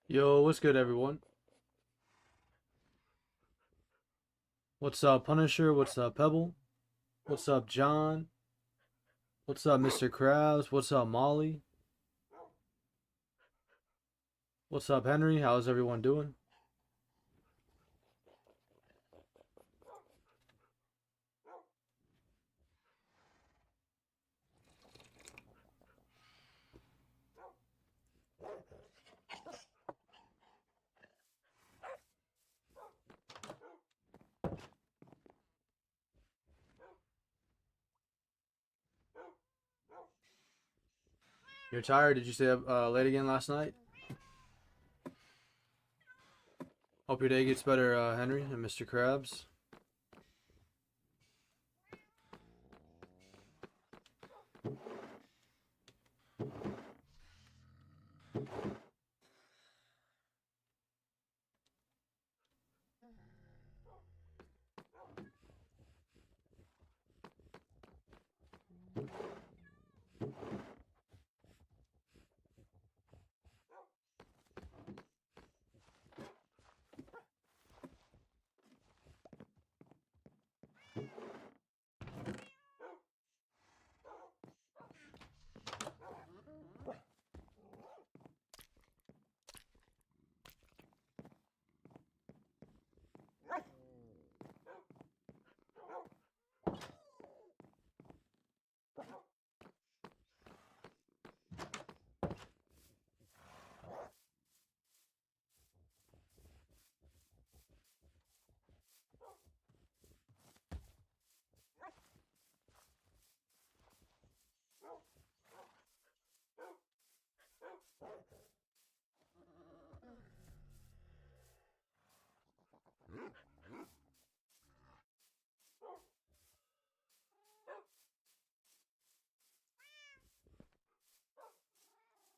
Yo, what's good, everyone? What's up, Punisher? What's up, Pebble? What's up, John? What's up, Mr. Krabs? What's up, Molly? What's up, Henry? How's everyone doing? You're tired? Did you stay up late again last night? Hope your day gets better, Henry and Mr. Krabs.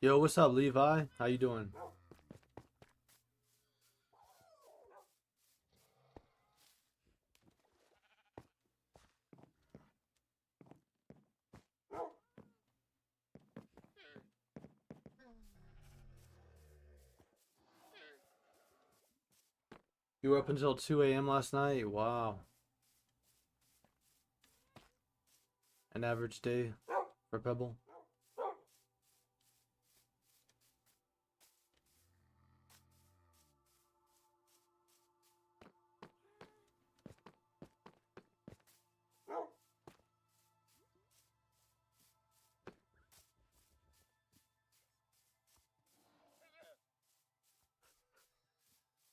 Yo, what's up, Levi? How you doing? You were up until 2 a.m. last night? Wow. An average day for Pebble.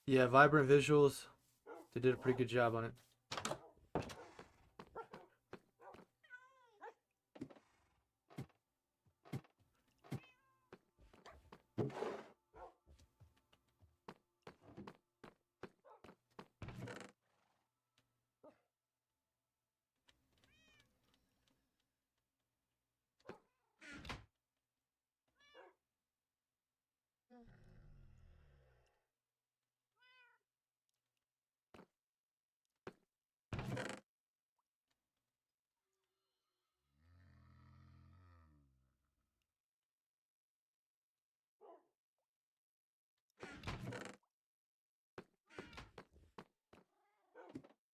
Yeah, vibrant visuals. They did a pretty good job on it.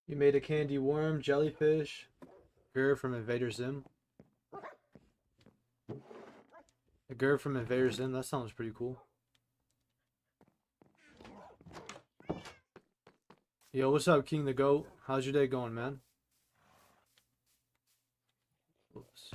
You made a candy worm, jellyfish, Gur from Invader Zim. A Gur from Invader Zim, that sounds pretty cool. Yo, what's up, King the Goat? How's your day going, man? Oops.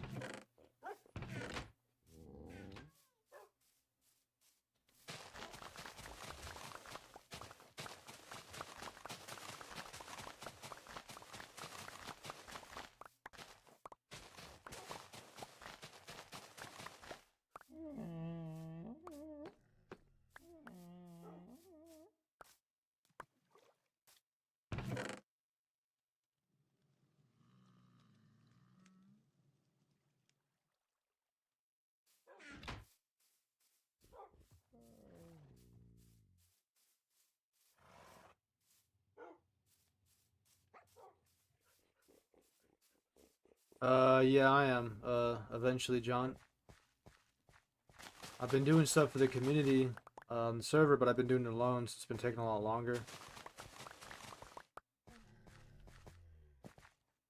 Yeah, I am. Eventually, John. I've been doing stuff for the community. on the server, but I've been doing it alone, so it's been taking a lot longer.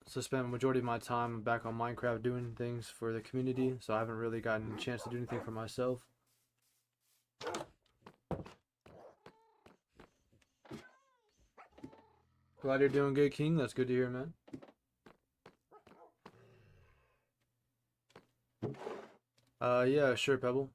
So I spent the majority of my time back on Minecraft doing things for the community, so I haven't really gotten a chance to do anything for myself. Glad you're doing good, King. That's good to hear, man. Yeah, sure, Pebble.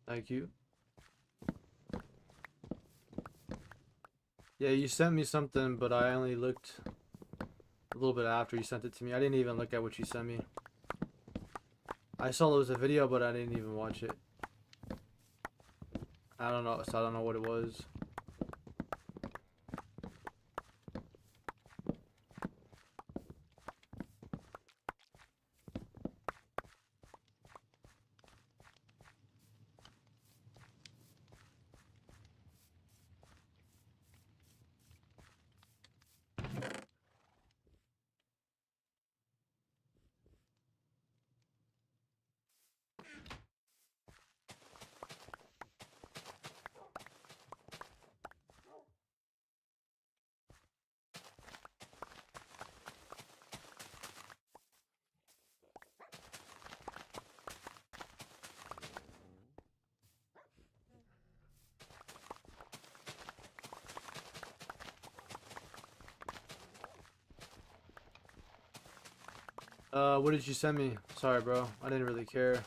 Thank you. Yeah, you sent me something, but I only looked a little bit after you sent it to me. I didn't even look at what you sent me. I saw it was a video, but I didn't even watch it. I don't know, so I don't know what it was. What did you send me? Sorry, bro. I didn't really care.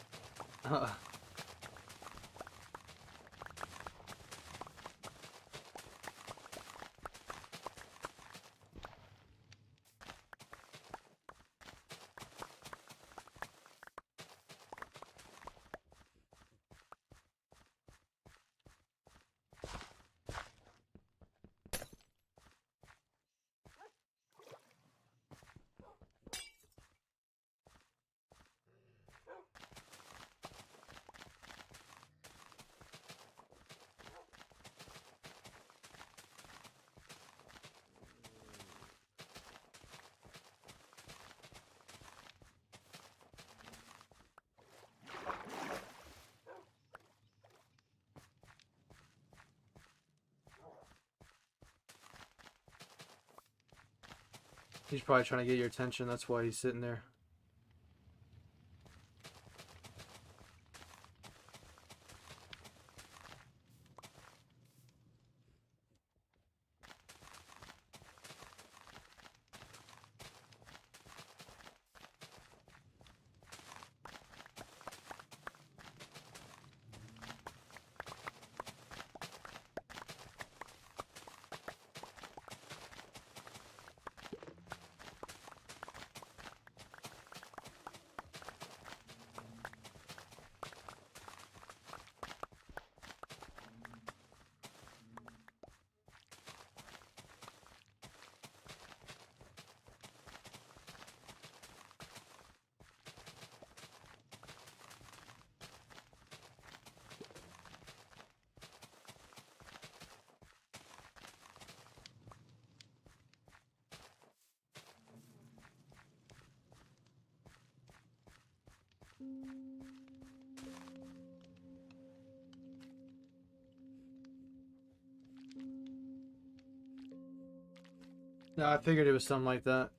He's probably trying to get your attention. That's why he's sitting there. Yeah, I figured it was something like that.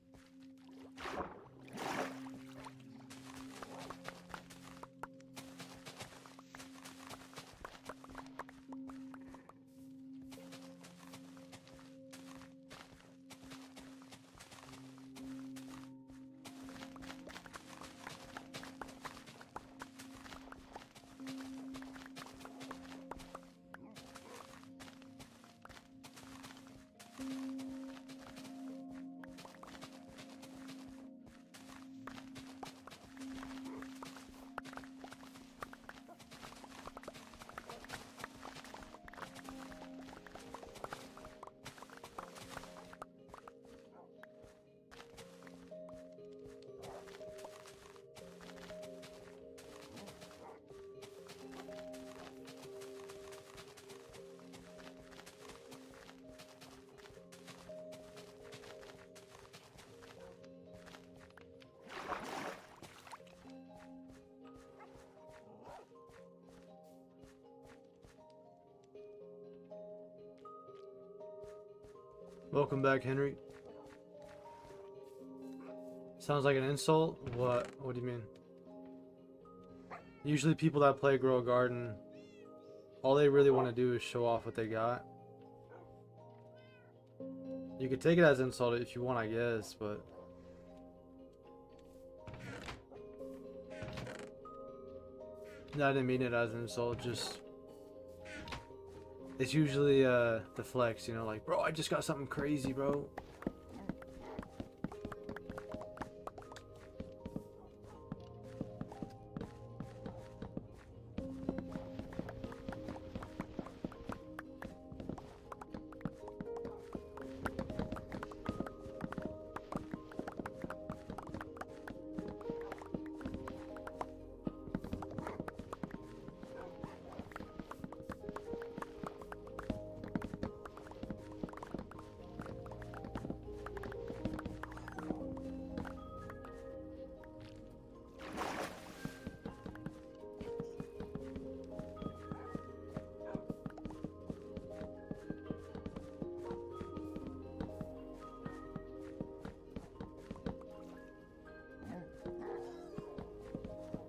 Welcome back, Henry. Sounds like an insult? What? What do you mean? Usually people that play Grow a Garden, all they really want to do is show off what they got. You could take it as an insult if you want, I guess, but... No, I didn't mean it as an insult, just... It's usually the flex, you know, like, bro, I just got something crazy, bro.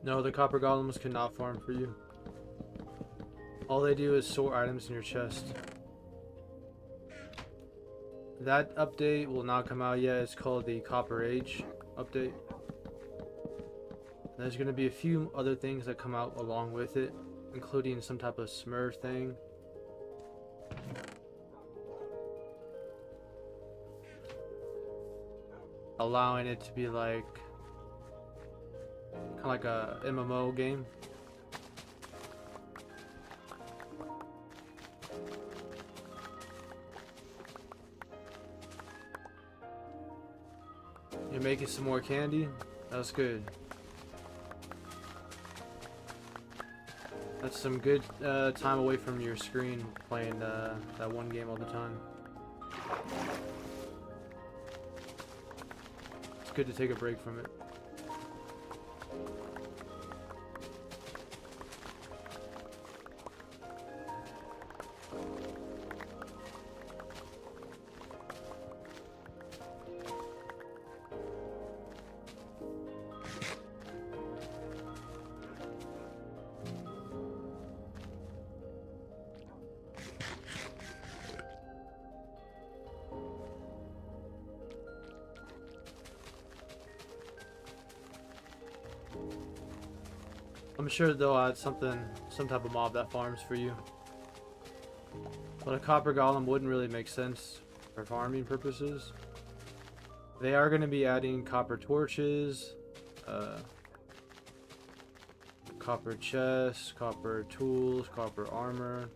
No, the copper golems cannot farm for you. All they do is store items in your chest. That update will not come out yet. It's called the Copper Age update. There's going to be a few other things that come out along with it, including some type of Smurf thing. Allowing it to be like kind of like a MMO game. You're making some more candy? That's good. That's some good time away from your screen playing that one game all the time. It's good to take a break from it. I'm sure they'll add some type of mob that farms for you. But a copper golem wouldn't really make sense for farming purposes. They are going to be adding copper torches, copper chests, copper tools, copper armor,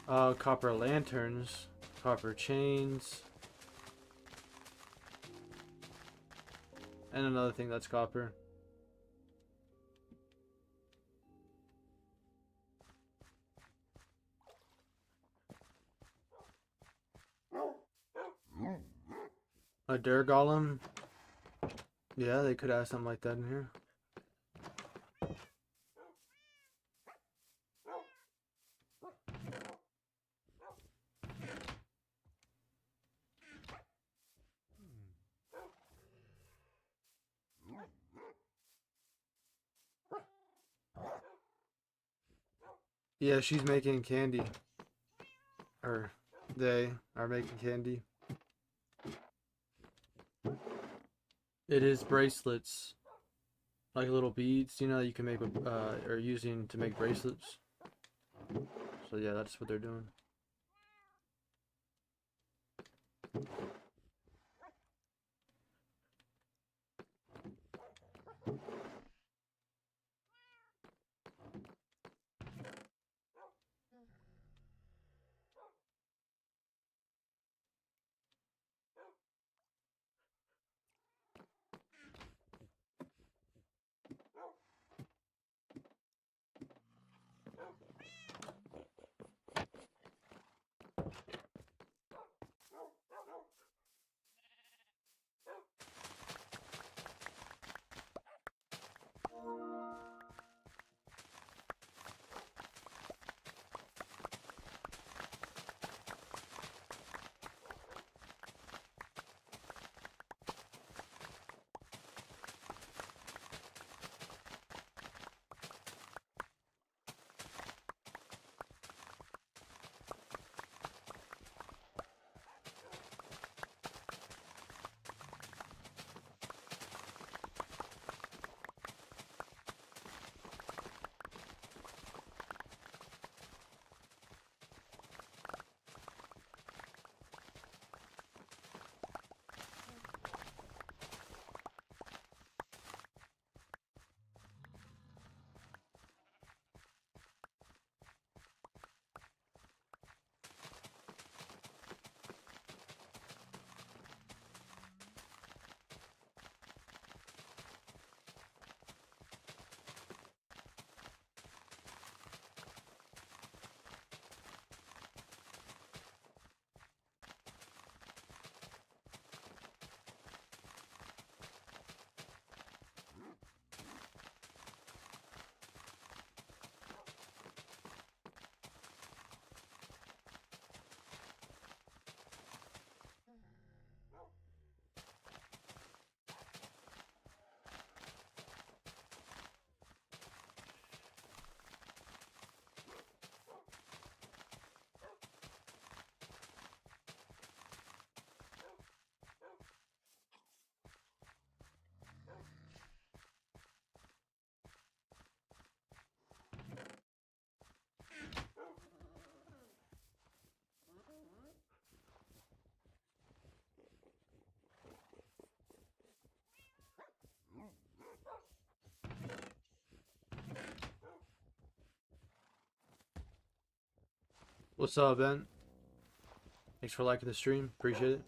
copper lanterns, copper chains, and another thing that's copper. A dirt golem? Yeah, they could add something like that in here. Yeah, she's making candy. Or they are making candy. It is bracelets. Like little beads, you know, you can make with, or using to make bracelets. So yeah, that's what they're doing. What's up, Ben? Thanks for liking the stream. Appreciate it.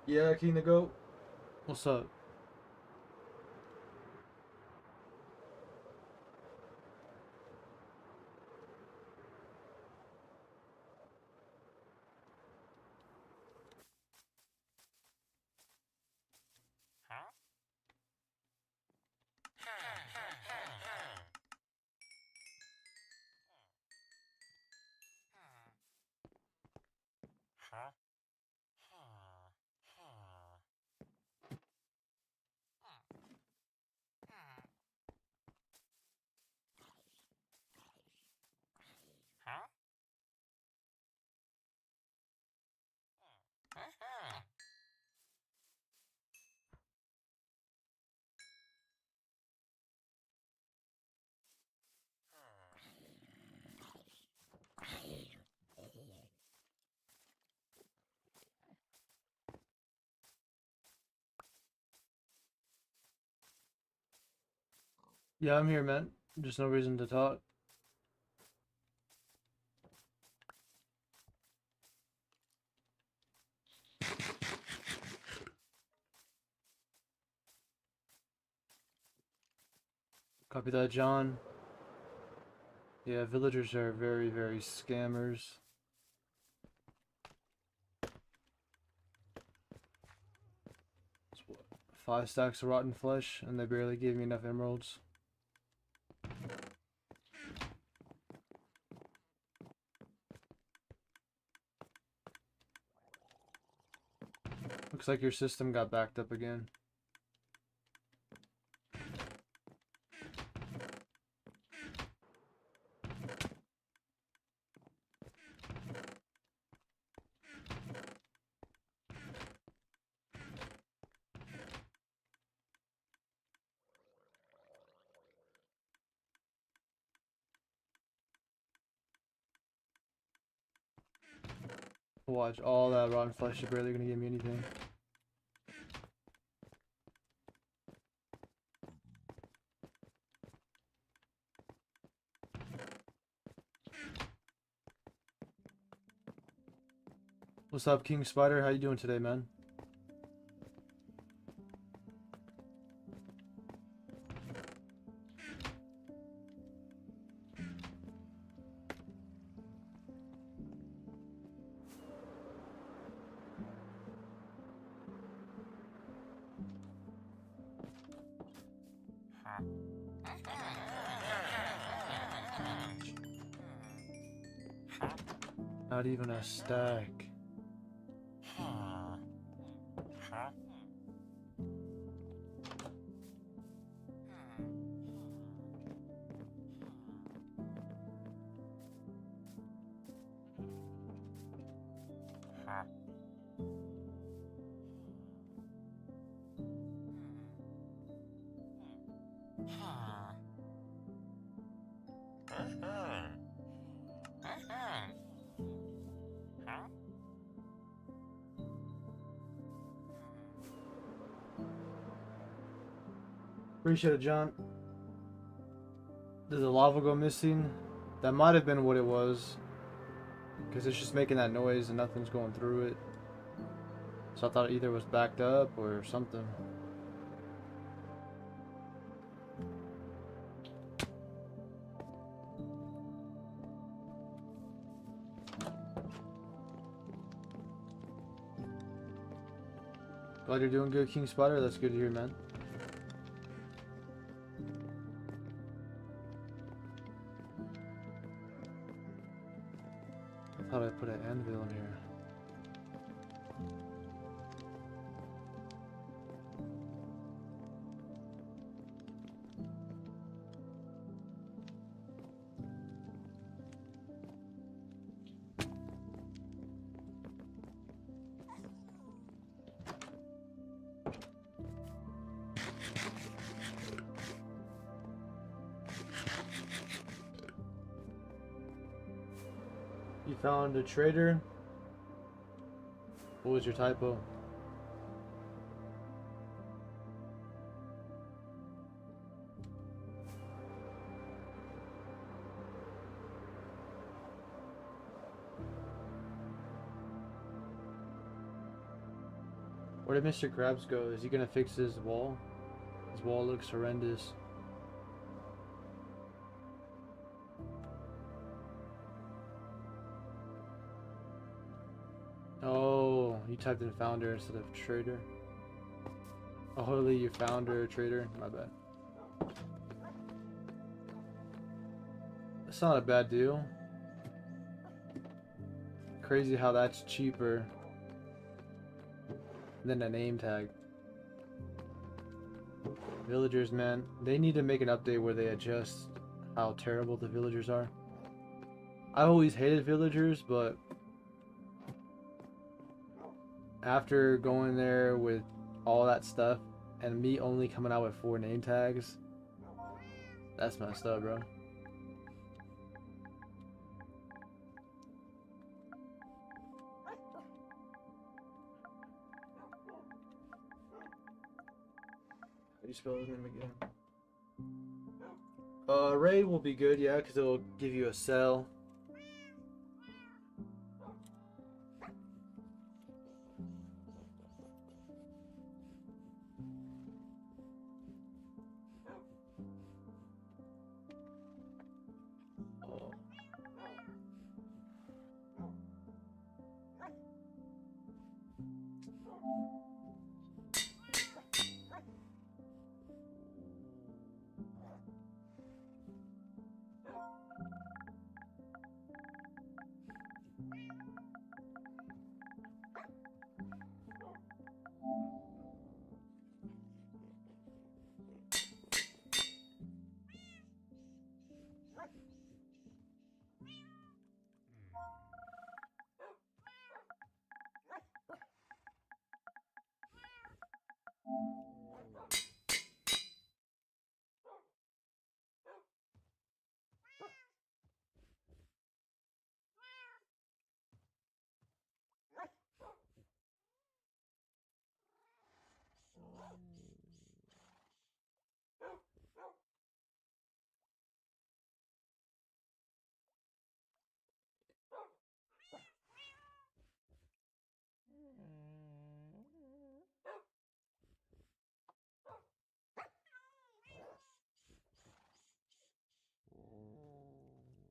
Yeah, King the Goat. What's up? Yeah, I'm here, man. Just no reason to talk. Copy that, John. Yeah, villagers are very, very scammers. It's what, 5 stacks of rotten flesh, and they barely gave me enough emeralds. Looks like your system got backed up again. Watch, all that rotten flesh is barely gonna give me anything. What's up, King Spider? How you doing today, man? Not even a stack. Appreciate it, John. Did the lava go missing? That might have been what it was. Because it's just making that noise and nothing's going through it. So I thought it either was backed up or something. Glad you're doing good, King Spider. That's good to hear, man. I thought I put an anvil in here. You found a trader? What was your typo? Where did Mr. Krabs go? Is he gonna fix his wall? His wall looks horrendous. Oh, you typed in founder instead of trader. Oh, holy, you founder trader. My bad. That's not a bad deal. Crazy how that's cheaper than a name tag. Villagers, man, they need to make an update where they adjust how terrible the villagers are. I've always hated villagers, but after going there with all that stuff and me only coming out with 4 name tags, that's messed up, bro. How do you spell his name again? Ray will be good, yeah, because it'll give you a cell.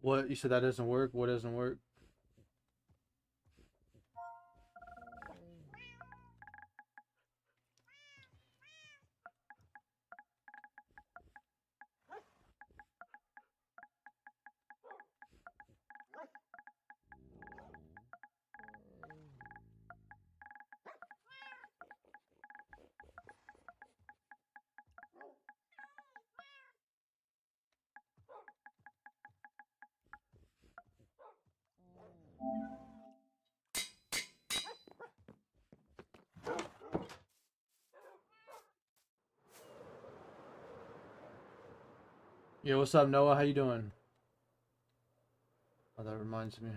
What? You said that doesn't work? What doesn't work? Yo, what's up, Noah? How you doing? Oh, that reminds me.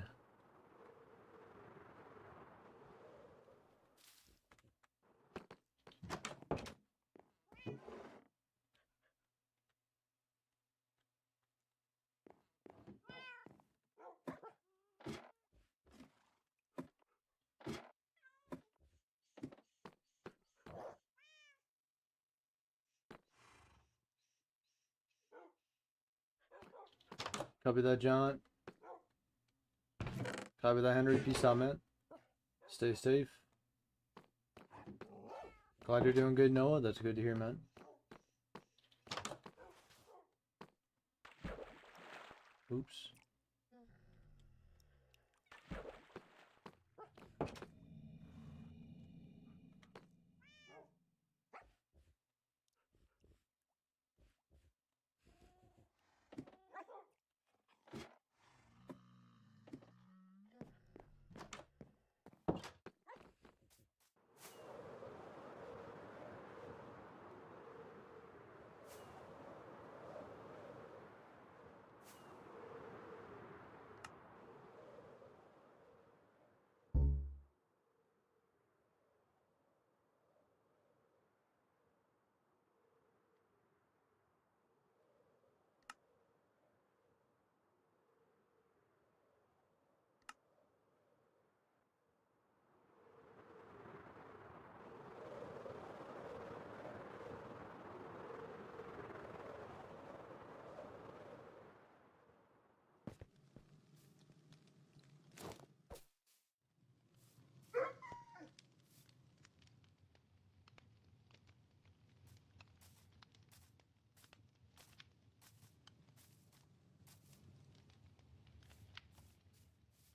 Copy that, John. Copy that, Henry. Peace out, man. Stay safe. Glad you're doing good, Noah. That's good to hear, man. Oops.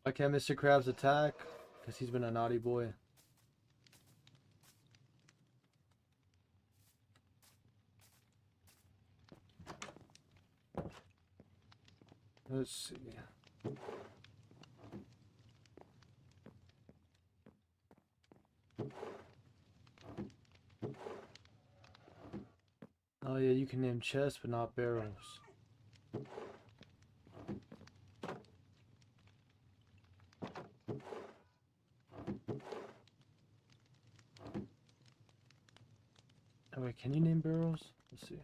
Why can't Mr. Krabs attack? Because he's been a naughty boy. Let's see. Oh yeah, you can name chests, but not barrels. Oh wait, can you name barrels? Let's see.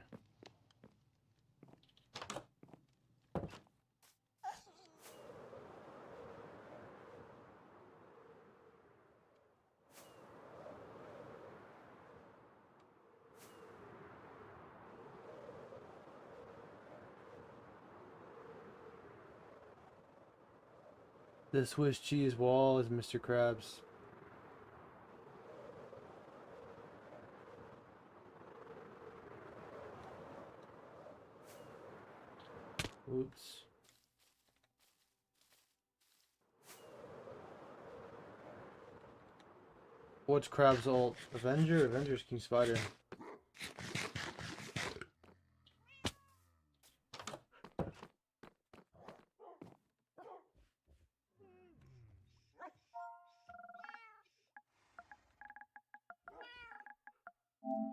The Swiss cheese wall is Mr. Krabs. Oops. What's Krabs' ult? Avenger? Avenger's King Spider.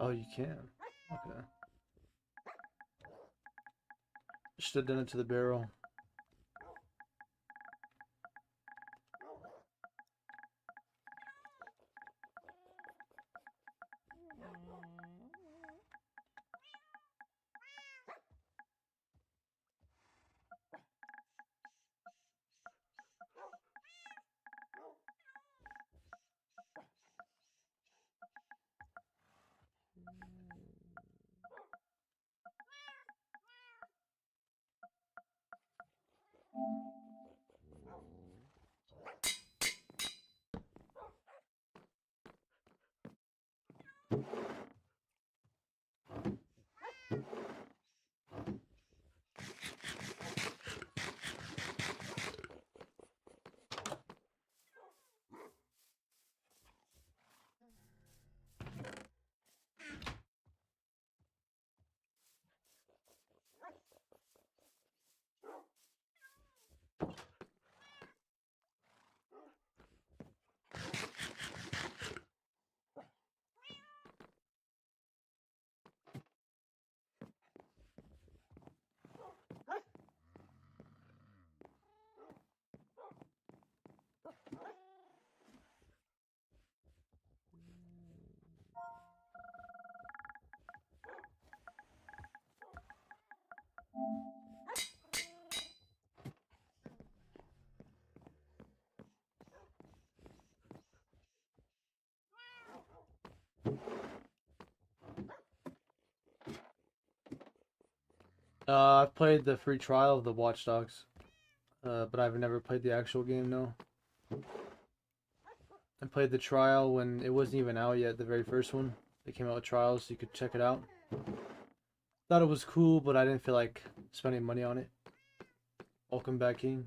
Oh, you can. Okay. Should have done it to the barrel. I've played the free trial of the Watch Dogs, but I've never played the actual game, no. I played the trial when it wasn't even out yet, the very first one. They came out with trials so you could check it out. Thought it was cool, but I didn't feel like spending money on it. Welcome back, King.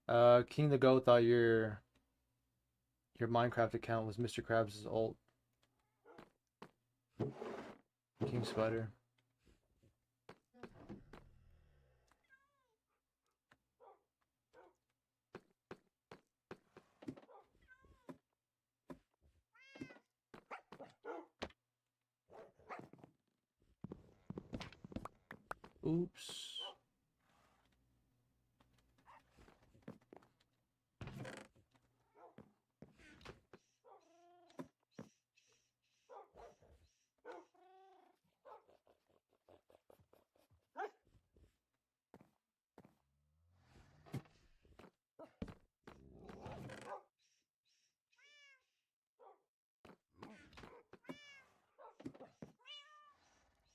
King the Goat thought your Minecraft account was Mr. Krabs' alt. King Spider. Oops.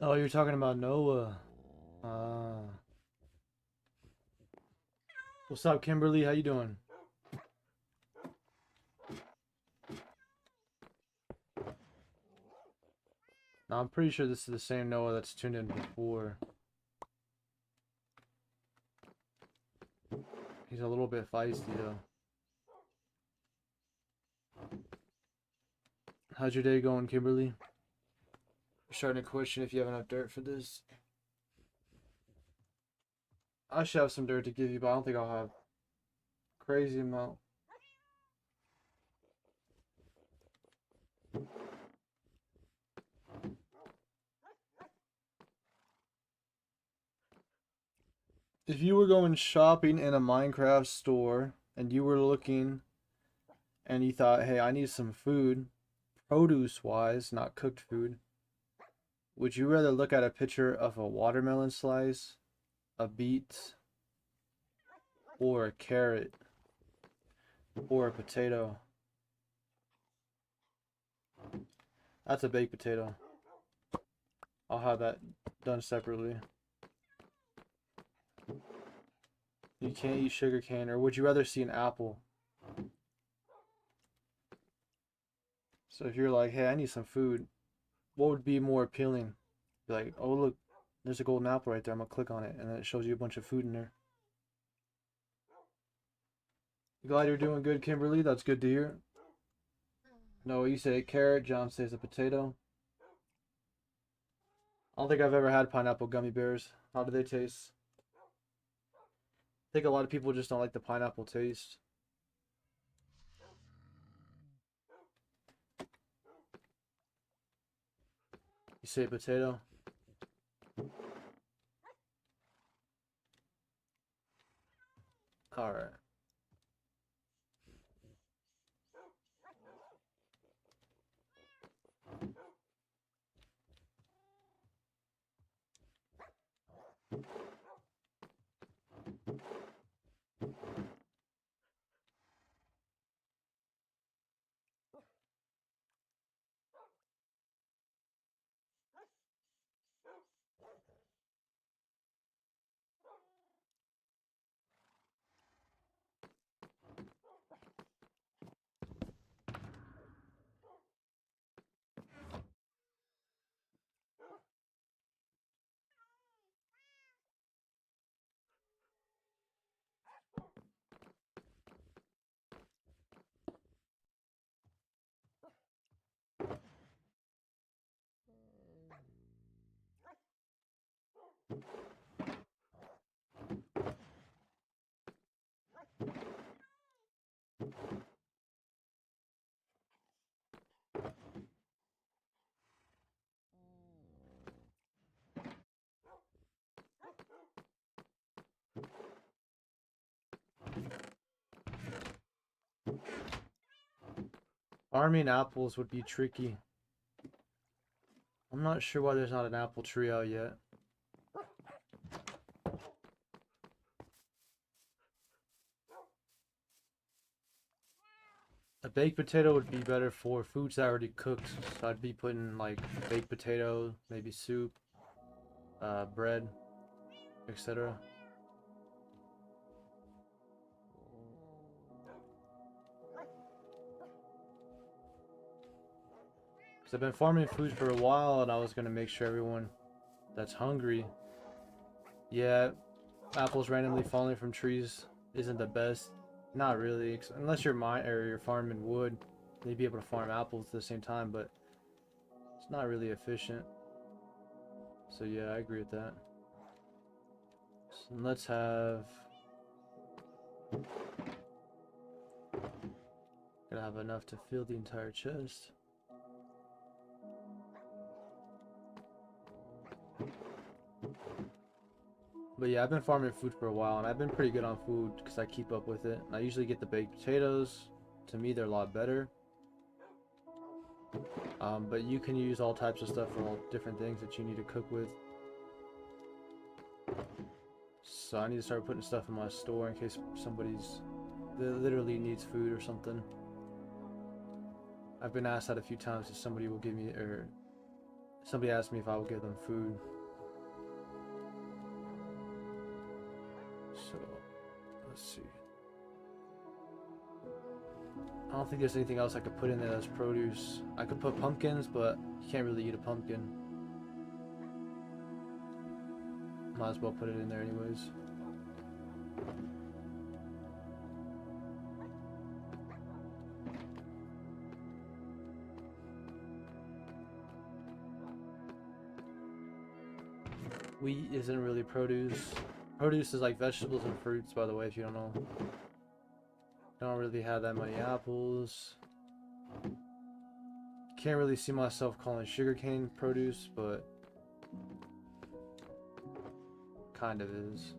Oh, you're talking about Noah. What's up, Kimberly? How you doing? No, I'm pretty sure this is the same Noah that's tuned in before. He's a little bit feisty, though. How's your day going, Kimberly? I'm starting to question if you have enough dirt for this. I should have some dirt to give you, but I don't think I'll have crazy amount. If you were going shopping in a Minecraft store and you were looking and you thought, hey, I need some food, produce wise, not cooked food, would you rather look at a picture of a watermelon slice, a beet, or a carrot, or a potato? That's a baked potato. I'll have that done separately. You can't eat sugar cane, or would you rather see an apple? So if you're like, hey, I need some food, what would be more appealing? Be like, oh look, there's a golden apple right there. I'm gonna click on it, and then it shows you a bunch of food in there. Glad you're doing good, Kimberly. That's good to hear. No, you say a carrot. John says a potato. I don't think I've ever had pineapple gummy bears. How do they taste? I think a lot of people just don't like the pineapple taste. You say potato? Alright. Farming apples would be tricky. I'm not sure why there's not an apple tree out yet. A baked potato would be better for foods that are already cooked. So I'd be putting like baked potato, maybe soup, bread, etc. Because I've been farming food for a while and I was going to make sure everyone that's hungry. Yeah, apples randomly falling from trees isn't the best. Not really, unless you're you're farming wood, you'd be able to farm apples at the same time, but it's not really efficient. So yeah, I agree with that. So let's have... Gotta have enough to fill the entire chest. But yeah, I've been farming food for a while, and I've been pretty good on food because I keep up with it. And I usually get the baked potatoes. To me, they're a lot better. But you can use all types of stuff for all different things that you need to cook with. So I need to start putting stuff in my store in case that literally needs food or something. I've been asked that a few times if somebody will give me, or somebody asked me if I will give them food. So, let's see. I don't think there's anything else I could put in there that's produce. I could put pumpkins, but you can't really eat a pumpkin. Might as well put it in there anyways. Wheat isn't really produce. Produce is like vegetables and fruits, by the way, if you don't know. Don't really have that many apples. Can't really see myself calling sugarcane produce, but kind of is.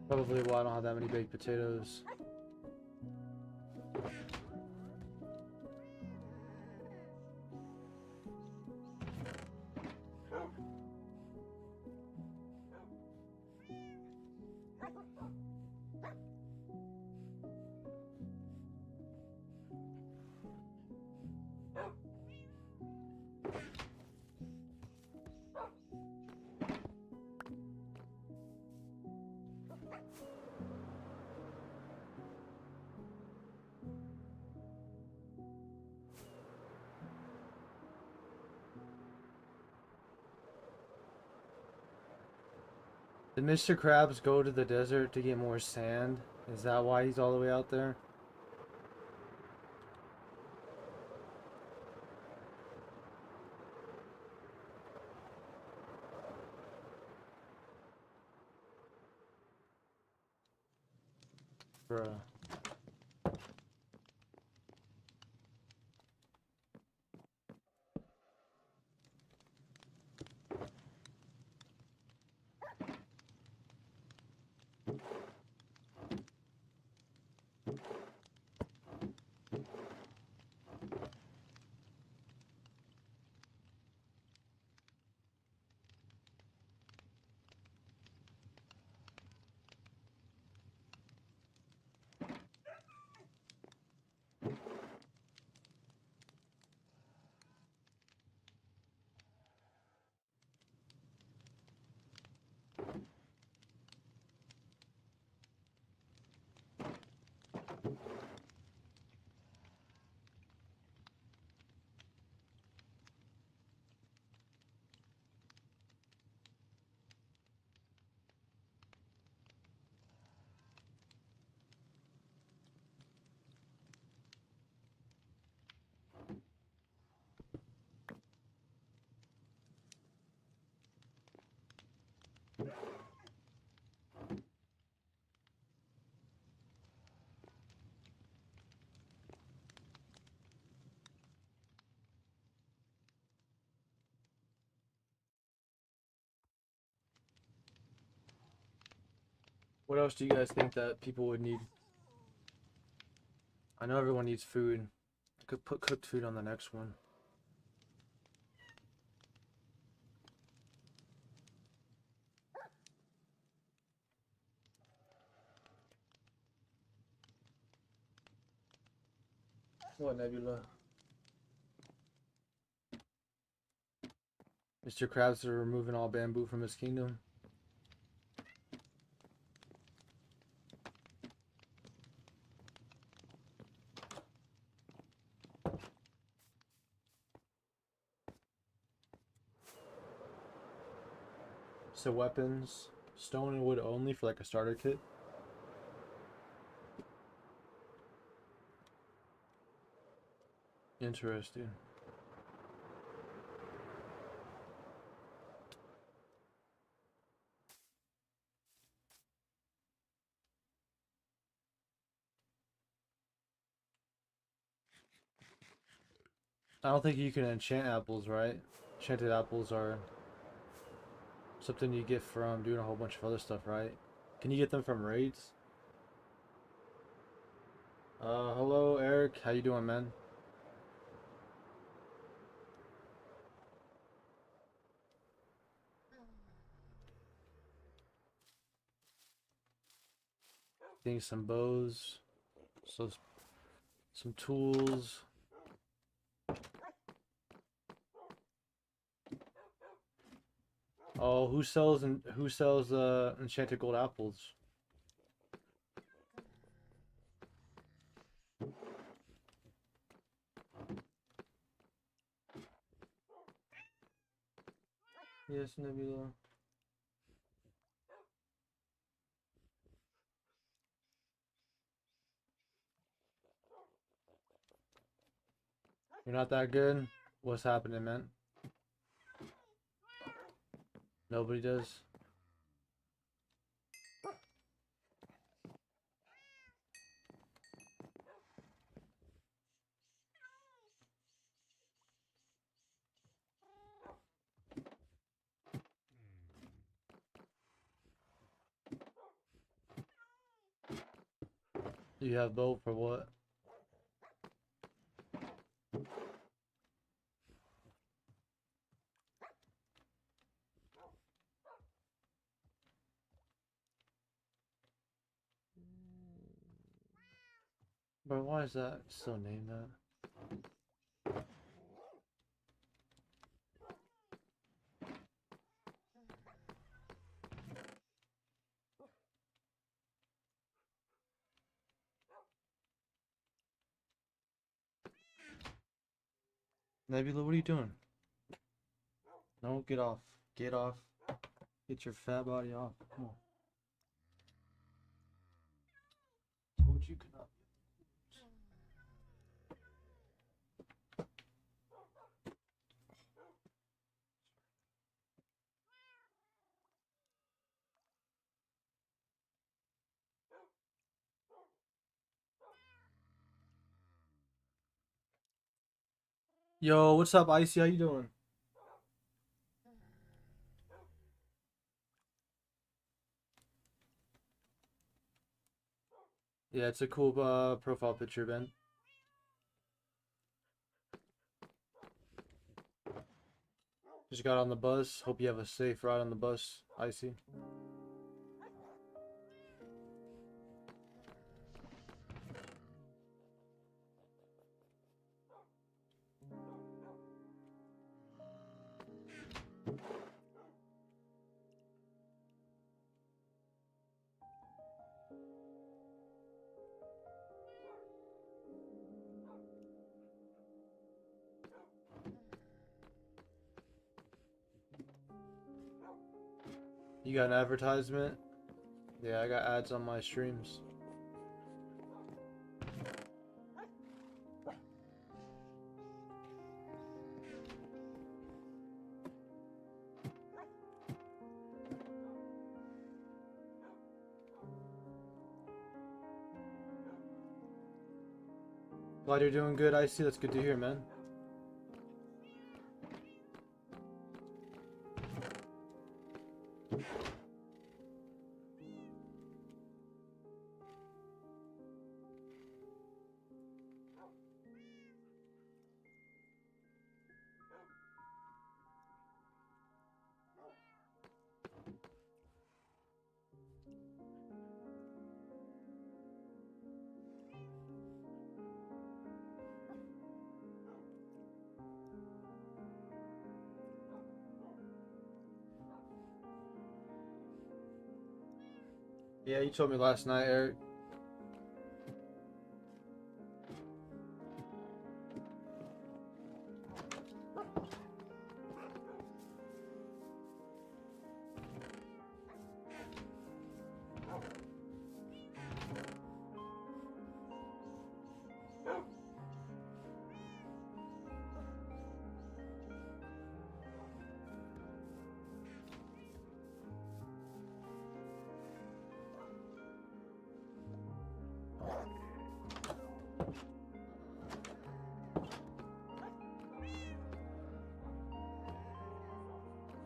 Probably why I don't have that many baked potatoes. Did Mr. Krabs go to the desert to get more sand? Is that why he's all the way out there? Bruh. What else do you guys think that people would need? I know everyone needs food. I could put cooked food on the next one. What, Nebula? Mr. Krabs are removing all bamboo from his kingdom. So weapons, stone and wood only for like a starter kit. Interesting. I don't think you can enchant apples, right? Enchanted apples are something you get from doing a whole bunch of other stuff, right? Can you get them from raids? Hello Eric, how you doing, man? Getting some bows, so some tools. Oh, who sells enchanted gold apples? Yes, Nebula. You're not that good? What's happening, man? Nobody does. You have bow for what? Bro, why is that still named that? Nebula, what are you doing? No, get off. Get off. Get your fat body off. Come on. Told you could not. Yo, what's up, Icy? How you doing? Yeah, it's a cool profile picture, Ben. Just got on the bus. Hope you have a safe ride on the bus, Icy. You got an advertisement? Yeah, I got ads on my streams. Glad you're doing good, Icy. That's good to hear, man. Yeah, you told me last night, Eric.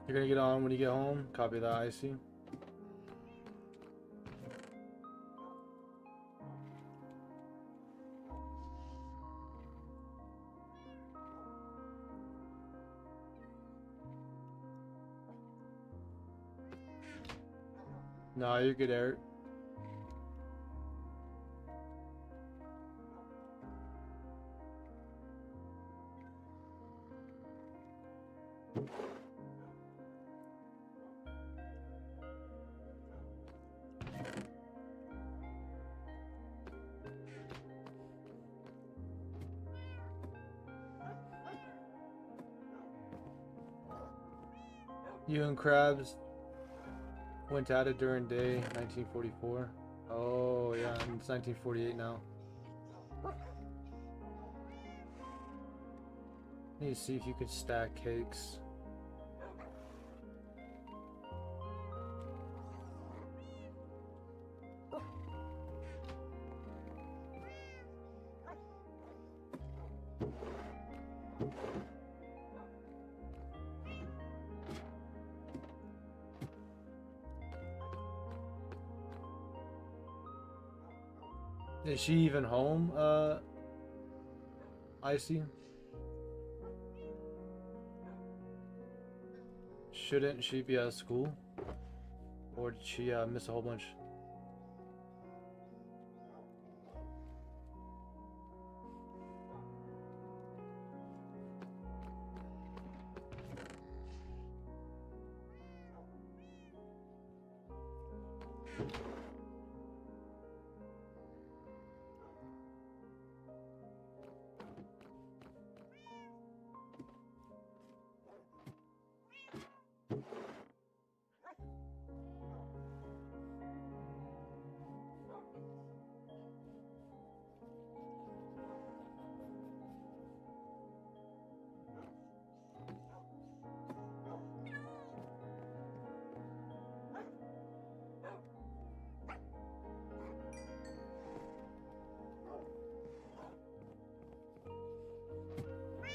You're gonna get on when you get home? Copy that, Icy. No, you're good, Eric. You and Krabs went at it during day 1944. Oh yeah, and it's 1948 now. Need to see if you could stack cakes. Is she even home, Icy? Shouldn't she be at school? Or did she miss a whole bunch?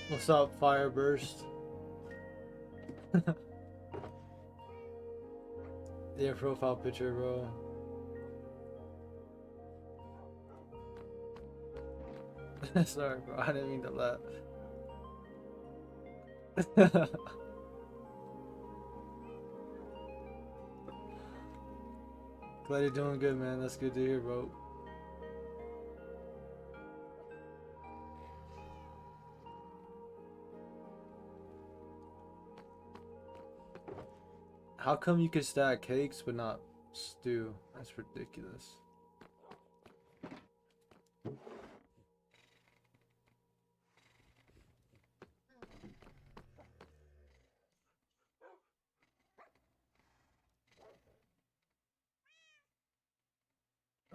What's up, Fireburst? Yeah, profile picture, bro. Sorry, bro. I didn't mean to laugh. Glad you're doing good, man. That's good to hear, bro. How come you can stack cakes but not stew? That's ridiculous.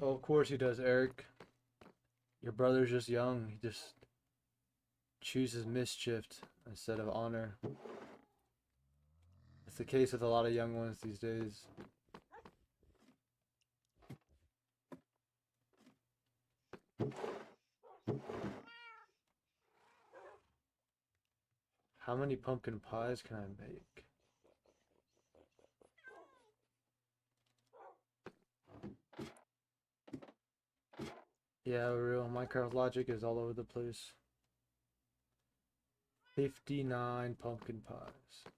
Oh, of course he does, Eric. Your brother's just young. He just chooses mischief instead of honor. It's the case with a lot of young ones these days. How many pumpkin pies can I make? Yeah, real. Minecraft logic is all over the place. 59 pumpkin pies.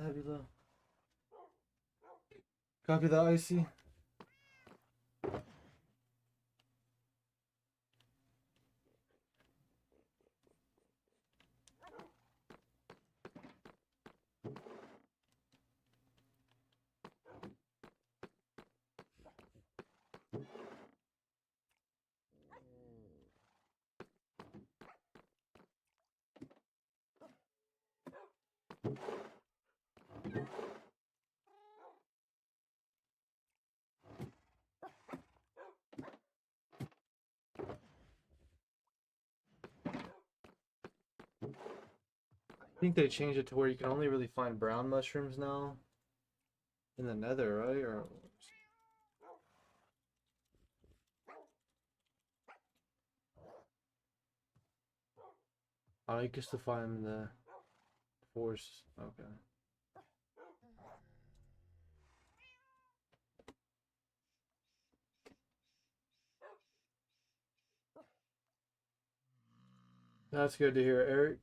Heavy low. Copy that, Icy. think they changed it to where you can only really find brown mushrooms now in the nether, right? Or oh, you can still find them in the forest. Okay. That's good to hear, Eric.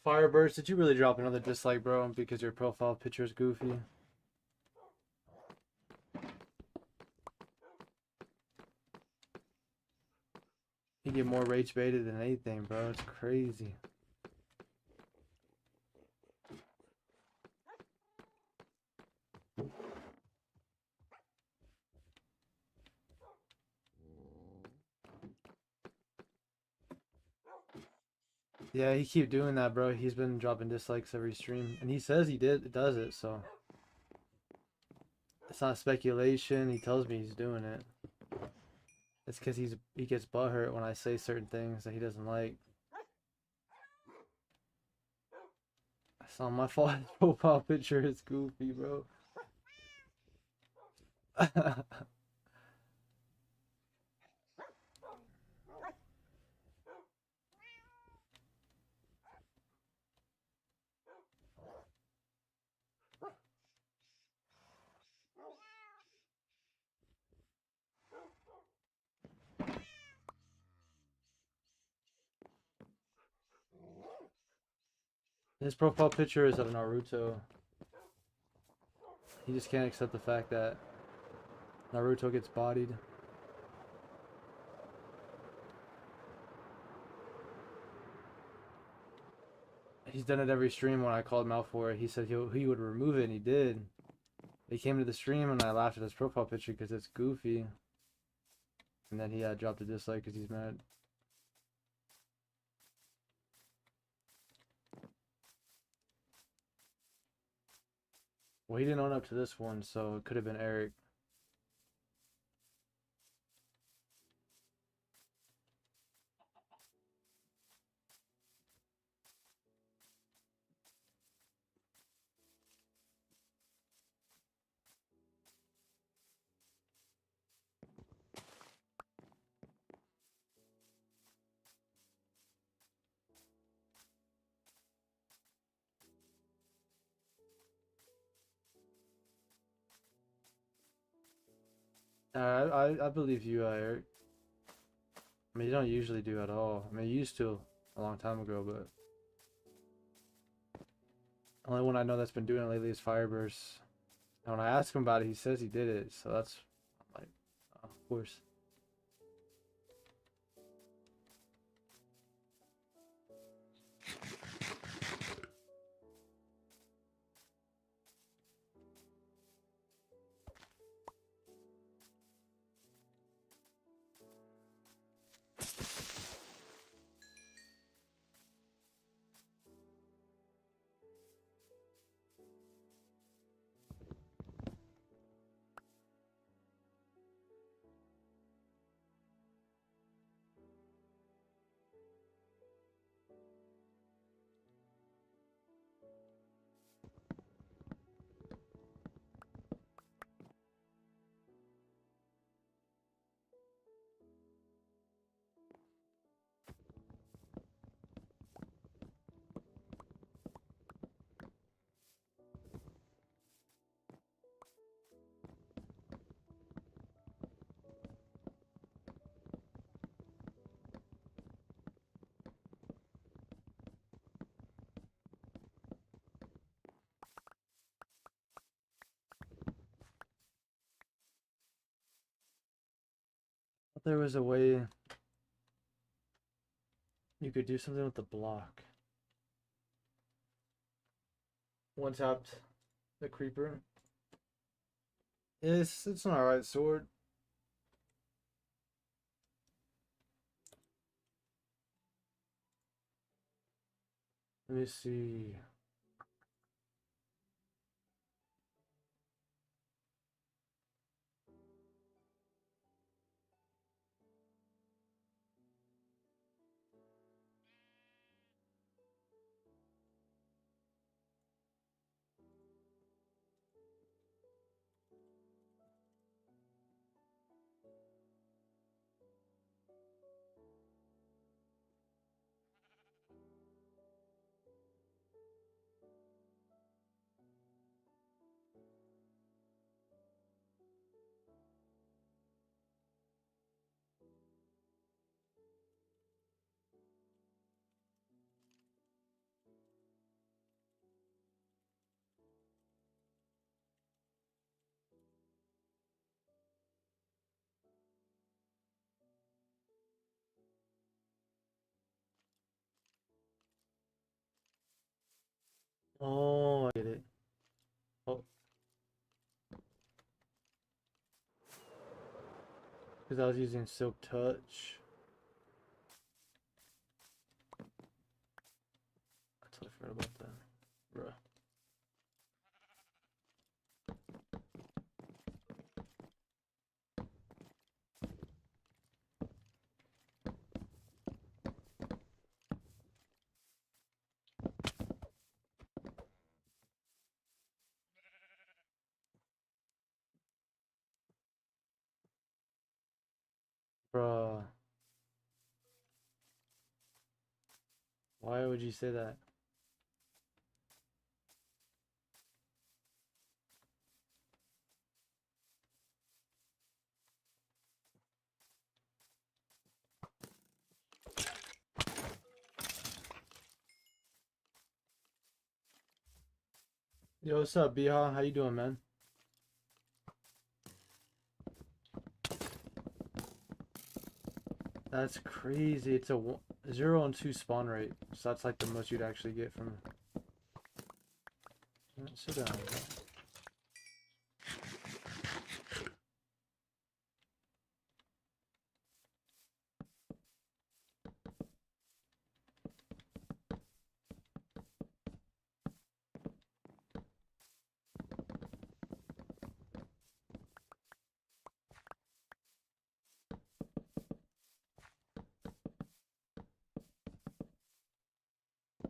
Fireburst, did you really drop another dislike, bro? Because your profile picture is goofy. You get more rage baited than anything, bro. It's crazy. Yeah, he keep doing that, bro. He's been dropping dislikes every stream, and he says he does it, so it's not speculation. He tells me he's doing it. It's because he gets butthurt when I say certain things that he doesn't like. It's not my fault. His profile picture is goofy, bro. His profile picture is of Naruto. He just can't accept the fact that Naruto gets bodied. He's done it every stream when I called him out for it. He said he would remove it, and he did. He came to the stream, and I laughed at his profile picture because it's goofy. And then he dropped a dislike because he's mad. Well, he didn't own up to this one, so it could have been Eric. I believe you, Eric. I mean, you don't usually do at all. I mean, you used to a long time ago, but the only one I know that's been doing it lately is Fireburst. And when I ask him about it, he says he did it, so that's I'm like, oh, of course. Thought there was a way you could do something with the block. One tapped the creeper. It's an alright sword. Let me see. Oh, I get it. Oh, because I was using Silk Touch. I totally forgot about that. Bruh. Bruh. Why would you say that? Yo, what's up, Biha? How you doing, man? That's crazy. It's a 0 and 2 spawn rate. So that's like the most you'd actually get from... Sit down.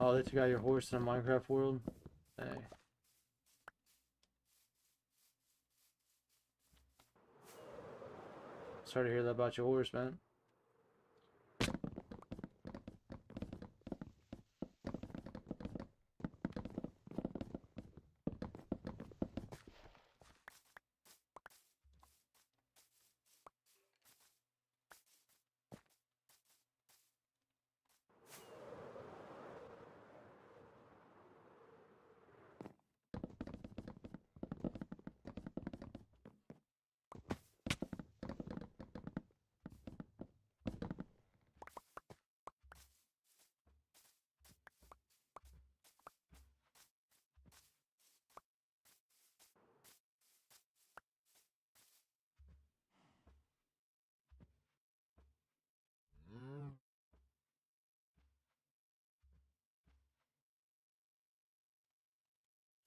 Oh, that you got your horse in a Minecraft world? Hey. Sorry to hear that about your horse, man.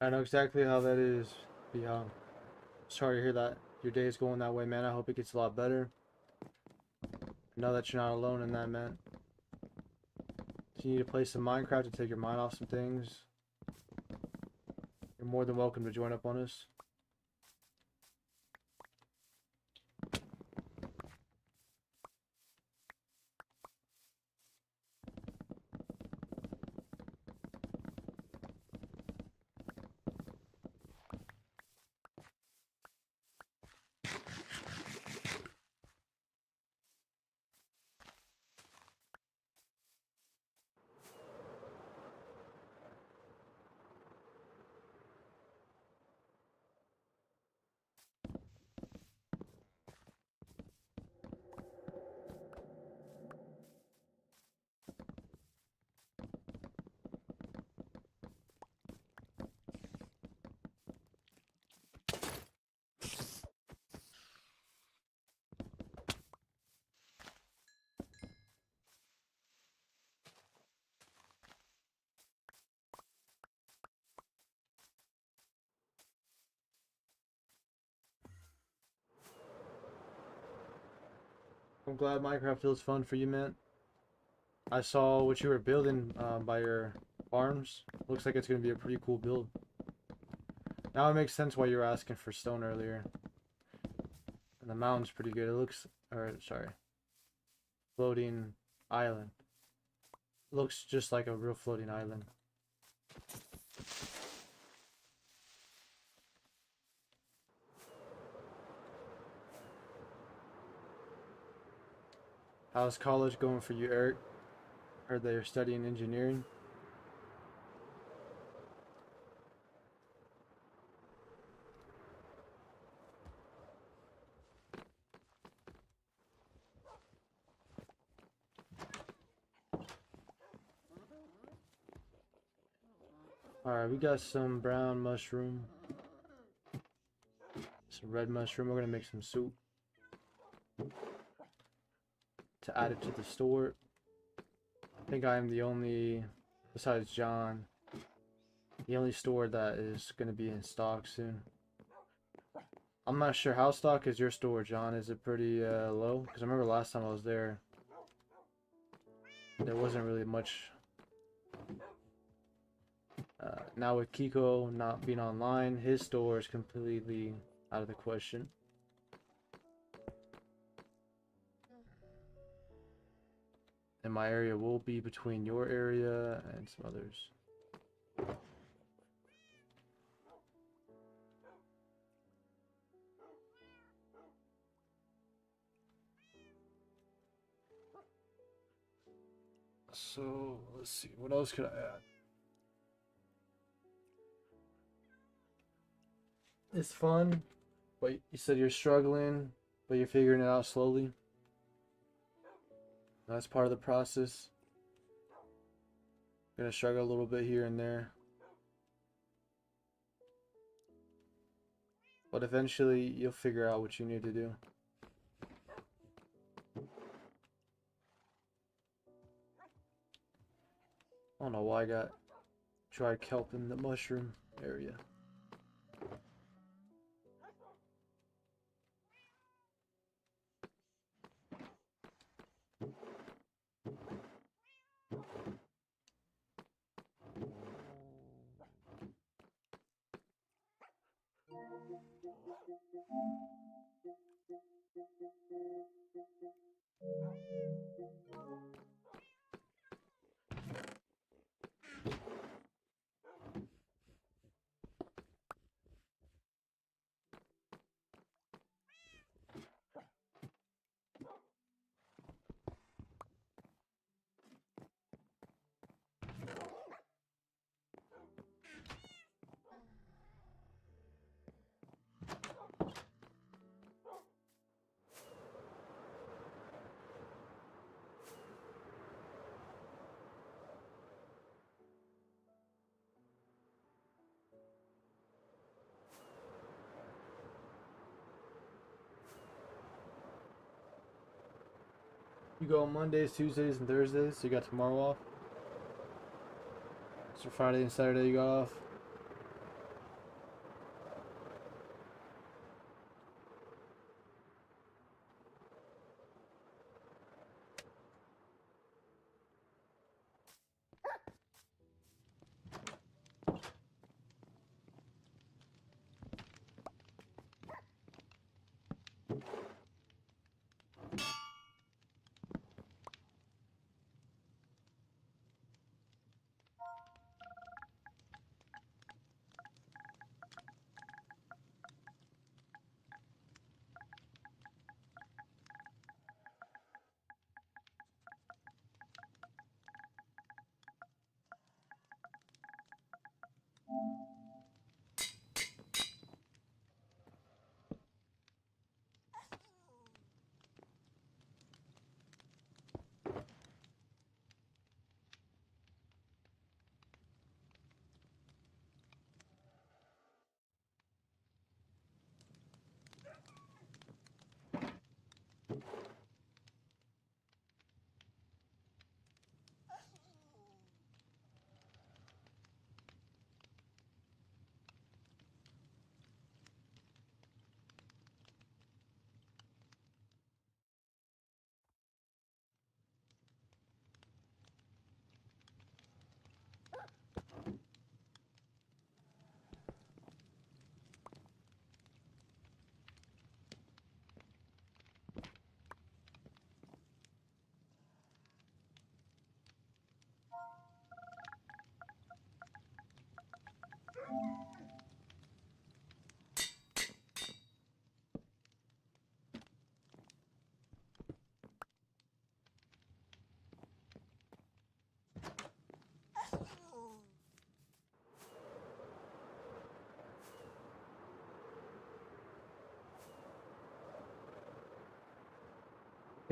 I know exactly how that is. Yeah. Sorry to hear that your day is going that way, man. I hope it gets a lot better. Know that you're not alone in that, man. If you need to play some Minecraft to take your mind off some things, you're more than welcome to join up on us. I'm glad Minecraft feels fun for you, man. I saw what you were building by your farms. Looks like it's gonna be a pretty cool build. Now it makes sense why you were asking for stone earlier. And the mountain's pretty good. It looks, or sorry, floating island. Looks just like a real floating island. How's college going for you, Eric? Heard that you're studying engineering. Alright, we got some brown mushroom. Some red mushroom. We're gonna make some soup to add it to the store. I think I am the only, besides John, the only store that is gonna be in stock soon. I'm not sure how stock is your store, John. Is it pretty low? Because I remember last time I was there, there wasn't really much. Now with Kiko not being online, his store is completely out of the question. And my area will be between your area and some others. So let's see, what else could I add? It's fun, but you said you're struggling, but you're figuring it out slowly. That's part of the process. Gonna struggle a little bit here and there, but eventually you'll figure out what you need to do. I don't know why I got dried kelp in the mushroom area. You go on Mondays, Tuesdays, and Thursdays, so you got tomorrow off. So Friday and Saturday you got off.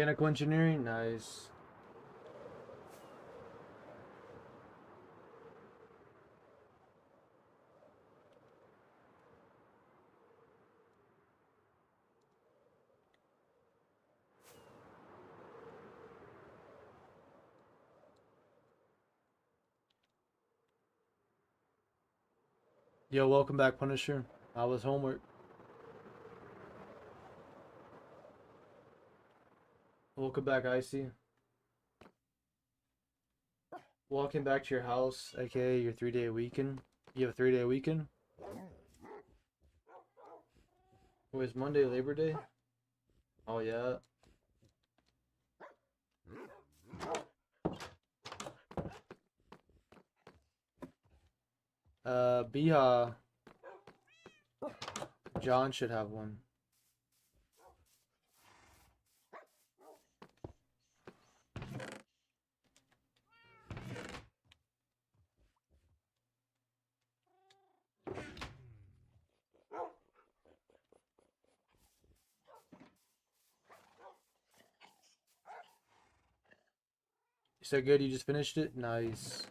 Mechanical engineering, nice. Yo, welcome back, Punisher. How was homework? Welcome back, Icy. Walking back to your house, aka your 3-day weekend. You have a 3-day weekend? Was Monday Labor Day? Oh yeah. Biha. John should have one. You said good, you just finished it? Nice.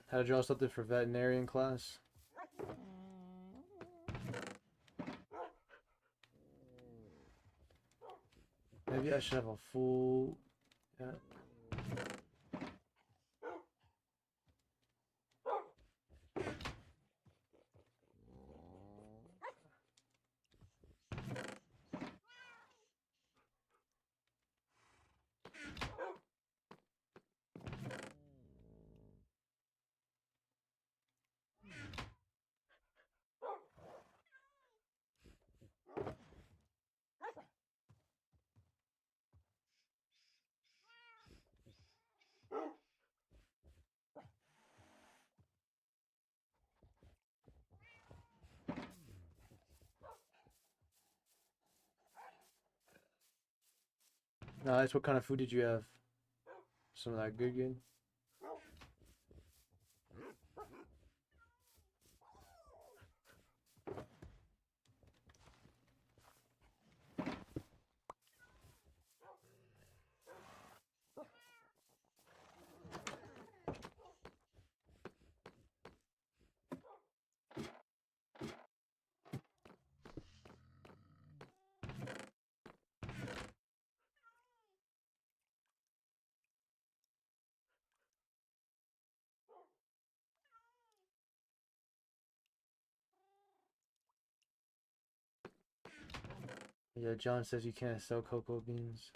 Had to draw something for veterinarian class. Maybe I should have a full... Yeah. Nice. What kind of food did you have? Some of that good? Yeah, John says you can't sell cocoa beans.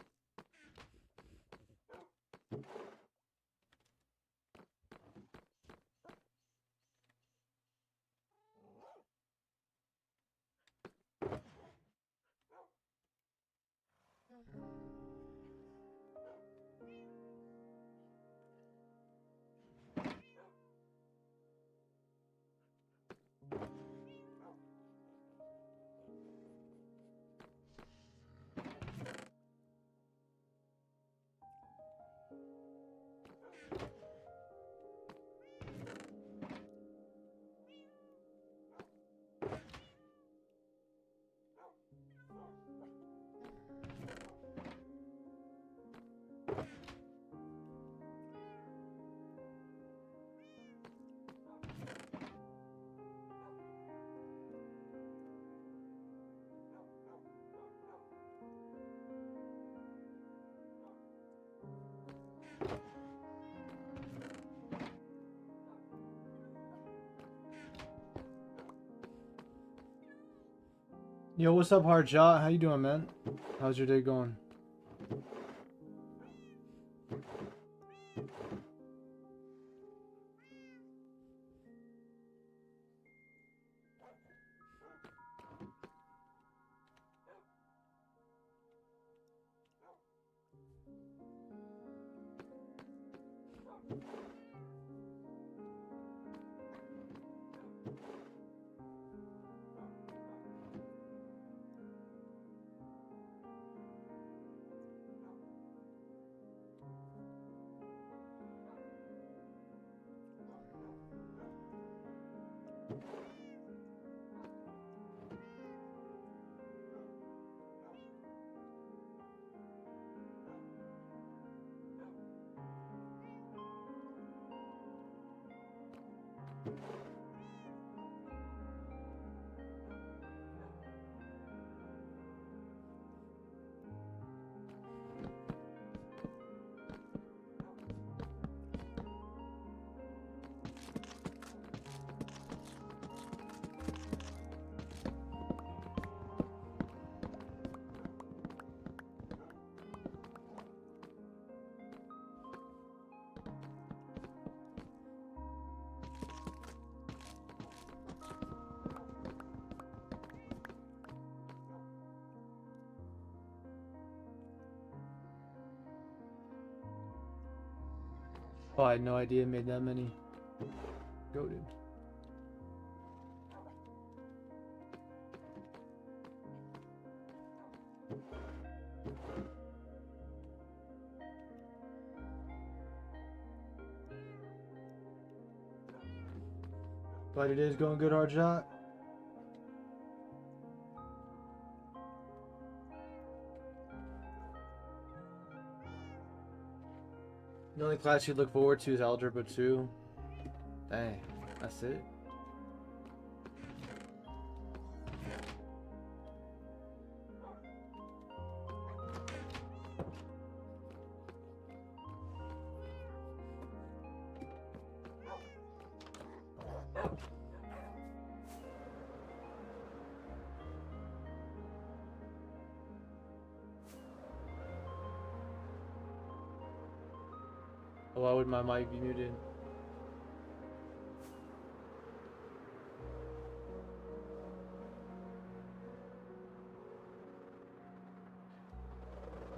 Yo, what's up, Harjot? How you doing, man? How's your day going? Oh, I had no idea it made that many. Goated. But it is going good, hard shot. The only class you look forward to is Algebra 2. Dang, that's it. Why would my mic be muted?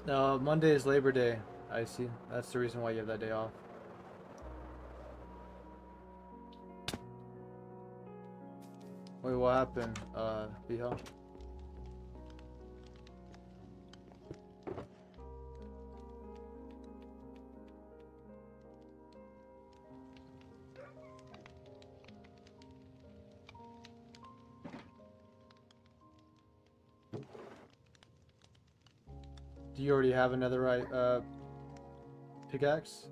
No, Monday is Labor Day. I see. That's the reason why you have that day off. Wait, what happened? Biho? Do you already have another pickaxe?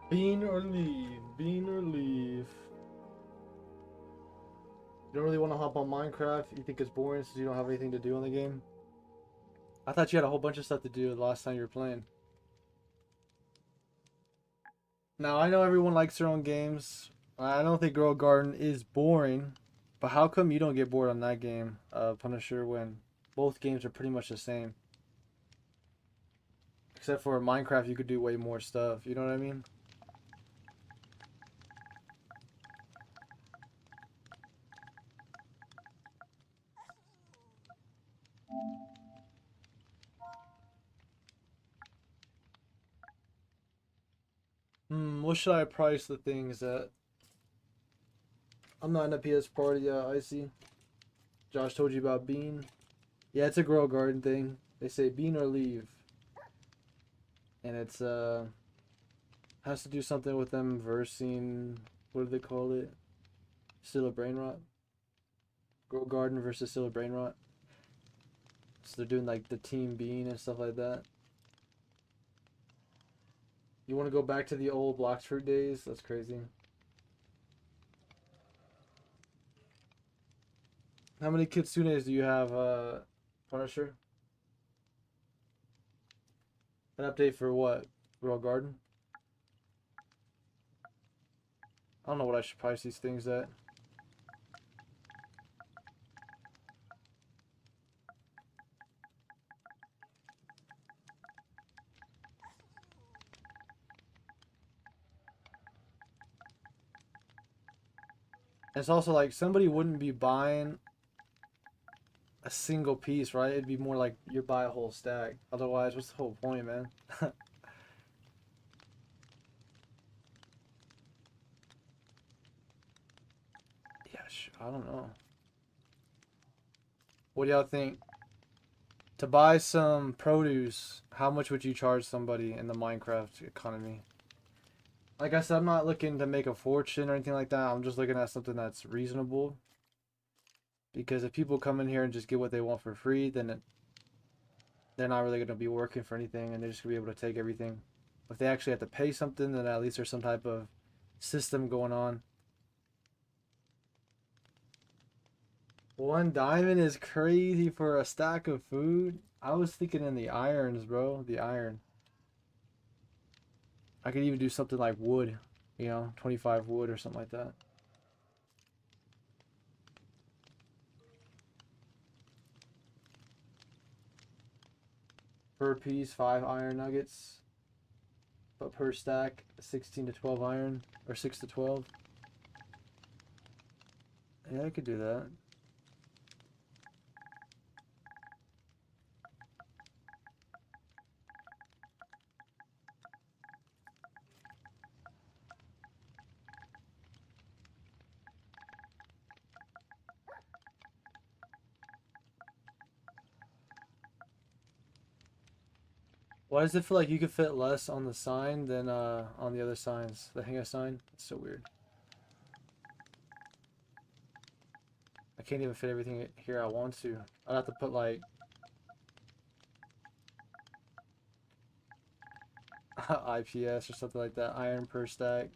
Bean or leave? Bean or leave? You don't really want to hop on Minecraft? You think it's boring since you don't have anything to do in the game? I thought you had a whole bunch of stuff to do the last time you were playing. Now, I know everyone likes their own games. I don't think Girl Garden is boring. But how come you don't get bored on that game, Punisher, when both games are pretty much the same? Except for Minecraft, you could do way more stuff. You know what I mean? What should I price the things at? I'm not in a PS party, I see. Josh told you about Bean. Yeah, it's a Girl Garden thing. They say Bean or leave. And it's, has to do something with them versing, what do they call it? Still a Brain Rot? Girl Garden versus Still a Brain Rot. So they're doing like the Team Bean and stuff like that. You want to go back to the old Bloxfruit days? That's crazy. How many Kitsunes do you have, Punisher? An update for what? Royal Garden? I don't know what I should price these things at. It's also like somebody wouldn't be buying a single piece, right? It'd be more like you buy a whole stack. Otherwise, what's the whole point, man? Yeah, I don't know. What do y'all think? To buy some produce, how much would you charge somebody in the Minecraft economy? Like I said, I'm not looking to make a fortune or anything like that. I'm just looking at something that's reasonable. Because if people come in here and just get what they want for free, then they're not really going to be working for anything, and they're just going to be able to take everything. If they actually have to pay something, then at least there's some type of system going on. 1 diamond is crazy for a stack of food. I was thinking in the irons, bro. The iron. I could even do something like wood, 25 wood or something like that. Per piece, 5 iron nuggets. But per stack, 16 to 12 iron, or 6 to 12. Yeah, I could do that. Why does it feel like you could fit less on the sign than on the other signs? The hang sign? It's so weird. I can't even fit everything here I want to. I'd have to put like IPS or something like that. Iron per stack.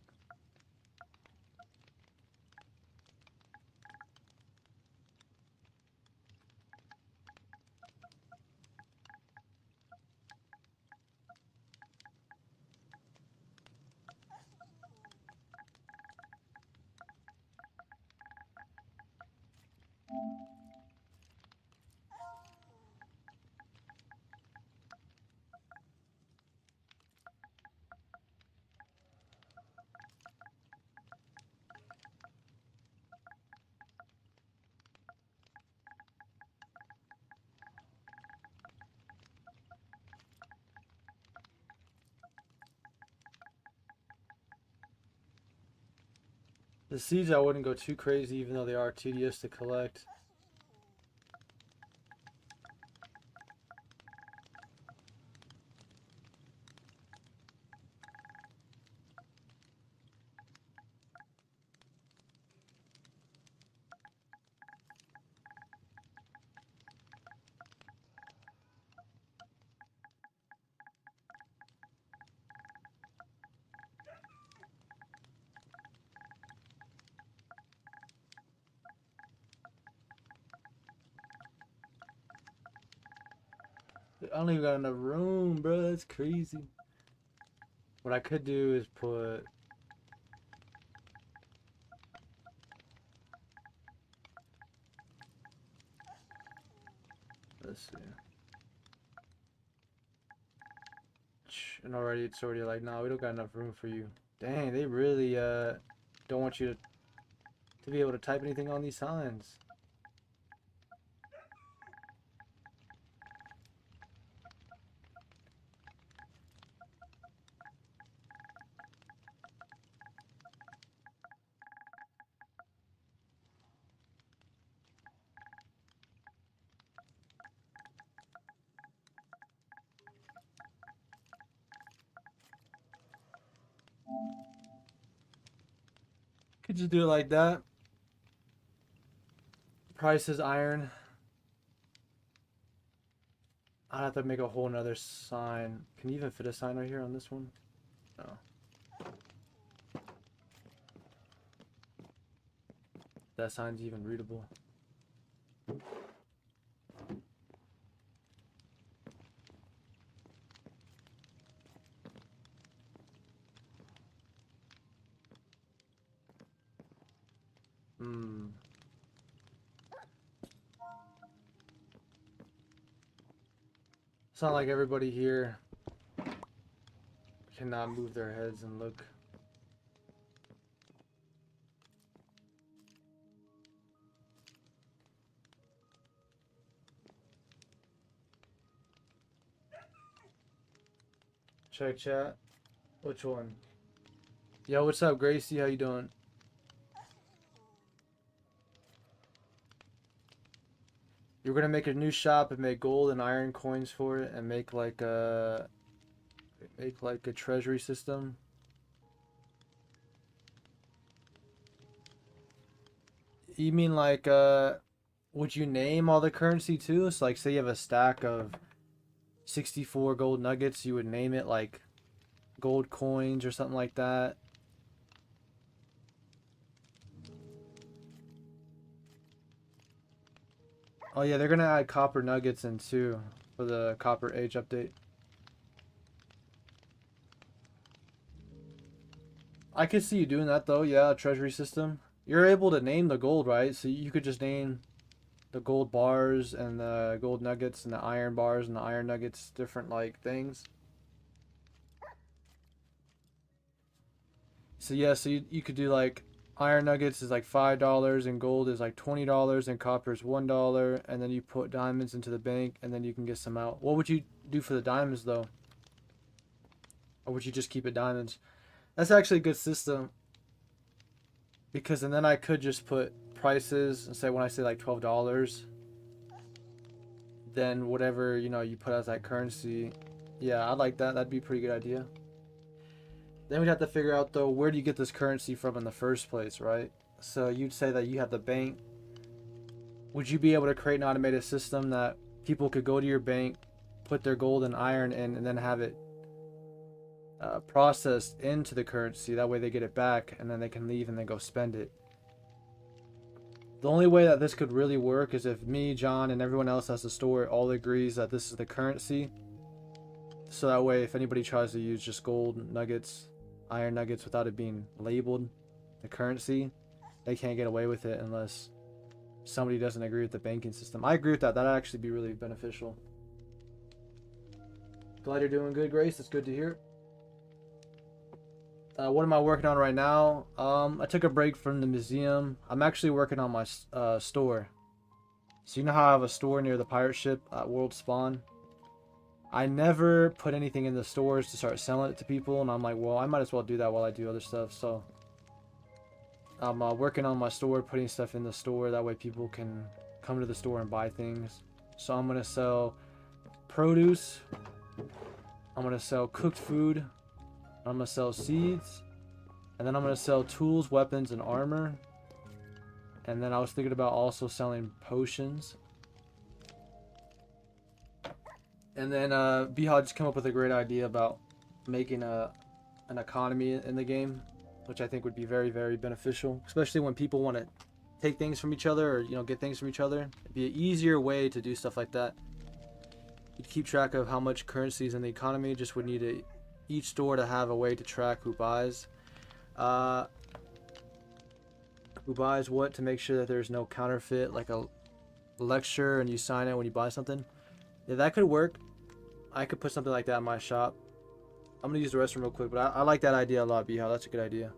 The seeds I wouldn't go too crazy, even though they are tedious to collect. I don't even got enough room, bro. That's crazy. What I could do is put... Let's see. And already it's already like, nah, we don't got enough room for you. Dang, they really don't want you to be able to type anything on these signs. Could just do it like that. Price is iron. I'd have to make a whole nother sign. Can you even fit a sign right here on this one? No. That sign's even readable. Hmm. It's not like everybody here cannot move their heads and look. Check chat. Which one? Yo, what's up, Gracie? How you doing? You're gonna make a new shop and make gold and iron coins for it, and make like a treasury system. You mean like would you name all the currency too? So like say you have a stack of 64 gold nuggets, you would name it like gold coins or something like that. Oh yeah, they're gonna add copper nuggets in too for the copper age update. I could see you doing that though, yeah, a treasury system. You're able to name the gold, right? So you could just name the gold bars and the gold nuggets and the iron bars and the iron nuggets different like things. So yeah, so you could do like iron nuggets is like $5 and gold is like $20 and copper is $1 and then you put diamonds into the bank and then you can get some out. What would you do for the diamonds though? Or would you just keep it diamonds? That's actually a good system because and then I could just put prices and say when I say like $12, then whatever, you know, you put as that currency. Yeah, I like that. That'd be a pretty good idea. Then we'd have to figure out though, where do you get this currency from in the first place, right? So you'd say that you have the bank. Would you be able to create an automated system that people could go to your bank, put their gold and iron in, and then have it processed into the currency? That way they get it back, and then they can leave and then go spend it. The only way that this could really work is if me, John, and everyone else has the store all agrees that this is the currency. So that way, if anybody tries to use just gold nuggets, iron nuggets without it being labeled the currency, they can't get away with it unless somebody doesn't agree with the banking system. I agree with that. That'd actually be really beneficial. Glad you're doing good, Grace. It's good to hear. What am I working on right now? I took a break from the museum. I'm actually working on my store. So you know how I have a store near the pirate ship at World Spawn? I never put anything in the stores to start selling it to people, and I'm like, well, I might as well do that while I do other stuff. So I'm working on my store, putting stuff in the store. That way people can come to the store and buy things. So I'm going to sell produce. I'm going to sell cooked food. I'm going to sell seeds. And then I'm going to sell tools, weapons, and armor. And then I was thinking about also selling potions. And then Bihad just came up with a great idea about making an economy in the game, which I think would be very, very beneficial, especially when people want to take things from each other or, you know, get things from each other. It'd be an easier way to do stuff like that. You'd keep track of how much currency is in the economy. Just would need each store to have a way to track who buys. Who buys what, to make sure that there's no counterfeit, like a lecture and you sign it when you buy something. Yeah, that could work. I could put something like that in my shop. I'm gonna use the restroom real quick, but I like that idea a lot, Bihal. That's a good idea.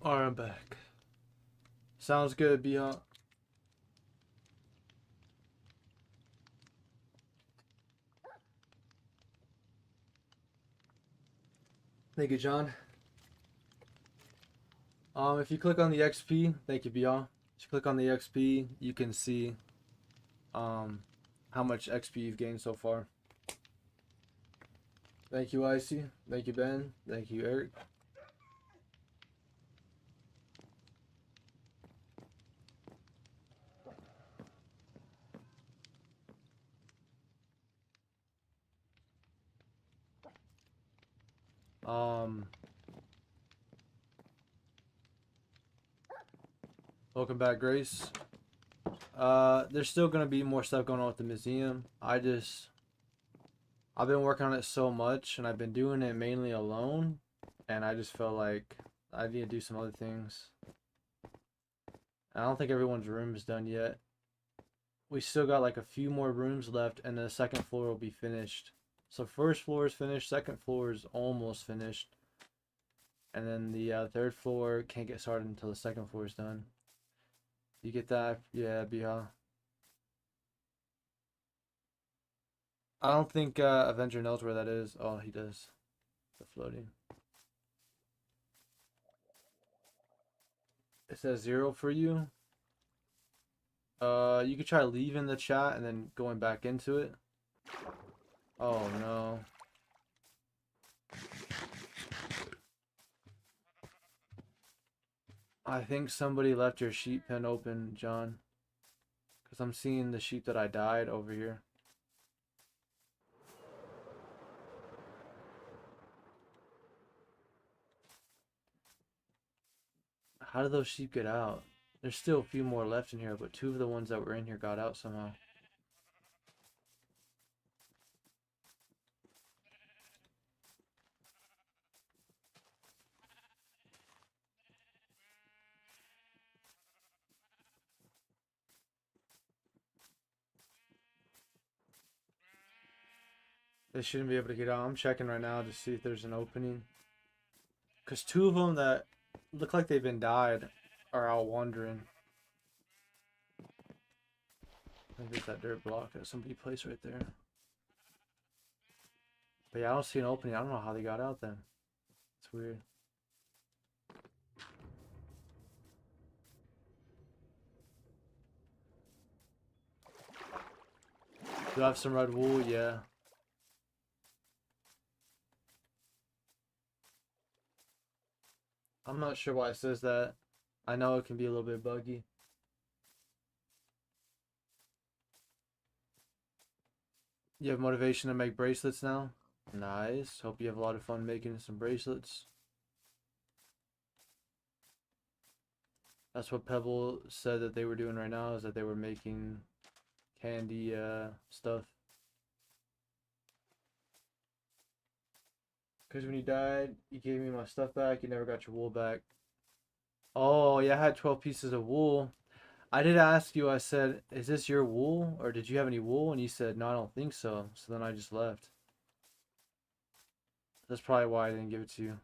Alright, I'm back. Sounds good, Beyond. Thank you, John. If you click on the XP, thank you, Beyond. If you click on the XP, you can see how much XP you've gained so far. Thank you, Icy. Thank you, Ben. Thank you, Eric. Welcome back, Grace. There's still gonna be more stuff going on with the museum. I've been working on it so much, and I've been doing it mainly alone, and I just felt like I need to do some other things. I don't think everyone's room is done yet. We still got like a few more rooms left, and the second floor will be finished. So first floor is finished, second floor is almost finished, and then the third floor can't get started until the second floor is done. You get that? Yeah, Biha. I don't think Avenger knows where that is. Oh, he does. The floating. It says 0 for you. You could try leaving the chat and then going back into it. Oh no. I think somebody left your sheep pen open, John. Because I'm seeing the sheep that I died over here. How did those sheep get out? There's still a few more left in here, but 2 of the ones that were in here got out somehow. They shouldn't be able to get out. I'm checking right now to see if there's an opening. Because 2 of them that look like they've been died are out wandering. I think there's that dirt block that somebody placed right there. But yeah, I don't see an opening. I don't know how they got out then. It's weird. Do I have some red wool? Yeah. I'm not sure why it says that. I know it can be a little bit buggy. You have motivation to make bracelets now? Nice. Hope you have a lot of fun making some bracelets. That's what Pebble said that they were doing right now, is that they were making candy stuff. Because when you died, you gave me my stuff back. You never got your wool back. Oh, yeah, I had 12 pieces of wool. I did ask you, I said, is this your wool? Or did you have any wool? And you said, no, I don't think so. So then I just left. That's probably why I didn't give it to you.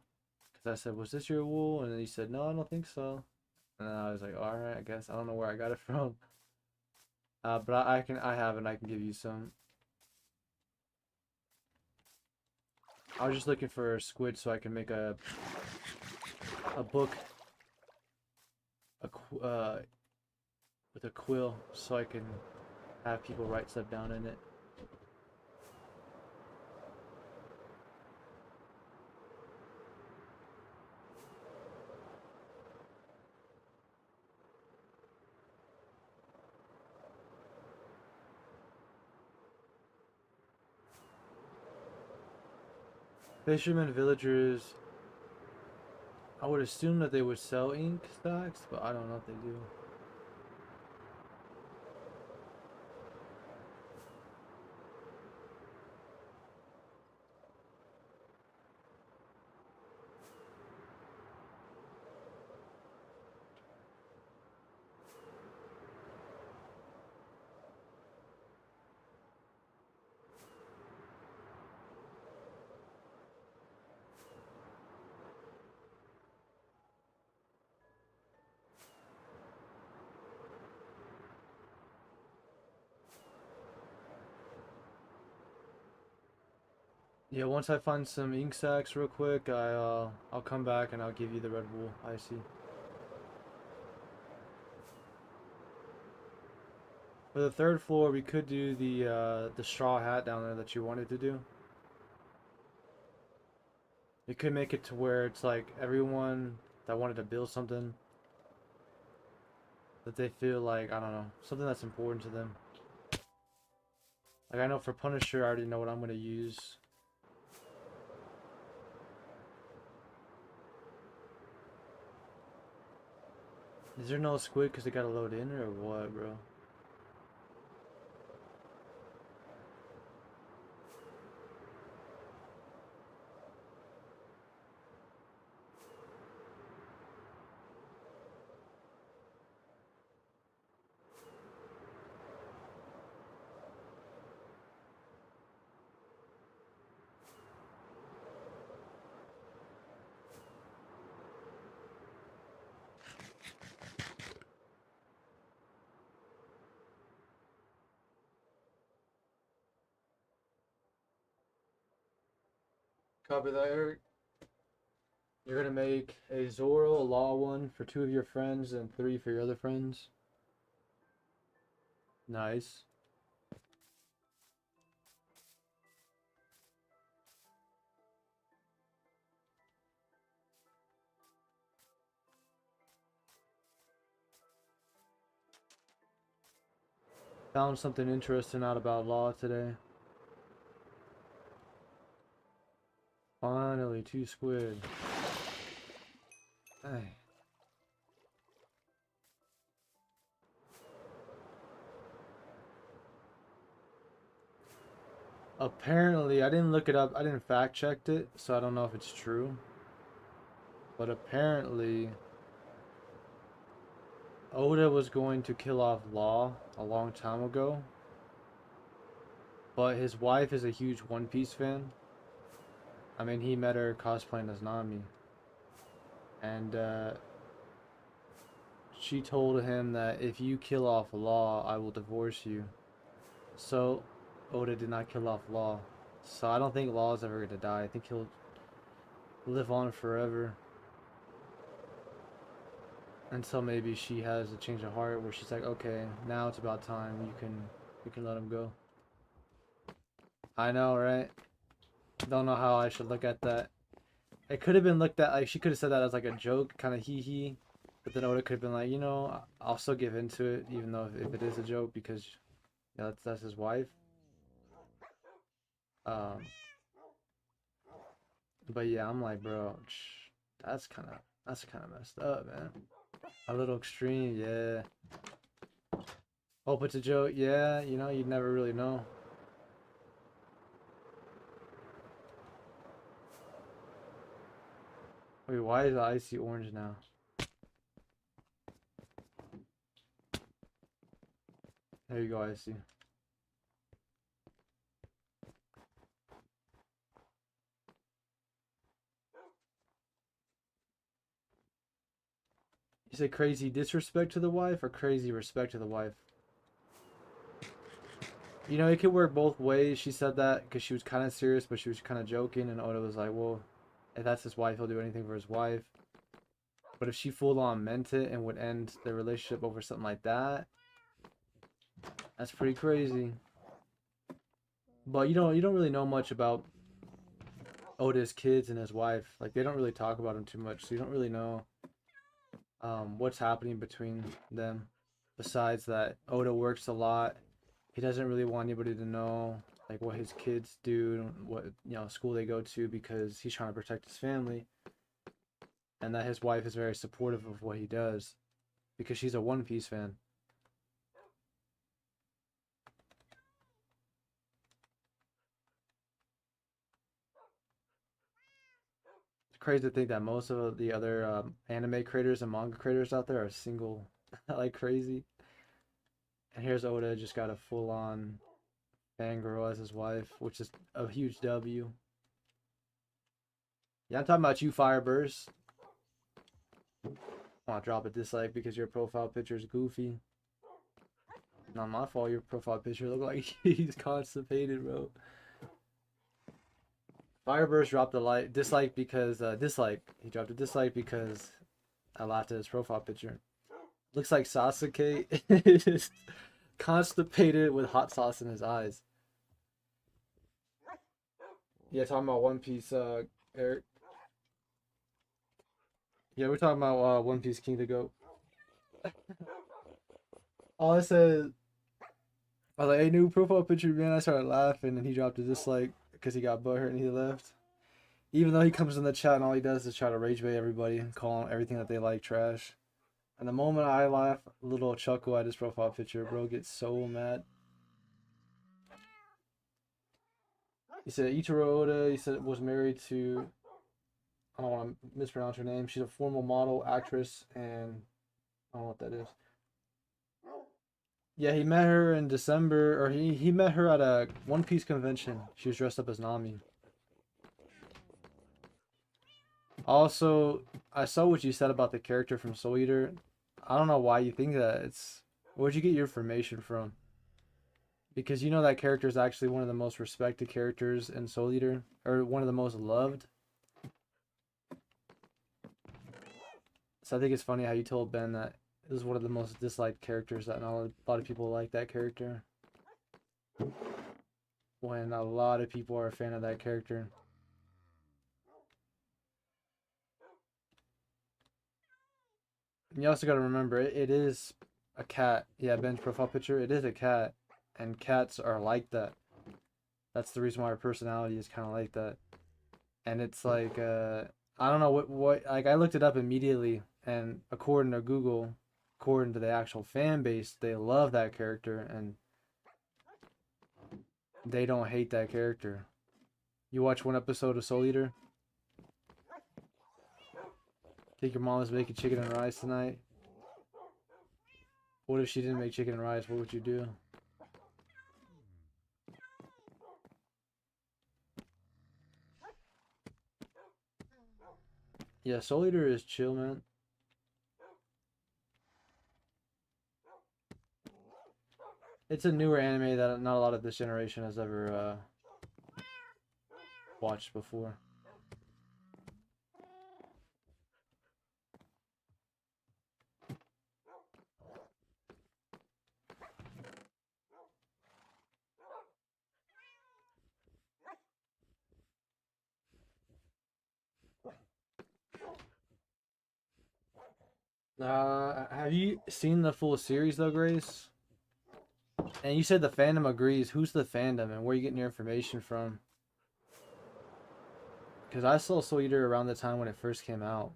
Because I said, was this your wool? And then you said, no, I don't think so. And then I was like, alright, I guess. I don't know where I got it from. But I have it and I can give you some. I was just looking for a squid so I can make a book with a quill so I can have people write stuff down in it. Fishermen, villagers, I would assume that they would sell ink stacks, but I don't know if they do. Yeah, once I find some ink sacs real quick, I'll come back and I'll give you the Red Bull icy. For the third floor, we could do the straw hat down there that you wanted to do. We could make it to where it's like everyone that wanted to build something that they feel like, I don't know, something that's important to them. Like I know for Punisher, I already know what I'm gonna use. Is there no squid because they gotta load in or what, bro? Copy that, Eric. You're gonna make a Zoro, a Law one for 2 of your friends and 3 for your other friends. Nice. Found something interesting out about Law today. Finally, 2 squid. Hey. Apparently, I didn't look it up. I didn't fact check it, so I don't know if it's true. But apparently, Oda was going to kill off Law a long time ago. But his wife is a huge One Piece fan. I mean, he met her cosplaying as Nami. And she told him that if you kill off Law, I will divorce you. So Oda did not kill off Law. So I don't think Law is ever going to die. I think he'll live on forever. Until maybe she has a change of heart where she's like, okay, now it's about time. You can let him go. I know, right? Don't know how I should look at that. It could have been looked at like she could have said that as like a joke, kind of hee hee. But then Oda could have been like, you know, I'll still give into it, even though if it is a joke, because yeah, that's his wife. Um, but yeah, I'm like, bro, that's kind of messed up, man. A little extreme, yeah. Hope it's a joke, yeah. You know, you'd never really know. Wait, why is the icy orange now? There you go, icy. You say crazy disrespect to the wife or crazy respect to the wife? You know, it could work both ways. She said that because she was kind of serious, but she was kind of joking, and Oda was like, well, if that's his wife, he'll do anything for his wife. But if she full on meant it and would end their relationship over something like that, that's pretty crazy. But you don't really know much about Oda's kids and his wife. Like they don't really talk about him too much, so you don't really know what's happening between them. Besides that, Oda works a lot. He doesn't really want anybody to know like what his kids do, what school they go to because he's trying to protect his family, and that his wife is very supportive of what he does because she's a One Piece fan. It's crazy to think that most of the other anime creators and manga creators out there are single like crazy. And here's Oda just got a full on fangirl as his wife, which is a huge W. Yeah, I'm talking about you, Fireburst. I want to drop a dislike because your profile picture is goofy. Not my fault. Your profile picture look like he's constipated, bro. Fireburst dropped a dislike because dislike. He dropped a dislike because I laughed at his profile picture. Looks like Sasuke is constipated with hot sauce in his eyes. Yeah, talking about One Piece, Eric. Yeah, we're talking about One Piece King to Go. All I said, I was like, "Hey, new profile picture, man." I started laughing, and he dropped a dislike because he got butthurt and he left. Even though he comes in the chat and all he does is try to rage bait everybody and call everything that they like trash. And the moment I laugh, a little chuckle at his profile picture, bro gets so mad. He said Ichiro Oda, he said, was married to, I don't want to mispronounce her name. She's a former model, actress, and I don't know what that is. Yeah, he met her in December, or he met her at a One Piece convention. She was dressed up as Nami. Also, I saw what you said about the character from Soul Eater. I don't know why you think that. Where'd you get your information from? Because you know that character is actually one of the most respected characters in Soul Eater, or one of the most loved. So I think it's funny how you told Ben that it was one of the most disliked characters, that not a lot of people like that character, when a lot of people are a fan of that character. And you also got to remember, it is a cat. Yeah, Ben's profile picture, it is a cat, and cats are like that. That's the reason why her personality is kind of like that. And it's like, I don't know what, like, I looked it up immediately, and according to Google, according to the actual fan base, they love that character, and they don't hate that character. You watch one episode of Soul Eater? Think your mom was making chicken and rice tonight? What if she didn't make chicken and rice? What would you do? Yeah, Soul Eater is chill, man. It's a newer anime that not a lot of this generation has ever watched before. Have you seen the full series though, Grace? And you said the fandom agrees. Who's the fandom, and where are you getting your information from? Because I saw Soul Eater around the time when it first came out.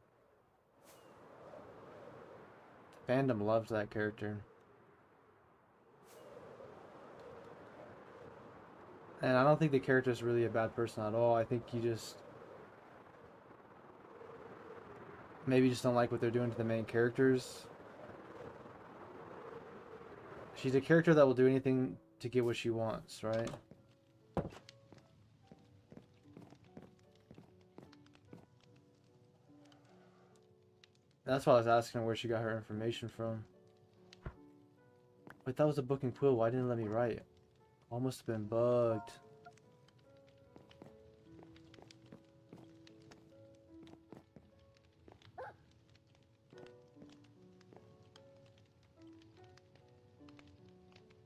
Fandom loved that character. And I don't think the character is really a bad person at all. I think you just maybe just don't like what they're doing to the main characters. She's a character that will do anything to get what she wants, right? That's why I was asking her where she got her information from. Wait, that was a book and quill. Why didn't it let me write? Almost have been bugged.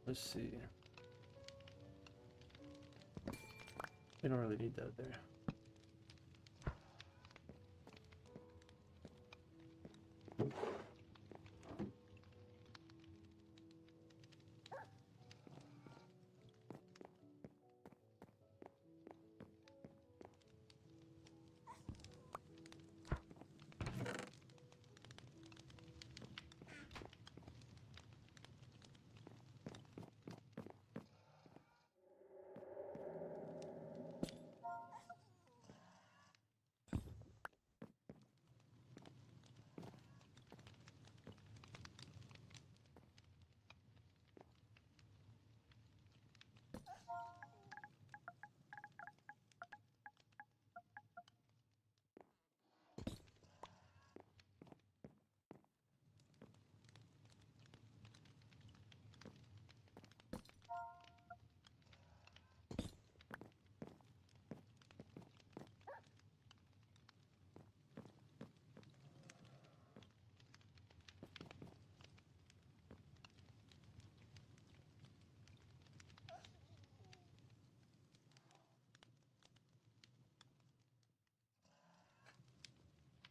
Let's see. We don't really need that there.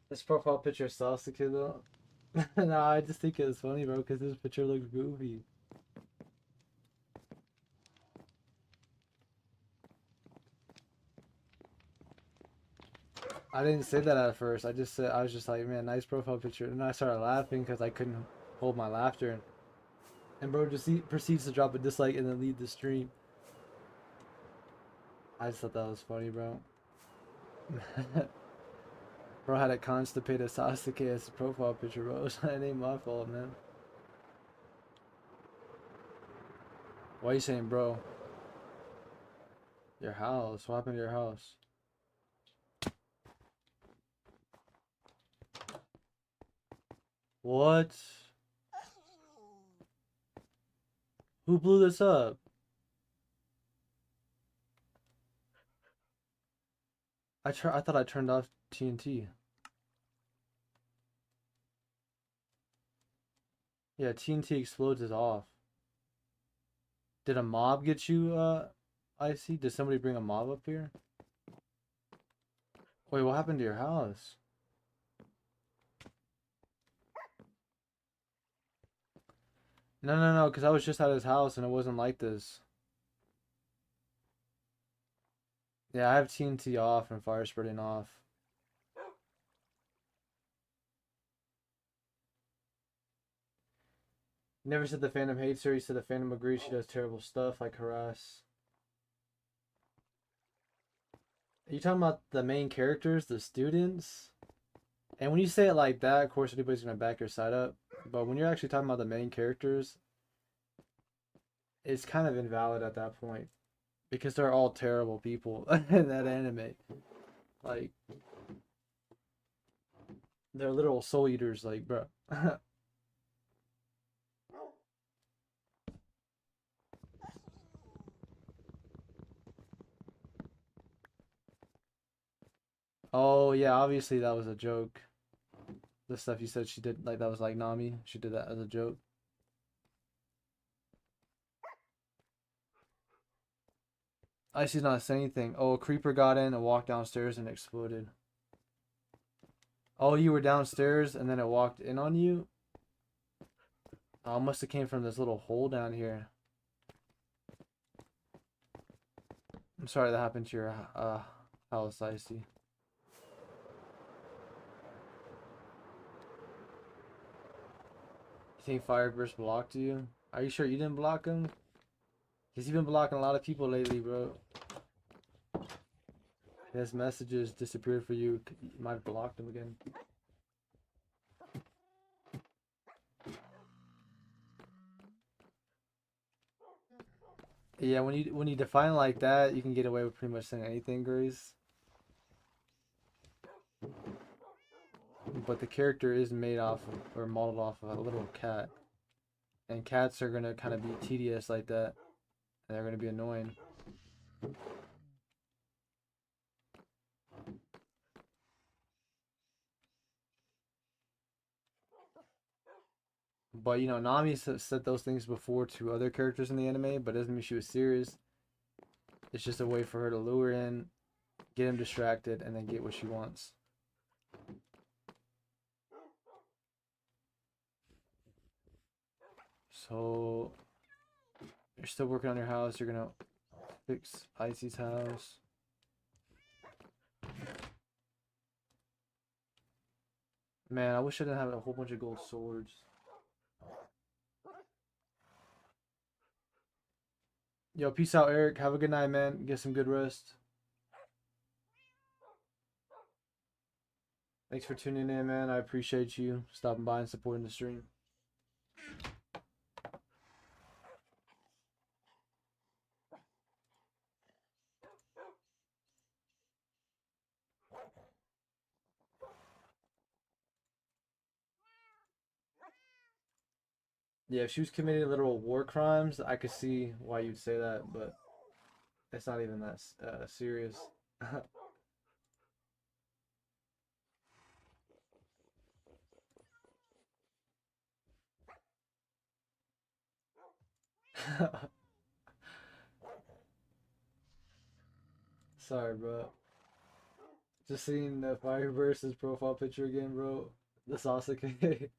This profile picture sauce the kid though. No, I just think it's funny, bro, because this picture looks goofy. I didn't say that at first. I just said I was just like, man, nice profile picture, and I started laughing because I couldn't hold my laughter. And bro just proceeds to drop a dislike and then leave the stream. I just thought that was funny, bro. Bro had a constipated Sasuke as a profile picture, bro. It ain't my fault, man. Why you saying, bro? Your house? What happened to your house? What? Who blew this up? I thought I turned off TNT. Yeah, TNT explodes is off. Did a mob get you, Icy? Did somebody bring a mob up here? Wait, what happened to your house? No, because I was just at his house and it wasn't like this. Yeah, I have TNT off and fire spreading off. Never said the Phantom hates her. He said the Phantom agrees she does terrible stuff like harass. Are you talking about the main characters, the students? And when you say it like that, of course, anybody's gonna back your side up. But when you're actually talking about the main characters, it's kind of invalid at that point because they're all terrible people in that anime. Like they're literal soul eaters. Like, bro. Oh yeah, obviously that was a joke. The stuff you said she did, like that was like Nami. She did that as a joke. Icy's not saying anything. Oh, a creeper got in and walked downstairs and exploded. Oh, you were downstairs and then it walked in on you? Oh, it must have came from this little hole down here. I'm sorry that happened to your house, Icy. You think Fireburst blocked you? Are you sure you didn't block him? He's been blocking a lot of people lately, bro. His messages disappeared for you. You might have blocked him again. Yeah, when you define it like that, you can get away with pretty much saying anything, Grace. But the character is made off of, or modeled off of a little cat. And cats are gonna kind of be tedious like that. And they're gonna be annoying. But you know, Nami said those things before to other characters in the anime, but doesn't mean she was serious. It's just a way for her to lure in, get him distracted, and then get what she wants. So you're still working on your house. You're gonna fix Icy's house. Man, I wish I didn't have a whole bunch of gold swords. Yo, peace out, Eric. Have a good night, man. Get some good rest. Thanks for tuning in, man. I appreciate you stopping by and supporting the stream. Yeah, if she was committing literal war crimes, I could see why you'd say that, but it's not even that serious. Sorry, bro. Just seeing the Fireburst's profile picture again, bro. The Sasuke.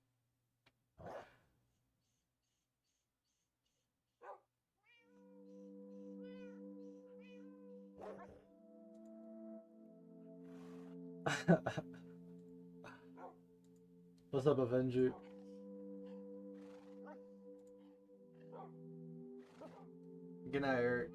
What's up, Avenger? Good night, Eric.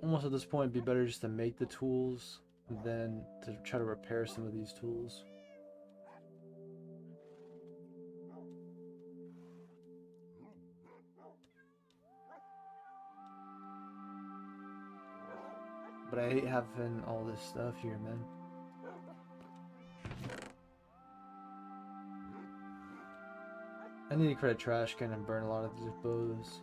Almost at this point, it'd be better just to make the tools than to try to repair some of these tools. But I hate having all this stuff here, man. I need to create a trash can and burn a lot of these bows.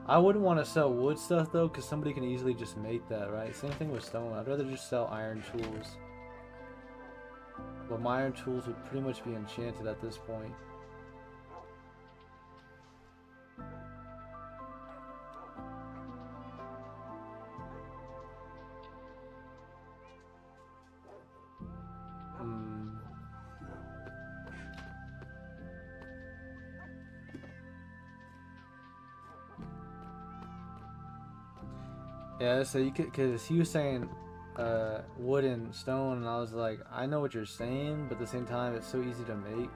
I wouldn't want to sell wood stuff though, because somebody can easily just make that, right? Same thing with stone. I'd rather just sell iron tools. But my iron tools would pretty much be enchanted at this point. Yeah, so you could, because he was saying wood and stone, and I was like, I know what you're saying, but at the same time, it's so easy to make.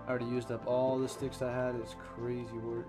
I already used up all the sticks I had. It's crazy work.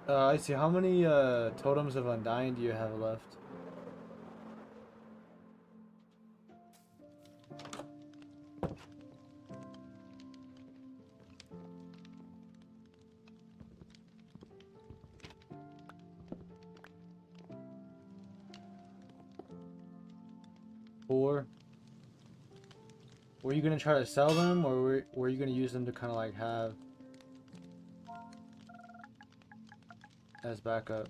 I see. How many totems of Undying do you have left? Four. Were you gonna try to sell them, or were you gonna use them to kind of like have as backup?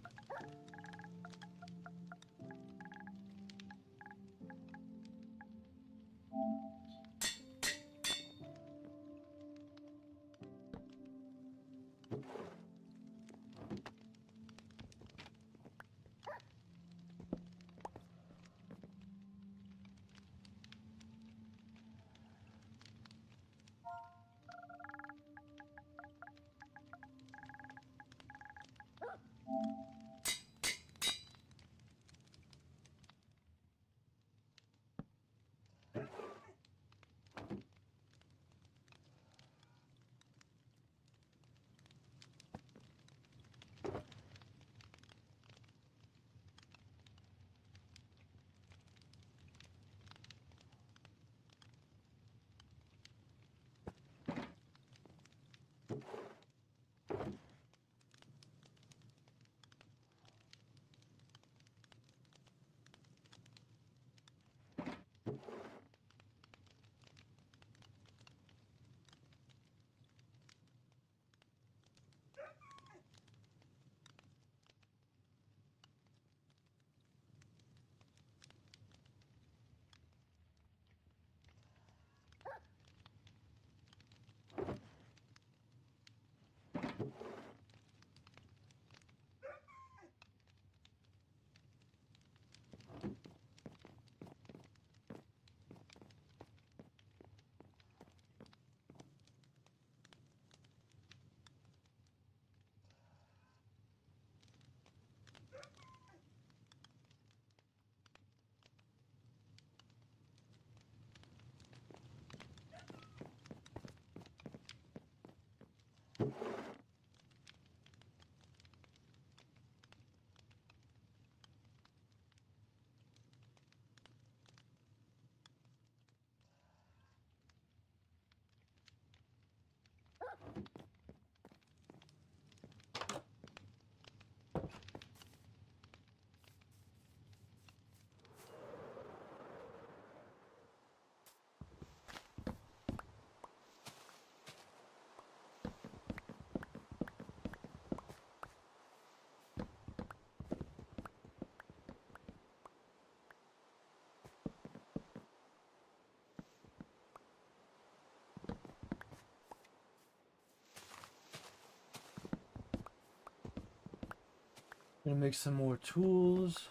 Gonna make some more tools.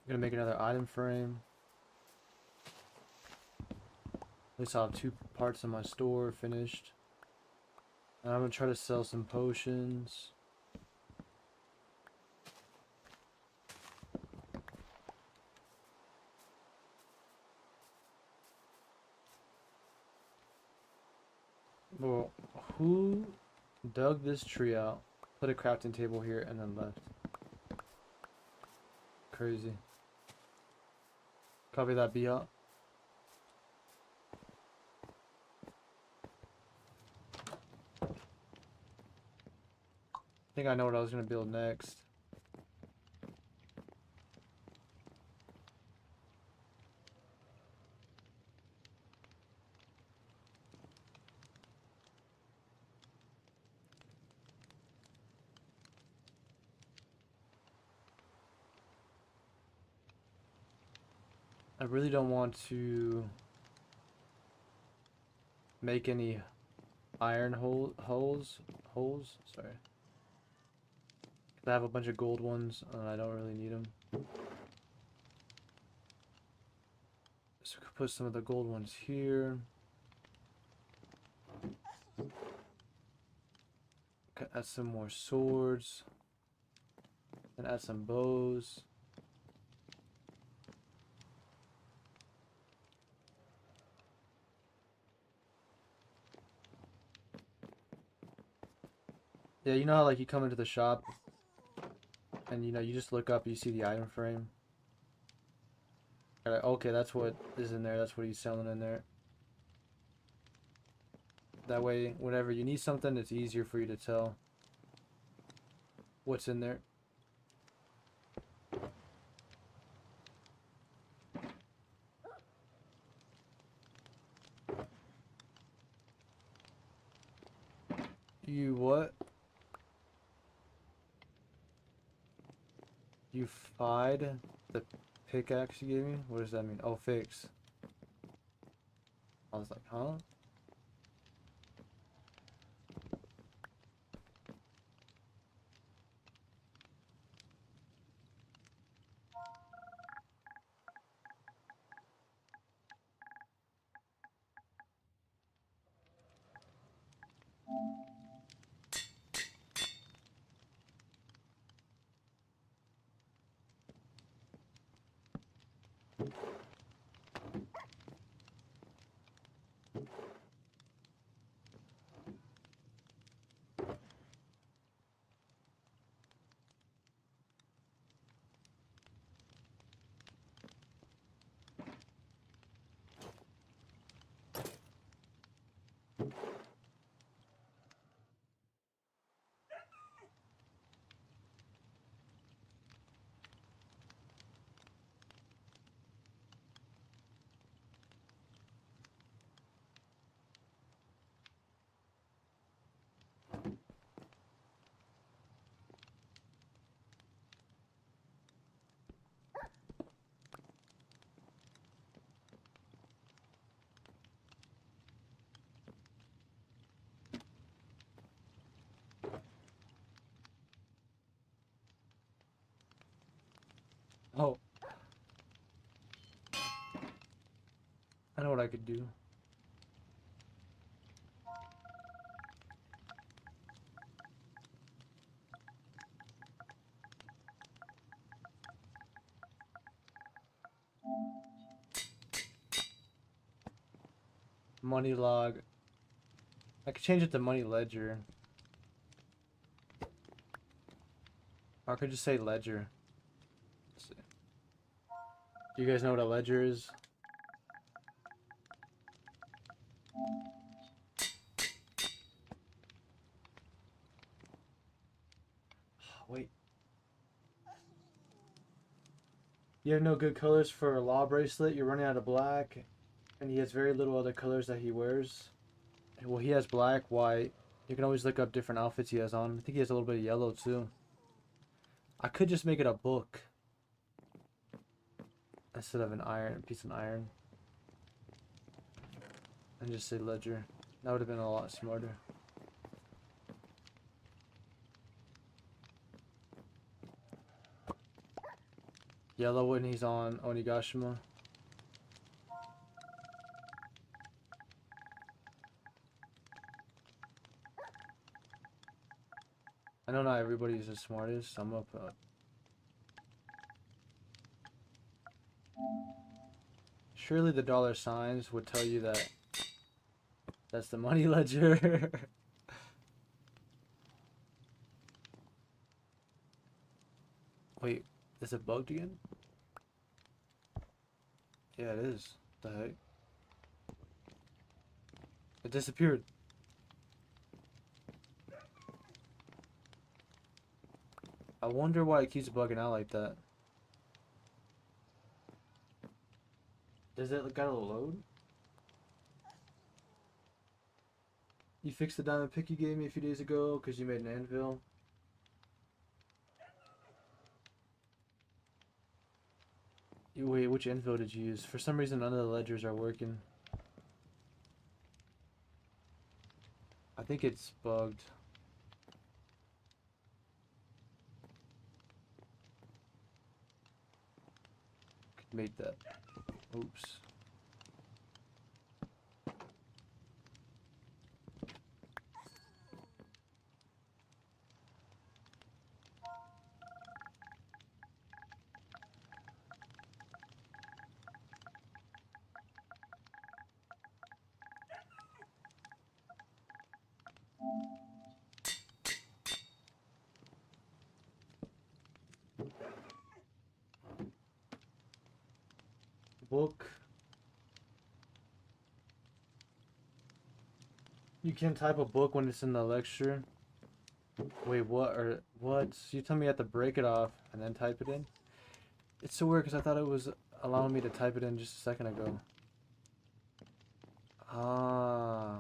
Gonna make another item frame. At least I'll have 2 parts of my store finished. And I'm gonna try to sell some potions. Well, who dug this tree out, put a crafting table here, and then left? Crazy. Copy that, B out. I think I know what I was gonna build next. I really don't want to make any iron holes. Sorry. I have a bunch of gold ones, and I don't really need them. So we could put some of the gold ones here. Could add some more swords. And add some bows. Yeah, you know how like you come into the shop and you know you just look up, you see the item frame. You're like, okay, that's what is in there. That's what he's selling in there. That way, whenever you need something, it's easier for you to tell what's in there. You what? You fied the pickaxe you gave me? What does that mean? Oh, fix. I was like, huh? Oh, I know what I could do. Money log. I could change it to money ledger. Or I could just say ledger. Let's see. Do you guys know what a ledger is? Wait. You have no good colors for a law bracelet. You're running out of black. And he has very little other colors that he wears. Well, he has black, white. You can always look up different outfits he has on. I think he has a little bit of yellow too. I could just make it a book instead of an iron piece of iron. And just say ledger. That would have been a lot smarter. Yellow when he's on Onigashima. I know not everybody's as smart as some up. Surely the dollar signs would tell you that that's the money ledger. Wait, is it bugged again? Yeah, it is. The heck? It disappeared. I wonder why it keeps bugging out like that. Does it gotta load? You fixed the diamond pick you gave me a few days ago because you made an anvil. Wait, which anvil did you use? For some reason, none of the ledgers are working. I think it's bugged. Could make that. Oops. Book. You can type a book when it's in the lecture. Wait, what? Or what? You tell me you have to break it off and then type it in? It's so weird because I thought it was allowing me to type it in just a second ago. Ah.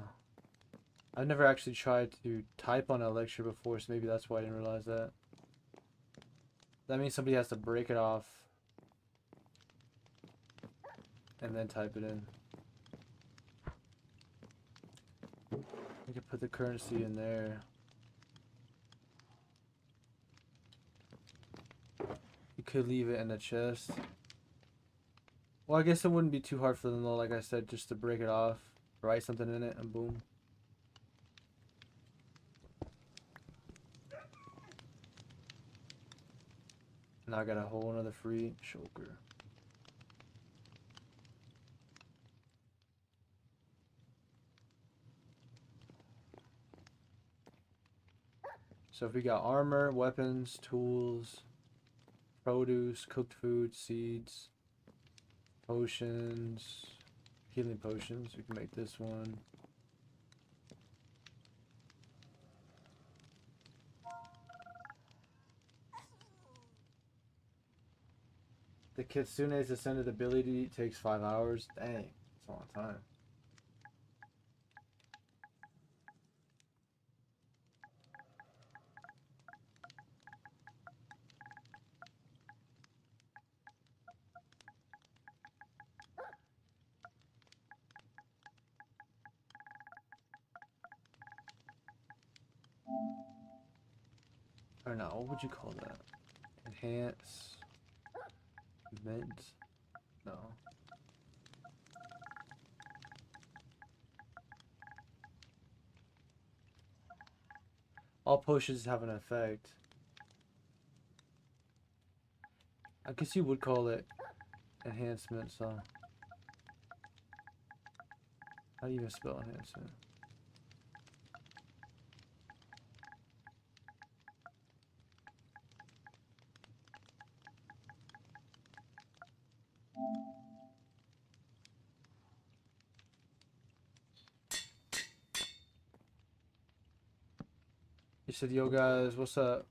I've never actually tried to type on a lecture before, so maybe that's why I didn't realize that. That means somebody has to break it off and then type it in. I could put the currency in there. You could leave it in the chest. Well, I guess it wouldn't be too hard for them though, like I said, just to break it off, write something in it, and boom. Now I got a whole another free shulker. So if we got armor, weapons, tools, produce, cooked food, seeds, potions, healing potions, we can make this one. The Kitsune's ascended ability takes 5 hours. Dang, that's a long time. Or no, what would you call that? Enhance. Mint. No. All potions have an effect. I guess you would call it enhancement, so. How do you even spell enhancement? You said, yo guys, what's up?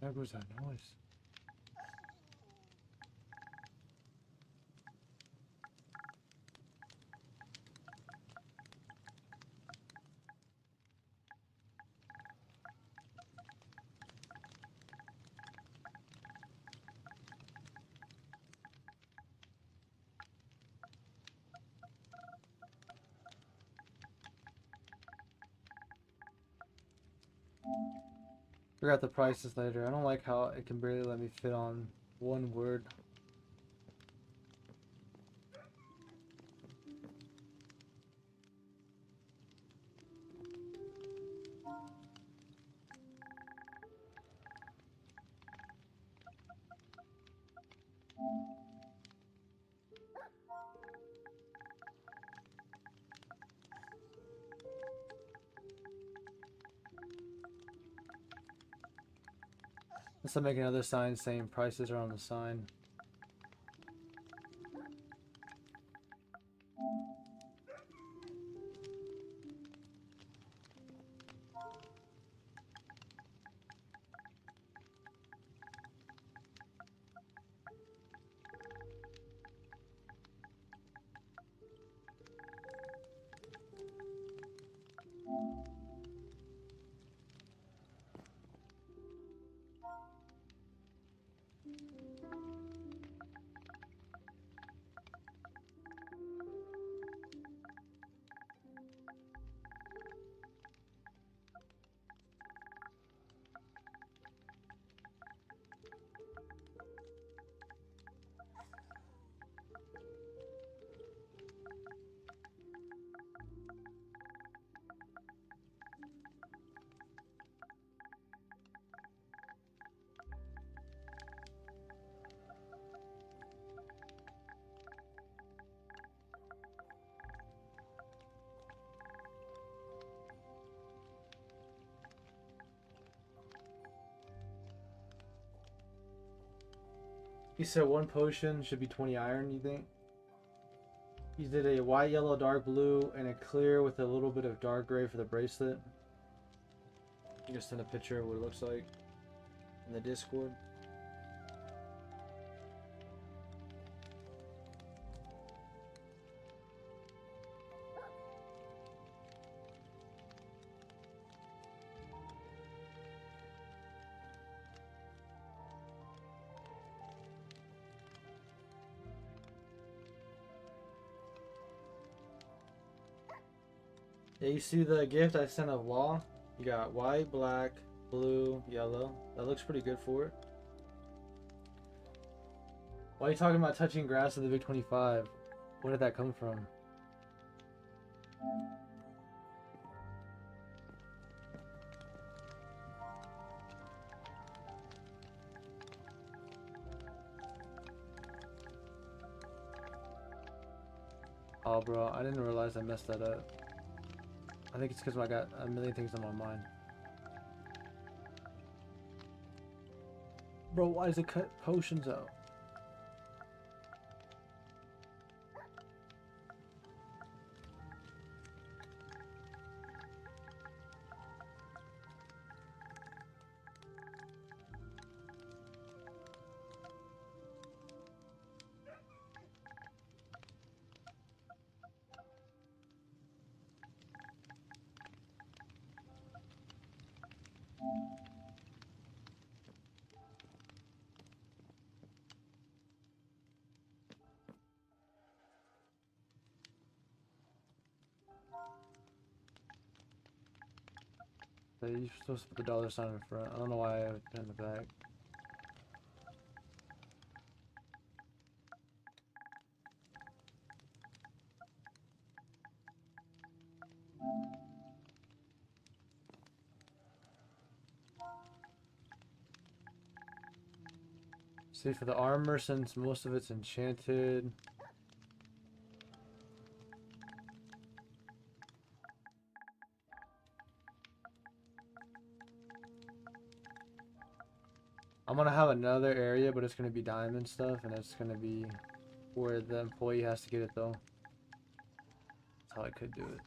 There goes that noise. Forgot the prices later. I don't like how it can barely let me fit on one word. Let's make another sign saying prices are on the sign. You said one potion should be 20 iron, you think? You did a white, yellow, dark blue, and a clear with a little bit of dark gray for the bracelet. You just send a picture of what it looks like in the Discord. Yeah, you see the gift I sent of Law? You got white, black, blue, yellow. That looks pretty good for it. Why are you talking about touching grass at the Big 25? Where did that come from? Oh, bro, I didn't realize I messed that up. I think it's because I got a million things on my mind. Bro, why does it cut potions out? You're supposed to put the dollar sign in front. I don't know why I put it in the back. See, for the armor, since most of it's enchanted. I'm gonna have another area, but it's gonna be diamond stuff, and it's gonna be where the employee has to get it, though. That's how I could do it.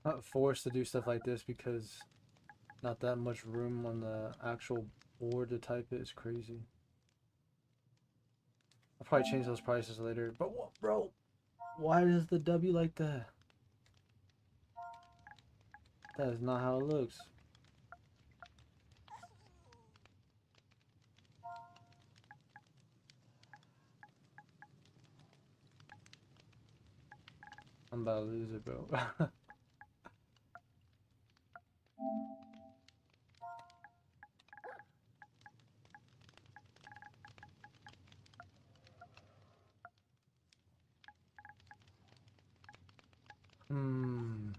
Not forced to do stuff like this because not that much room on the actual board to type it is crazy. I'll probably change those prices later. But what, bro? Why is the W like that? That is not how it looks. I'm about to lose it, bro. Hmm.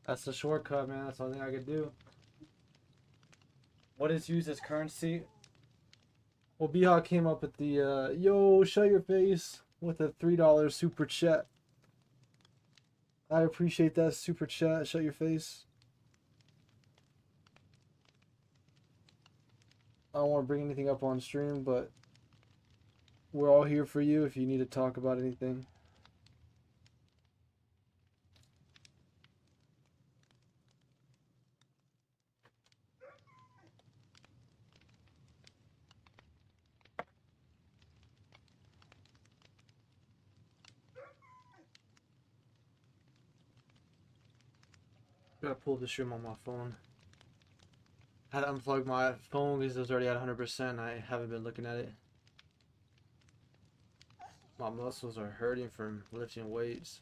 That's the shortcut, man. That's the only thing I could do. What is used as currency? Well, Bihawk came up with the, yo, shut your face with a $3 super chat. I appreciate that super chat. Shut your face. I don't want to bring anything up on stream, but we're all here for you if you need to talk about anything. Gotta pull the stream on my phone. I had to unplug my phone because it was already at 100%. I haven't been looking at it. My muscles are hurting from lifting weights.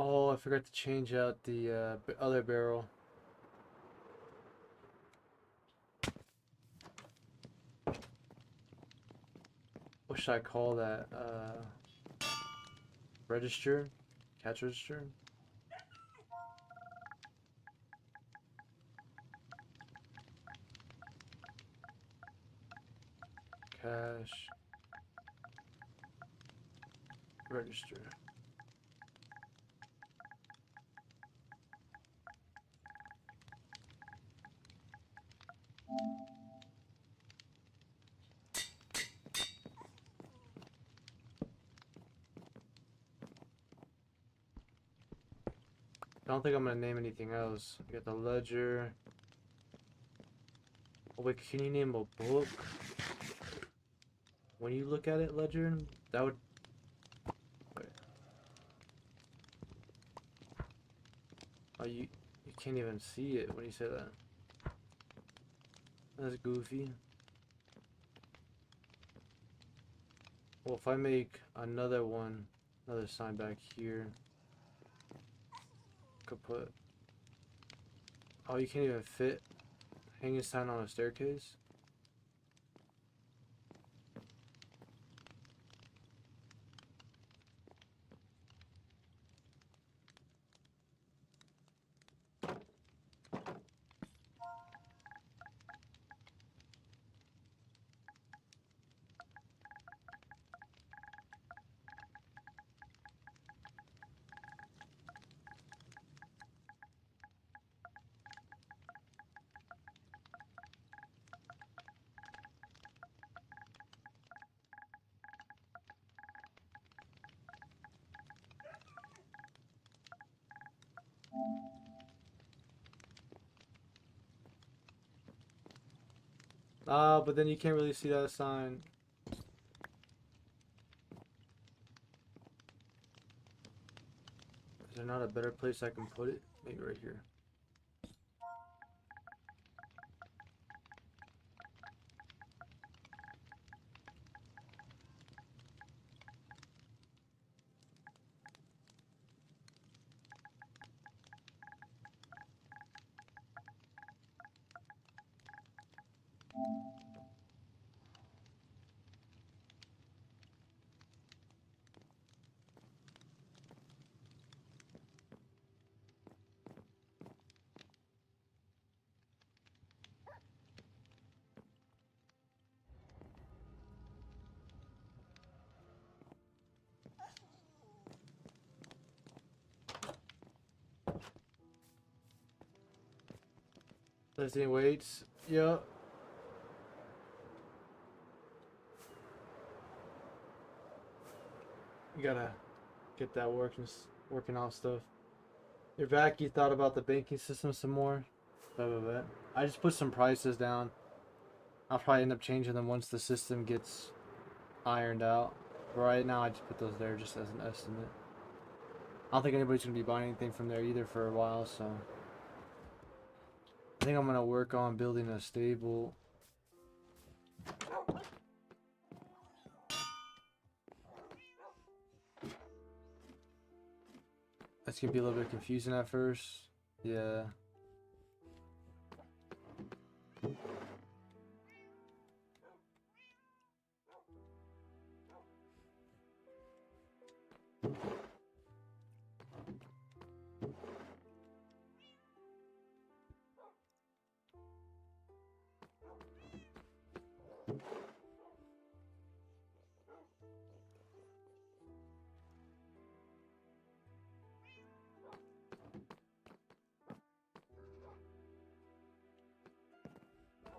Oh, I forgot to change out the other barrel. What should I call that? Register? Catch register? Cash register. I don't think I'm gonna name anything else. You got the ledger. Oh wait, can you name a book? When you look at it, ledger, that would. Wait. Oh, you can't even see it when you say that. That's goofy. Well, if I make another one, another sign back here, could put. Oh, you can't even fit hanging sign on a staircase. But then you can't really see that sign. Is there not a better place I can put it? Maybe right here. Testing weights. Yep. You gotta get that working out stuff. You're back. You thought about the banking system some more. Blah, blah, blah. I just put some prices down. I'll probably end up changing them once the system gets ironed out. But right now, I just put those there just as an estimate. I don't think anybody's gonna be buying anything from there either for a while, so I think I'm gonna work on building a stable. That's gonna be a little bit confusing at first. Yeah.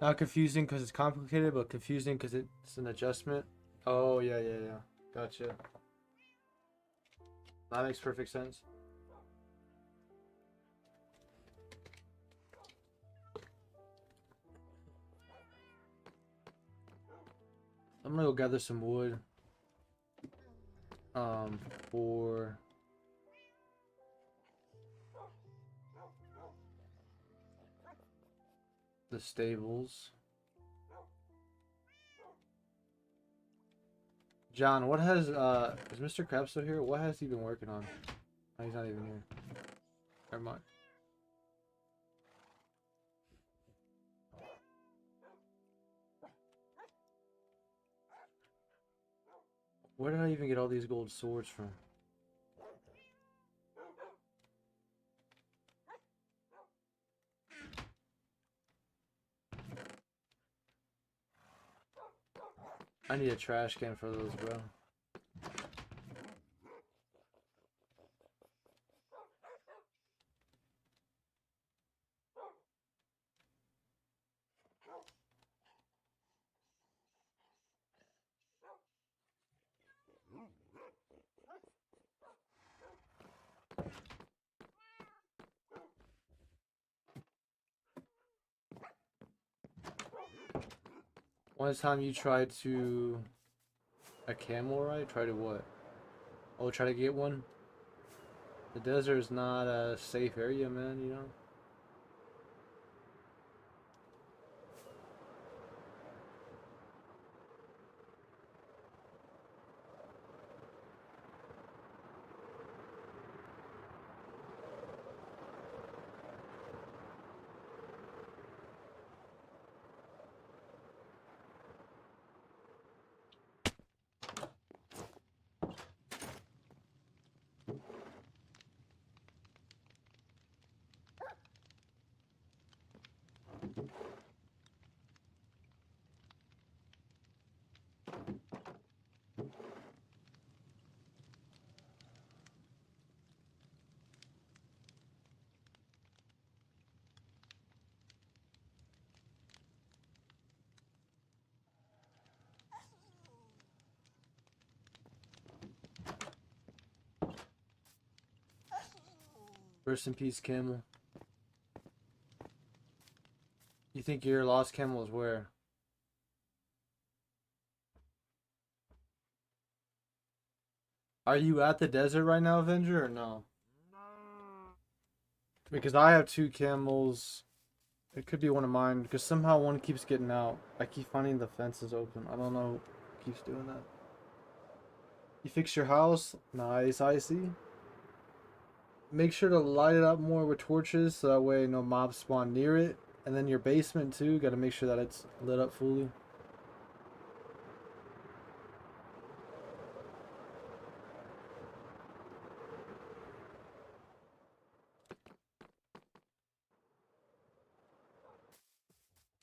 Not confusing because it's complicated, but confusing because it's an adjustment. Oh, yeah, yeah, yeah. Gotcha. That makes perfect sense. I'm gonna go gather some wood. For the stables. John, what has is Mr. Crab still here? What has he been working on? Oh, he's not even here. Never mind. Where did I even get all these gold swords from? I need a trash can for those, bro. One time you tried to a camel ride? Try to what? Oh, try to get one? The desert is not a safe area, man, you know? Rest in peace, camel. You think your lost camel is where? Are you at the desert right now, Avenger, or no? Because I have 2 camels. It could be one of mine, because somehow one keeps getting out. I keep finding the fences open. I don't know who keeps doing that. You fix your house? Nice, I see. Make sure to light it up more with torches, so that way no mobs spawn near it. And then your basement too, gotta make sure that it's lit up fully.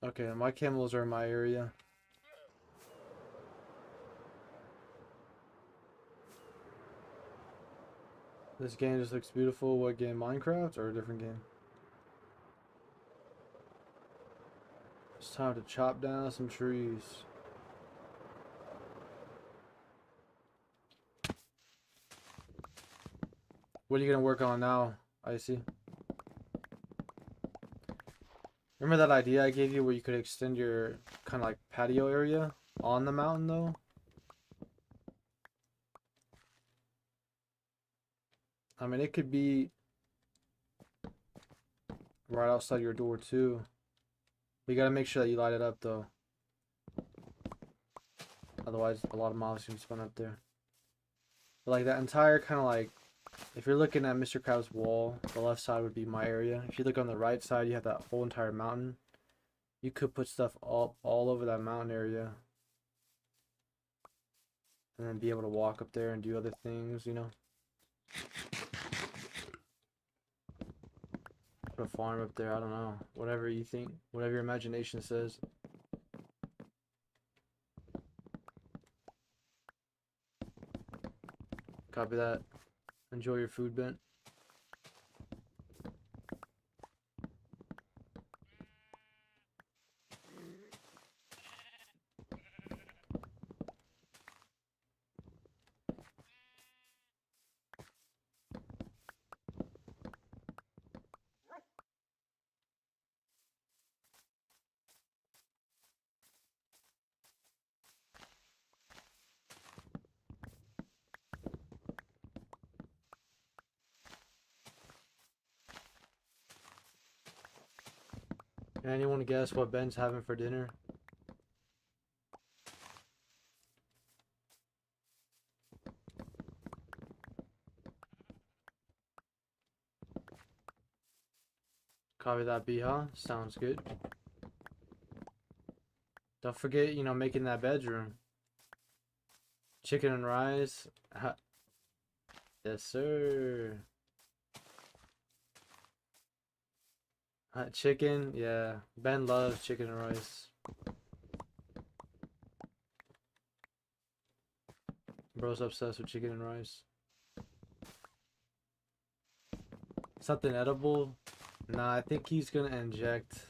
Okay, my camels are in my area. This game just looks beautiful. What game? Minecraft or a different game? It's time to chop down some trees. What are you gonna work on now, Icy? Remember that idea I gave you where you could extend your kind of like patio area on the mountain though? I mean, it could be right outside your door too. But you gotta make sure that you light it up though. Otherwise, a lot of mobs can spawn up there. But like that entire kind of like, if you're looking at Mr. Krabs' wall, the left side would be my area. If you look on the right side, you have that whole entire mountain. You could put stuff all over that mountain area. And then be able to walk up there and do other things, you know? Put a farm up there, I don't know. Whatever you think, whatever your imagination says. Copy that. Enjoy your food, Bent. Can anyone guess what Ben's having for dinner? Copy that, Biha. Sounds good. Don't forget, you know, making that bedroom. Chicken and rice. Yes, sir. Hot chicken. Yeah. Ben loves chicken and rice. Bro's obsessed with chicken and rice. Something edible? Nah, I think he's gonna inject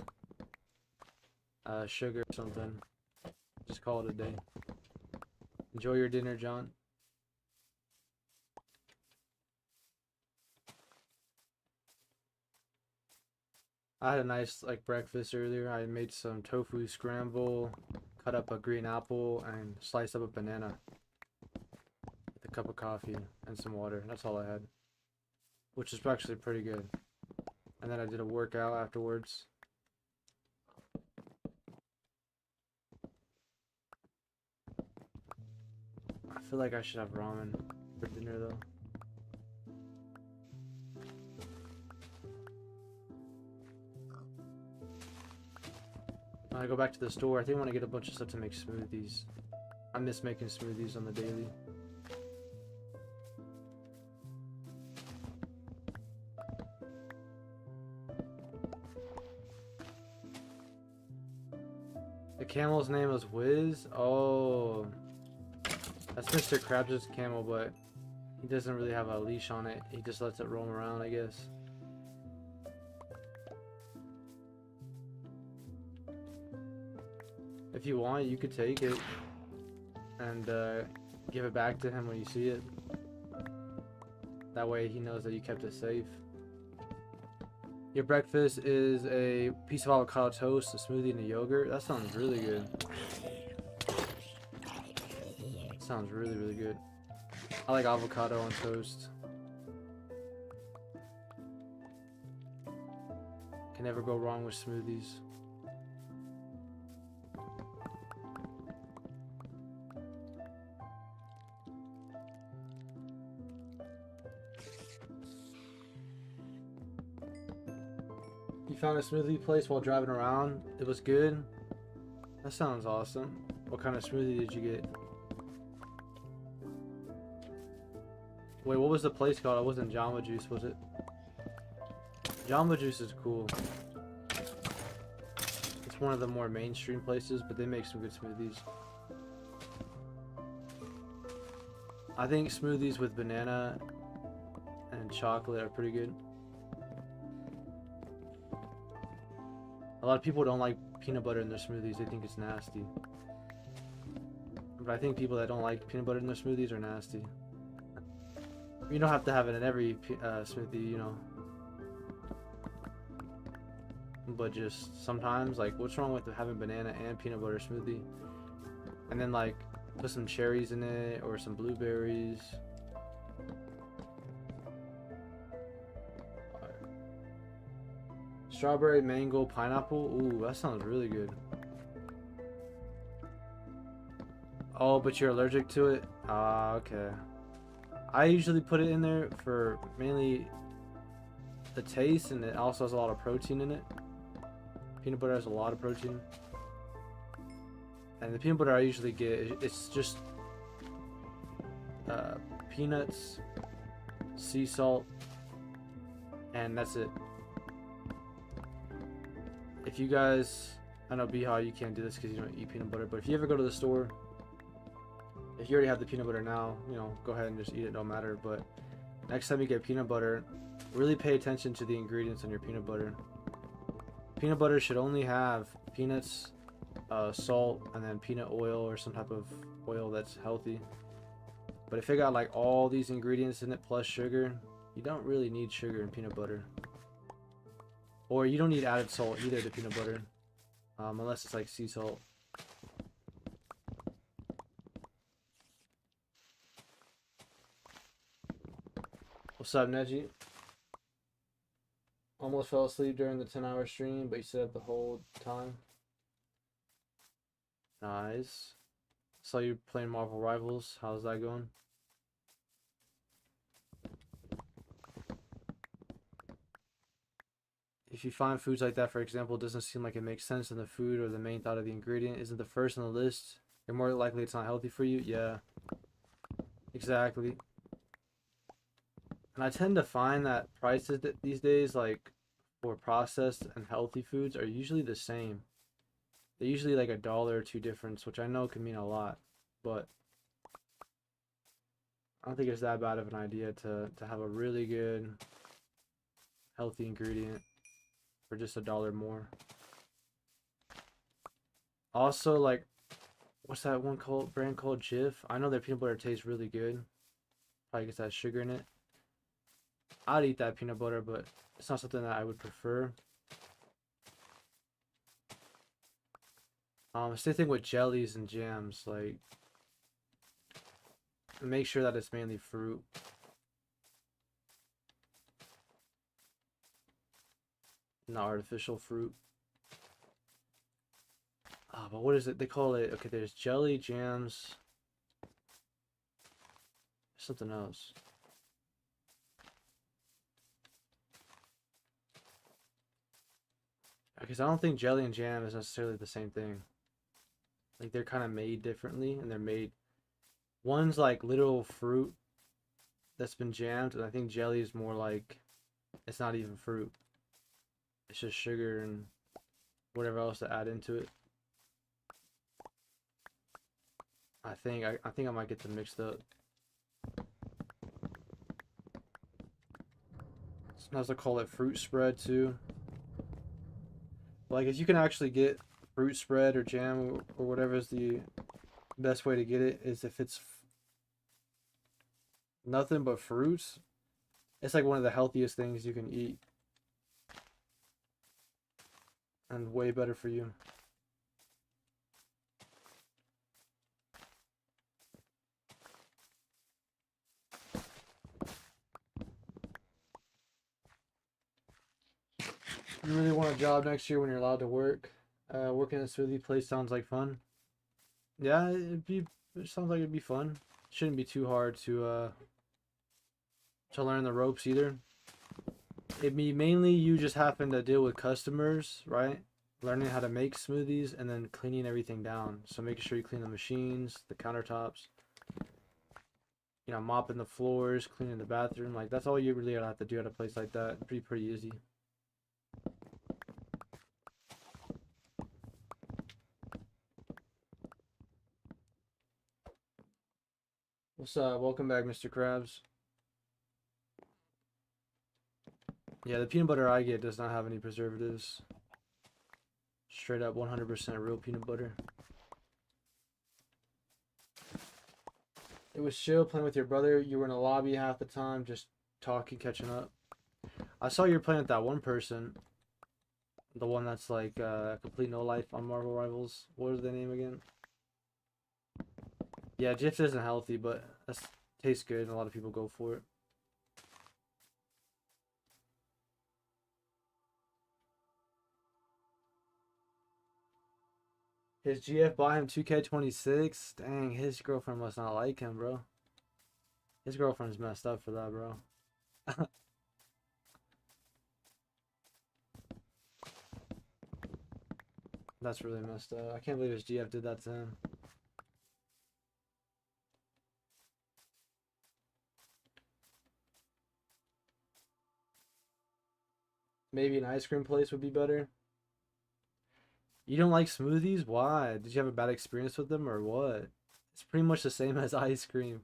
sugar or something. Just call it a day. Enjoy your dinner, John. I had a nice like breakfast earlier. I made some tofu scramble, cut up a green apple, and sliced up a banana with a cup of coffee and some water. That's all I had, which is actually pretty good. And then I did a workout afterwards. I feel like I should have ramen for dinner though. When I go back to the store, I think I want to get a bunch of stuff to make smoothies. I miss making smoothies on the daily. The camel's name was Wiz? Oh. That's Mr. Krabs' camel, but he doesn't really have a leash on it. He just lets it roam around, I guess. If you want, you could take it and give it back to him when you see it. That way he knows that you kept it safe. Your breakfast is a piece of avocado toast, a smoothie, and a yogurt. That sounds really good. Sounds really, really good. I like avocado on toast. Can never go wrong with smoothies. You found a smoothie place while driving around? It was good? That sounds awesome. What kind of smoothie did you get? Wait, what was the place called? It wasn't Jamba Juice, was it? Jamba Juice is cool. It's one of the more mainstream places, but they make some good smoothies. I think smoothies with banana and chocolate are pretty good. A lot of people don't like peanut butter in their smoothies. They think it's nasty. But I think people that don't like peanut butter in their smoothies are nasty. You don't have to have it in every smoothie, you know. But just sometimes, like, what's wrong with having banana and peanut butter smoothie? And then, like, put some cherries in it or some blueberries. Strawberry, mango, pineapple. Ooh, that sounds really good. Oh, but you're allergic to it? Ah, okay. I usually put it in there for mainly the taste, and it also has a lot of protein in it. Peanut butter has a lot of protein. And the peanut butter I usually get, it's just peanuts, sea salt, and that's it. If you guys, I know Biha, you can't do this because you don't eat peanut butter, but if you ever go to the store, if you already have the peanut butter now, you know, go ahead and just eat it, no matter. But next time you get peanut butter, really pay attention to the ingredients in your peanut butter. Peanut butter should only have peanuts, salt, and then peanut oil or some type of oil that's healthy. But if it got like all these ingredients in it plus sugar, you don't really need sugar in peanut butter. Or you don't need added salt either to peanut butter, unless it's like sea salt. What's up, Neji? Almost fell asleep during the 10-hour stream, but you stayed up the whole time. Nice. Saw you playing Marvel Rivals. How's that going? If you find foods like that, for example, it doesn't seem like it makes sense in the food or the main thought of the ingredient isn't the first on the list, you're more likely it's not healthy for you. Yeah, exactly. And I tend to find that prices these days, like for processed and healthy foods, are usually the same. They're usually like $1 or $2 difference, which I know can mean a lot, but I don't think it's that bad of an idea to have a really good healthy ingredient for just $1 more. Also, like, what's that one brand called Jif? I know their peanut butter tastes really good. Probably gets that sugar in it. I'd eat that peanut butter, but it's not something that I would prefer. Same thing with jellies and jams. Like, make sure that it's mainly fruit. Not artificial fruit. But what is it? They call it, okay, there's jelly, jams, something else. Because I don't think jelly and jam is necessarily the same thing. Like, they're kind of made differently, and they're made, one's like literal fruit that's been jammed, and I think jelly is more like, it's not even fruit. It's just sugar and whatever else to add into it. I think I might get them mixed up. Sometimes they call it fruit spread too. Like, if you can actually get fruit spread or jam or whatever is the best way to get it, is if it's nothing but fruits. It's like one of the healthiest things you can eat. And way better for you. You really want a job next year when you're allowed to work? Working at a smoothie place sounds like fun. Yeah, it sounds like it'd be fun. Shouldn't be too hard to learn the ropes either. It'd be mainly you just happen to deal with customers, right? Learning how to make smoothies and then cleaning everything down. So making sure you clean the machines, the countertops, you know, mopping the floors, cleaning the bathroom. Like that's all you really have to do at a place like that. It'd be pretty easy. What's up? Welcome back, Mr. Krabs. Yeah, the peanut butter I get does not have any preservatives. Straight up 100% real peanut butter. It was chill playing with your brother. You were in a lobby half the time, just talking, catching up. I saw you were playing with that one person. The one that's like complete no life on Marvel Rivals. What was the name again? Yeah, Jif isn't healthy, but that tastes good and a lot of people go for it. His GF buy him 2K26? Dang, his girlfriend must not like him, bro. His girlfriend's messed up for that, bro. That's really messed up. I can't believe his GF did that to him. Maybe an ice cream place would be better. You don't like smoothies? Why? Did you have a bad experience with them or what? It's pretty much the same as ice cream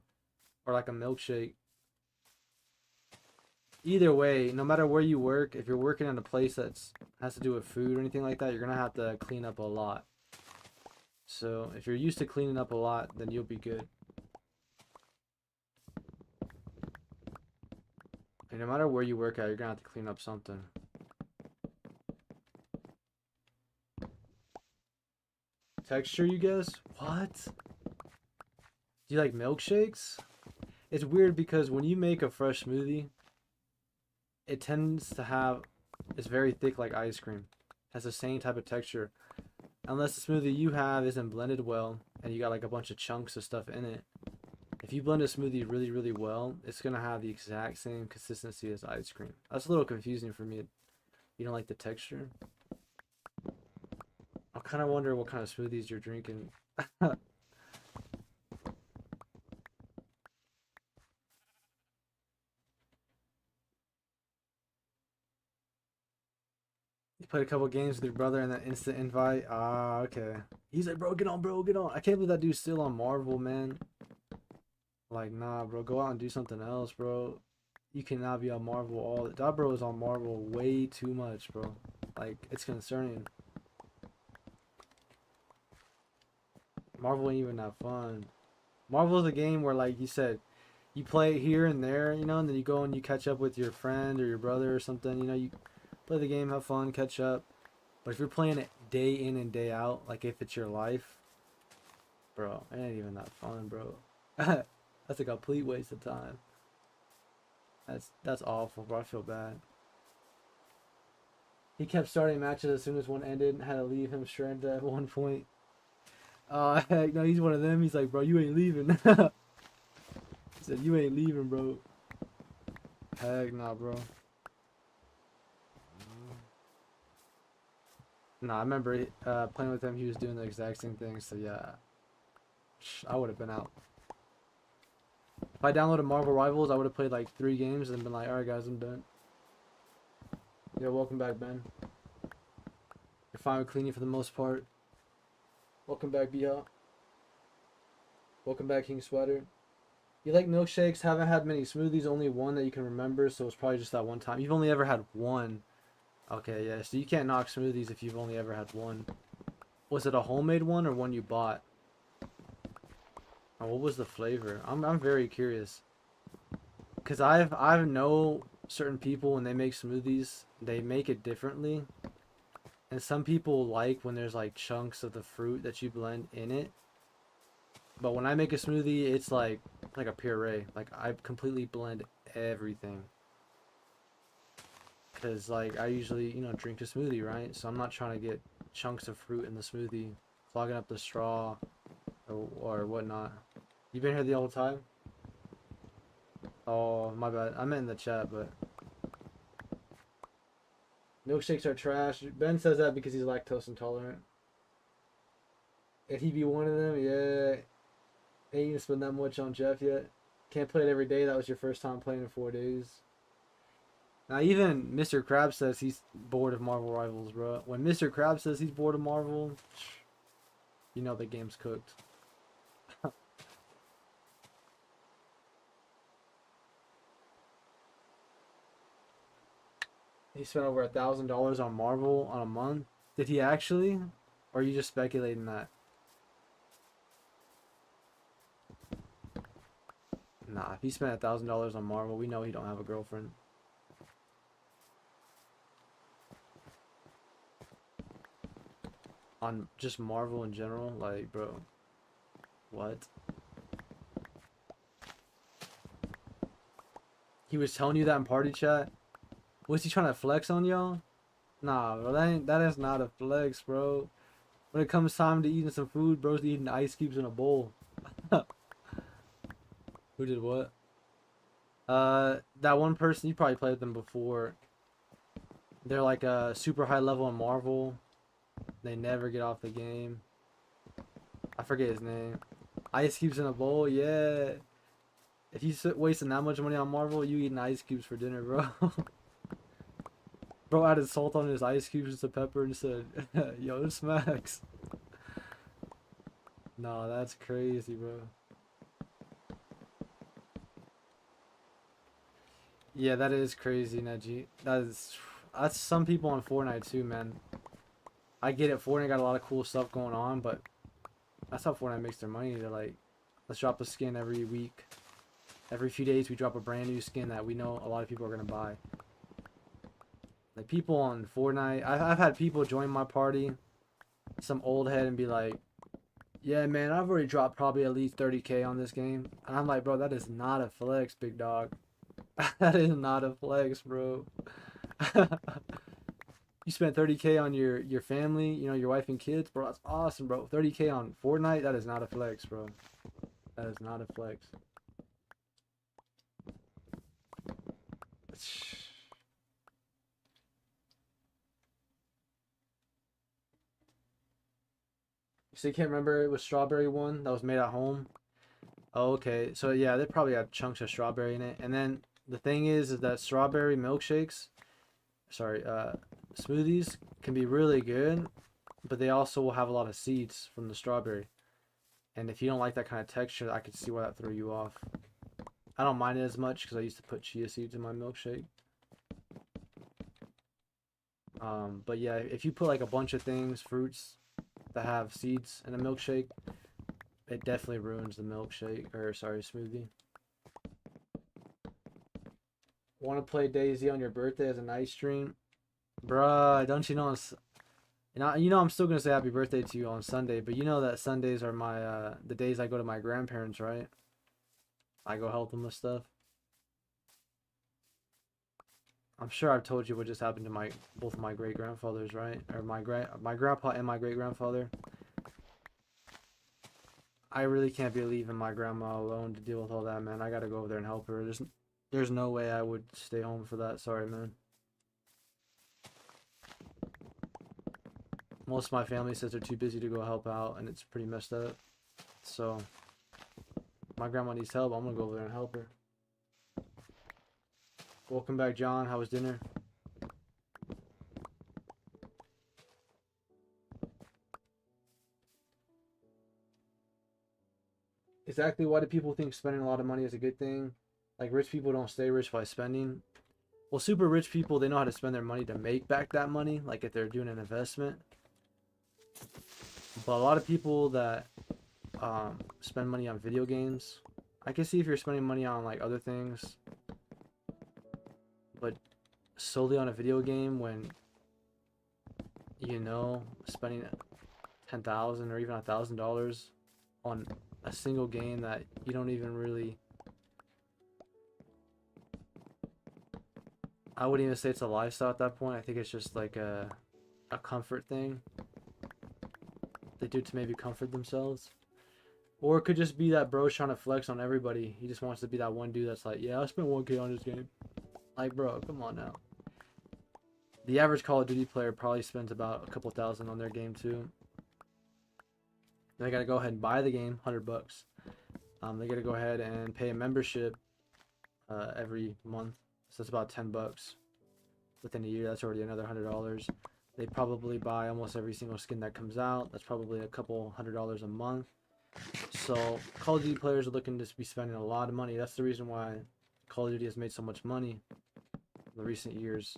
or like a milkshake. Either way, no matter where you work, if you're working in a place that's has to do with food or anything like that, you're gonna have to clean up a lot. So if you're used to cleaning up a lot, then you'll be good. And no matter where you work at, you're gonna have to clean up something. Texture, you guess? What? Do you like milkshakes? It's weird because when you make a fresh smoothie, it tends to have, it's very thick like ice cream. It has the same type of texture. Unless the smoothie you have isn't blended well and you got like a bunch of chunks of stuff in it. If you blend a smoothie really, really well, it's gonna have the exact same consistency as ice cream. That's a little confusing for me. You don't like the texture? I kind of wonder what kind of smoothies you're drinking. You played a couple games with your brother and that instant invite. Ah, okay. He's like, bro, get on, bro, get on. I can't believe that dude's still on Marvel, man. Like, nah, bro, go out and do something else, bro. You cannot be on Marvel all. That bro is on Marvel way too much, bro. Like, it's concerning. Marvel ain't even that fun. Marvel is a game where, like you said, you play it here and there, you know, and then you go and you catch up with your friend or your brother or something. You know, you play the game, have fun, catch up. But if you're playing it day in and day out, like if it's your life, bro, it ain't even that fun, bro. That's a complete waste of time. That's awful, bro. I feel bad. He kept starting matches as soon as one ended and had to leave him stranded at one point. Heck no, he's one of them. He's like, bro, you ain't leaving. He said, you ain't leaving, bro. Heck nah, bro. Nah, I remember playing with him. He was doing the exact same thing. So yeah, I would have been out. If I downloaded Marvel Rivals, I would have played like 3 games and been like, alright guys, I'm done. Yeah, welcome back, Ben. You're fine with cleaning for the most part. Welcome back, B-Hop. Welcome back, King Sweater. You like milkshakes? Haven't had many smoothies, only one that you can remember, so it's probably just that one time. You've only ever had one. Okay, yeah, so you can't knock smoothies if you've only ever had one. Was it a homemade one or one you bought? Oh, what was the flavor? I'm very curious. Cause I know certain people when they make smoothies, they make it differently. And some people like when there's like chunks of the fruit that you blend in it. But when I make a smoothie, it's like a puree. Like I completely blend everything. Because, like, I usually, you know, drink a smoothie, right? So I'm not trying to get chunks of fruit in the smoothie, clogging up the straw or whatnot. You been here the whole time? Oh, my bad. I meant in the chat, but milkshakes are trash. Ben says that because he's lactose intolerant. And he be one of them, yeah. Ain't even spend that much on Jeff yet. Can't play it every day. That was your first time playing in 4 days. Now even Mr. Krabs says he's bored of Marvel Rivals, bro. When Mr. Krabs says he's bored of Marvel, you know the game's cooked. He spent over $1,000 on Marvel on a month. Did he actually? Or are you just speculating that? Nah, if he spent $1,000 on Marvel, we know he don't have a girlfriend. On just Marvel in general, like, bro, what? He was telling you that in party chat? Was he trying to flex on y'all? Nah, bro, that is not a flex, bro. When it comes time to eating some food, bro's eating ice cubes in a bowl. Who did what? That one person, you probably played with them before. They're like a super high level in Marvel. They never get off the game. I forget his name. Ice cubes in a bowl, yeah. If you wasting that much money on Marvel, you eating ice cubes for dinner, bro. Bro added salt on his ice cubes instead of pepper and said, yo, this smacks. No, that's crazy, bro. Yeah, that is crazy, Neji. That's some people on Fortnite too, man. I get it, Fortnite got a lot of cool stuff going on, but that's how Fortnite makes their money. They're like, let's drop a skin every week. Every few days we drop a brand new skin that we know a lot of people are gonna buy. Like people on Fortnite, I've had people join my party, some old head, and be like, yeah, man, I've already dropped probably at least 30K on this game. And I'm like, bro, that is not a flex, big dog. That is not a flex, bro. You spent 30K on your family, you know, your wife and kids, bro. That's awesome, bro. 30K on Fortnite, that is not a flex, bro. That is not a flex. So you can't remember it was strawberry one that was made at home? Oh, okay. So yeah, they probably have chunks of strawberry in it. And then the thing is that strawberry milkshakes, sorry, smoothies can be really good, but they also will have a lot of seeds from the strawberry. And if you don't like that kind of texture, I could see why that threw you off. I don't mind it as much because I used to put chia seeds in my milkshake. But yeah, if you put like a bunch of things, fruits that have seeds in a milkshake, it definitely ruins the milkshake, or sorry, smoothie. Want to play DayZ on your birthday as a night stream? Bruh, don't you know, you know I'm still gonna say happy birthday to you on Sunday, but you know that Sundays are my the days I go to my grandparents, right? I go help them with stuff. I'm sure I've told you what just happened to both of my great grandfathers, right? Or my grandpa and my great grandfather. I really can't be leaving my grandma alone to deal with all that, man. I gotta go over there and help her. There's no way I would stay home for that. Sorry, man. Most of my family says they're too busy to go help out, and it's pretty messed up. So, my grandma needs help. I'm gonna go over there and help her. Welcome back, John. How was dinner? Exactly why do people think spending a lot of money is a good thing? Like, rich people don't stay rich by spending. Well, super rich people, they know how to spend their money to make back that money, like if they're doing an investment. But a lot of people that spend money on video games, I can see if you're spending money on like other things, but solely on a video game when you know spending 10,000 or even $1,000 on a single game that you don't even really I wouldn't even say it's a lifestyle at that point. I think it's just like a comfort thing. They do to maybe comfort themselves. Or it could just be that bro's trying to flex on everybody. He just wants to be that one dude that's like, yeah, I spent 1K on this game. Like, bro, come on now. The average Call of Duty player probably spends about a couple thousand on their game too. They gotta go ahead and buy the game, $100. They gotta go ahead and pay a membership every month, so that's about $10. Within a year, that's already another $100. They probably buy almost every single skin that comes out. That's probably a couple $100 a month. So Call of Duty players are looking to be spending a lot of money. That's the reason why Call of Duty has made so much money in the recent years.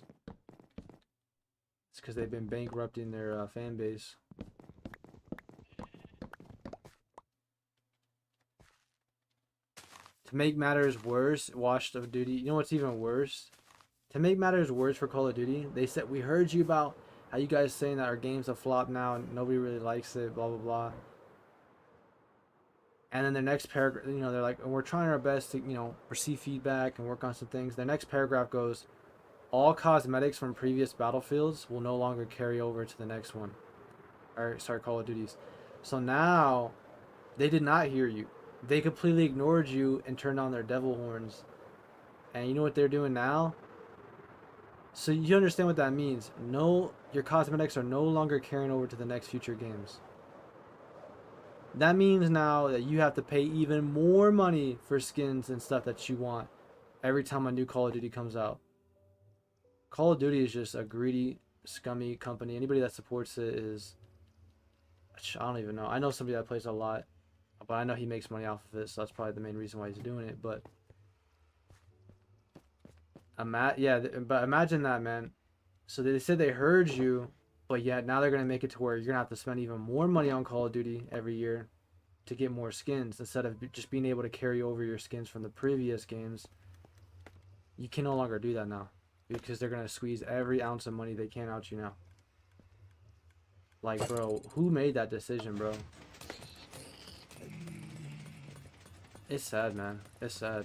It's because they've been bankrupting their fan base. To make matters worse, Watch of Duty. You know what's even worse? To make matters worse for Call of Duty, they said, we heard you about how you guys saying that our game's a flop now and nobody really likes it, blah, blah, blah. And then the next paragraph, you know, they're like, we're trying our best to, you know, receive feedback and work on some things. The next paragraph goes, all cosmetics from previous battlefields will no longer carry over to the next one. Or, sorry, Call of Duties. So now, they did not hear you. They completely ignored you and turned on their devil horns. And you know what they're doing now? So you understand what that means. No, your cosmetics are no longer carrying over to the next future games. That means now that you have to pay even more money for skins and stuff that you want every time a new Call of Duty comes out. Call of Duty is just a greedy, scummy company. Anybody that supports it is... I don't even know. I know somebody that plays a lot, but I know he makes money off of it, so that's probably the main reason why he's doing it. But but imagine that, man. So they said they heard you, but yet now they're gonna make it to where you're gonna have to spend even more money on Call of Duty every year to get more skins instead of just being able to carry over your skins from the previous games. You can no longer do that now because they're gonna squeeze every ounce of money they can out you now. Like, bro, who made that decision, bro? It's sad, man. It's sad.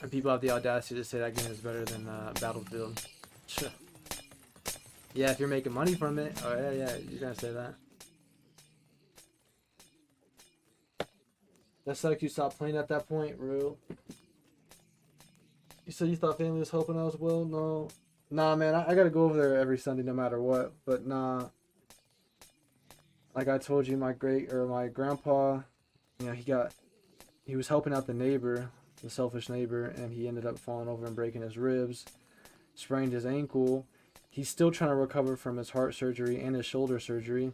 And people have the audacity to say that game is better than Battlefield. Yeah, if you're making money from it. Oh, yeah, you're gonna say that. That sucks you stopped playing at that point, real. You said you thought family was helping out as well? No. Nah, man, I gotta go over there every Sunday no matter what. But nah. Like I told you, my grandpa, you know, he was helping out the neighbor, the selfish neighbor, and he ended up falling over and breaking his ribs, sprained his ankle. He's still trying to recover from his heart surgery and his shoulder surgery.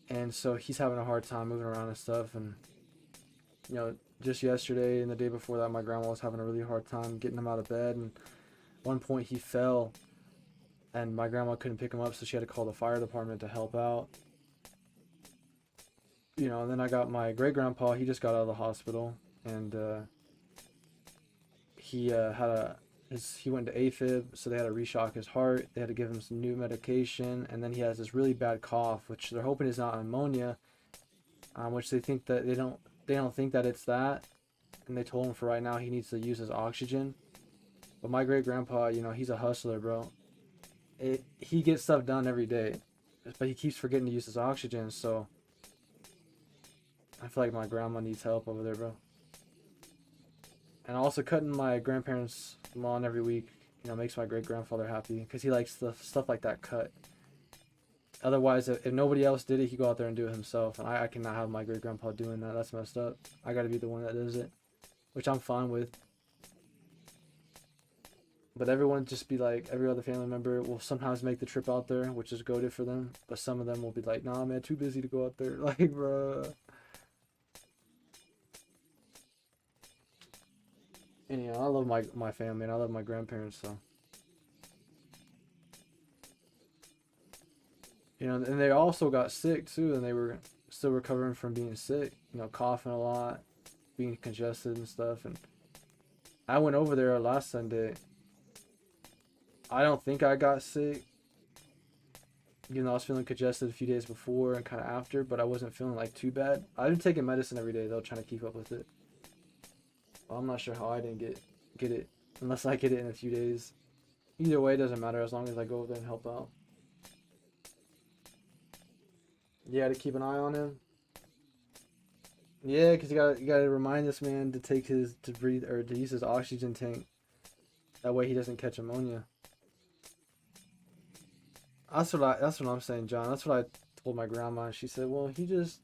And so he's having a hard time moving around and stuff. And, you know, just yesterday and the day before that, my grandma was having a really hard time getting him out of bed. And at one point he fell and my grandma couldn't pick him up, so she had to call the fire department to help out. You know, and then I got my great grandpa. He just got out of the hospital, and he went to AFib, so they had to reshock his heart. They had to give him some new medication, and then he has this really bad cough, which they're hoping is not pneumonia, which they think that they don't think that it's that, and they told him for right now he needs to use his oxygen. But my great grandpa, you know, he's a hustler, bro. He gets stuff done every day, but he keeps forgetting to use his oxygen, so I feel like my grandma needs help over there, bro. And also cutting my grandparents' lawn every week, you know, makes my great-grandfather happy because he likes the stuff like that cut. Otherwise, if nobody else did it, he'd go out there and do it himself. And I cannot have my great-grandpa doing that. That's messed up. I got to be the one that does it, which I'm fine with. But everyone just be like, every other family member will sometimes make the trip out there, which is goated for them. But some of them will be like, nah, man, too busy to go out there. Like, bruh. And, you know, I love my family and I love my grandparents, so. You know, and they also got sick too, and they were still recovering from being sick. You know, coughing a lot, being congested and stuff. And I went over there last Sunday. I don't think I got sick. You know, I was feeling congested a few days before and kind of after, but I wasn't feeling like too bad. I've been taking medicine every day though, trying to keep up with it. Well, I'm not sure how I didn't get it unless I get it in a few days. Either way, it doesn't matter as long as I go over there and help out. Yeah, to keep an eye on him. Yeah, because you gotta remind this man to take his to breathe or to use his oxygen tank. That way he doesn't catch ammonia. That's what I'm saying, John. That's what I told my grandma. She said, "Well, he just."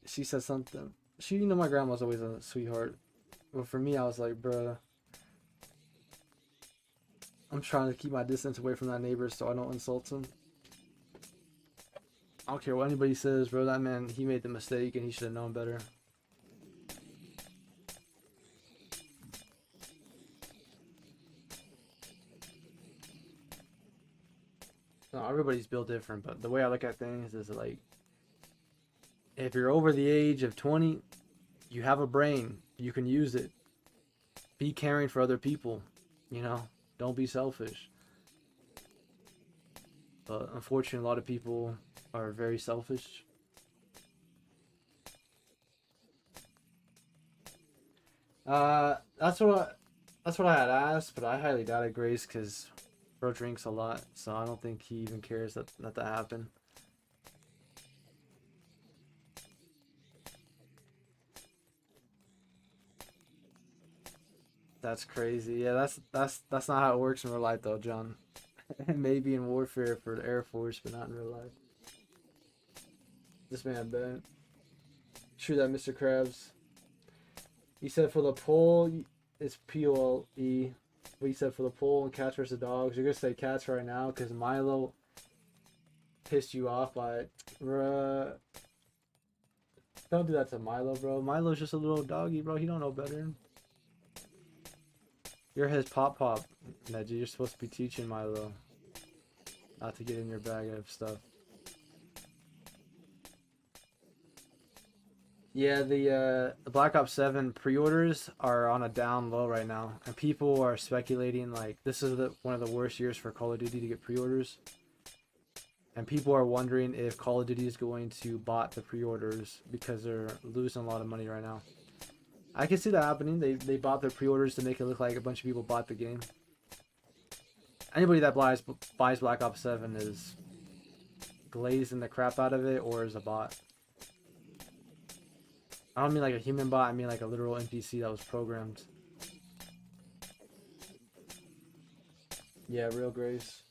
She said something. My grandma's always a sweetheart. But for me, I was like, bruh, I'm trying to keep my distance away from that neighbor so I don't insult him. I don't care what anybody says, bro. That man, he made the mistake and he should have known better. No, everybody's built different, but the way I look at things is like, if you're over the age of 20, you have a brain. You can use it. Be caring for other people. Don't be selfish. But unfortunately, a lot of people are very selfish. That's what I had asked, but I highly doubted Grace because bro drinks a lot, so I don't think he even cares that happened. That's crazy. Yeah, that's not how it works in real life, though, John. Maybe in warfare for the Air Force, but not in real life. This man bent. True that, Mr. Krabs. He said for the poll, it's POLE. But he said for the poll and cats versus dogs, you're gonna say cats right now because Milo pissed you off by it. Bruh. Don't do that to Milo, bro. Milo's just a little doggy, bro. He don't know better. You're his pop, Neji. You're supposed to be teaching Milo not to get in your bag of stuff. Yeah, the Black Ops 7 pre-orders are on a down low right now, and people are speculating like this is one of the worst years for Call of Duty to get pre-orders, and people are wondering if Call of Duty is going to bot the pre-orders because they're losing a lot of money right now. I can see that happening. They bought their pre-orders to make it look like a bunch of people bought the game. Anybody that buys Black Ops 7 is glazing the crap out of it or is a bot. I don't mean like a human bot, I mean like a literal NPC that was programmed. Yeah, real Grace.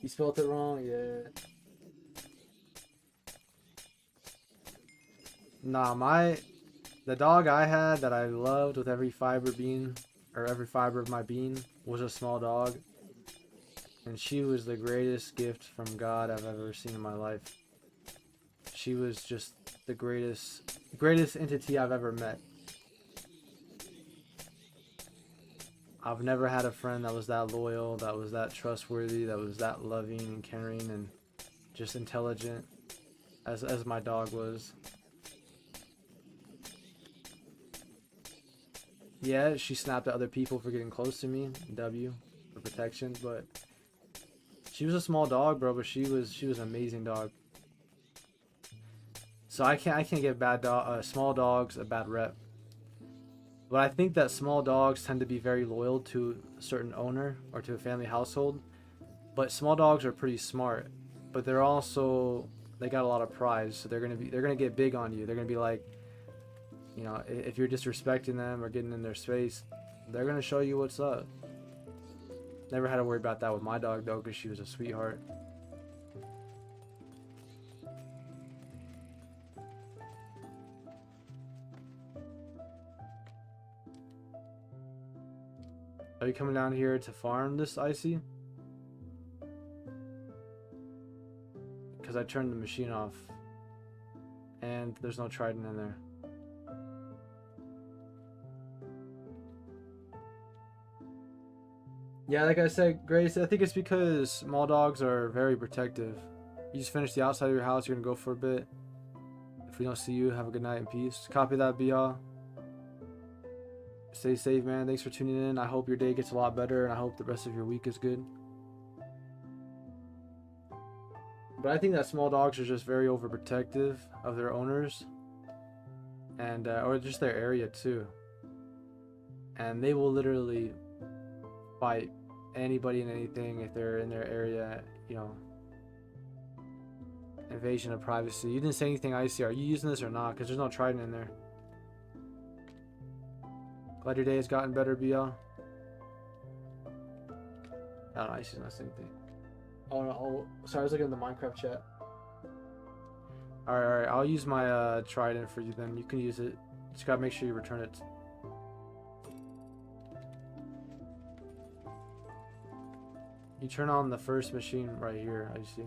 You spelled it wrong? Yeah. Nah, the dog I had that I loved with every fiber of my being was a small dog. And she was the greatest gift from God I've ever seen in my life. She was just the greatest entity I've ever met. I've never had a friend that was that loyal, that was that trustworthy, that was that loving and caring and just intelligent as my dog was. Yeah, she snapped at other people for getting close to me. W for protection, but she was a small dog, bro. But she was an amazing dog. So I can't give small dogs a bad rep. But I think that small dogs tend to be very loyal to a certain owner or to a family household. But small dogs are pretty smart, but they got a lot of pride, so they're gonna get big on you. They're gonna be like, if you're disrespecting them or getting in their space, they're gonna show you what's up. Never had to worry about that with my dog though, because she was a sweetheart. Are you coming down here to farm this Icy? Because I turned the machine off. And there's no trident in there. Yeah, like I said, Grace, I think it's because small dogs are very protective. You just finish the outside of your house, you're gonna go for a bit. If we don't see you, have a good night and peace. Copy that, BR. Stay safe, man. Thanks for tuning in. I hope your day gets a lot better, and I hope the rest of your week is good. But I think that small dogs are just very overprotective of their owners. and or just their area too. And they will literally fight anybody and anything if they're in their area, you know. Invasion of privacy. You didn't say anything, Icy. Are you using this or not? Because there's no trident in there. Glad your day has gotten better, BL. I don't know, Icy's not saying anything. Oh, no, sorry, I was looking at the Minecraft chat. Alright, I'll use my trident for you then. You can use it. Just gotta make sure you return it. You turn on the first machine right here, I see.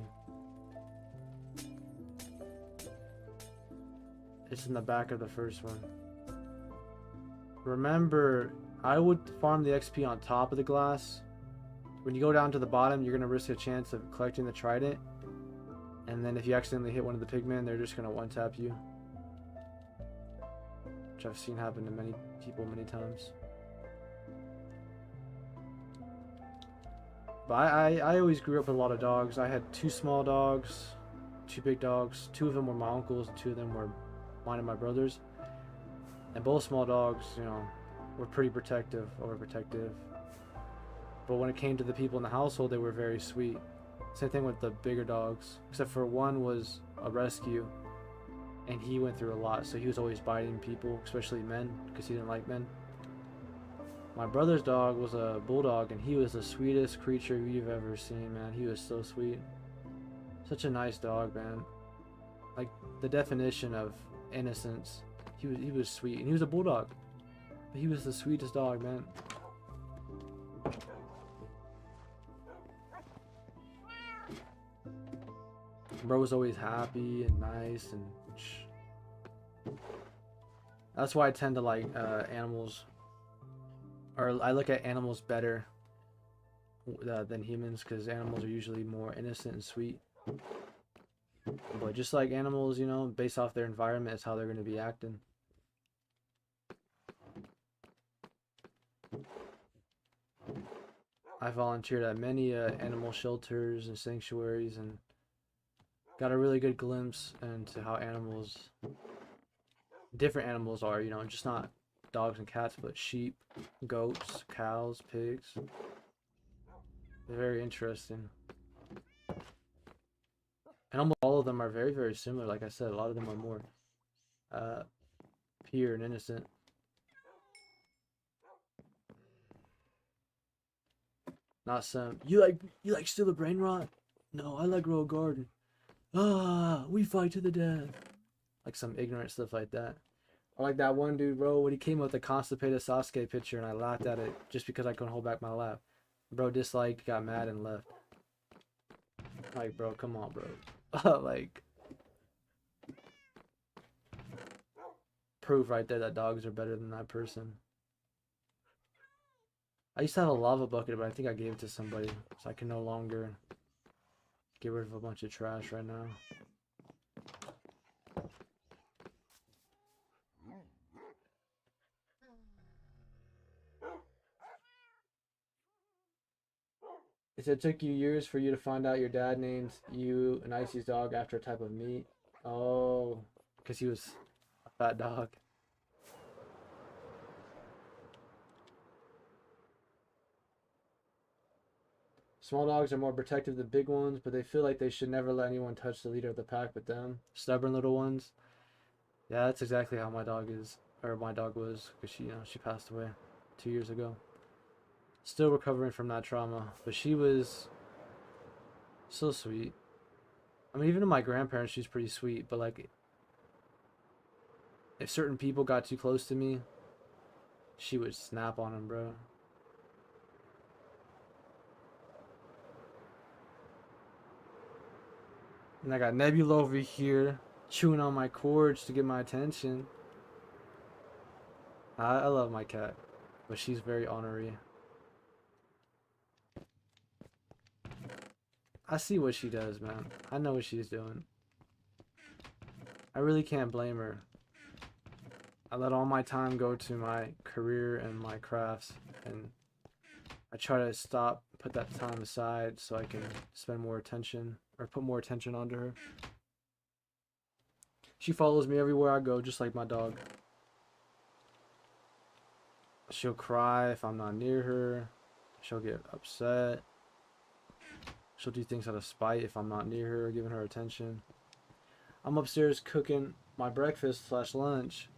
It's in the back of the first one. Remember, I would farm the XP on top of the glass. When you go down to the bottom, you're going to risk a chance of collecting the trident. And then if you accidentally hit one of the pigmen, they're just going to one-tap you. Which I've seen happen to many people many times. But I always grew up with a lot of dogs. I had 2 small dogs, 2 big dogs. 2 of them were my uncles, and 2 of them were mine and my brothers. And both small dogs, you know, were pretty protective, overprotective. But when it came to the people in the household, they were very sweet. Same thing with the bigger dogs, except for one was a rescue, and he went through a lot, so he was always biting people, especially men, because he didn't like men. My brother's dog was a bulldog, and he was the sweetest creature you've ever seen, man. He was so sweet. Such a nice dog, man. Like, the definition of innocence. He was sweet, and he was a bulldog. But he was the sweetest dog, man. Bro was always happy and nice, and that's why I tend to like animals, or I look at animals better than humans, because animals are usually more innocent and sweet. But just like animals, you know, based off their environment is how they're going to be acting. I volunteered at many animal shelters and sanctuaries, and got a really good glimpse into how different animals are, you know, just not dogs and cats, but sheep, goats, cows, pigs. They're very interesting. And almost all of them are very, very similar. Like I said, a lot of them are more pure and innocent. Not some, you like steal a brain rot? No, I like grow a garden. Ah, we fight to the death. Like some ignorant stuff like that. Or like that one dude, bro, when he came up with the constipated Sasuke picture and I laughed at it just because I couldn't hold back my laugh. Bro disliked, got mad, and left. Like, bro, come on, bro. Like, proof right there that dogs are better than that person. I used to have a lava bucket, but I think I gave it to somebody, so I can no longer get rid of a bunch of trash right now. It took you years for you to find out your dad named you and Icy's dog after a type of meat. Oh, because he was a fat dog. Small dogs are more protective than big ones, but they feel like they should never let anyone touch the leader of the pack but them. Stubborn little ones. Yeah, that's exactly how my dog is, or my dog was, because she passed away 2 years ago. Still recovering from that trauma, but she was so sweet. I mean, even to my grandparents, she's pretty sweet, but like, if certain people got too close to me, she would snap on them, bro. And I got Nebula over here chewing on my cords to get my attention. I love my cat, but she's very ornery. I see what she does, man. I know what she's doing. I really can't blame her. I let all my time go to my career and my crafts, and I try to put that time aside so I can spend more attention, or put more attention onto her. She follows me everywhere I go, just like my dog. She'll cry if I'm not near her. She'll get upset. She'll do things out of spite if I'm not near her, giving her attention. I'm upstairs cooking my breakfast slash lunch,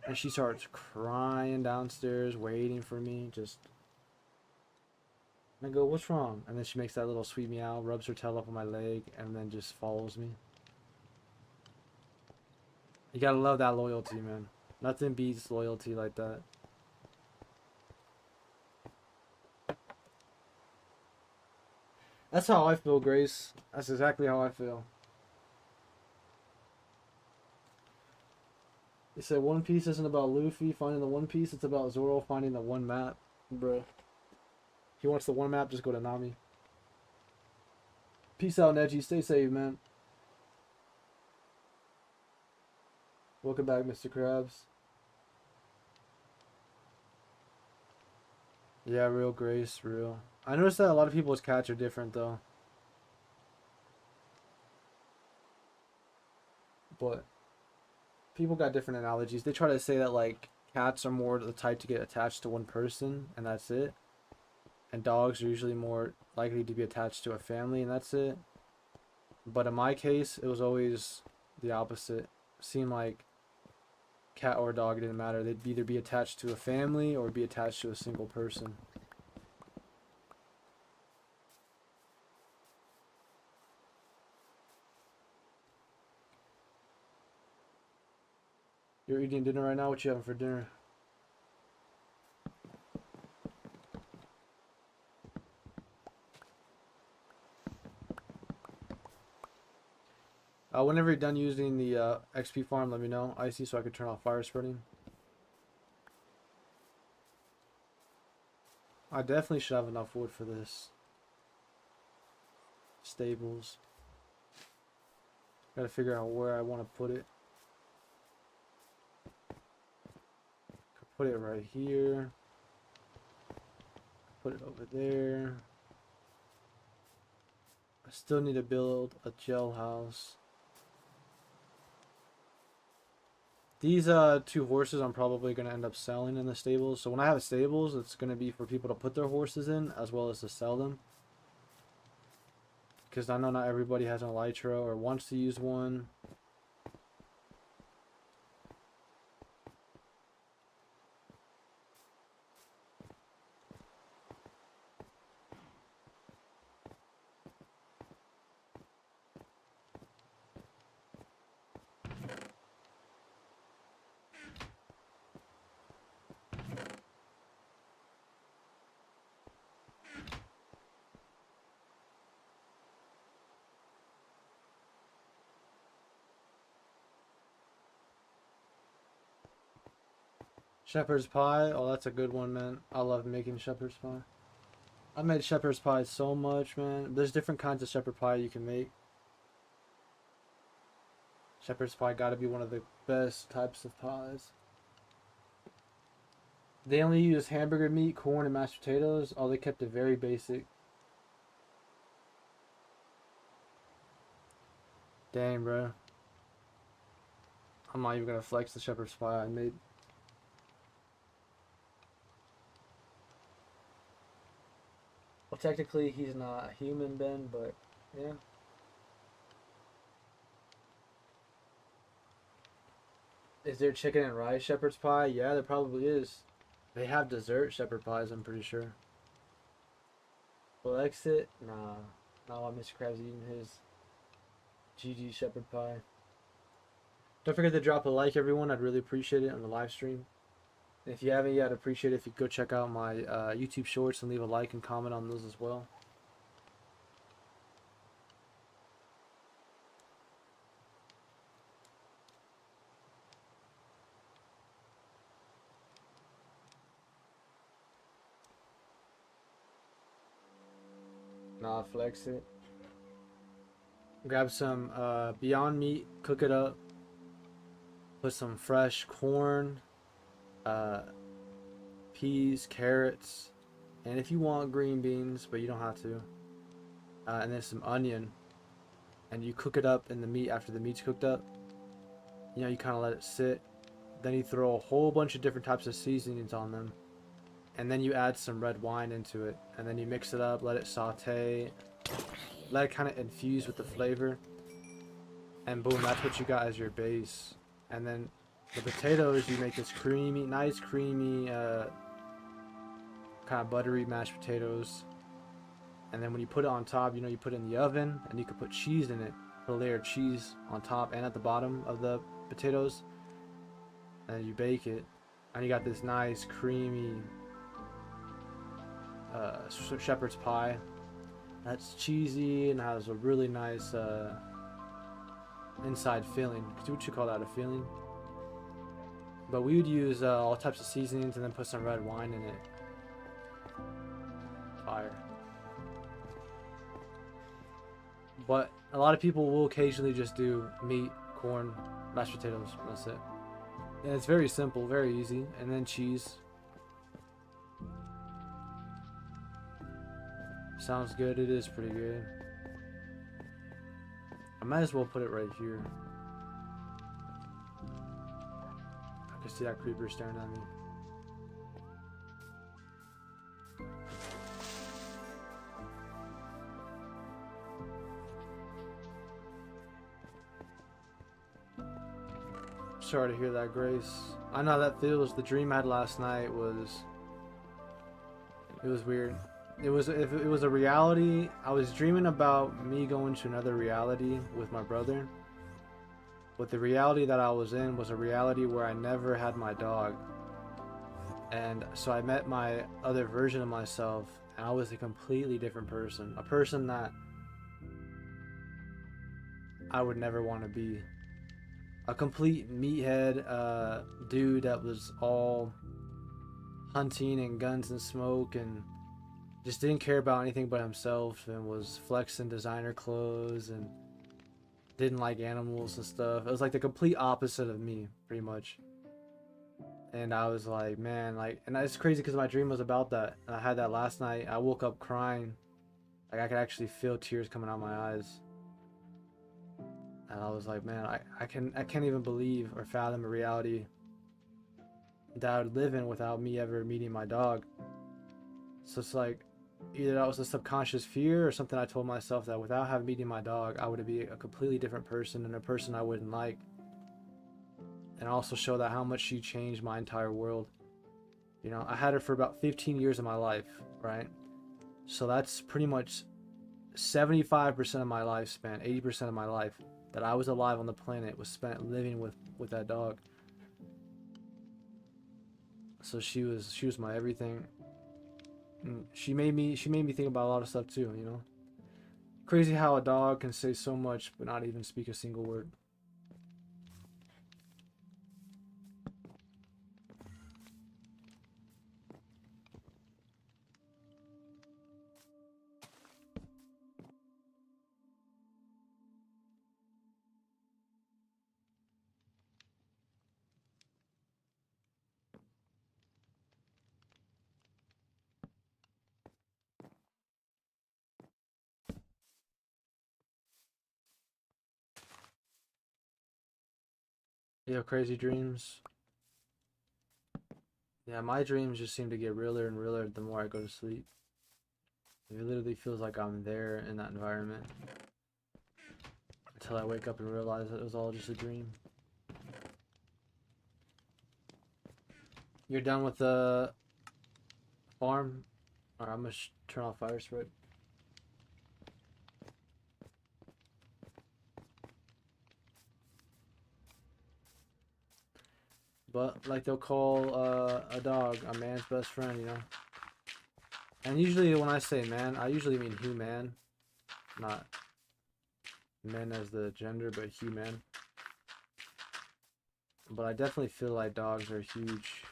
and she starts crying downstairs, waiting for me. And I go, what's wrong? And then she makes that little sweet meow, rubs her tail up on my leg, and then just follows me. You gotta love that loyalty, man. Nothing beats loyalty like that. That's how I feel, Grace. That's exactly how I feel. They said One Piece isn't about Luffy finding the One Piece, it's about Zoro finding the one map. Bruh. He wants the one map, just go to Nami. Peace out, Neji. Stay safe, man. Welcome back, Mr. Krabs. Yeah, real Grace, real. I noticed that a lot of people's cats are different, though. But people got different analogies. They try to say that, like, cats are more the type to get attached to one person, and that's it. And dogs are usually more likely to be attached to a family, and that's it. But in my case, it was always the opposite. It seemed like cat or dog, it didn't matter. They'd either be attached to a family or be attached to a single person. You're eating dinner right now? What you having for dinner? Whenever you're done using the XP farm, let me know, Icy, so I can turn off fire spreading. I definitely should have enough wood for this. Stables. Gotta figure out where I want to put it. Could put it right here. Put it over there. I still need to build a gel house. These two horses I'm probably going to end up selling in the stables. So when I have stables, it's going to be for people to put their horses in as well as to sell them. Because I know not everybody has an elytra or wants to use one. Shepherd's pie. Oh, that's a good one, man. I love making shepherd's pie. I made shepherd's pie so much, man. There's different kinds of shepherd pie you can make. Shepherd's pie gotta be one of the best types of pies. They only use hamburger meat, corn, and mashed potatoes. Oh, they kept it very basic. Dang, bro. I'm not even gonna flex the shepherd's pie I made. Well, technically, he's not human, Ben, but yeah. Is there chicken and rice shepherd's pie? Yeah, there probably is. They have dessert shepherd pies, I'm pretty sure. Flex it? Nah. Not while Mr. Krabs eating his GG shepherd pie. Don't forget to drop a like, everyone. I'd really appreciate it on the live stream. And if you haven't yet, I'd appreciate it if you go check out my YouTube shorts and leave a like and comment on those as well. Nah, flex it. Grab some Beyond Meat, cook it up. Put some fresh corn, peas, carrots, and if you want green beans, but you don't have to. And then some onion. And you cook it up in the meat after the meat's cooked up. You know, you kind of let it sit. Then you throw a whole bunch of different types of seasonings on them. and then you add some red wine into it, and then you mix it up, let it saute, let it kind of infuse with the flavor, and boom, that's what you got as your base. And then the potatoes, you make this creamy, nice creamy, kind of buttery mashed potatoes. And then when you put it on top, you know, you put it in the oven, and you can put cheese in it, put a layer of cheese on top and at the bottom of the potatoes, and you bake it, and you got this nice creamy shepherd's pie that's cheesy and has a really nice inside filling. What you call that, a filling? But we would use all types of seasonings and then put some red wine in it. Fire. But a lot of people will occasionally just do meat, corn, mashed potatoes. That's it. And it's very simple, very easy. And then cheese. Sounds good. It is pretty good. I might as well put it right here. I can see that creeper staring at me. Sorry to hear that, Grace. I know how that feels. The dream I had last night was... It was weird. If it was a reality, I was dreaming about me going to another reality with my brother. But the reality that I was in was a reality where I never had my dog. And so I met my other version of myself, and I was a completely different person. A person that I would never want to be. A complete meathead dude that was all hunting and guns and smoke and just didn't care about anything but himself, and was flexing designer clothes and didn't like animals and stuff. It was like the complete opposite of me, pretty much. And I was like, man, like, and it's crazy because my dream was about that. And I had that last night. I woke up crying. Like, I could actually feel tears coming out my eyes. And I was like, man, I can't even believe or fathom a reality that I would live in without me ever meeting my dog. So it's like, either that was a subconscious fear or something I told myself, that without having meeting my dog, I would be a completely different person and a person I wouldn't like. And also show that how much she changed my entire world. You know, I had her for about 15 years of my life, right? So that's pretty much 75% of my lifespan, 80% of my life that I was alive on the planet was spent living with that dog. So she was my everything. And she made me think about a lot of stuff too, you know. Crazy how a dog can say so much but not even speak a single word. You have crazy dreams? Yeah, my dreams just seem to get realer and realer the more I go to sleep. It literally feels like I'm there in that environment. Until I wake up and realize that it was all just a dream. You're done with the farm? Alright, I'm gonna turn off fire spread. But like they'll call a dog a man's best friend, you know. And usually when I say man, I usually mean human, not men as the gender, but human. But I definitely feel like dogs are huge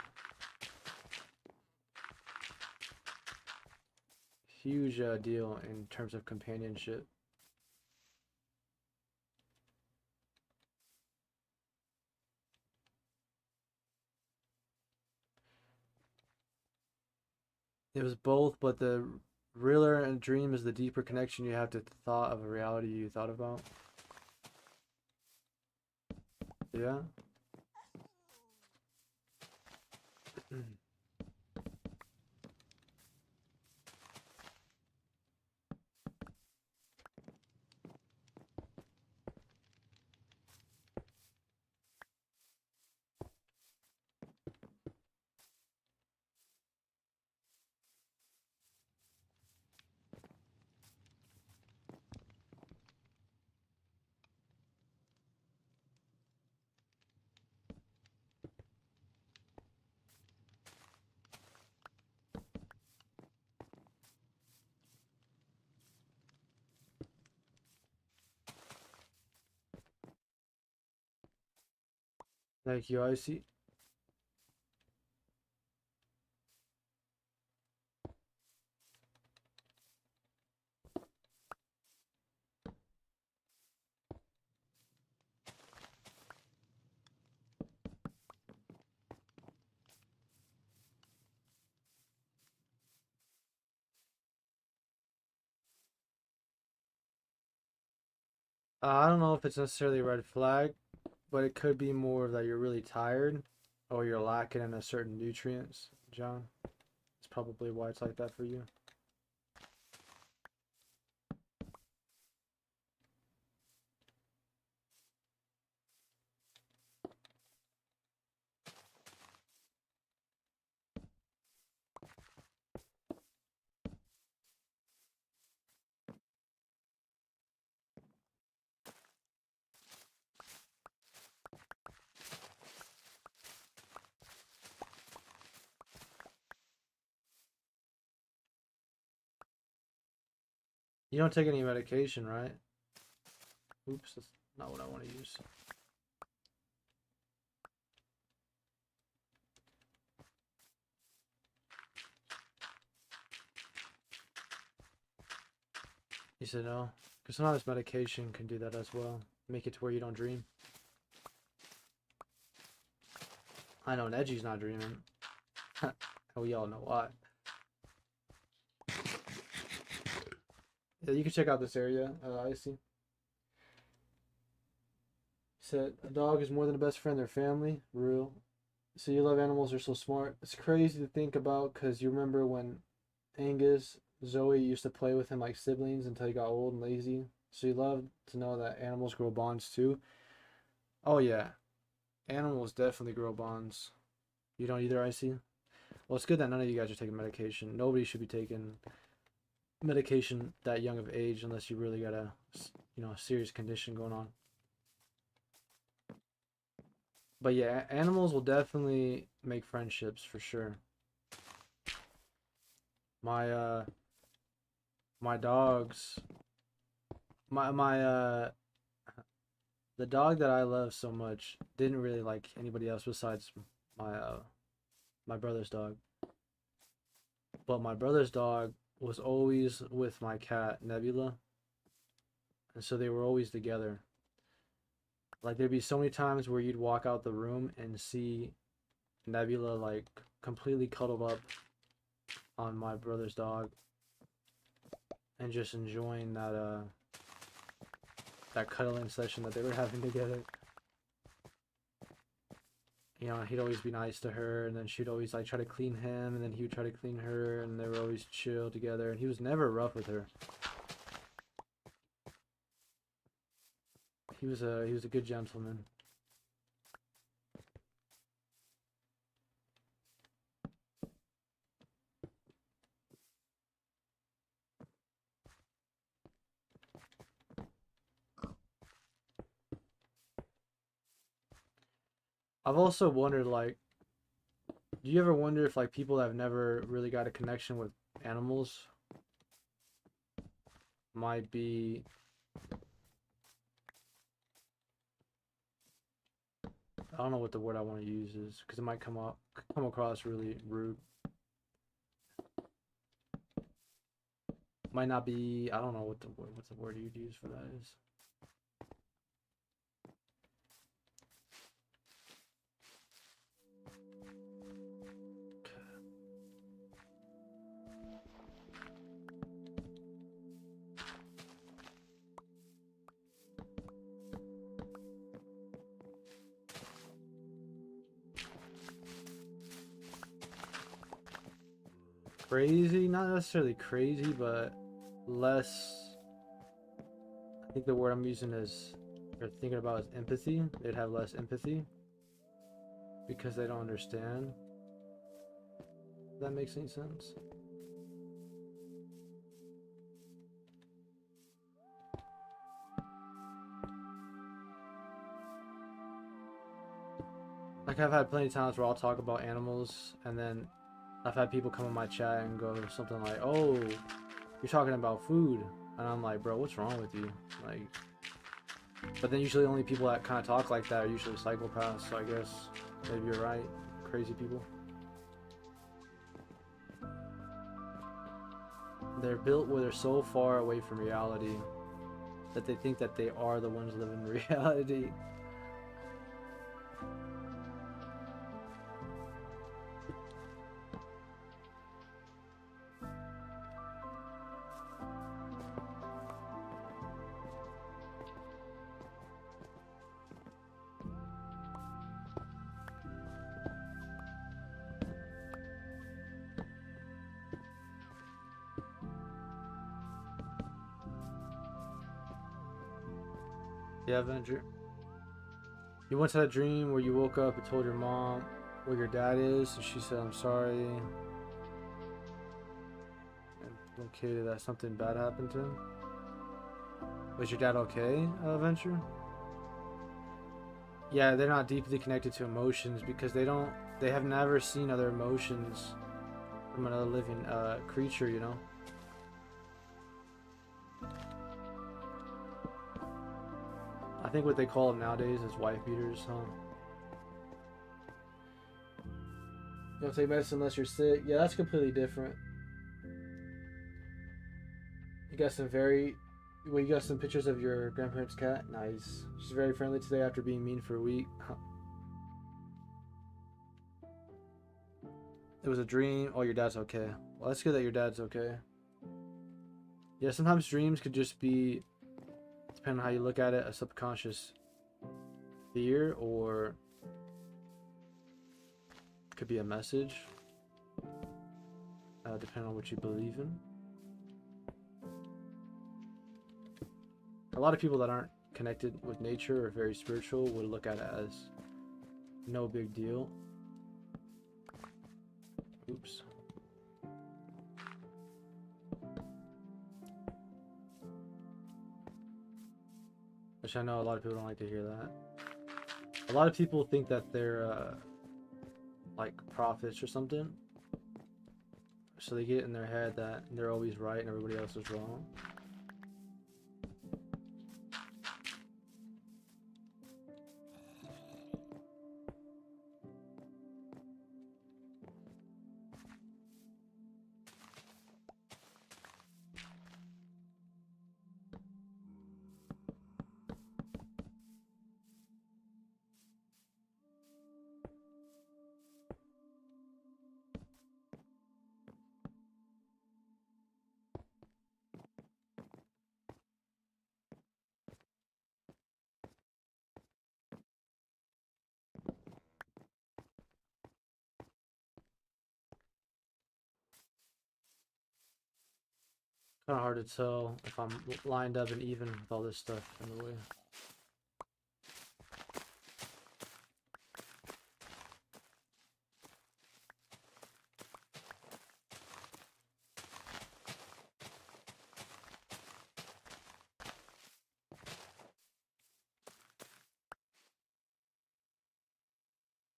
deal in terms of companionship. It was both, but the realer and dream is the deeper connection you have to the thought of a reality you thought about. Yeah. Thank you, Icy. I don't know if it's necessarily a red flag, but it could be more that you're really tired or you're lacking in a certain nutrients, John. It's probably why it's like that for you. You don't take any medication, right? Oops, that's not what I want to use. You said no? Because sometimes medication can do that as well. Make it to where you don't dream. I know Neji's not dreaming. We all know why. Yeah, you can check out this area, I see. Said a dog is more than a best friend, their family. Real. So you love animals, they're so smart. It's crazy to think about because you remember when Angus, Zoe used to play with him like siblings until he got old and lazy. So you love to know that animals grow bonds too. Oh yeah, animals definitely grow bonds. You don't either, I see. Well, it's good that none of you guys are taking medication. Nobody should be taking medication that young of age unless you really got a, a serious condition going on. But yeah, animals will definitely make friendships for sure. My my dogs, my the dog that I love so much didn't really like anybody else besides my my brother's dog. But my brother's dog was always with my cat Nebula, and so they were always together. Like there'd be so many times where you'd walk out the room and see Nebula like completely cuddled up on my brother's dog and just enjoying that cuddling session that they were having together. You know, he'd always be nice to her, and then she'd always like try to clean him, and then he would try to clean her, and they were always chill together. And he was never rough with her. He was a good gentleman. I've also wondered like, do you ever wonder if like people that have never really got a connection with animals might be, I don't know what the word I want to use is because it might come across really rude. Might not be, I don't know what's the word you'd use for that is. Crazy, not necessarily crazy, but less. I think the word I'm using is, or thinking about is empathy. They'd have less empathy because they don't understand. If that makes any sense? Like I've had plenty of times where I'll talk about animals, and then I've had people come in my chat and go something like, "Oh, you're talking about food," and I'm like, "Bro, what's wrong with you? Like, But then usually only people that kind of talk like that are usually psychopaths, so I guess maybe you're right. Crazy people. They're built where they're so far away from reality that they think that they are the ones living in reality. Yeah, Avenger. You once had a dream where you woke up and told your mom where your dad is, and she said, "I'm sorry," and located that something bad happened to him. Was your dad okay, Venture? Yeah, they're not deeply connected to emotions because they have never seen other emotions from another living creature, you know? I think what they call them nowadays is wife beaters, huh? You don't take medicine unless you're sick. Yeah, that's completely different. You got some well, you got some pictures of your grandparents' cat? Nice. She's very friendly today after being mean for a week. It was a dream. Oh, your dad's okay. Well, that's good that your dad's okay. Yeah, sometimes dreams could just be, depending on how you look at it, a subconscious fear, or it could be a message, depending on what you believe in. A lot of people that aren't connected with nature or very spiritual would look at it as no big deal. Oops. Which I know a lot of people don't like to hear that. A lot of people think that they're like prophets or something. So they get in their head that they're always right and everybody else is wrong. Kind of hard to tell if I'm lined up and even with all this stuff in the way.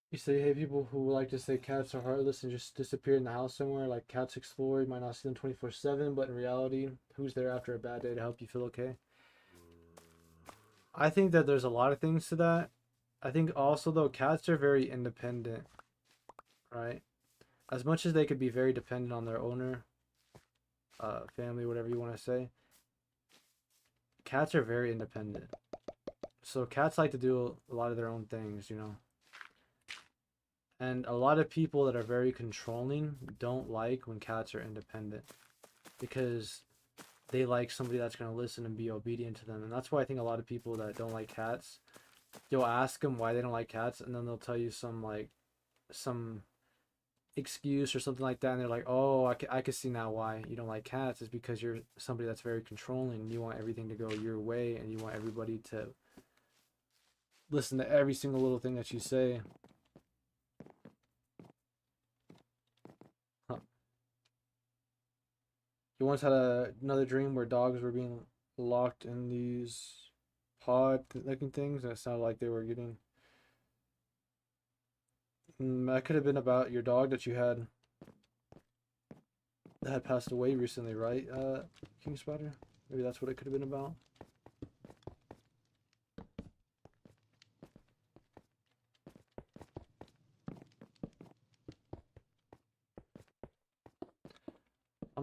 You say, hey, people who like to say cats are heartless and just disappear in the house somewhere, like cats explore, you might not see them 24/7, but in reality, who's there after a bad day to help you feel okay? I think that there's a lot of things to that. I think also, though, cats are very independent, right? As much as they could be very dependent on their owner, family, whatever you want to say, cats are very independent. So cats like to do a lot of their own things, you know? And a lot of people that are very controlling don't like when cats are independent because they like somebody that's going to listen and be obedient to them. And that's why I think a lot of people that don't like cats, you'll ask them why they don't like cats, and then they'll tell you some excuse or something like that, and they're like, oh, I can see now why you don't like cats. Is because you're somebody that's very controlling and you want everything to go your way and you want everybody to listen to every single little thing that you say. Huh. You once had another dream where dogs were being locked in these pod looking things, and it sounded like they were getting. That could have been about your dog that you had that had passed away recently, right, King Spider? Maybe that's what it could have been about.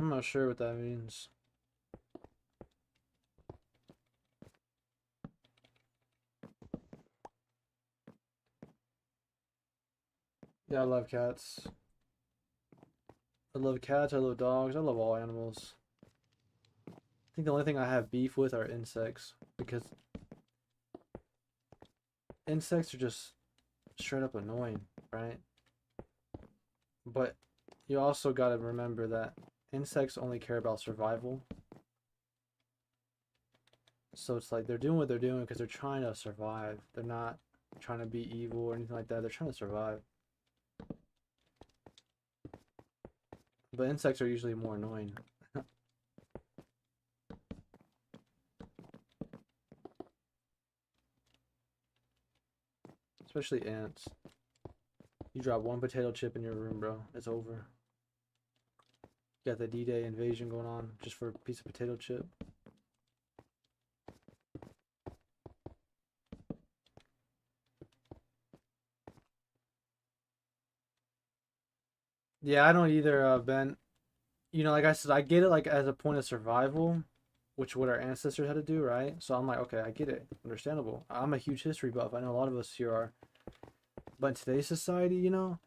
I'm not sure what that means. Yeah, I love cats. I love cats, I love dogs, I love all animals. I think the only thing I have beef with are insects, because insects are just straight up annoying, right? But you also gotta remember that insects only care about survival. So it's like they're doing what they're doing because they're trying to survive. They're not trying to be evil or anything like that. They're trying to survive. But insects are usually more annoying. Especially ants. You drop one potato chip in your room, bro. It's over. You got the D-Day invasion going on just for a piece of potato chip. Yeah, I don't either, Ben. You know, like I said, I get it like as a point of survival, which what our ancestors had to do, right? So I'm like, okay, I get it. Understandable. I'm a huge history buff. I know a lot of us here are. But in today's society, you know,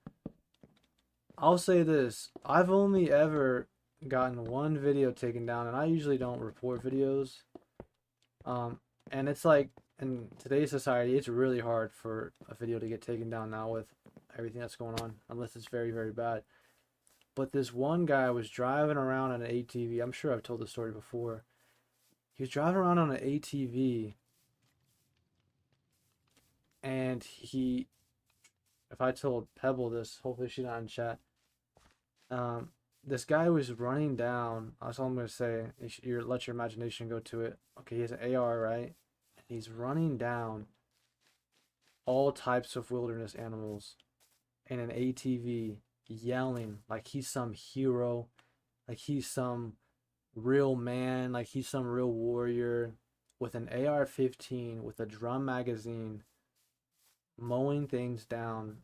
I'll say this. I've only ever gotten one video taken down, and I usually don't report videos. And it's like in today's society, it's really hard for a video to get taken down now with everything that's going on, unless it's very, very bad. But this one guy was driving around on an ATV. I'm sure I've told this story before. He was driving around on an ATV, and if I told Pebble this, hopefully she's not in chat. This guy was running down. That's all I'm gonna say. You let your imagination go to it. Okay, he has an AR, right? He's running down all types of wilderness animals in an ATV, yelling like he's some hero, like he's some real man, like he's some real warrior, with an AR-15, with a drum magazine, mowing things down.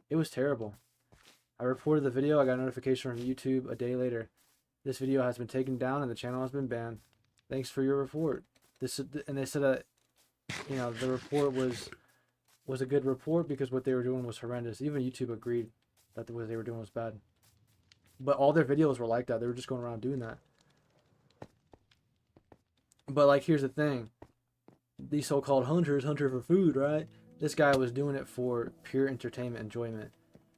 It was terrible. I reported the video. I got a notification from YouTube a day later. This video has been taken down and the channel has been banned. Thanks for your report. And they said that, you know, the report was a good report because what they were doing was horrendous. Even YouTube agreed that what they were doing was bad. But all their videos were like that. They were just going around doing that. But like, here's the thing. These so-called hunters, hunter for food, right? This guy was doing it for pure entertainment, enjoyment.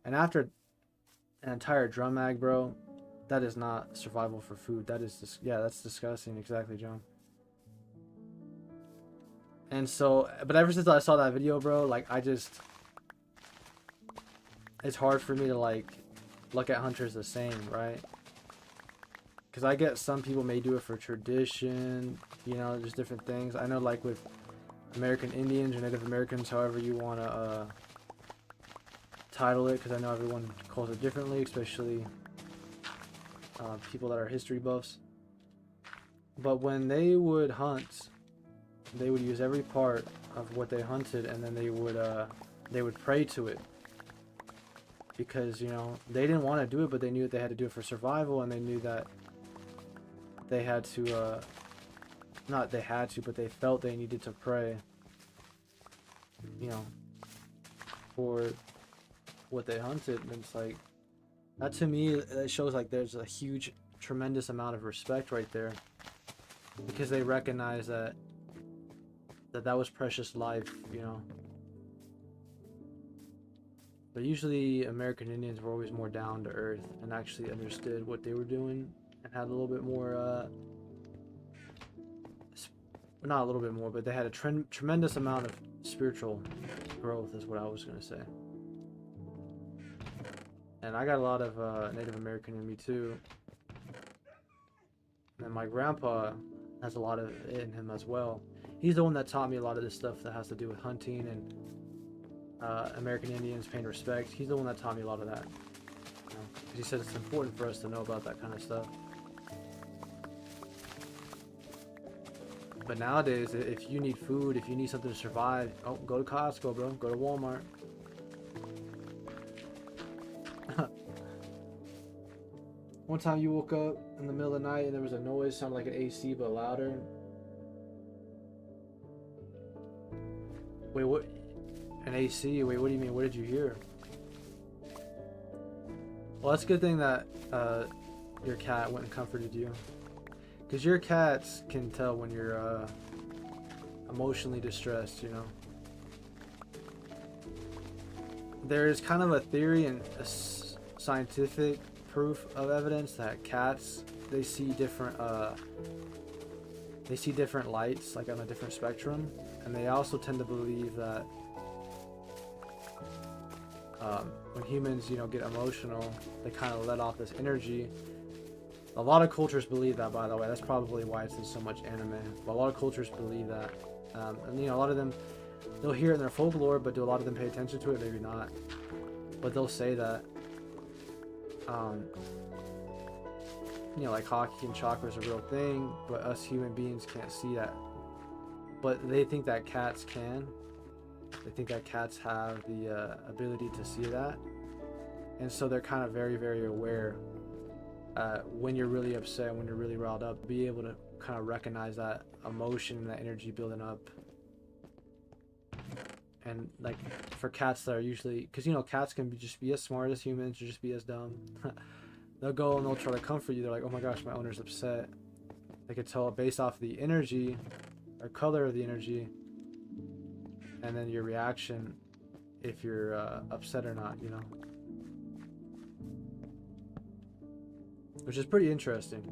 And after an entire drum mag, bro, that is not survival for food. That is just, yeah, that's disgusting. Exactly, John. And so, but ever since I saw that video, bro, like it's hard for me to like look at hunters the same, right? Because I get some people may do it for tradition, you know, there's different things. I know, like with American Indians or Native Americans, however you want to title it, because I know everyone calls it differently, especially people that are history buffs. But when they would hunt, they would use every part of what they hunted, and then they would pray to it, because, you know, they didn't want to do it, but they knew that they had to do it for survival, and they knew that they had to not they had to, but they felt they needed to pray, you know, for what they hunted. And it's like, that to me, it shows like there's a huge, tremendous amount of respect right there, because they recognize that was precious life, you know. But usually American Indians were always more down to earth and actually understood what they were doing and had a little bit more not a little bit more, but they had a tremendous amount of spiritual growth, is what I was gonna say. And I got a lot of Native American in me too. And my grandpa has a lot of it in him as well. He's the one that taught me a lot of this stuff that has to do with hunting and American Indians paying respect. He's the one that taught me a lot of that. You know, 'cause he said it's important for us to know about that kind of stuff. But nowadays, if you need food, if you need something to survive, oh, go to Costco, bro. Go to Walmart. One time you woke up in the middle of the night and there was a noise, sounded like an AC but louder. Wait, what? An AC? Wait, what do you mean? What did you hear? Well, that's a good thing that your cat went and comforted you. Because your cats can tell when you're emotionally distressed, you know? There's kind of a theory and a scientific proof of evidence that cats, they see different lights, like on a different spectrum, and they also tend to believe that when humans, you know, get emotional, they kind of let off this energy. A lot of cultures believe that, by the way. That's probably why it's in so much anime. But a lot of cultures believe that, and you know, a lot of them, they'll hear it in their folklore, but do a lot of them pay attention to it? Maybe not. But they'll say that, you know, like Haki and chakra is a real thing, but us human beings can't see that. But they think that cats can. They think that cats have the ability to see that. And so they're kind of very, very aware when you're really upset, when you're really riled up, be able to kind of recognize that emotion and that energy building up. And like for cats that are usually, because you know, cats can just be as smart as humans or just be as dumb. They'll go and they'll try to comfort you. They're like, oh my gosh, my owner's upset. They could tell based off the energy or color of the energy, and then your reaction if you're upset or not, you know, which is pretty interesting.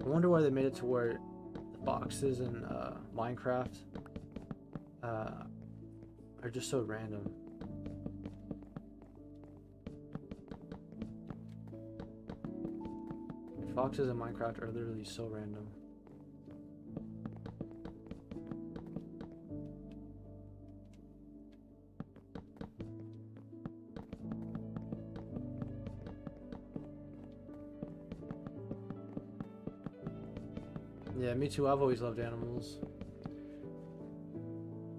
I wonder why they made it to where the boxes in Minecraft are just so random. Foxes in Minecraft are literally so random. Yeah, me too. I've always loved animals.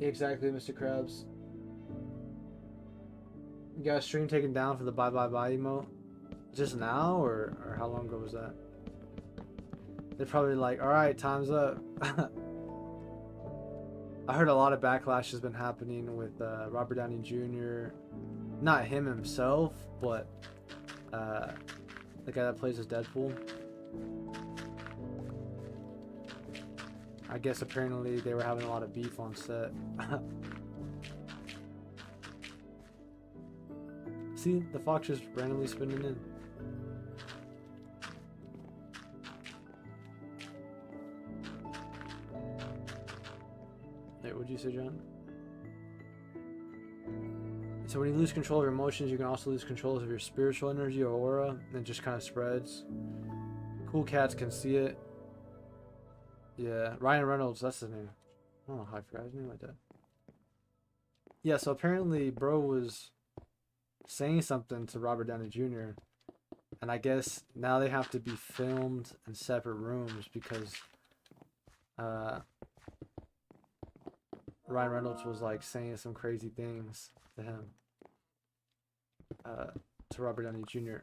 Exactly, Mr. Krabs. You got a stream taken down for the bye bye bye emote? Just now, or how long ago was that? They're probably like, alright, time's up. I heard a lot of backlash has been happening with Robert Downey Jr. Not him himself, but the guy that plays as Deadpool. I guess apparently they were having a lot of beef on set. See, the fox just randomly spinning in. Wait, what'd you say, John? So when you lose control of your emotions, you can also lose control of your spiritual energy or aura, and it just kind of spreads. Cool cats can see it. Yeah, Ryan Reynolds, that's his name. I don't know how I forgot his name like that. Yeah, so apparently bro was saying something to Robert Downey Jr. And I guess now they have to be filmed in separate rooms because Ryan Reynolds was like saying some crazy things to him. To Robert Downey Jr.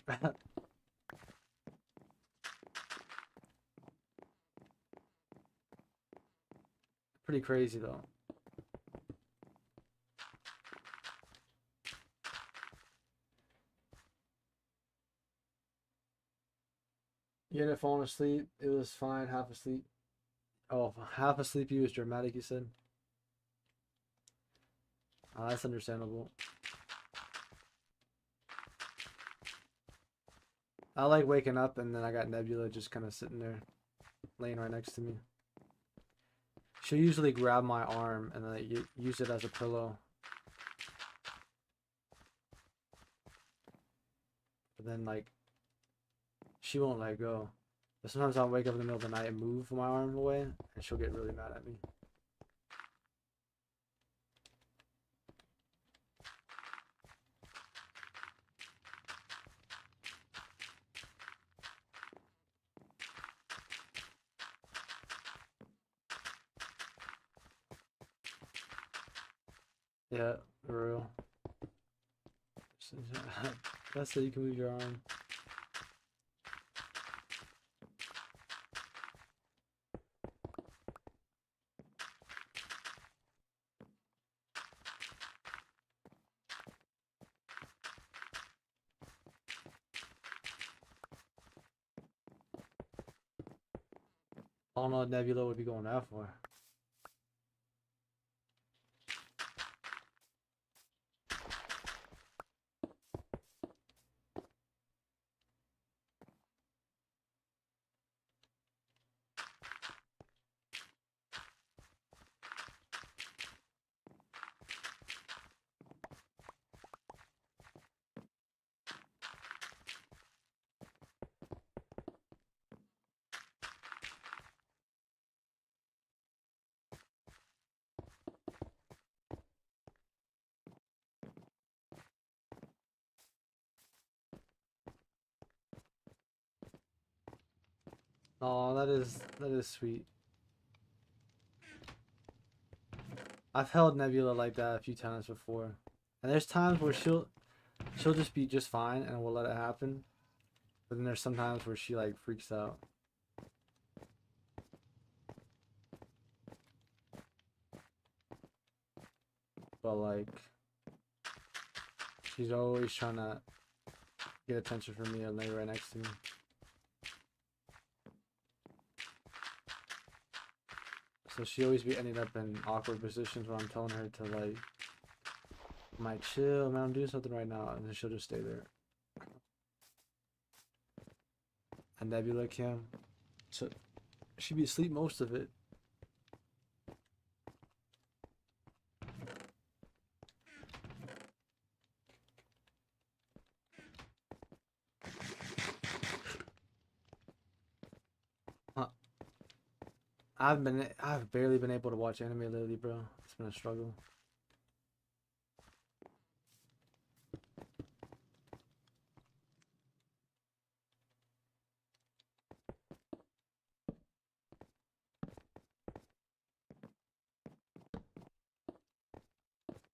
Pretty crazy though. You ended up falling asleep. It was fine, half asleep. Oh, half asleep you was dramatic, you said? That's understandable. I like waking up and then I got Nebula just kind of sitting there, laying right next to me. She'll usually grab my arm and then use it as a pillow. But then, like, she won't let go. But sometimes I'll wake up in the middle of the night and move my arm away, and she'll get really mad at me. Yeah, for real. That's so you can move your arm. I don't know what Nebula would be going that for. Oh, that is sweet. I've held Nebula like that a few times before, and there's times where she'll just be just fine, and we'll let it happen. But then there's sometimes where she like freaks out. But like, she's always trying to get attention from me and lay right next to me. So she always be ending up in awkward positions where I'm telling her to like, might chill, man, I'm doing something right now, and then she'll just stay there. And Nebula Cam, so she be asleep most of it. I've barely been able to watch anime lately, bro. It's been a struggle.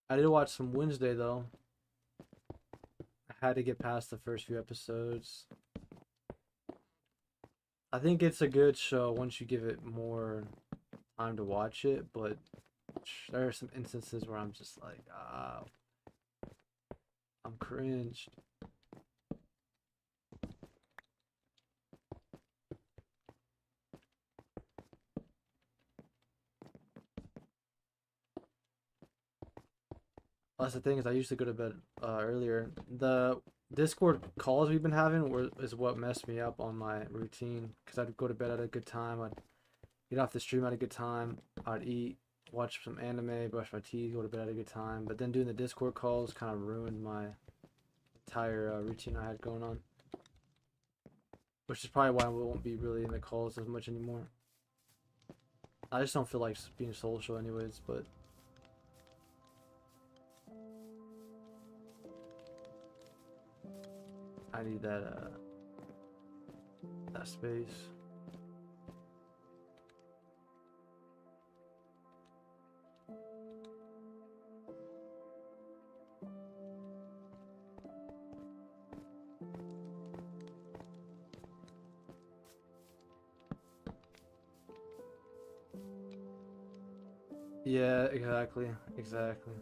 I did watch some Wednesday though. I had to get past the first few episodes. I think it's a good show once you give it more time to watch it, but there are some instances where I'm just like, I'm cringed. That's the thing is I used to go to bed earlier. The Discord calls we've been having is what messed me up on my routine because I'd go to bed at a good time. I'd get off the stream at a good time. I'd eat, watch some anime, brush my teeth, go to bed at a good time. But then doing the Discord calls kind of ruined my entire routine I had going on. Which is probably why we won't be really in the calls as much anymore. I just don't feel like being social anyways, but I need that space. Yeah, exactly. Exactly.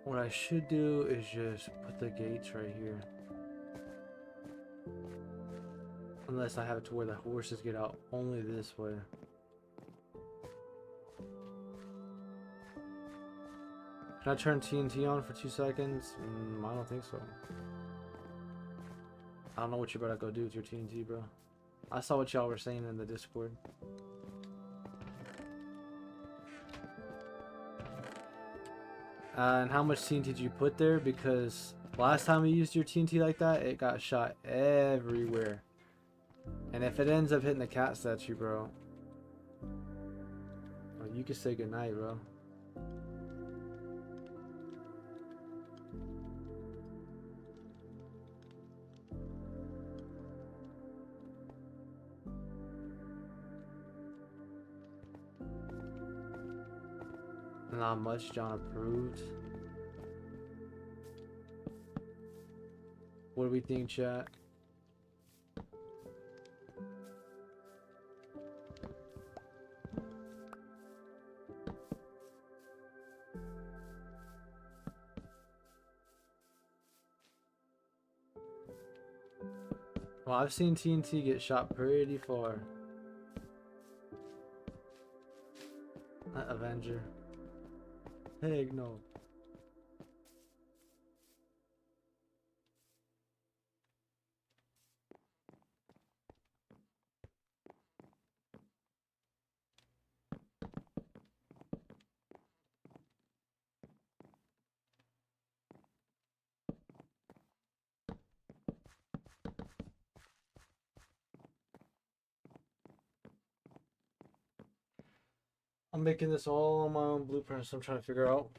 What I should do is just put the gates right here. Unless I have it to where the horses get out only this way. Can I turn TNT on for 2 seconds? I don't think so. I don't know what you better go do with your TNT, bro. I saw what y'all were saying in the Discord. And how much TNT did you put there? Because last time you used your TNT like that, it got shot everywhere. And if it ends up hitting the cat statue, bro, well, you can say goodnight, bro. Not much John approved. What do we think, chat? Well, I've seen TNT get shot pretty far. Avenger. Heck no. I'm making this all on my own blueprints. So I'm trying to figure out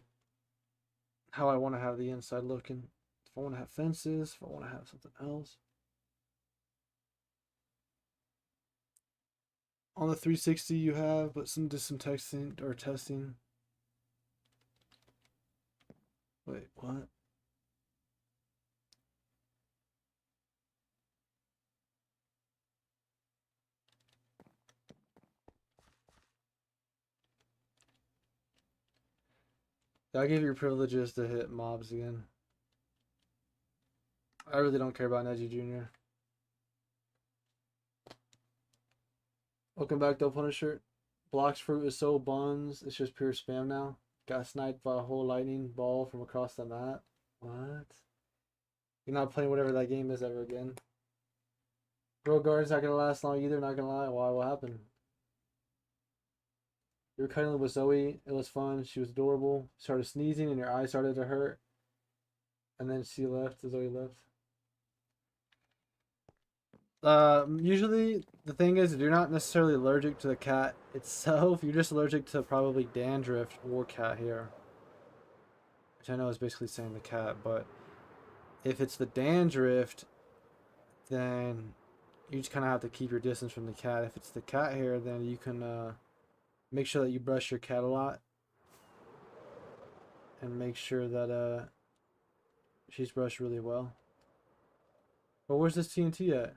how I want to have the inside looking. If I want to have fences, if I want to have something else. On the 360 you have, but just some texting or testing. Wait, what? I give you privileges to hit mobs again. I really don't care about Neji Jr. Welcome back, though, Punisher. Blox Fruit is so buns. It's just pure spam now. Got sniped by a whole lightning ball from across the map. What? You're not playing whatever that game is ever again. Bro Guard's not gonna last long either, not gonna lie. Why? What happened? You were cuddling with Zoe. It was fun. She was adorable. Started sneezing and your eyes started to hurt. And then she left. Zoe left. Usually the thing is you're not necessarily allergic to the cat itself. You're just allergic to probably dandruff or cat hair. Which I know is basically saying the cat, but if it's the dandruff, then you just kind of have to keep your distance from the cat. If it's the cat hair, then you can make sure that you brush your cat a lot. And make sure that she's brushed really well. But where's this TNT at?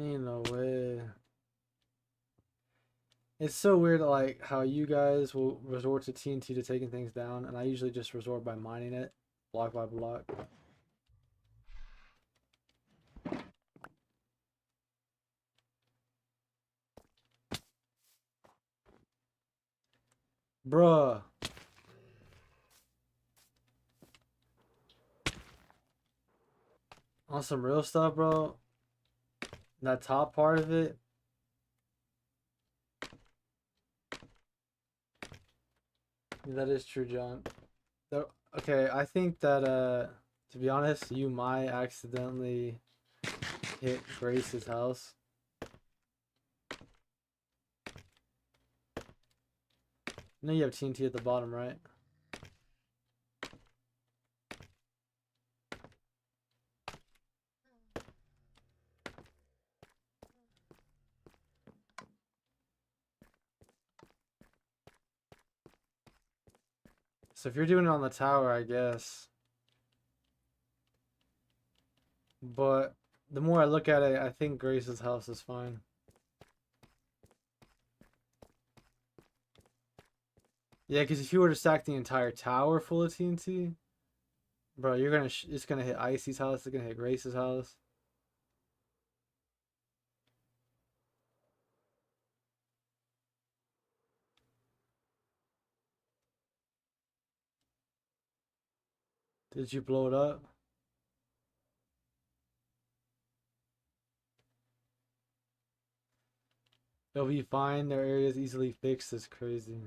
Ain't no way. It's so weird, like, how you guys will resort to TNT to taking things down, and I usually just resort by mining it, block by block. Bruh. On some real stuff, bro. That top part of it. That is true, John. Okay, I think that, to be honest, you might accidentally hit Grace's house. I know you have TNT at the bottom, right? So if you're doing it on the tower, I guess. But the more I look at it, I think Grace's house is fine. Yeah, because if you were to stack the entire tower full of TNT, bro, you're gonna it's gonna hit Icy's house. It's gonna hit Grace's house. Did you blow it up? They'll be fine. Their area is easily fixed. It's crazy.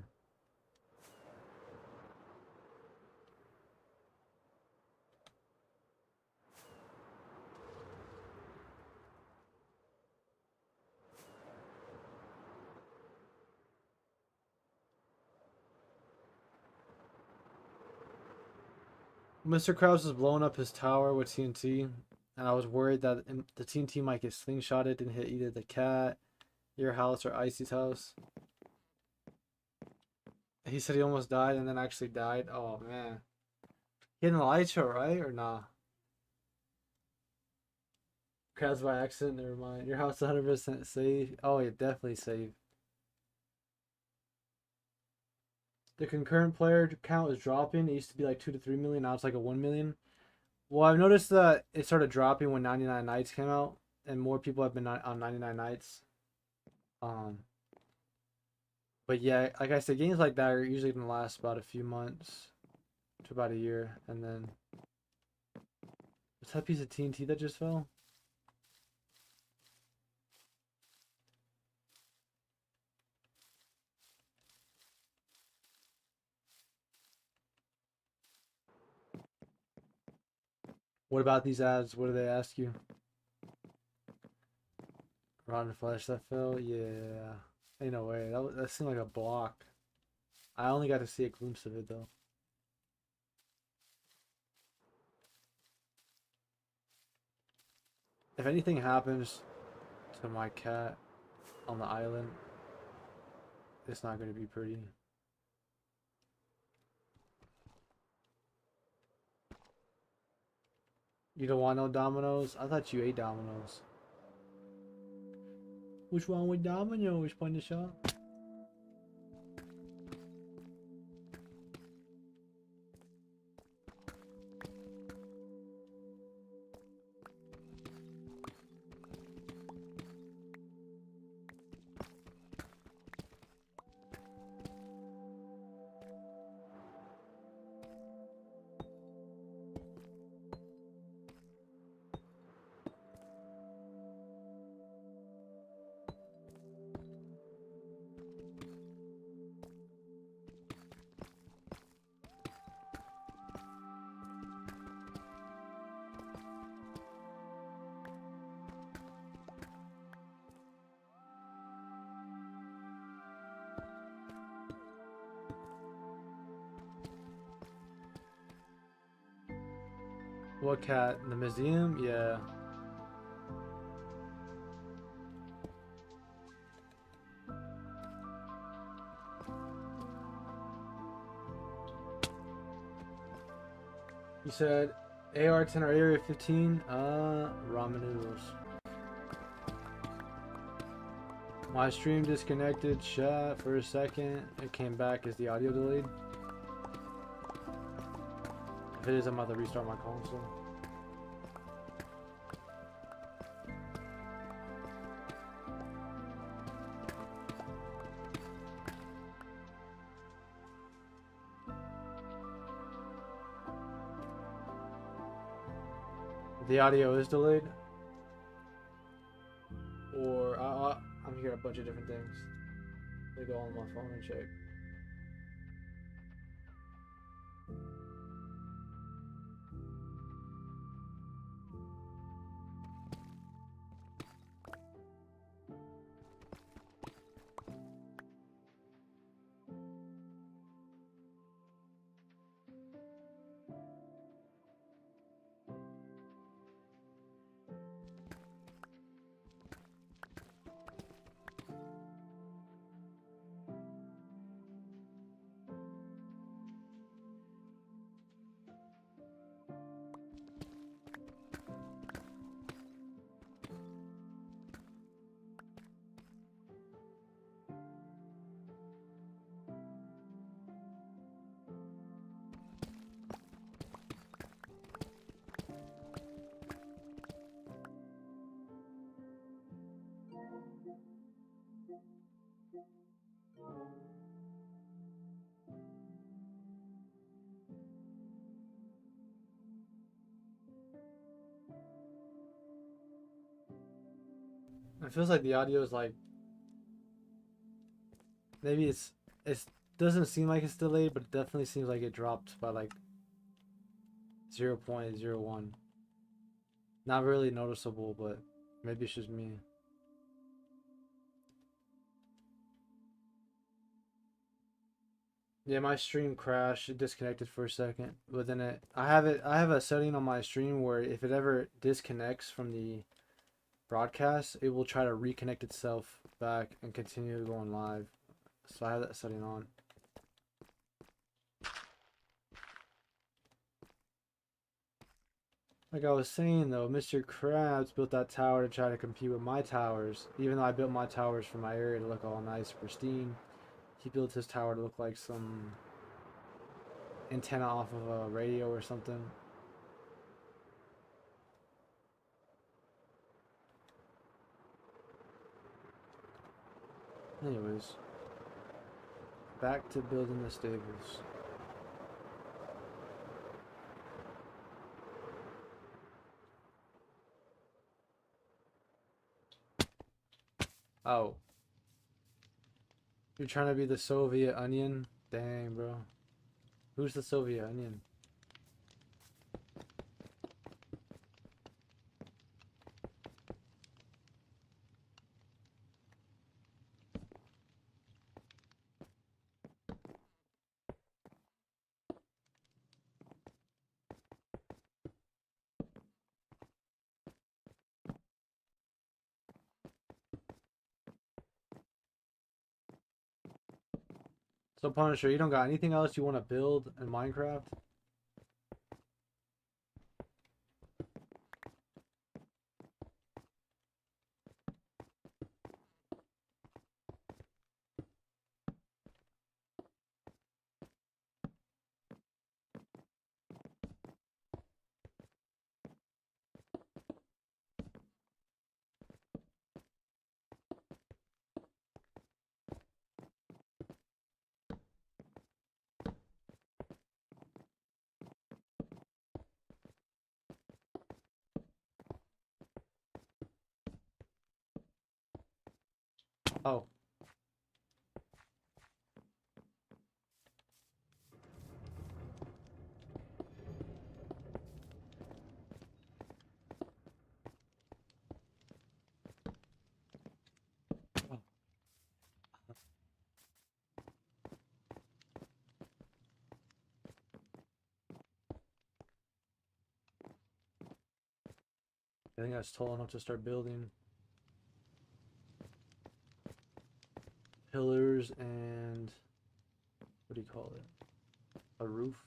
Mr. Krabs was blowing up his tower with TNT, and I was worried that the TNT might get slingshotted and hit either the cat, your house, or Icy's house. He said he almost died and then actually died. Oh man. He had an elytra, right? Or nah? Krabs by accident, never mind. Your house 100% safe. Oh, yeah, definitely safe. The concurrent player count is dropping. It used to be like 2 to 3 million. Now it's like a 1 million. Well, I've noticed that it started dropping when 99 Nights came out, and more people have been on 99 Nights. Um, but yeah, like I said, games like that are usually gonna last about a few months to about a year, and then what's that piece of TNT that just fell? What about these ads? What do they ask you? Rotten flesh that fell? Yeah. Ain't no way. That seemed like a block. I only got to see a glimpse of it though. If anything happens to my cat on the island, it's not going to be pretty. You don't want no Dominoes? I thought you ate Dominoes. What's wrong with Dominoes, Punisher? What cat? In the museum? Yeah. You said AR-10 or Area 15? Ramen noodles. My stream disconnected, chat for a second. It came back. Is the audio delayed? If it is, I'm about to restart my console. The audio is delayed, or I'm hearing a bunch of different things. Let me go on my phone and check. It feels like the audio is like maybe it's doesn't seem like it's delayed, but it definitely seems like it dropped by like 0.01. Not really noticeable, but maybe it's just me. Yeah, my stream crashed. It disconnected for a second, but then I have it. I have a setting on my stream where if it ever disconnects from the broadcast, it will try to reconnect itself back and continue going live. So I have that setting on. Like I was saying though, Mr. Krabs built that tower to try to compete with my towers. Even though I built my towers for my area to look all nice, pristine, he built his tower to look like some antenna off of a radio or something. Anyways, back to building the stables. Oh, you're trying to be the Soviet Onion? Dang, bro. Who's the Soviet Onion? So Punisher, you don't got anything else you want to build in Minecraft? Oh. Oh. I think that's tall enough to start building pillars and what do you call it? A roof?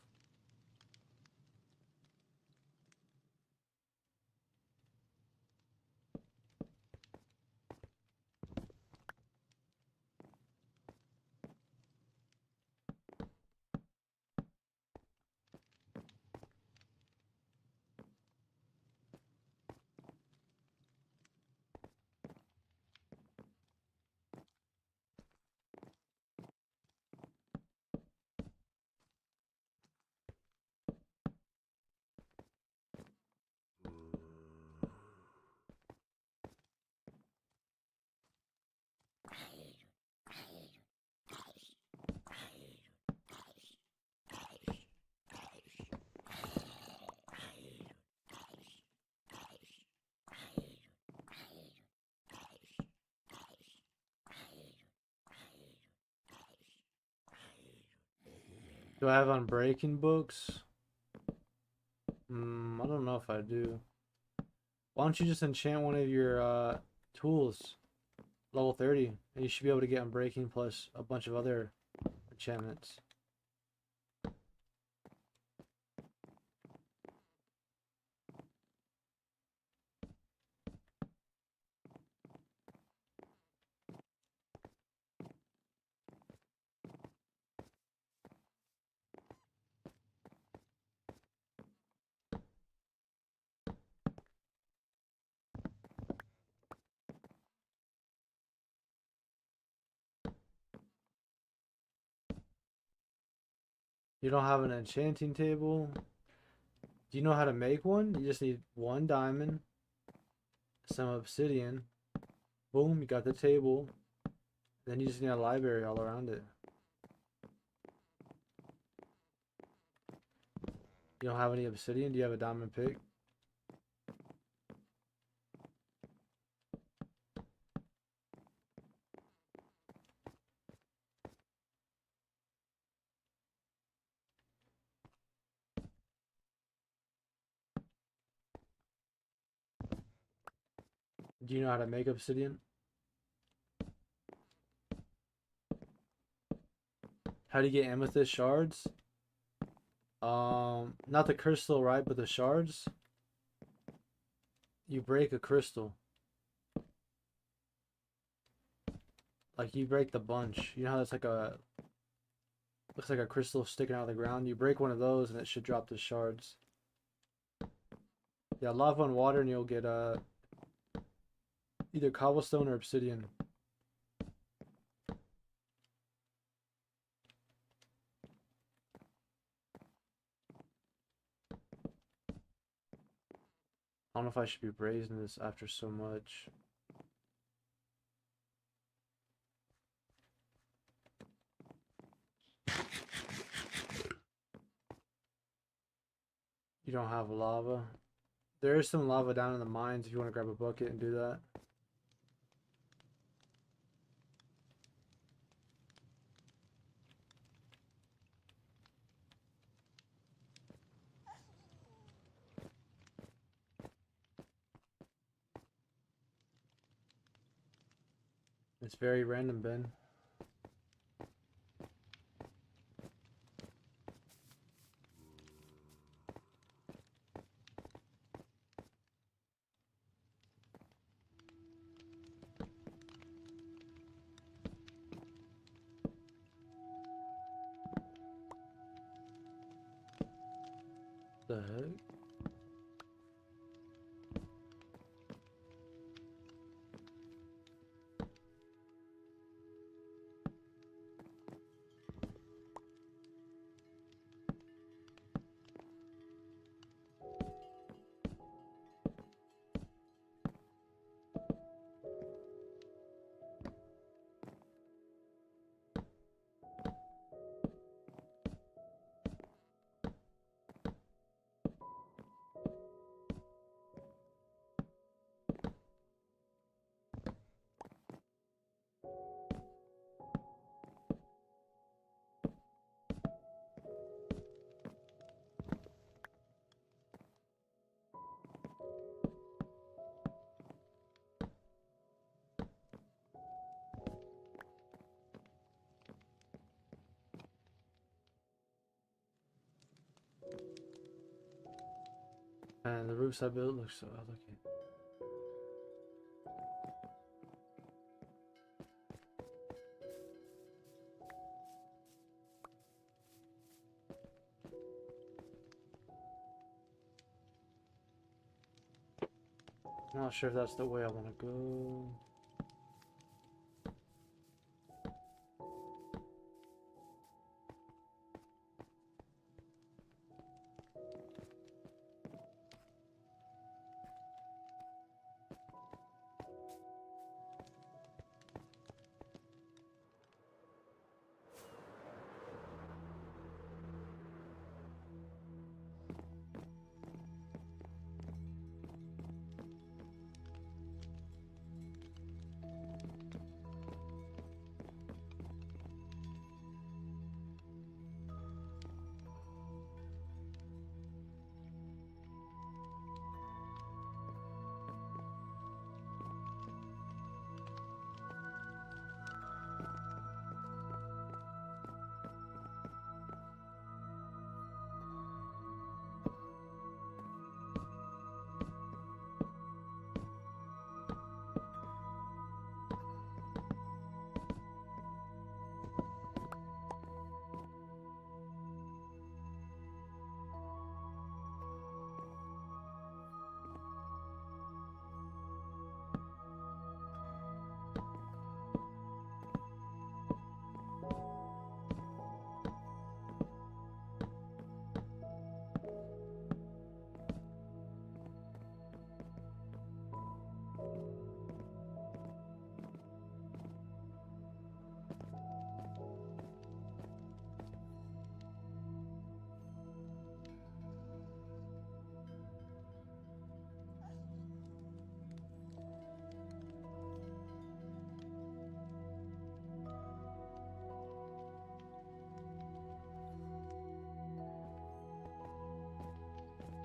Do I have Unbreaking books? I don't know if I do. Why don't you just enchant one of your tools, level 30, and you should be able to get Unbreaking plus a bunch of other enchantments. You don't have an enchanting table? Do you know how to make one? You just need one diamond, some obsidian. Boom, you got the table. Then you just need a library all around it. You don't have any obsidian? Do you have a diamond pick? Do you know how to make obsidian? How do you get amethyst shards? Not the crystal, right? But the shards. You break a crystal. Like you break the bunch. You know how that's like a looks like a crystal sticking out of the ground. You break one of those and it should drop the shards. Yeah, lava and water, and you'll get either cobblestone or obsidian. I don't know if I should be brazen this after so much. You don't have lava. There is some lava down in the mines if you want to grab a bucket and do that. It's very random, Ben. The heck? And the roofs I built look so elegant. I'm not sure if that's the way I want to go.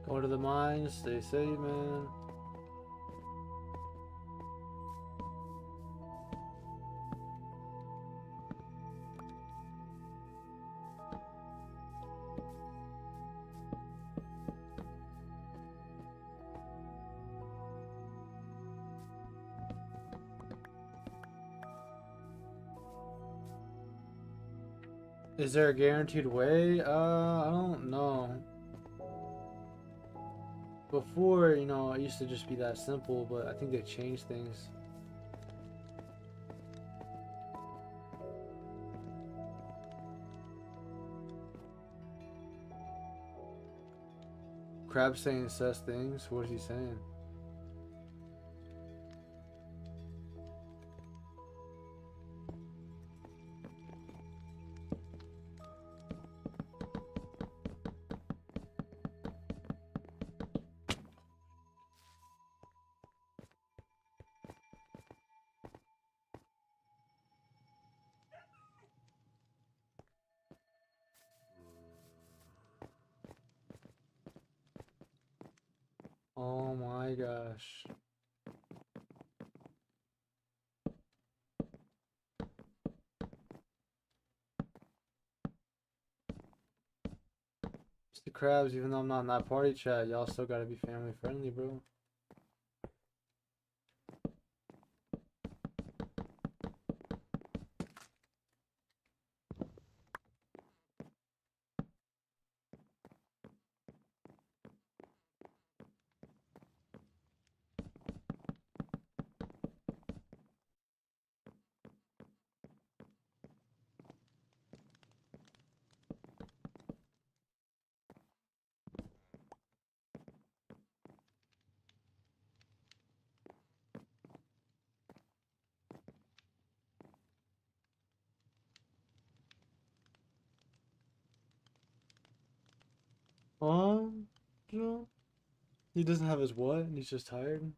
Order the mines. Stay safe, man. Is there a guaranteed way? I don't know. Before, you know, it used to just be that simple, but I think they changed things. Crab saying sus things. What is he saying? Oh my gosh. It's the crabs, even though I'm not in that party chat, y'all still gotta be family friendly, bro. You know, he doesn't have his what, and he's just tired.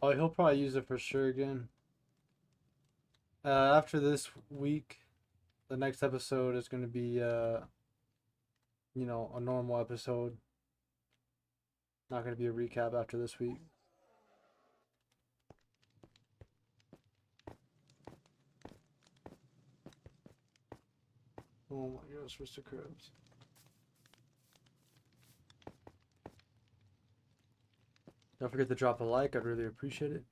Oh, he'll probably use it for sure again. After this week, the next episode is gonna be you know, a normal episode. Not gonna be a recap after this week. Oh my gosh, Mr. Krabs. Don't forget to drop a like, I'd really appreciate it.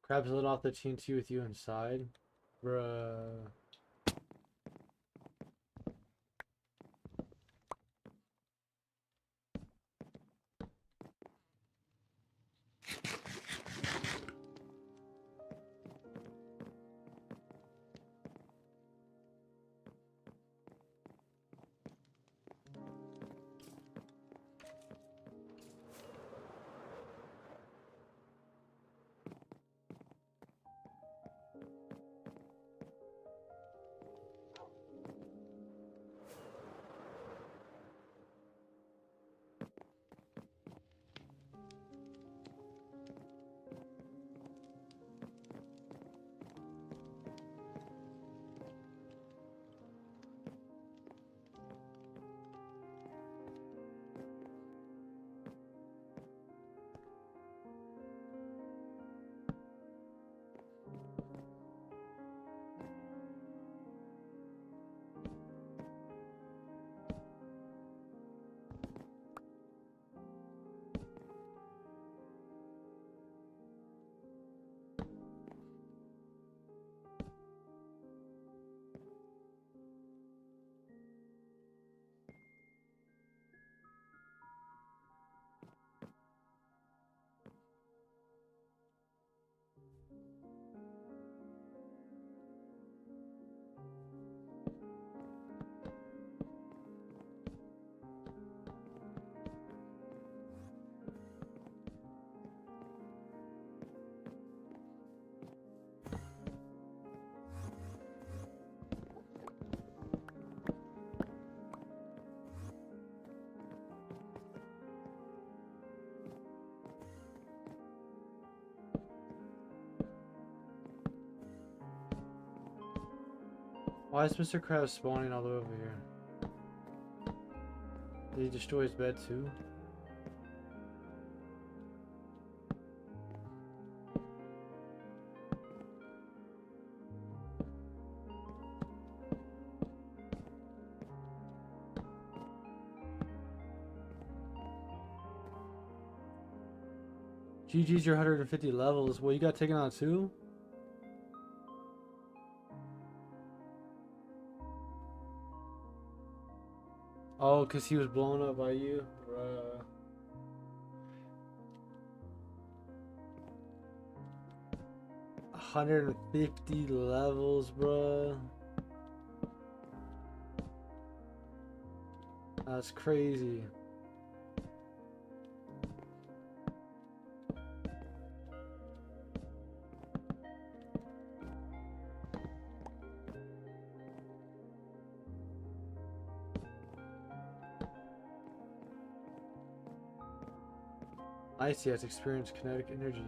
Crab's lit off the TNT with you inside. Bruh. Why is Mr. Krabs spawning all over here? Did he destroy his bed too? GG's your 150 levels. Well, you got taken on too? Oh, because he was blown up by you? Bruh. $150 levels, bruh. That's crazy. Icy has experienced kinetic energy.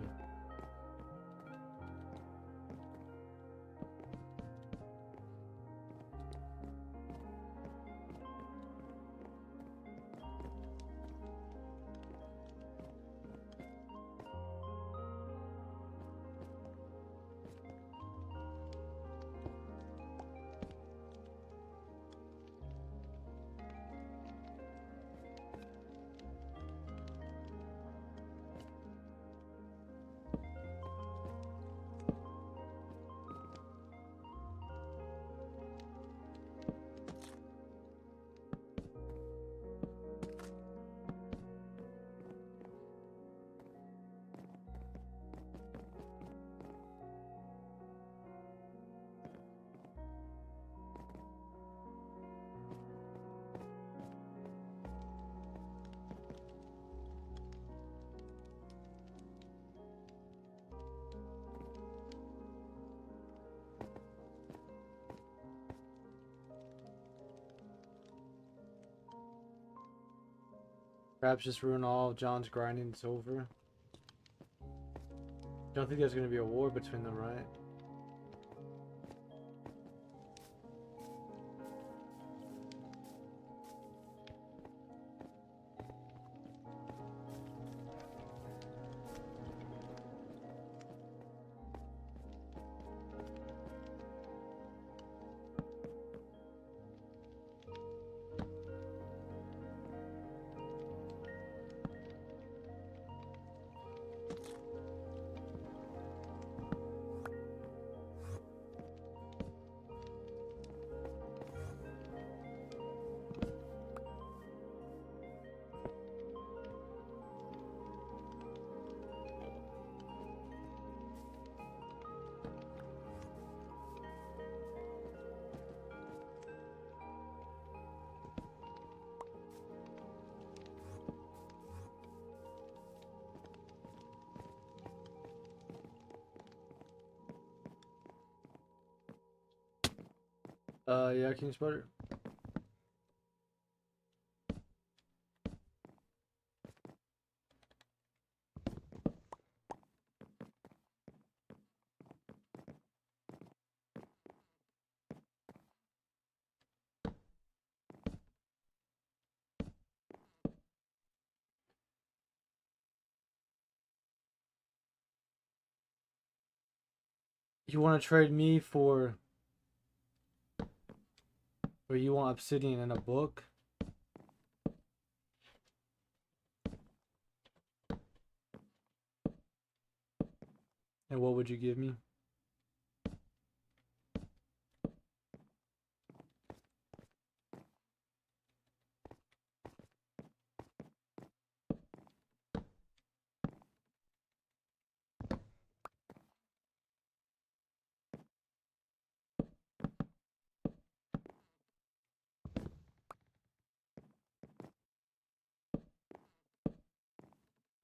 Perhaps just ruin all of John's grinding. It's over. Don't think there's gonna be a war between them, right? Yeah, King Spider. You want to trade me for, or you want obsidian and a book? And what would you give me?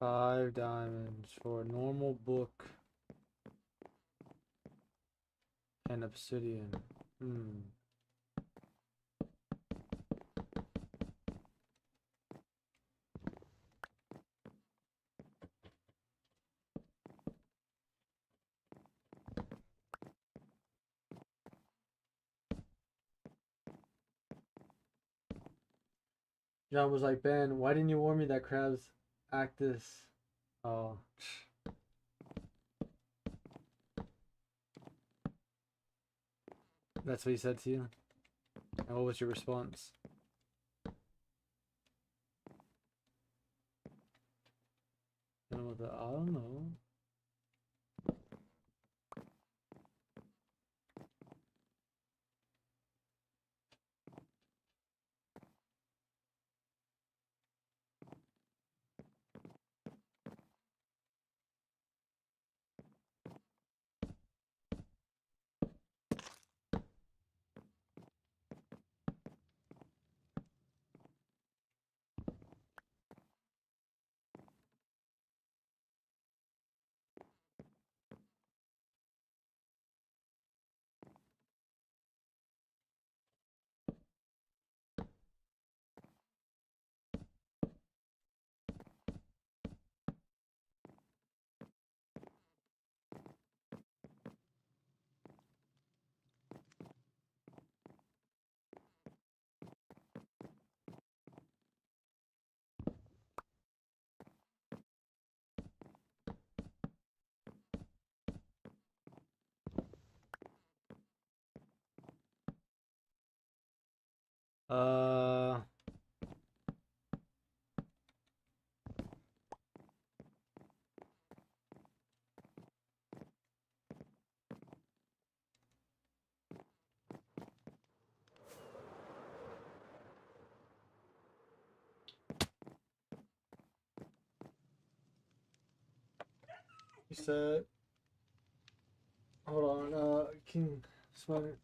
$5 for a normal book and obsidian. John was like, Ben, why didn't you warn me that crabs act this? Oh. That's what he said to you? And what was your response? I don't know. Uh, he said, hold on, King Spider.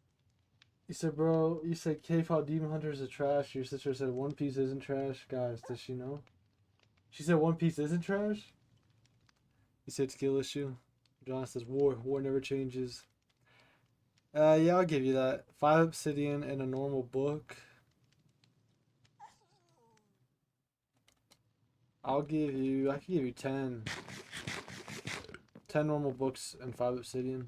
He said, bro, you said K-File Demon Hunters are trash. Your sister said One Piece isn't trash. Guys, does she know? She said One Piece isn't trash? He said skill issue. John says war never changes. Yeah, I'll give you that. 5 obsidian and a normal book. I can give you 10. 10 normal books and 5 obsidian.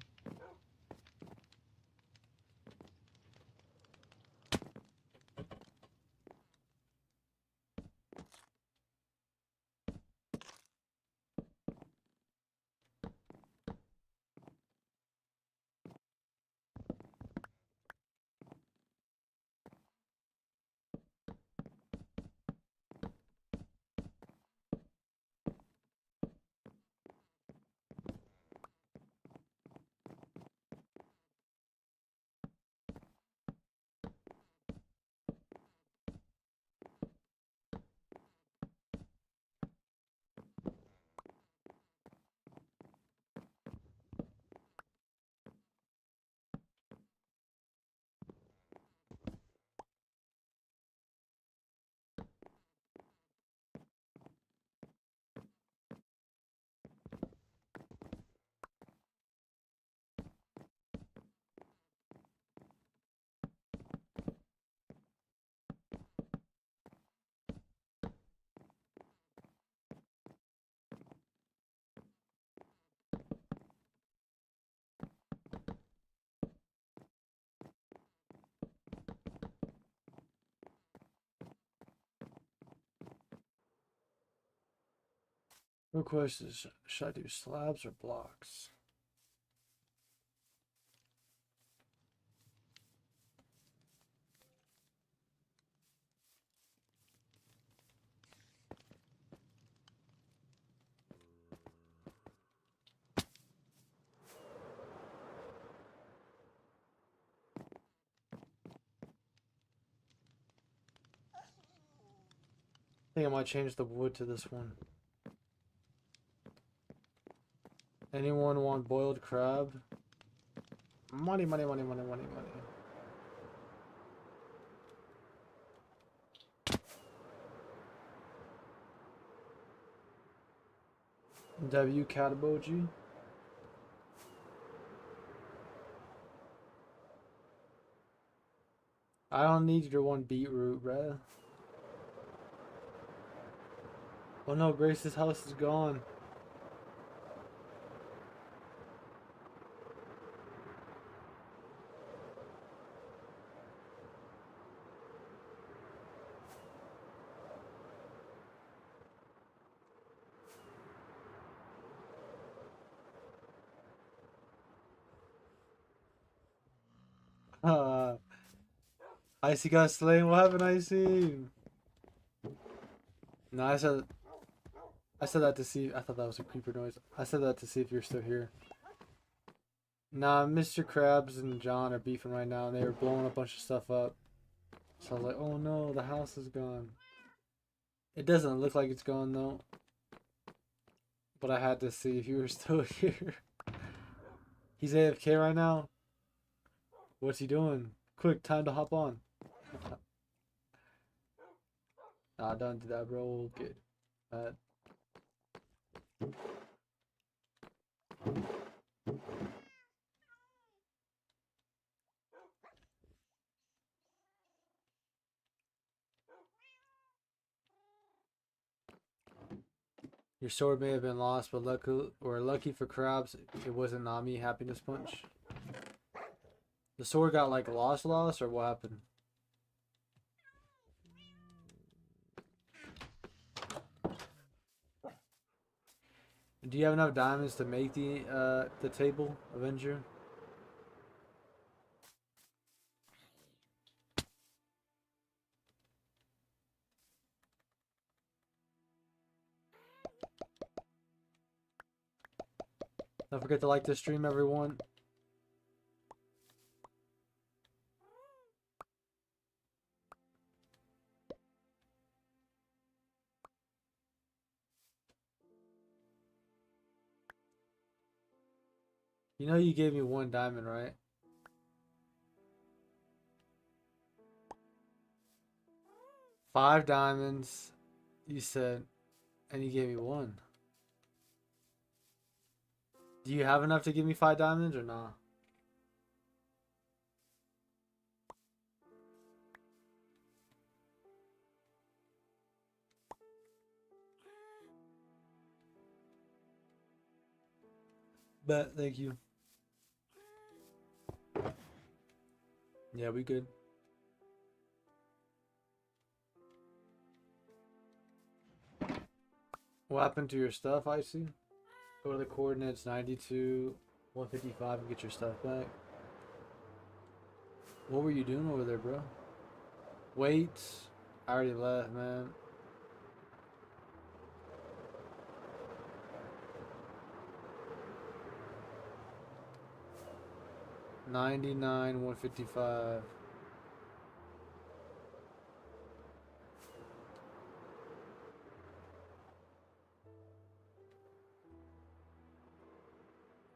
Real question is, should I do slabs or blocks? I think I might change the wood to this one. Anyone want boiled crab? Money, money, money, money, money, money. W cat emoji. I don't need your one beetroot, bruh. Oh no, Grace's house is gone. Uh, Icy got slain. What happened, Icy? No, I said that to see. I thought that was a creeper noise. I said that to see if you're still here. Nah, Mr. Krabs and John are beefing right now, and they were blowing a bunch of stuff up. So I was like, oh no, the house is gone. It doesn't look like it's gone though. But I had to see if you were still here. He's AFK right now. What's he doing? Quick, time to hop on. Nah, don't do that, bro. We'll get mad. Your sword may have been lost, but lucky for Krabs, it wasn't Nami Happiness Punch. The sword got like lost, or what happened? Do you have enough diamonds to make the table, Avenger? Don't forget to like this stream, everyone. You know you gave me 1 diamond, right? Five diamonds, you said, and you gave me 1. Do you have enough to give me 5 diamonds or not? Bet, thank you. Yeah, we good. What happened to your stuff, Icy? Go to the coordinates 92, 155 and get your stuff back. What were you doing over there, bro? Wait. I already left, man. $99, 155.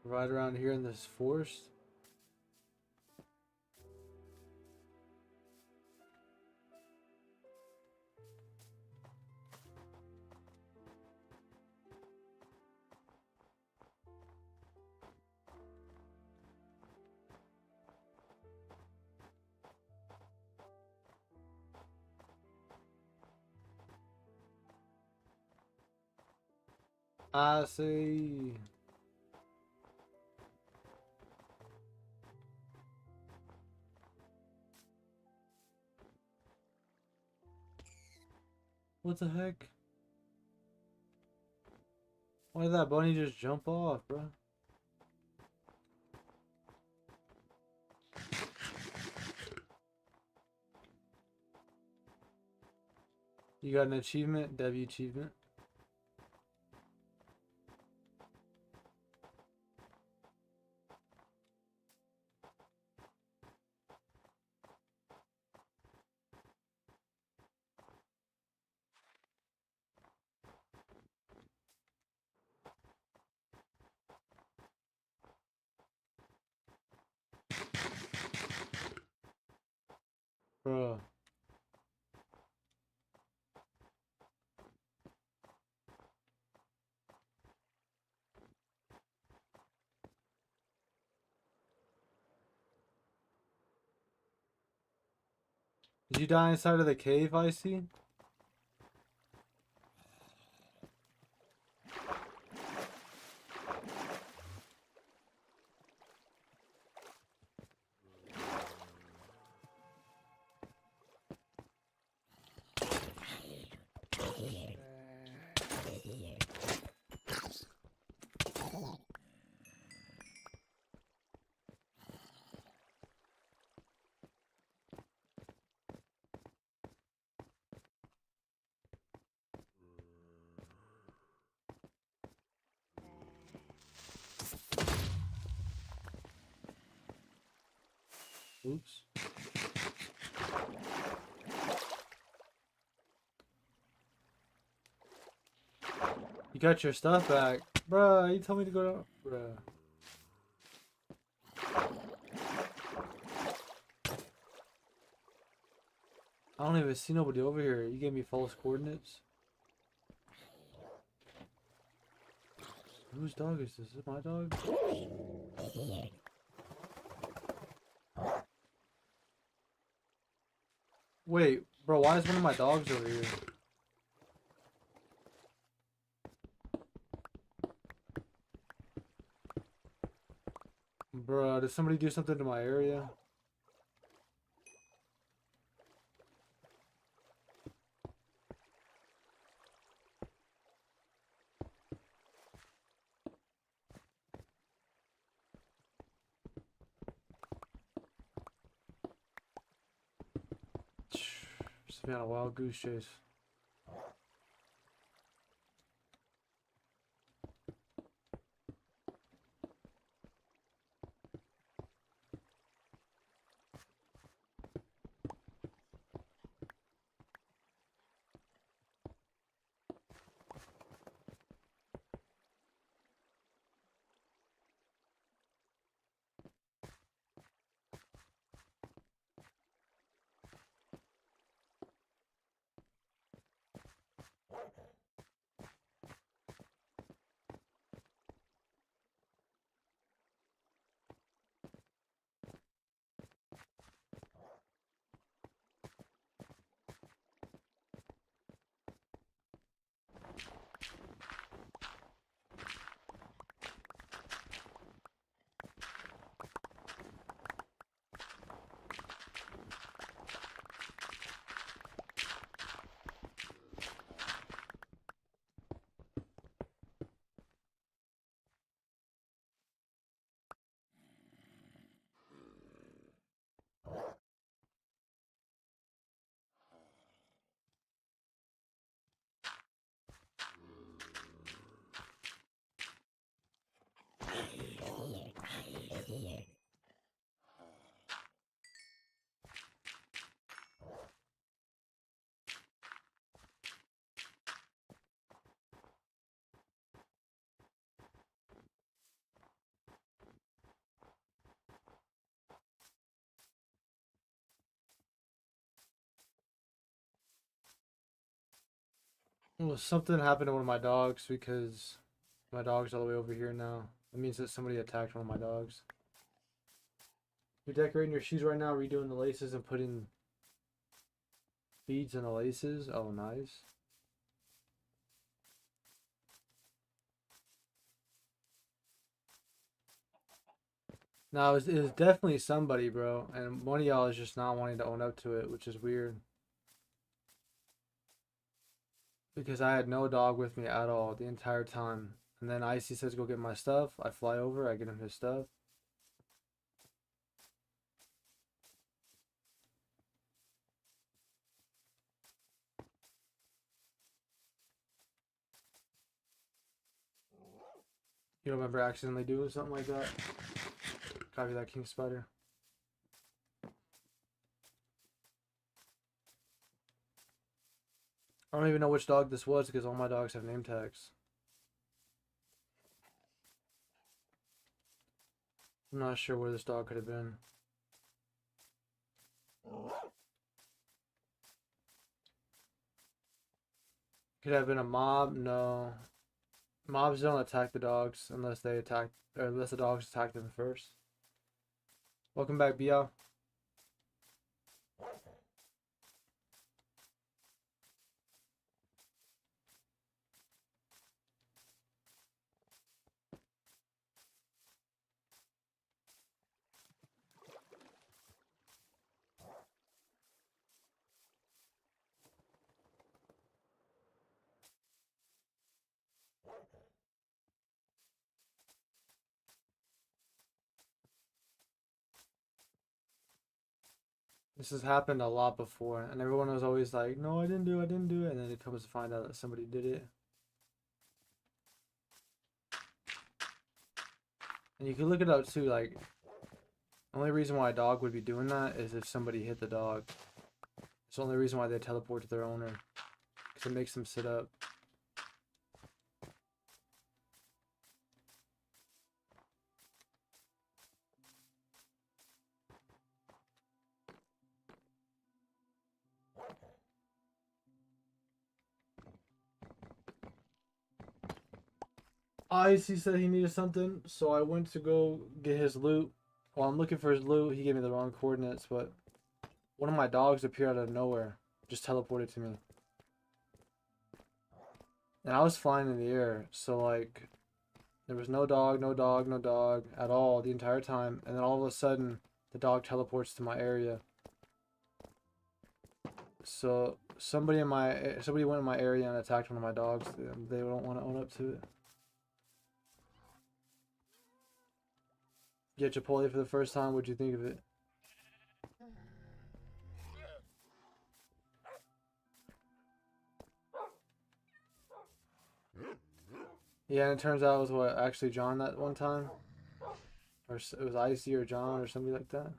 Right around here in this forest. I see. What the heck? Why did that bunny just jump off, bro? You got an achievement? W achievement? Bro. Did you die inside of the cave, I see? Oops. You got your stuff back. Bruh, you told me to go to... Bruh. I don't even see nobody over here. You gave me false coordinates. Whose dog is this? Is it my dog? Wait, bro, why is one of my dogs over here? Bro, did somebody do something to my area? Just been on a wild goose chase. Well, something happened to one of my dogs because my dog's all the way over here now. That means that somebody attacked one of my dogs. You're decorating your shoes right now, redoing the laces and putting beads in the laces. Oh, nice. No, it was definitely somebody, bro. And one of y'all is just not wanting to own up to it, which is weird. Because I had no dog with me at all the entire time. And then Icy says go get my stuff. I fly over, I get him his stuff. You don't remember accidentally doing something like that? Copy that, King Spider. I don't even know which dog this was because all my dogs have name tags. I'm not sure where this dog could have been. Could have been a mob? No. Mobs don't attack the dogs unless they attack, or unless the dogs attack them first. Welcome back, Bia. This has happened a lot before, and everyone was always like, no, I didn't do it, and then it comes to find out that somebody did it. And you can look it up too, like, the only reason why a dog would be doing that is if somebody hit the dog. It's the only reason why they teleport to their owner, because it makes them sit up. Icy said he needed something, so I went to go get his loot. While I'm looking for his loot, he gave me the wrong coordinates, but one of my dogs appeared out of nowhere. Just teleported to me. And I was flying in the air, so like, there was no dog at all the entire time. And then all of a sudden, the dog teleports to my area. So somebody went in my area and attacked one of my dogs. They don't want to own up to it. Get Chipotle for the first time. What'd you think of it? Yeah, and it turns out it was what, actually John that one time? Or it was Icy or John or somebody like that.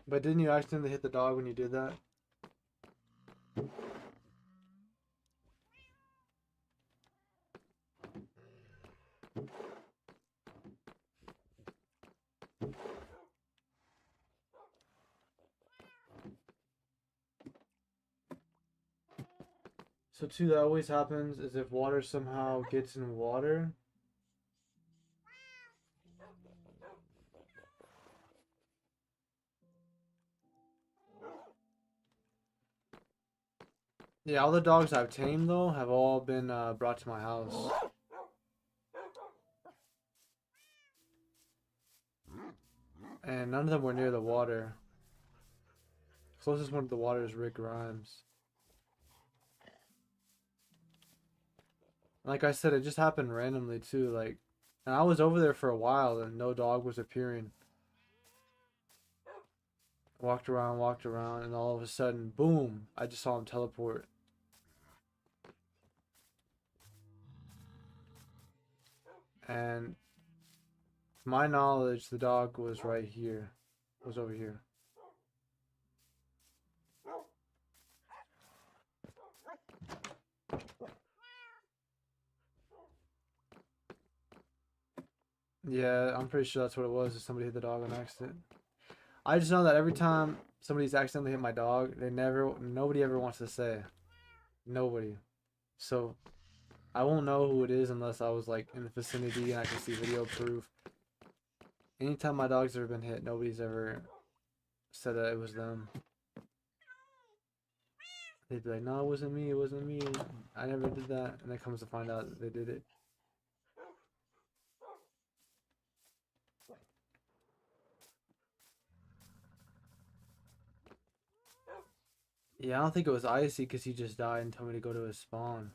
But didn't you accidentally hit the dog when you did that? So too, that always happens is if water somehow gets in water. Yeah, all the dogs I've tamed though have all been brought to my house. And none of them were near the water. Closest one to the water is Rick Grimes. Like I said, it just happened randomly too. Like, and I was over there for a while and no dog was appearing. Walked around, and all of a sudden, boom! I just saw him teleport. And to my knowledge, the dog was right here. Was over here. Yeah, I'm pretty sure that's what it was. If somebody hit the dog on accident. I just know that every time somebody's accidentally hit my dog, nobody ever wants to say. Nobody. So I won't know who it is unless I was like in the vicinity and I can see video proof. Anytime my dog's ever been hit, nobody's ever said that it was them. They'd be like, no, it wasn't me, it wasn't me. I never did that. And then comes to find out that they did it. Yeah, I don't think it was Icy because he just died and told me to go to his spawn.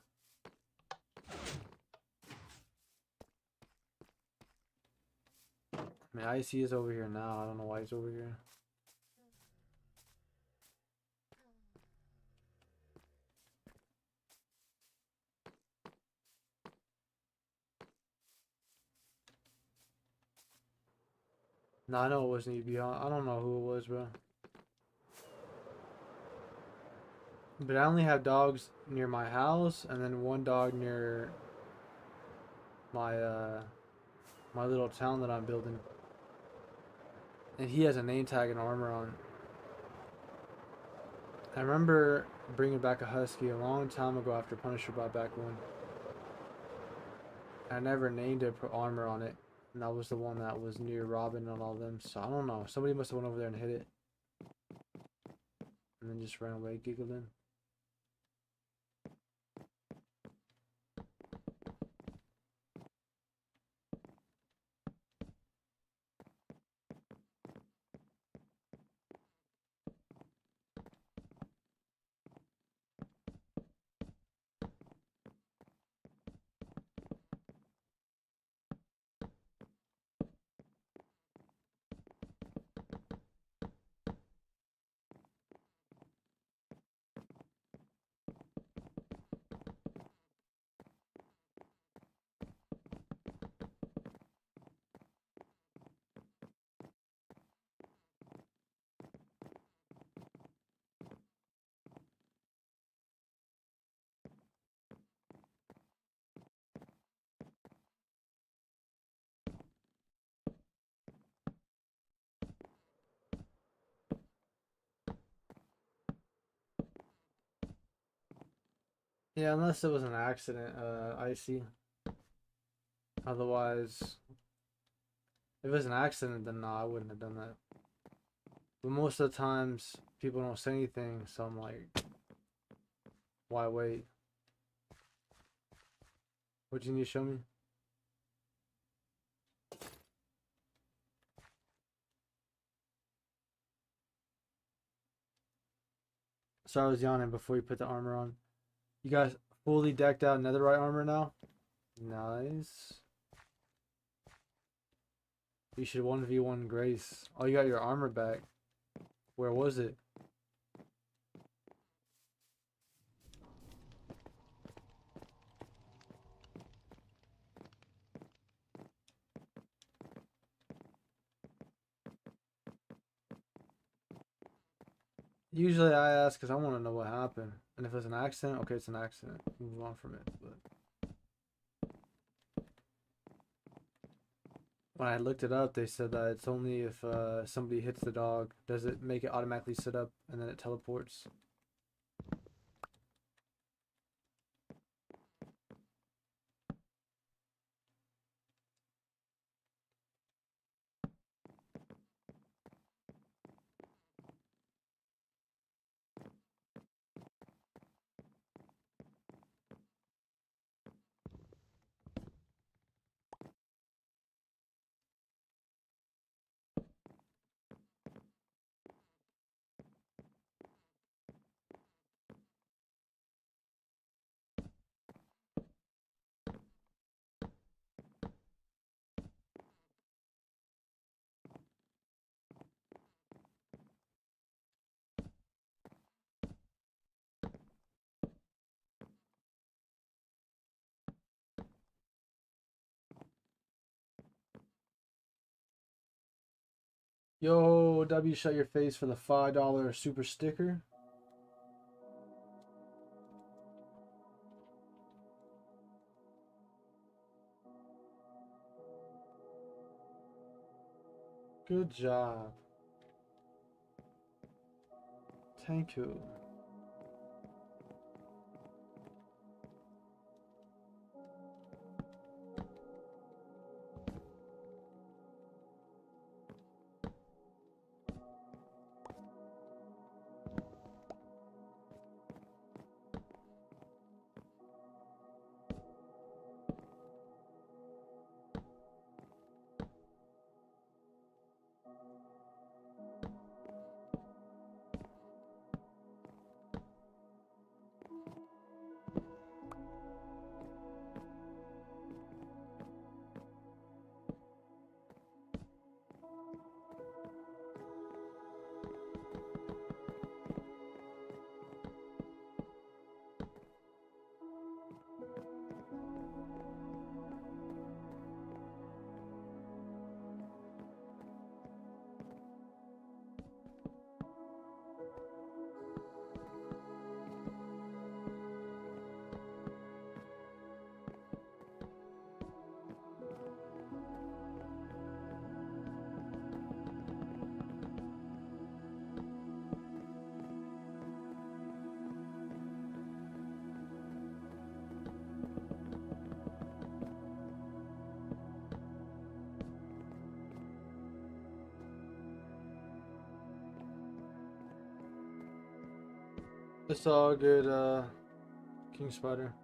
I mean, Icy is over here now. I don't know why he's over here. No, I know it wasn't EB. I don't know who it was, bro. But I only have dogs near my house and then one dog near my my little town that I'm building. And he has a name tag and armor on. I remember bringing back a husky a long time ago after Punisher brought back one. I never named it, put armor on it. And that was the one that was near Robin and all them. So I don't know. Somebody must have went over there and hit it. And then just ran away giggling. Yeah, unless it was an accident, Icy. Otherwise, if it was an accident, then no, I wouldn't have done that. But most of the times, people don't say anything, so I'm like, why wait? What you need to show me? Sorry, I was yawning before you put the armor on. You guys fully decked out netherite armor now? Nice. You should 1v1 Grace. Oh, you got your armor back. Where was it? Usually I ask because I want to know what happened. And if it's an accident, okay, it's an accident. Move on from it. But when I looked it up, they said that it's only if somebody hits the dog. Does it make it automatically sit up and then it teleports? Yo, W, shut your face for the $5 super sticker. Good job. Thank you. It's all good, King Spider.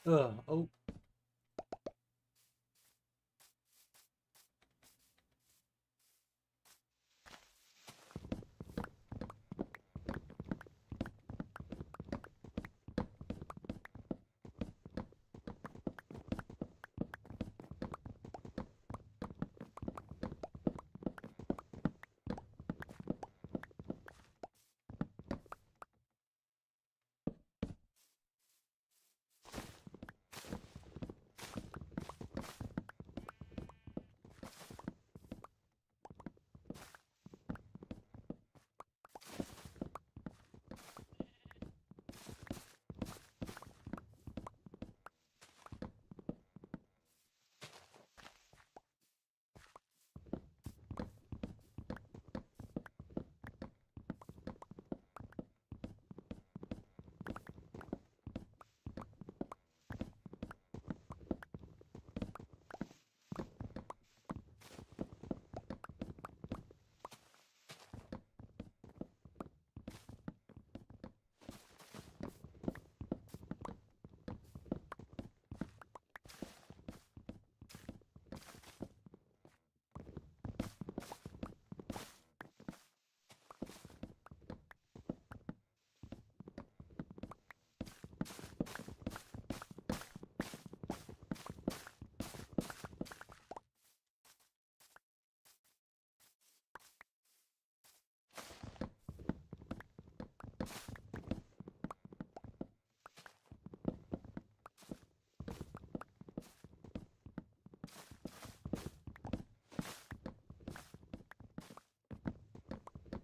Oh.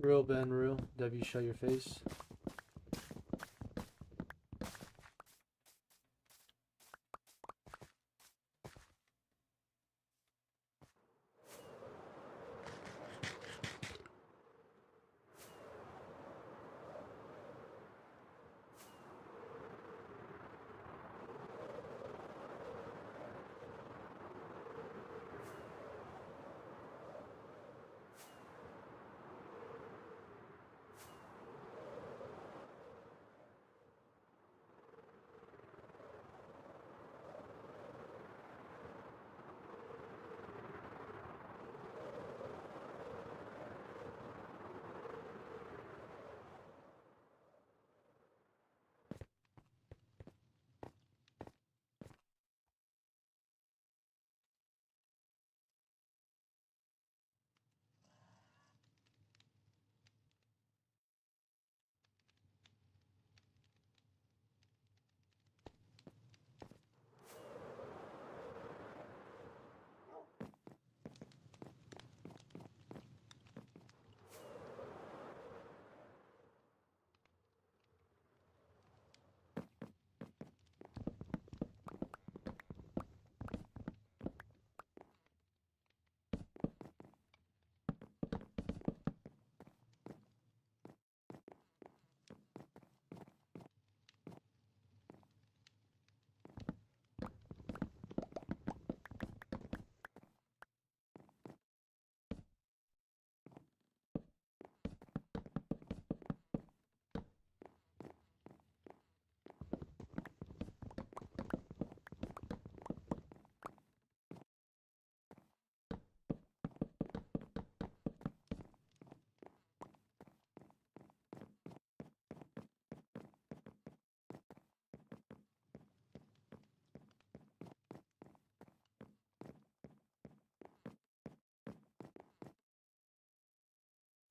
Real Ben Real. W show your face.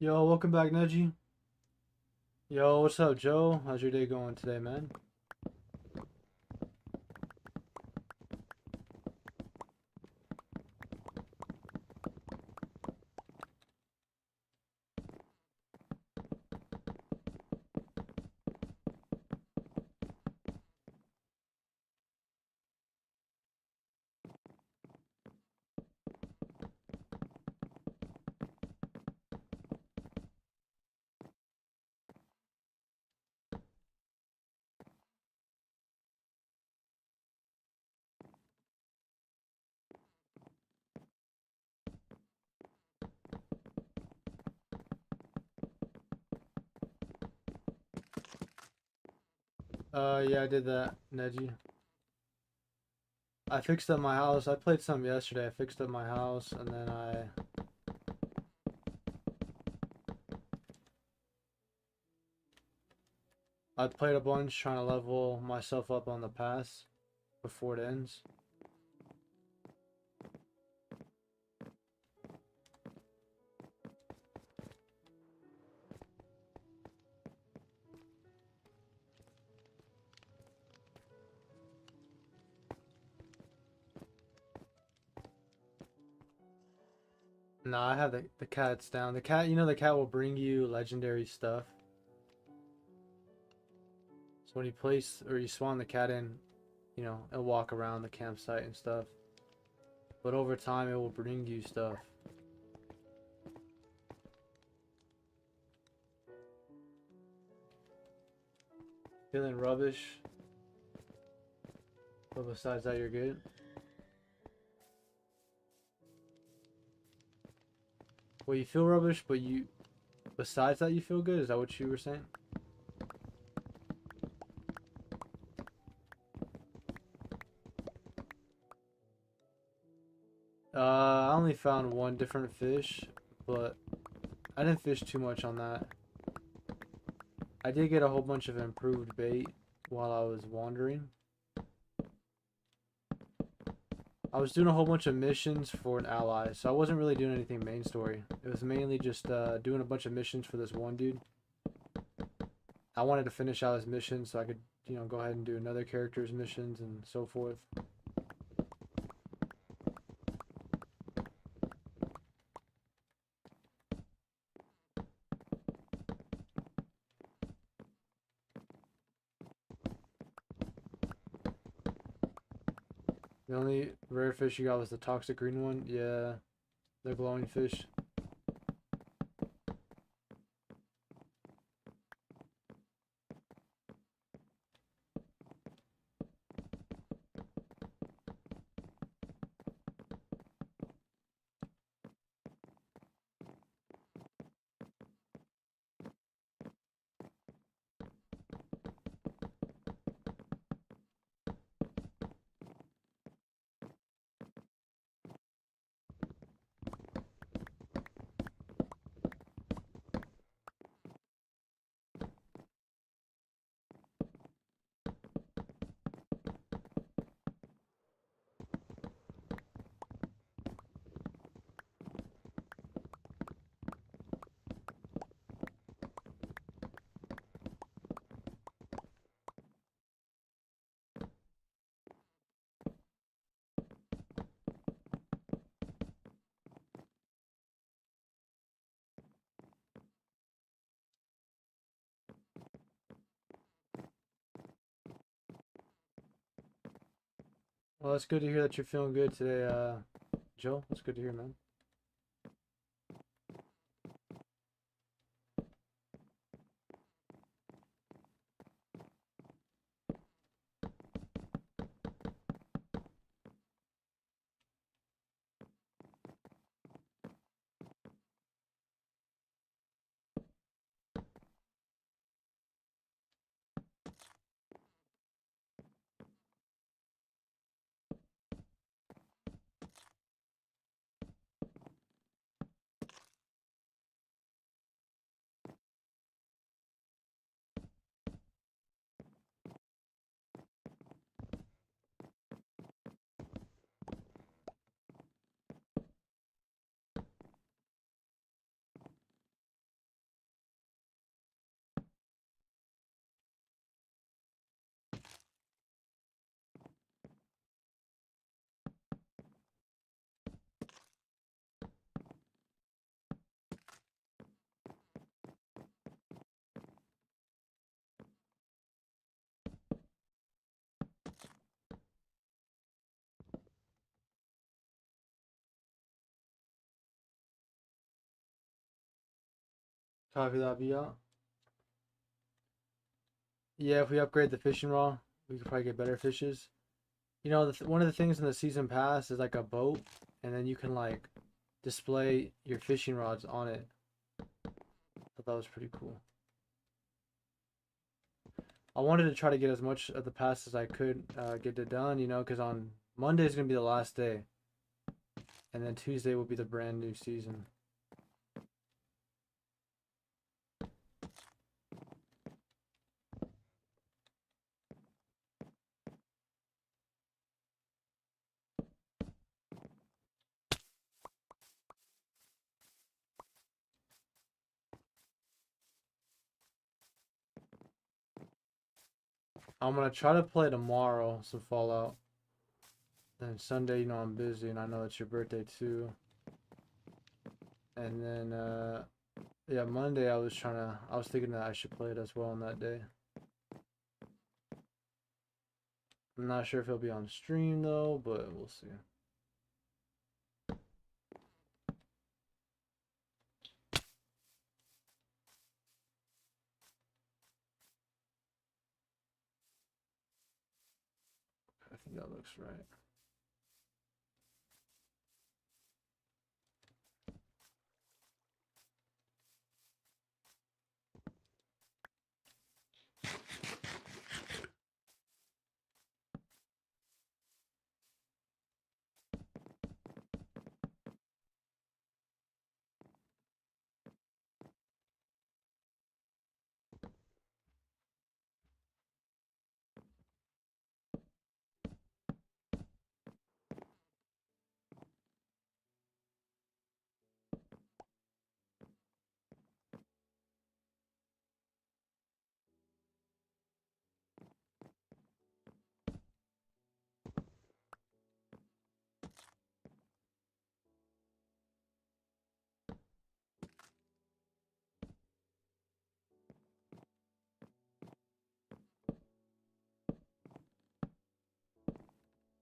Yo, welcome back, Neji. Yo, what's up, Joe? How's your day going today, man? Yeah, I did that, Neji. I fixed up my house. I played some yesterday. I fixed up my house, and then I played a bunch trying to level myself up on the pass before it ends. Nah, I have the cats down. The cat, you know, the cat will bring you legendary stuff. So when you place or you spawn the cat in, you know, it'll walk around the campsite and stuff. But over time, it will bring you stuff. Feeling rubbish, but besides that, you're good. Well, you feel rubbish, but besides that, you feel good? Is that what you were saying? I only found one different fish, but I didn't fish too much on that. I did get a whole bunch of improved bait while I was wandering. I was doing a whole bunch of missions for an ally, so I wasn't really doing anything main story. It was mainly just doing a bunch of missions for this one dude. I wanted to finish out his mission so I could, you know, go ahead and do another character's missions and so forth. The only rare fish you got was the toxic green one. Yeah, the glowing fish. Well, it's good to hear that you're feeling good today, Joe. It's good to hear, man. Copy that, be out. Yeah, if we upgrade the fishing rod, we could probably get better fishes. You know, one of the things in the season pass is like a boat, and then you can like display your fishing rods on it. I thought that was pretty cool. I wanted to try to get as much of the pass as I could get it done, you know, because on Monday is going to be the last day. And then Tuesday will be the brand new season. I'm going to try to play tomorrow, some Fallout. Then Sunday, you know, I'm busy, and I know it's your birthday too. And then, yeah, Monday I was thinking that I should play it as well on that day. I'm not sure if it'll be on stream though, but we'll see. I think that looks right.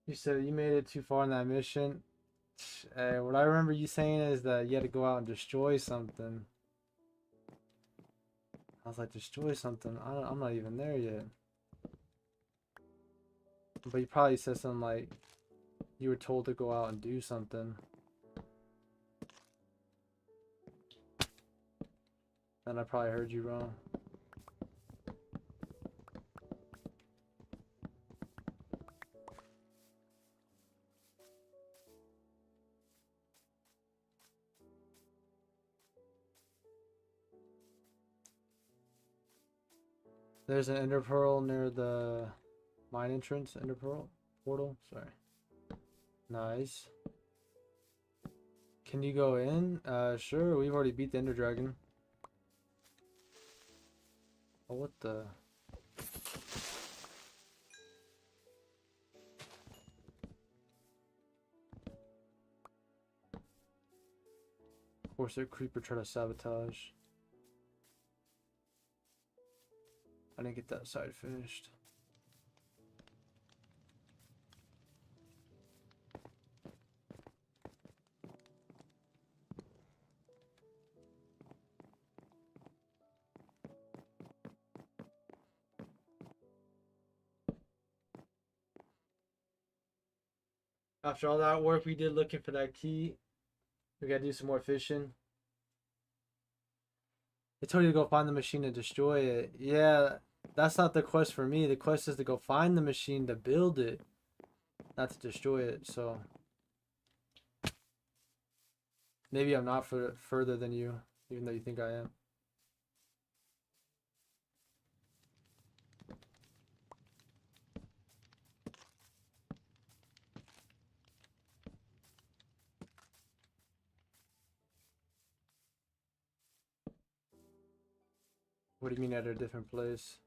You said you made it too far in that mission. Hey, what I remember you saying is that you had to go out and destroy something. I was like, destroy something? I'm not even there yet. But you probably said something like, you were told to go out and do something. Then I probably heard you wrong. There's an ender pearl near the mine entrance. Ender pearl portal. Sorry. Nice. Can you go in? Sure. We've already beat the ender dragon. Oh, what the? Of course, their creeper tried to sabotage. I didn't get that side finished. After all that work we did looking for that key, we gotta do some more fishing. They told you to go find the machine and destroy it. Yeah, that's not the quest for me. The quest is to go find the machine to build it, not to destroy it. So maybe I'm not further than you, even though you think I am. What do you mean at a different place?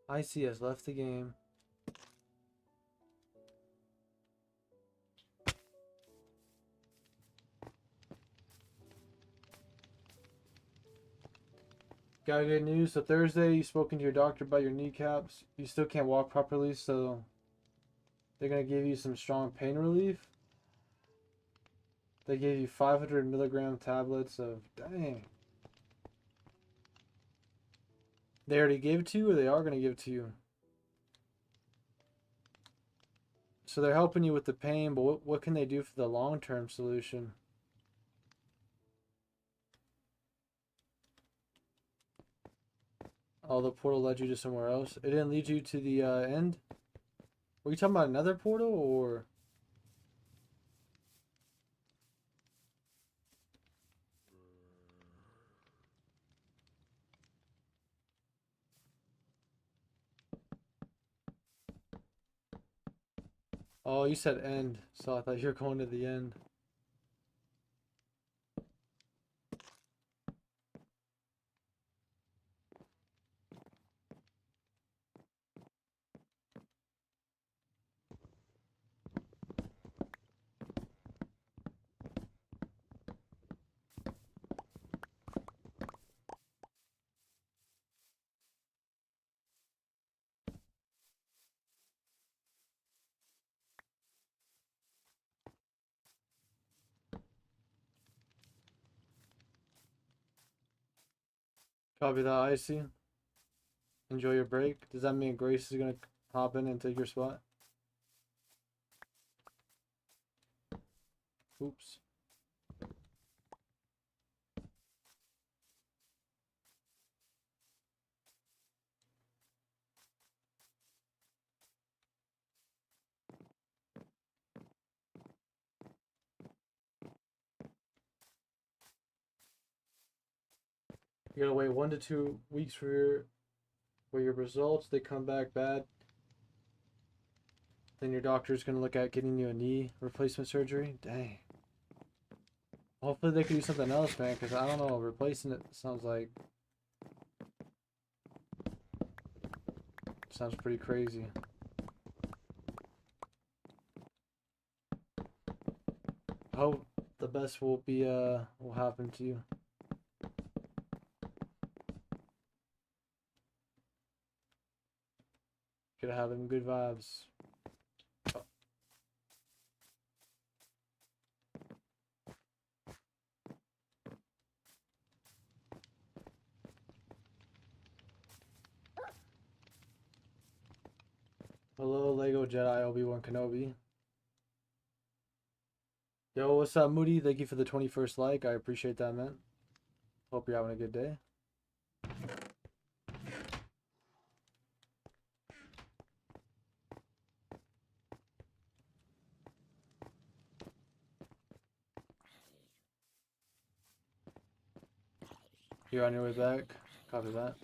IC has left the game. Got good news. So Thursday, you spoken to your doctor about your kneecaps. You still can't walk properly, so they're gonna give you some strong pain relief. They gave you 500 milligram tablets of, dang. They already gave it to you, or they are gonna give it to you? So they're helping you with the pain, but what can they do for the long-term solution? Oh, the portal led you to somewhere else. It didn't lead you to the end? Were you talking about another portal, or? Oh, you said end, so I thought you were going to the end. Copy that, Icy. Enjoy your break. Does that mean Grace is gonna hop in and take your spot? Oops. You gotta wait 1 to 2 weeks for your results. They come back bad. Then your doctor's gonna look at getting you a knee replacement surgery. Dang. Hopefully they can do something else, man, because I don't know, replacing it sounds pretty crazy. I hope the best will happen to you. Gotta have them good vibes. Hello, Lego Jedi Obi-Wan Kenobi. Yo, what's up, Moody? Thank you for the 21st like. I appreciate that, man. Hope you're having a good day. You're on your way back. Copy that.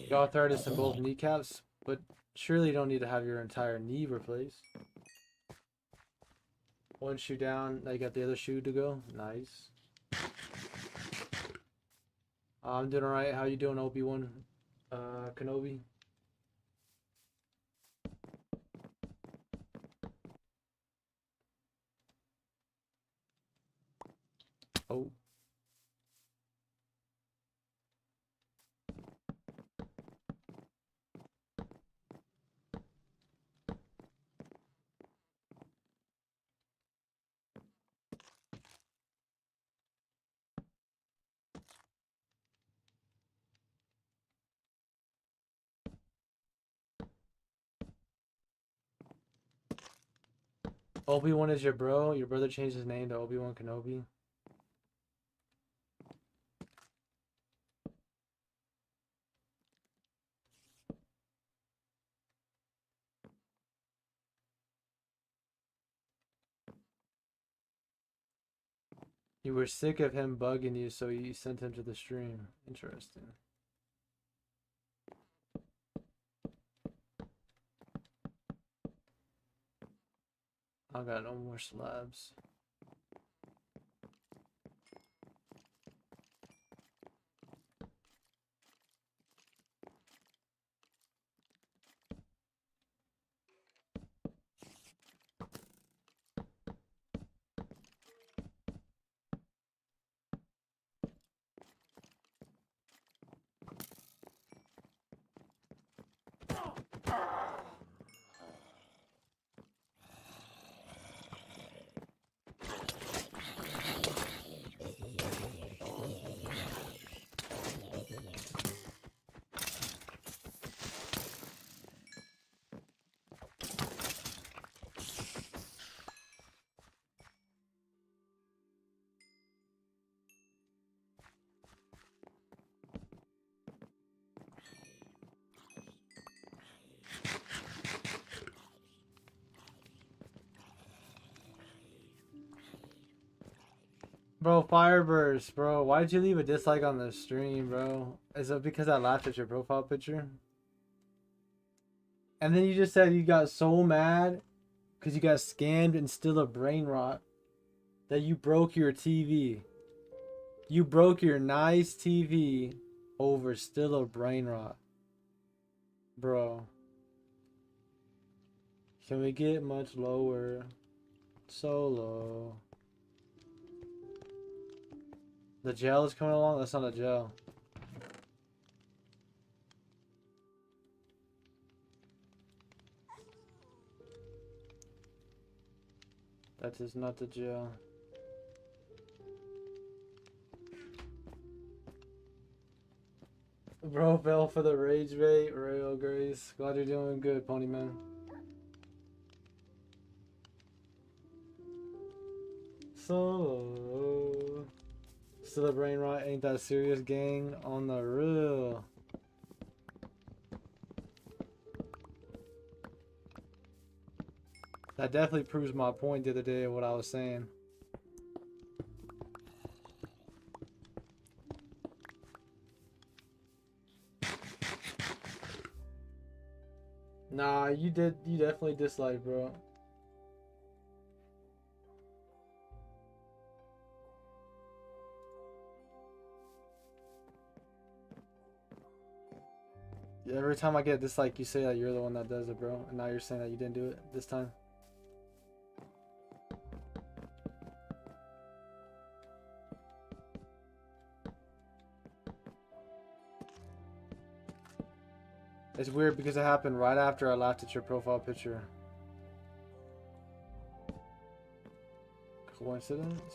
Got arthritis in both kneecaps, but Surely you don't need to have your entire knee replaced. One shoe down, now you got the other shoe to go. Nice. I'm doing alright. How you doing, Obi-Wan Kenobi? Oh. Obi-Wan is your bro? Your brother changed his name to Obi-Wan Kenobi? You were sick of him bugging you, so you sent him to the stream. Interesting. I got no more slabs. Bro, Fireburst, bro. Why did you leave a dislike on the stream, bro? Is it because I laughed at your profile picture? And then you just said you got so mad because you got scammed and still a brain rot that you broke your TV. You broke your nice TV over still a brain rot. Bro. Can we get much lower? So low. The gel is coming along? That's not a gel. That is not the gel. Bro fell for the rage bait. Royal Grace. Glad you're doing good, Ponyman. So still a brain rot, ain't that serious, gang? On the real. That definitely proves my point the other day of what I was saying. Nah, you definitely dislike, bro. Every time I get dislike, you say that you're the one that does it, bro. And now you're saying that you didn't do it this time. It's weird because it happened right after I laughed at your profile picture. Coincidence?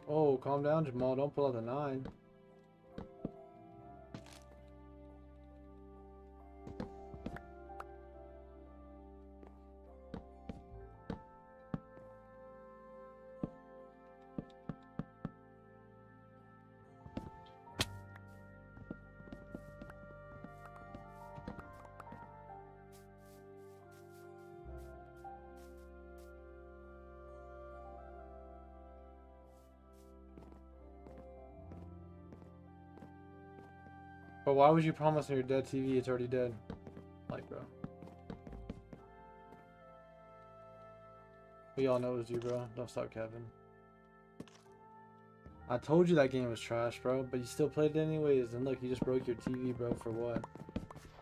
Oh, calm down, Jamal. Don't pull out the 9. But why would you promise on your dead TV it's already dead? Like, bro. We all know it was you, bro. Don't stop, Kevin. I told you that game was trash, bro, but you still played it anyways. And look, you just broke your TV, bro, for what?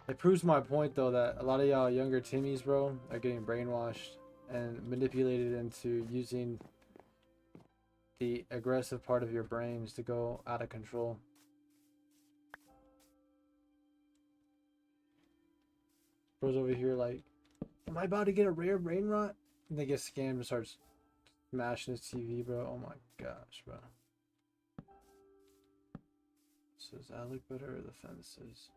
It proves my point, though, that a lot of y'all younger Timmies, bro, are getting brainwashed and manipulated into using the aggressive part of your brains to go out of control. Bro's over here like, am I about to get a rare brain rot? And they get scammed and starts smashing his TV, bro. Oh my gosh, bro. So is Alec better or the fences?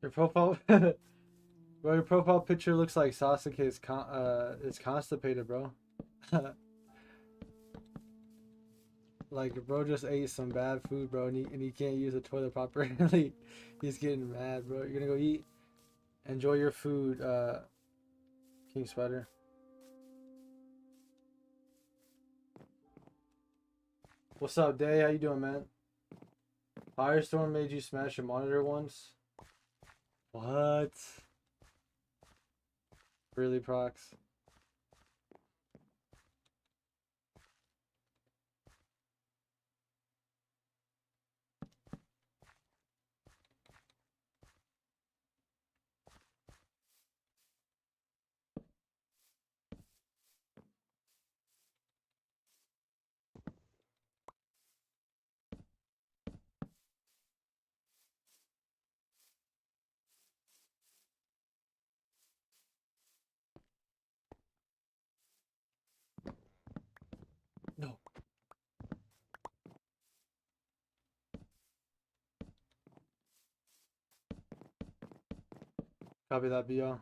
Your profile, bro. Your profile picture looks like Sasuke is constipated, bro. Like, bro just ate some bad food, bro, and he can't use the toilet properly. He's getting mad, bro. You're gonna go eat. Enjoy your food, King Spider. What's up, Day? How you doing, man? Firestorm made you smash your monitor once? What? Really, Prox? No. Copy that, BR.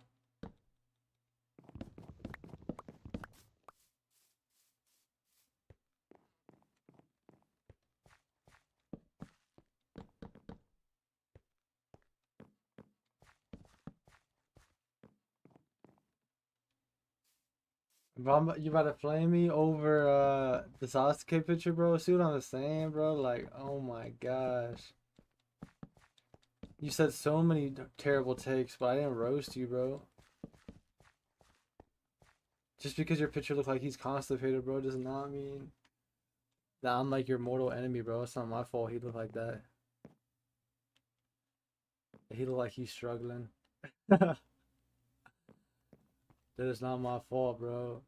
You about to flame me over the Sasuke picture, bro? See what I'm saying, bro? Like, oh my gosh. You said so many terrible takes, but I didn't roast you, bro. Just because your picture looked like he's constipated, bro, does not mean that I'm like your mortal enemy, bro. It's not my fault he looked like that. He looked like he's struggling. That is not my fault, bro.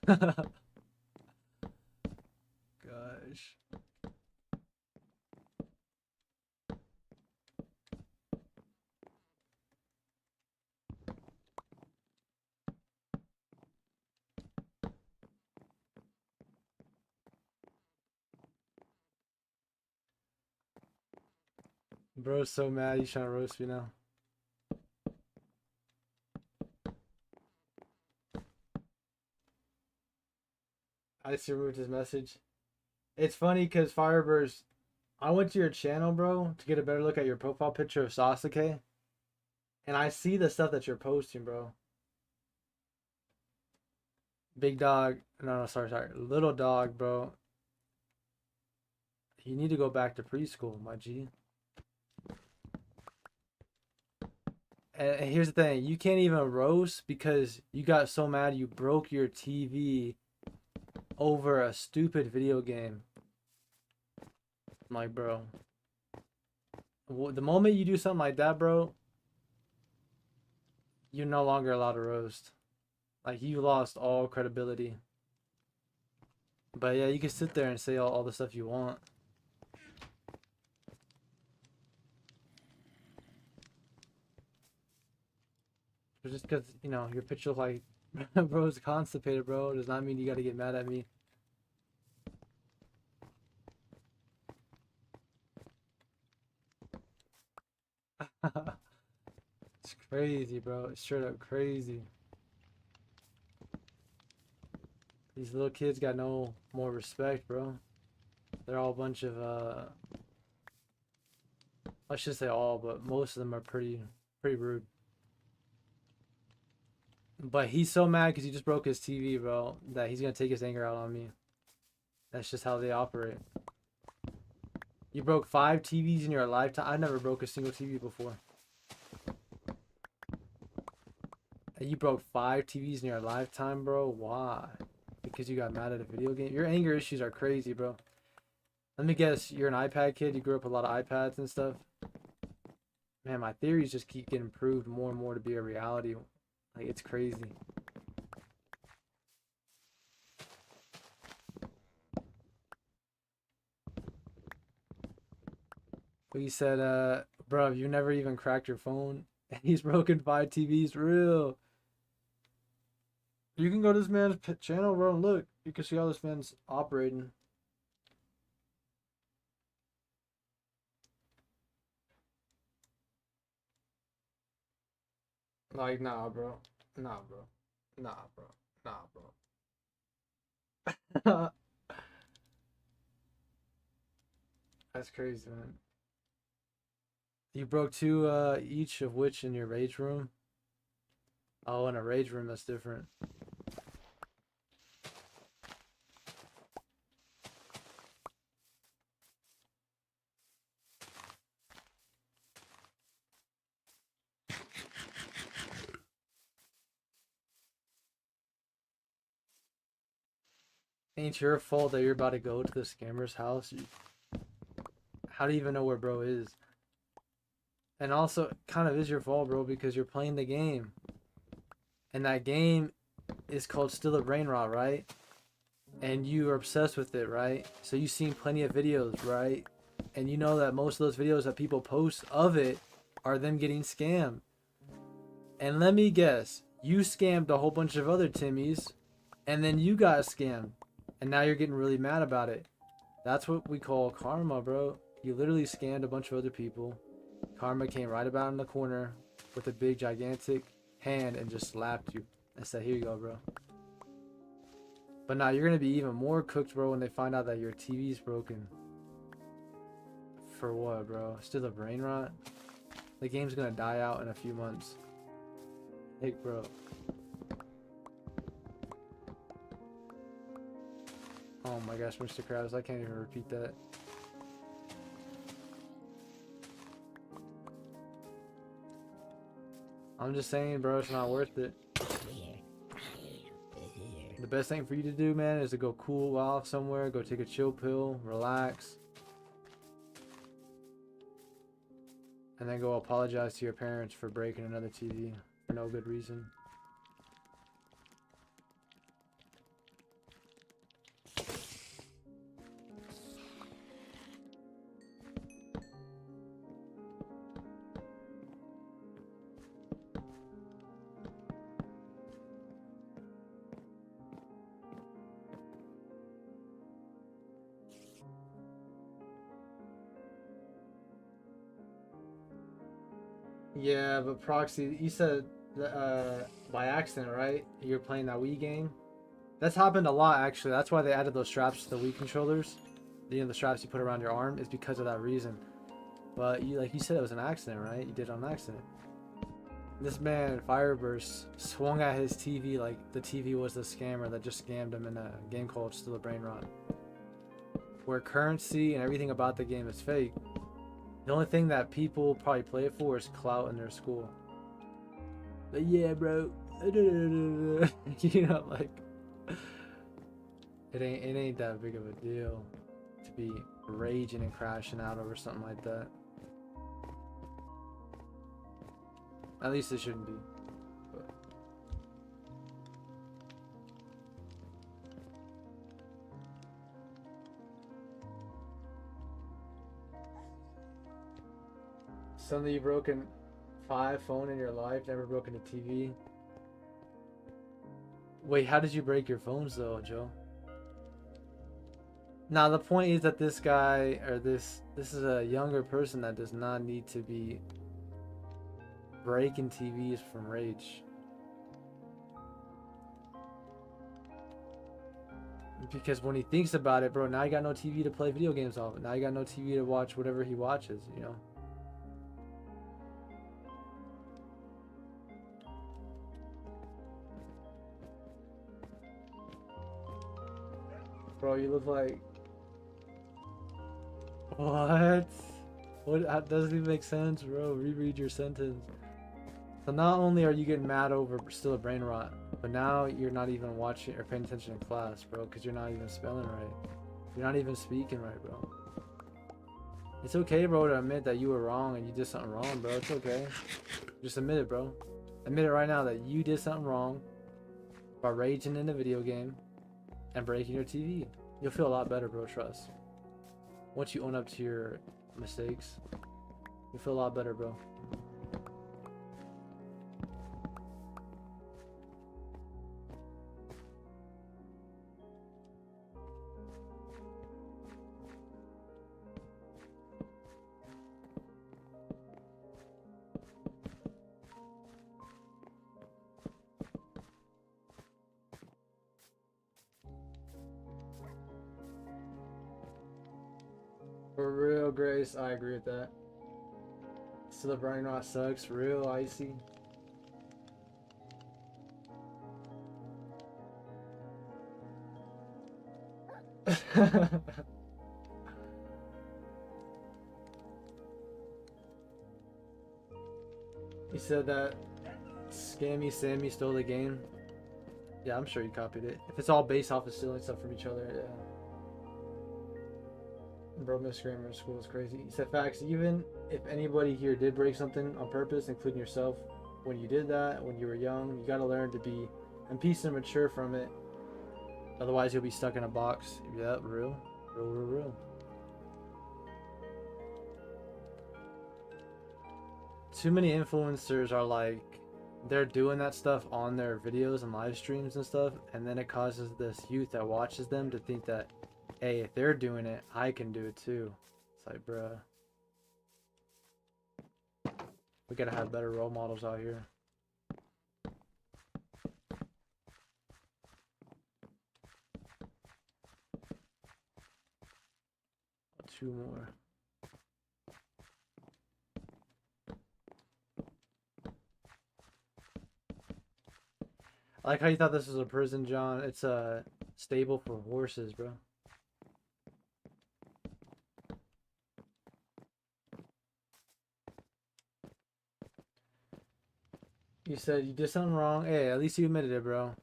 Gosh. Bro's so mad he's trying to roast me now. I just removed his message. It's funny because Fireburst, I went to your channel, bro, to get a better look at your profile picture of Sasuke. And I see the stuff that you're posting, bro. Big dog. No, sorry. Little dog, bro. You need to go back to preschool, my G. And here's the thing. You can't even roast because you got so mad you broke your TV over a stupid video game. I'm like, bro. The moment you do something like that, bro, you're no longer allowed to roast. Like, you lost all credibility. But yeah, you can sit there and say all the stuff you want. But just because, you know, your picture like bro's constipated, bro, does not mean you gotta get mad at me. It's crazy, bro. It's straight up crazy. These little kids got no more respect, bro. They're all a bunch of I should say all, but most of them are pretty rude. But he's so mad because he just broke his TV, bro, that he's gonna take his anger out on me. That's just how they operate. You broke 5 TVs in your lifetime? I never broke a single TV before. And you broke 5 TVs in your lifetime, bro? Why? Because you got mad at a video game? Your anger issues are crazy, bro. Let me guess, you're an iPad kid? You grew up with a lot of iPads and stuff? Man, my theories just keep getting proved more and more to be a reality. Like, it's crazy. But you said, bro, you never even cracked your phone. And he's broken 5 TVs. Real. You can go to this man's channel, bro, and look. You can see how this man's operating. Like, nah, bro. Nah, bro. Nah, bro. Nah, bro. That's crazy, man. You broke 2 each of which in your rage room? Oh, in a rage room, that's different. Ain't your fault that you're about to go to the scammer's house. How do you even know where bro is? And also, it kind of is your fault, bro, because you're playing the game. And that game is called Still a Brain Rot, right? And you are obsessed with it, right? So you've seen plenty of videos, right? And you know that most of those videos that people post of it are them getting scammed. And let me guess, you scammed a whole bunch of other Timmys, and then you got scammed. And now you're getting really mad about it. That's what we call karma, bro. You literally scammed a bunch of other people. Karma came right about in the corner with a big gigantic hand and just slapped you and said, here you go, bro. But now you're going to be even more cooked, bro, when they find out that your TV's broken. For what, bro? Still a brain rot? The game's going to die out in a few months. Hey, bro. Oh my gosh, Mr. Krabs, I can't even repeat that. I'm just saying, bro, it's not worth it. The best thing for you to do, man, is to go cool off somewhere, go take a chill pill, relax. And then go apologize to your parents for breaking another TV for no good reason. Yeah, but Proxy, you said by accident, right? You're playing that Wii game. That's happened a lot, actually. That's why they added those straps to the Wii controllers. You know, the straps you put around your arm is because of that reason. But you, like you said, it was an accident, right? You did it on accident. This man, Fireburst, swung at his TV like the TV was the scammer that just scammed him in a game called Still a Brain Rot, where currency and everything about the game is fake. The only thing that people probably play it for is clout in their school. But yeah, bro. You know, like it ain't that big of a deal to be raging and crashing out over something like that. At least it shouldn't be. But suddenly you've broken 5 phone in your life, never broken a TV. Wait, how did you break your phones though, Joe? Now the point is that this guy, or this is a younger person that does not need to be breaking TVs from rage. Because when he thinks about it, bro, now you got no TV to play video games off. Now you got no TV to watch whatever he watches, you know? Bro, you look like... What? What? That doesn't even make sense, bro. Reread your sentence. So not only are you getting mad over still a brain rot, but now you're not even watching or paying attention in class, bro, because you're not even spelling right. You're not even speaking right, bro. It's okay, bro, to admit that you were wrong and you did something wrong, bro. It's okay. Just admit it, bro. Admit it right now that you did something wrong by raging in a video game and breaking your TV. You'll feel a lot better, bro, trust. Once you own up to your mistakes, you'll feel a lot better, bro. For real, Grace, I agree with that. Still, the brain rot sucks. Real icy. He said that Scammy Sammy stole the game. Yeah, I'm sure he copied it. If it's all based off of stealing stuff from each other, yeah. Bro, Miss Grammar in school is crazy. He said, facts, even if anybody here did break something on purpose, including yourself, when you did that, when you were young, you gotta learn to be in peace and mature from it. Otherwise, you'll be stuck in a box. Yeah, real. Real. Too many influencers are like, they're doing that stuff on their videos and live streams and stuff, and then it causes this youth that watches them to think that, hey, if they're doing it, I can do it too. It's like, bruh. We gotta have better role models out here. Two more. I like how you thought this was a prison, John. It's a stable for horses, bro. You said you did something wrong. Hey, at least you admitted it, bro.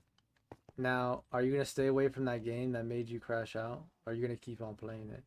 Now, are you gonna stay away from that game that made you crash out? Or are you gonna keep on playing it?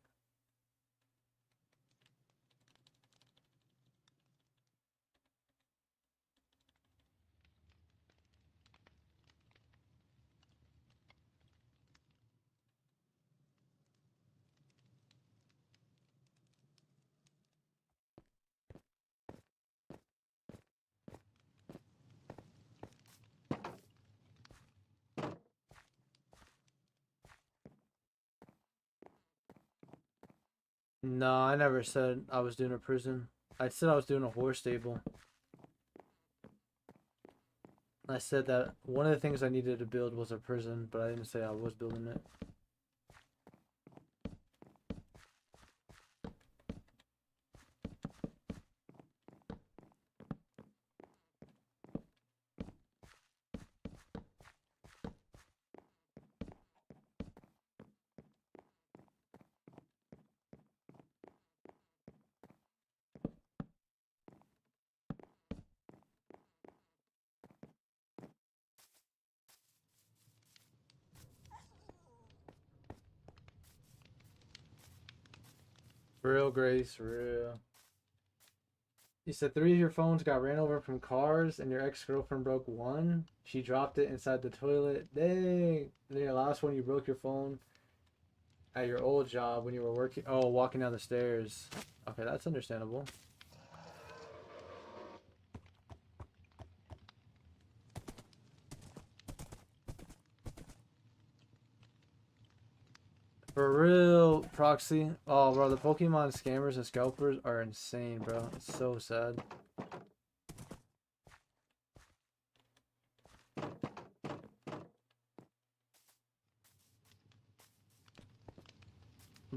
No, I never said I was doing a prison. I said I was doing a horse stable. I said that one of the things I needed to build was a prison, but I didn't say I was building it. Real, Grace, real. You said 3 of your phones got ran over from cars and your ex-girlfriend broke one. She dropped it inside the toilet. Dang. And then your last one, you broke your phone at your old job when you were working. Oh, walking down the stairs. Okay, that's understandable. For real, Proxy. Oh, bro, the Pokemon scammers and scalpers are insane, bro. It's so sad.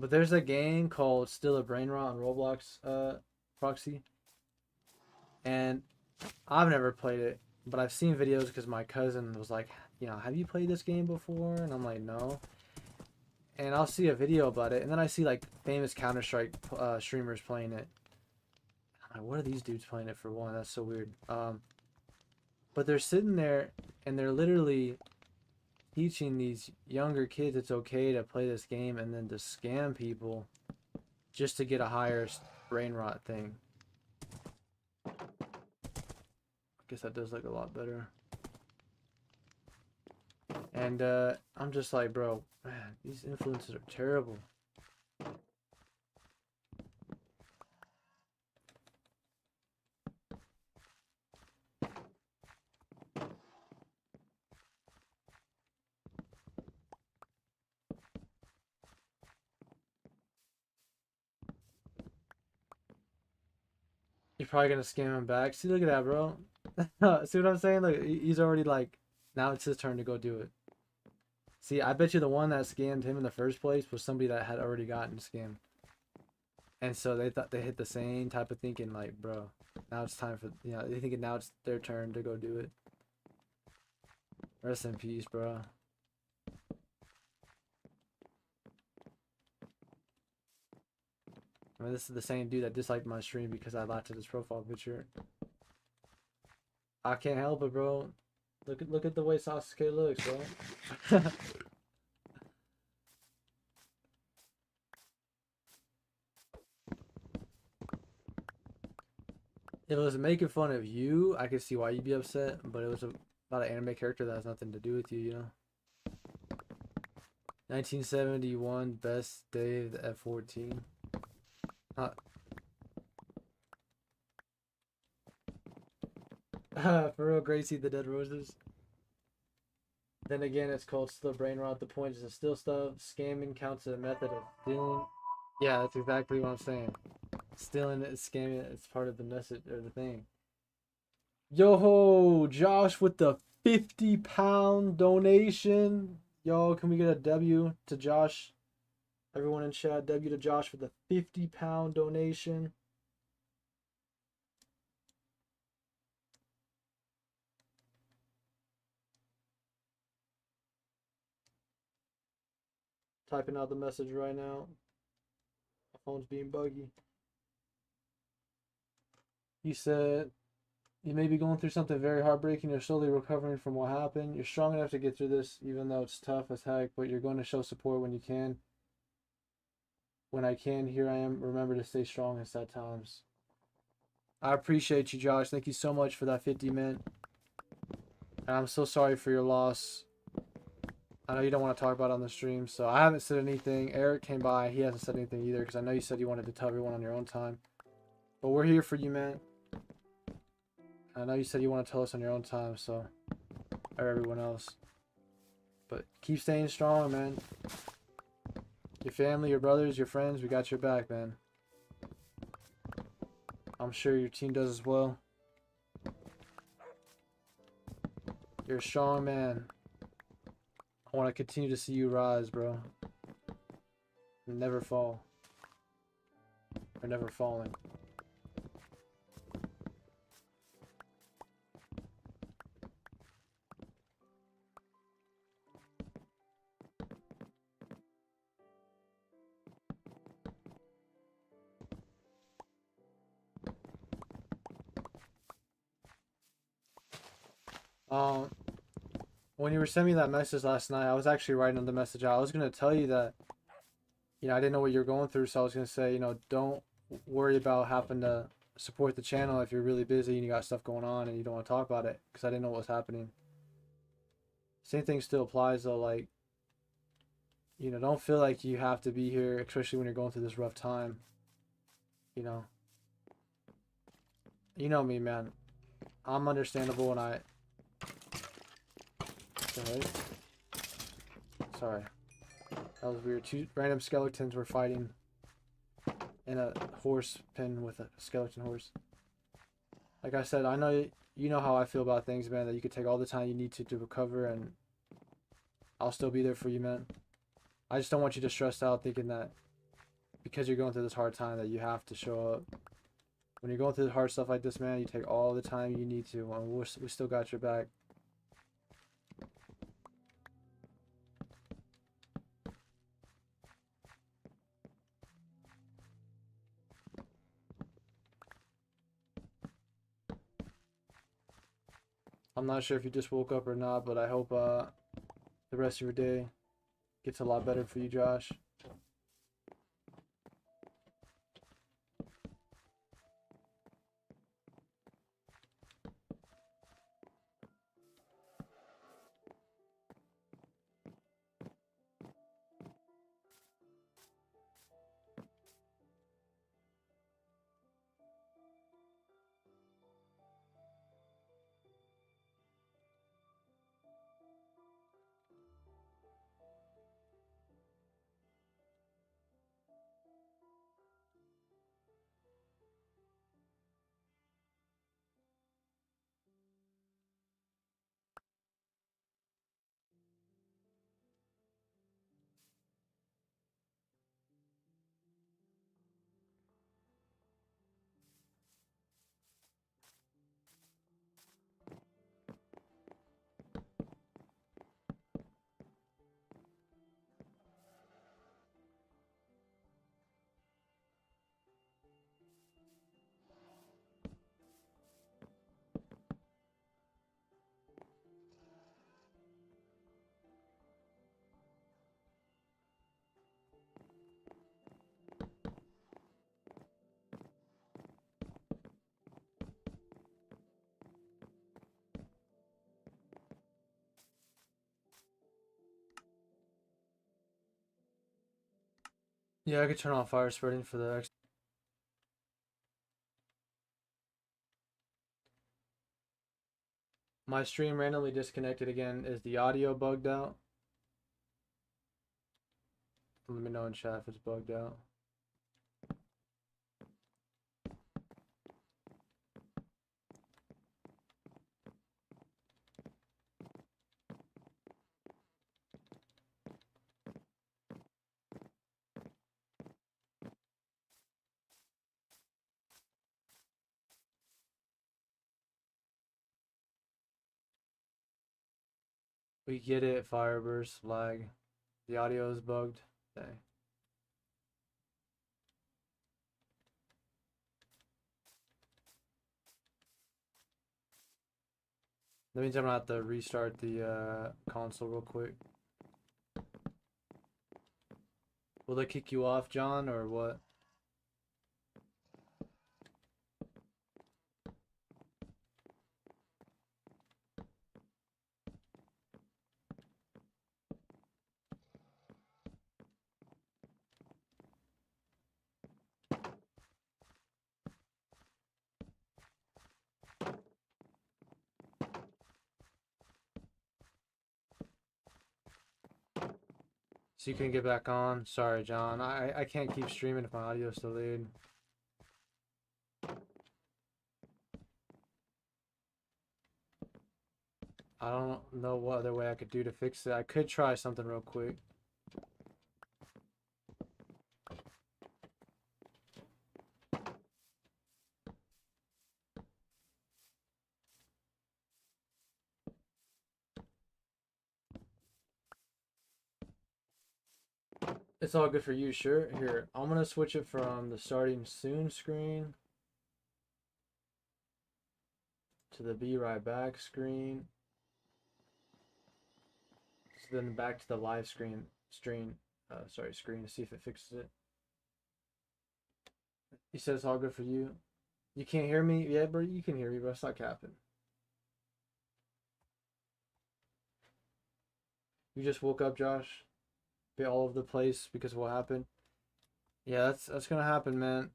But there's a game called Still a Brain Rot on Roblox, Proxy, and I've never played it, but I've seen videos because my cousin was like, you know, have you played this game before? And I'm like, no. And I'll see a video about it, and then I see like famous Counter-Strike streamers playing it. I'm like, what are these dudes playing it for one? That's so weird. But they're sitting there and they're literally teaching these younger kids it's okay to play this game and then to scam people just to get a higher brain rot thing. I guess that does look a lot better. And I'm just like, bro, man, these influencers are terrible. You're probably gonna scam him back. See, look at that, bro. See what I'm saying? Like, he's already like, now it's his turn to go do it. See, I bet you the one that scammed him in the first place was somebody that had already gotten scammed. And so they thought they hit the same type of thinking, like, bro, now it's time for, you know, they thinking now it's their turn to go do it. Rest in peace, bro. I mean, this is the same dude that disliked my stream because I laughed at his profile picture. I can't help it, bro. Look at the way Sasuke looks, bro. If it was making fun of you, I could see why you'd be upset, but it was about an anime character that has nothing to do with you, you know? 1971, best day of the F-14. For real, Gracie, the Dead Roses. Then again, it's called still brain rot. The point is to steal stuff. Scamming counts as a method of stealing. Yeah, that's exactly what I'm saying. Stealing it, scamming it, it's part of the message or the thing. Yo ho, Josh with the 50-pound donation. Yo, can we get a W to Josh? Everyone in chat, W to Josh for the 50-pound donation. Typing out the message right now. My phone's being buggy. He said, you may be going through something very heartbreaking. You're slowly recovering from what happened. You're strong enough to get through this, even though it's tough as heck, but you're going to show support when you can. When I can, here I am. Remember to stay strong in sad times. I appreciate you, Josh. Thank you so much for that 50 mint. And I'm so sorry for your loss. I know you don't want to talk about it on the stream, so I haven't said anything. Eric came by. He hasn't said anything either, because I know you said you wanted to tell everyone on your own time. But we're here for you, man. I know you said you want to tell us on your own time, so, or everyone else. But keep staying strong, man. Your family, your brothers, your friends, we got your back, man. I'm sure your team does as well. You're a strong man. I want to continue to see you rise, bro. And never fall. Or never falling. When you were sending me that message last night, I was actually writing on the message out. I was going to tell you that, you know, I didn't know what you were going through, so I was going to say, you know, don't worry about having to support the channel if you're really busy and you got stuff going on and you don't want to talk about it, because I didn't know what was happening. Same thing still applies, though. Like, you know, don't feel like you have to be here, especially when you're going through this rough time. You know. You know me, man. I'm understandable when I... Sorry. That was weird. Two random skeletons were fighting in a horse pen with a skeleton horse. Like I said, I know you know how I feel about things, man, that you could take all the time you need to recover, and I'll still be there for you, man. I just don't want you to stress out thinking that because you're going through this hard time that you have to show up. When you're going through hard stuff like this, man, you take all the time you need to. And we still got your back. I'm not sure if you just woke up or not, but I hope the rest of your day gets a lot better for you, Josh. Yeah, I could turn on fire spreading for the X. My stream randomly disconnected again. Is the audio bugged out? Let me know in chat if it's bugged out. We get it, Fireburst, lag. The audio is bugged. Okay. That means I'm gonna have to restart the console real quick. Will they kick you off, John, or what? So you can get back on? Sorry, John. I can't keep streaming if my audio's delayed. I don't know what other way I could do to fix it. I could try something real quick. It's all good for you, sure. Here, I'm gonna switch it from the starting soon screen to the be right back screen. So then back to the live screen screen to see if it fixes it. He says it's all good for you. You can't hear me? Yeah, bro, you can hear me, bro. It's not capping. You just woke up, Josh. Be all over the place because of what happened. Yeah, that's gonna happen, man.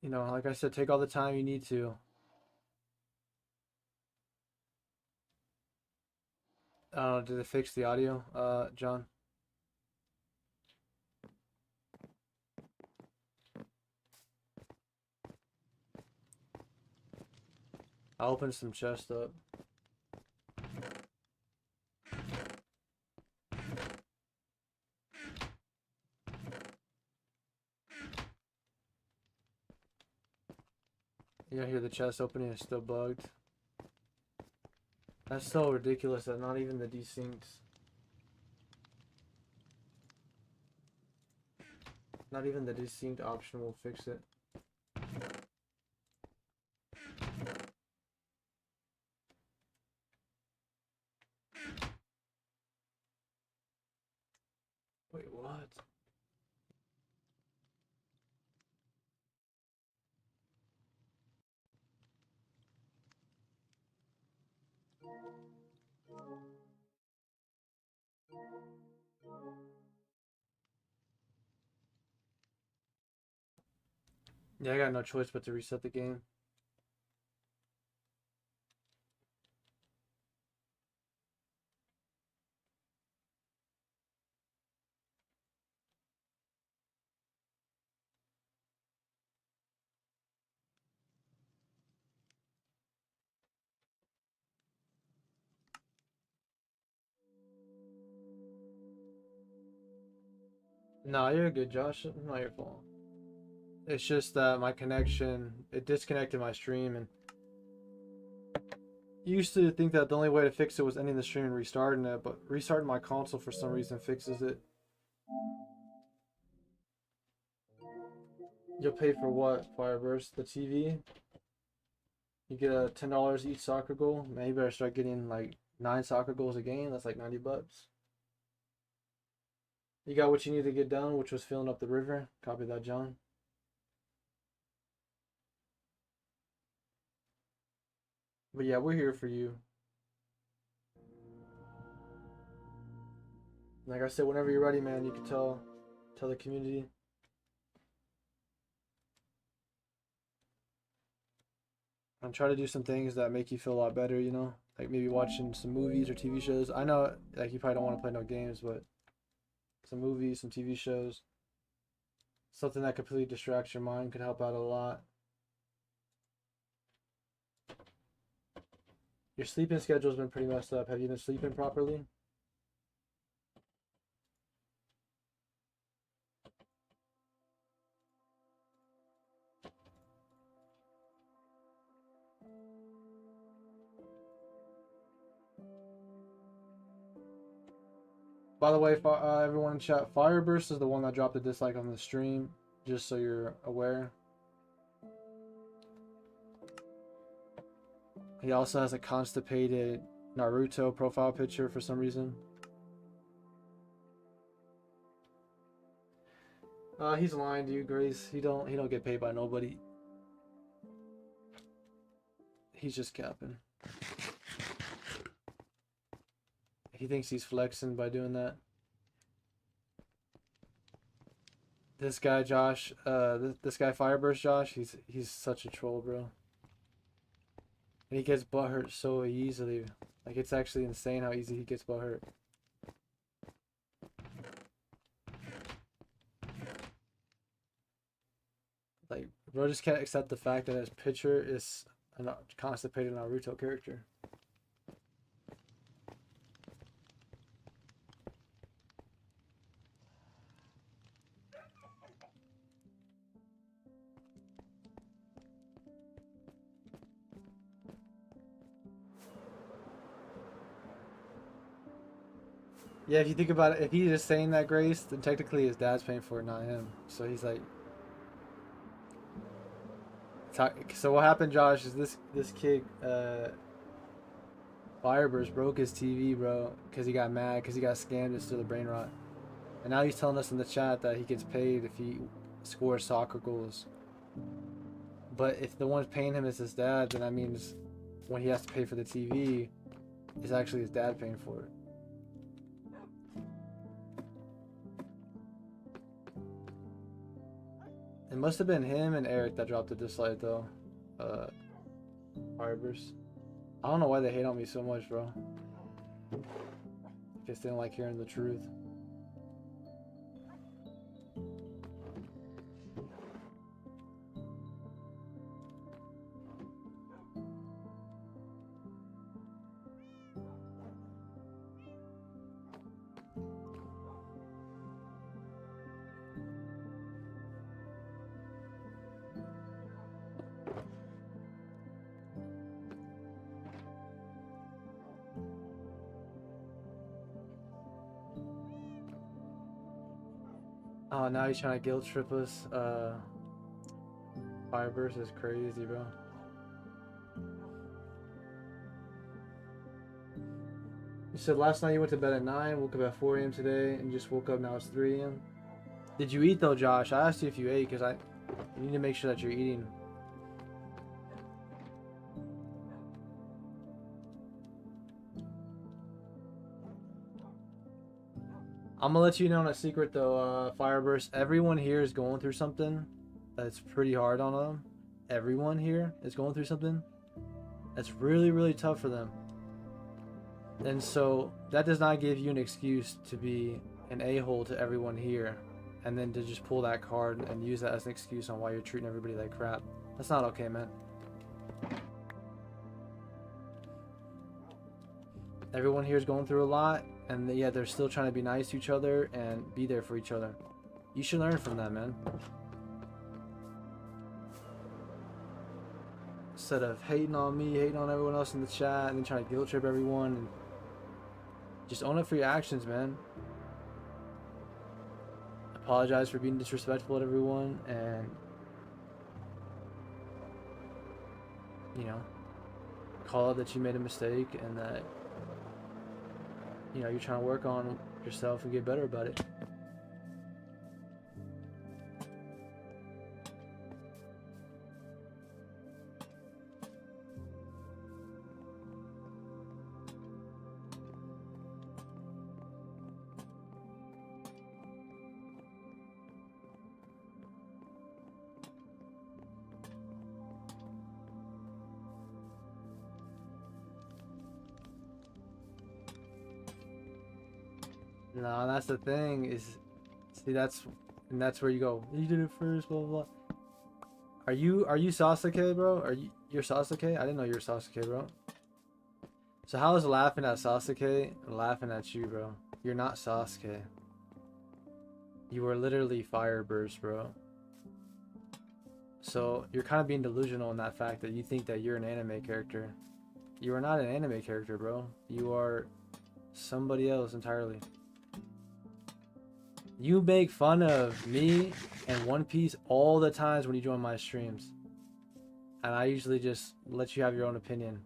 You know, like I said, take all the time you need to. I don't know, did it fix the audio, John? I'll open some chest up. You hear the chest opening is still bugged. That's so ridiculous that not even the desyncs. Not even the desynced option will fix it. Wait, what? Yeah, I got no choice but to reset the game. No, you're good, Josh. It's not your fault. It's just that my connection, it disconnected my stream, and used to think that the only way to fix it was ending the stream and restarting it, but restarting my console for some reason fixes it. You'll pay for what, Fireburst? The TV? You get a $10 each soccer goal. Man, you better start getting like 9 soccer goals a game. That's like 90 bucks. You got what you need to get done, which was filling up the river. Copy that, John. But yeah, we're here for you. Like I said, whenever you're ready, man, you can tell the community. And try to do some things that make you feel a lot better, you know? Like maybe watching some movies or TV shows. I know like you probably don't want to play no games, but some movies, some TV shows. Something that completely distracts your mind could help out a lot. Your sleeping schedule's been pretty messed up. Have you been sleeping properly? By the way, everyone in chat, Fireburst is the one that dropped a dislike on the stream, just so you're aware. He also has a constipated Naruto profile picture for some reason. He's lying to you, Grace. He don't get paid by nobody. He's just capping. He thinks he's flexing by doing that. This guy Josh, this guy Fireburst Josh, he's such a troll, bro. And he gets butthurt so easily. Like, it's actually insane how easy he gets butthurt. Like, bro just can't accept the fact that his picture is a constipated Naruto character. Yeah, if you think about it, if he's just saying that, Grace, then technically his dad's paying for it, not him. So he's like... So what happened, Josh, is this kid, Fireburst broke his TV, bro, because he got mad, because he got scammed into the brain rot. And now he's telling us in the chat that he gets paid if he scores soccer goals. But if the one paying him is his dad, then that means when he has to pay for the TV, it's actually his dad paying for it. It must have been him and Eric that dropped the dislike, though. Fireburst. I don't know why they hate on me so much, bro. Guess they don't like hearing the truth. Oh, now he's trying to guilt trip us. Fireburst is crazy, bro. You said last night you went to bed at 9, woke up at 4 a.m. today, and just woke up now it's 3 a.m. Did you eat though, Josh? I asked you if you ate because you need to make sure that you're eating. I'm gonna let you know a secret though, Fireburst. Everyone here is going through something that's pretty hard on them. Everyone here is going through something that's really, really tough for them. And so that does not give you an excuse to be an a-hole to everyone here and then to just pull that card and use that as an excuse on why you're treating everybody like crap. That's not okay, man. Everyone here is going through a lot, and yeah, they're still trying to be nice to each other and be there for each other. You should learn from that, man. Instead of hating on me, hating on everyone else in the chat, and then trying to guilt trip everyone, and just own it for your actions, man. Apologize for being disrespectful to everyone, and you know, call out that you made a mistake and that you know you're trying to work on yourself and get better about it. No, that's the thing is, see, that's where you go. You did it first, blah blah blah. Are you Sasuke, bro? You're Sasuke? I didn't know you were Sasuke, bro. So how is laughing at Sasuke and laughing at you, bro? You're not Sasuke. You were literally Fireburst, bro. So you're kind of being delusional in that fact that you think that you're an anime character. You are not an anime character, bro. You are somebody else entirely. You make fun of me and One Piece all the times when you join my streams. And I usually just let you have your own opinion.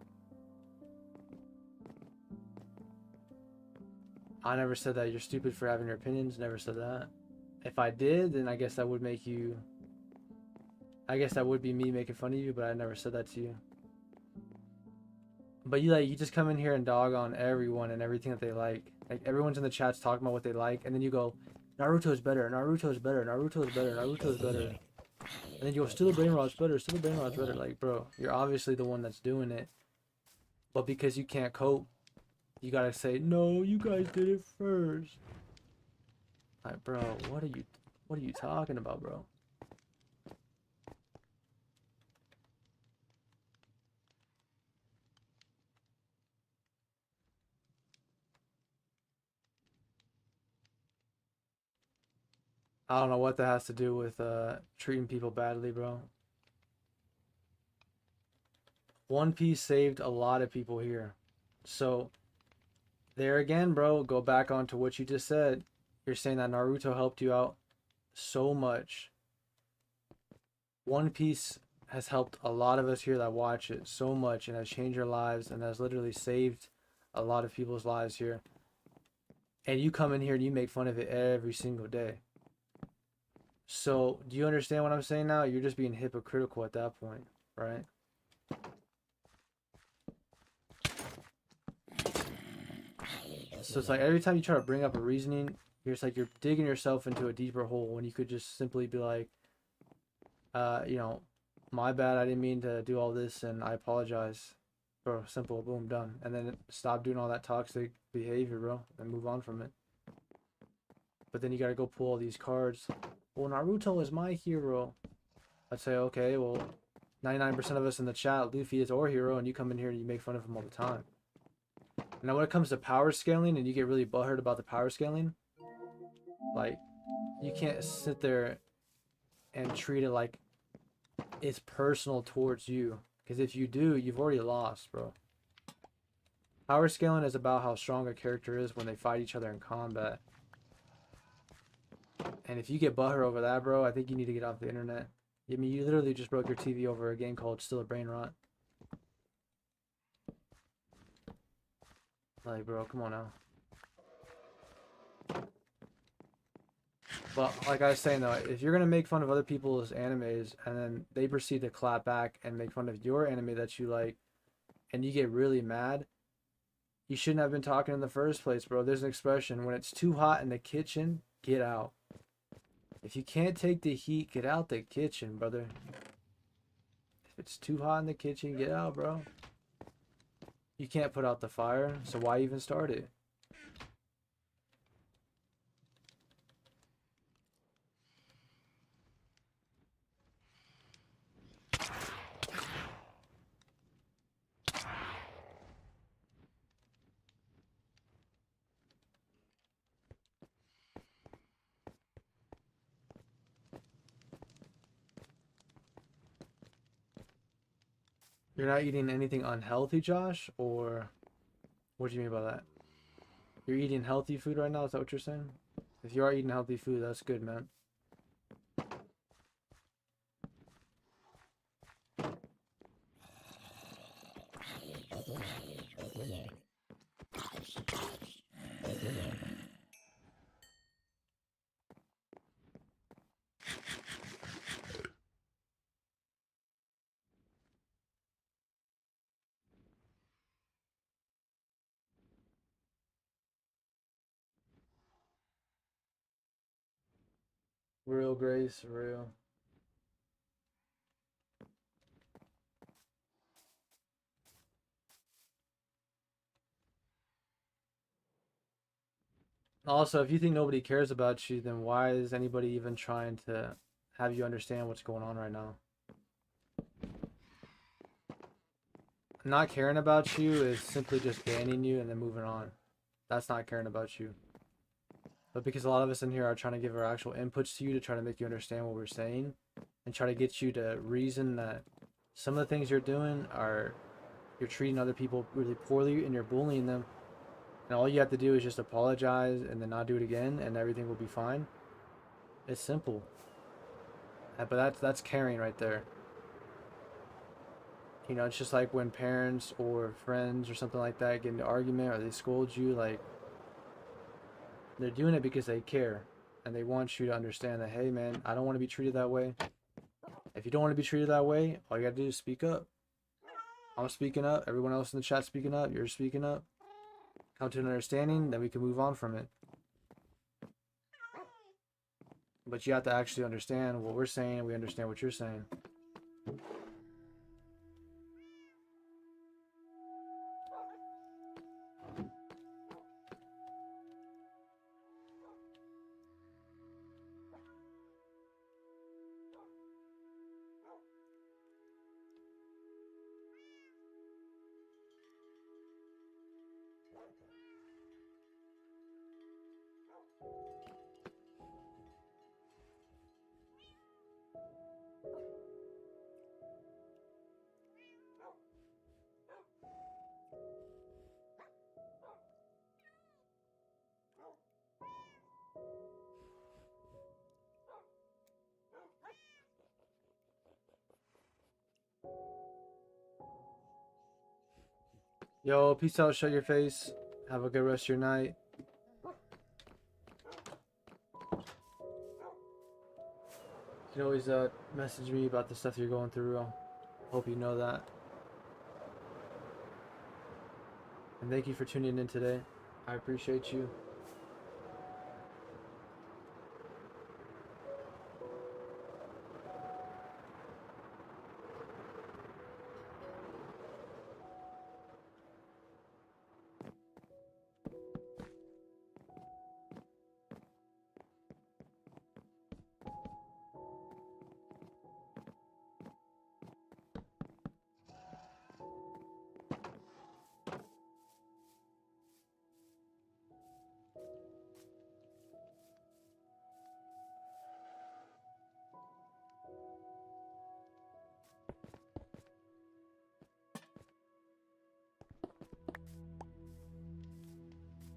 I never said that you're stupid for having your opinions. Never said that. If I did, then I guess that would make you... I guess that would be me making fun of you, but I never said that to you. But you just come in here and dog on everyone and everything that they like. Like everyone's in the chats talking about what they like, and then you go, Naruto's better, Naruto's better, Naruto's better, Naruto's better. And then you go, still a brain rot's better, still a brain rot's better. Like, bro, you're obviously the one that's doing it. But because you can't cope, you gotta say, no, you guys did it first. Like, bro, what are you talking about, bro? I don't know what that has to do with treating people badly, bro. One Piece saved a lot of people here. So, there again, bro, go back onto what you just said. You're saying that Naruto helped you out so much. One Piece has helped a lot of us here that watch it so much and has changed our lives and has literally saved a lot of people's lives here. And you come in here and you make fun of it every single day. So, do you understand what I'm saying now? You're just being hypocritical at that point, right? So it's like every time you try to bring up a reasoning, it's like you're digging yourself into a deeper hole when you could just simply be like, you know, my bad, I didn't mean to do all this and I apologize. Bro, simple, boom, done. And then stop doing all that toxic behavior, bro, and move on from it. But then you gotta go pull all these cards. Well, Naruto is my hero. I'd say, okay, well, 99% of us in the chat, Luffy is our hero, and you come in here and you make fun of him all the time. Now, when it comes to power scaling, and you get really butthurt about the power scaling, like, you can't sit there and treat it like it's personal towards you. Because if you do, you've already lost, bro. Power scaling is about how strong a character is when they fight each other in combat. And if you get butthurt over that, bro, I think you need to get off the internet. I mean, you literally just broke your TV over a game called Still a Brain Rot. Like, bro, come on now. But like I was saying though, if you're gonna make fun of other people's animes and then they proceed to clap back and make fun of your anime that you like, and you get really mad, you shouldn't have been talking in the first place, bro. There's an expression: when it's too hot in the kitchen, get out. If you can't take the heat, get out the kitchen, brother. If it's too hot in the kitchen, get out, bro. You can't put out the fire, so why even start it? You're not eating anything unhealthy, Josh? Or what do you mean by that? You're eating healthy food right now? Is that what you're saying? If you are eating healthy food, that's good, man. Real Grace, real. Also, if you think nobody cares about you, then why is anybody even trying to have you understand what's going on right now? Not caring about you is simply just banning you and then moving on. That's not caring about you. But because a lot of us in here are trying to give our actual inputs to you to try to make you understand what we're saying and try to get you to reason that some of the things you're doing are you're treating other people really poorly and you're bullying them. And all you have to do is just apologize and then not do it again and everything will be fine. It's simple. But that's caring right there. You know, it's just like when parents or friends or something like that get into an argument or they scold you, like they're doing it because they care and they want you to understand that, hey man, I don't want to be treated that way. If you don't want to be treated that way, all you gotta do is speak up. I'm speaking up, everyone else in the chat speaking up, you're speaking up. Come to an understanding, then we can move on from it. But you have to actually understand what we're saying, and we understand what you're saying. Yo, peace out, shut your face. Have a good rest of your night. You can always message me about the stuff you're going through. I hope you know that. And thank you for tuning in today. I appreciate you.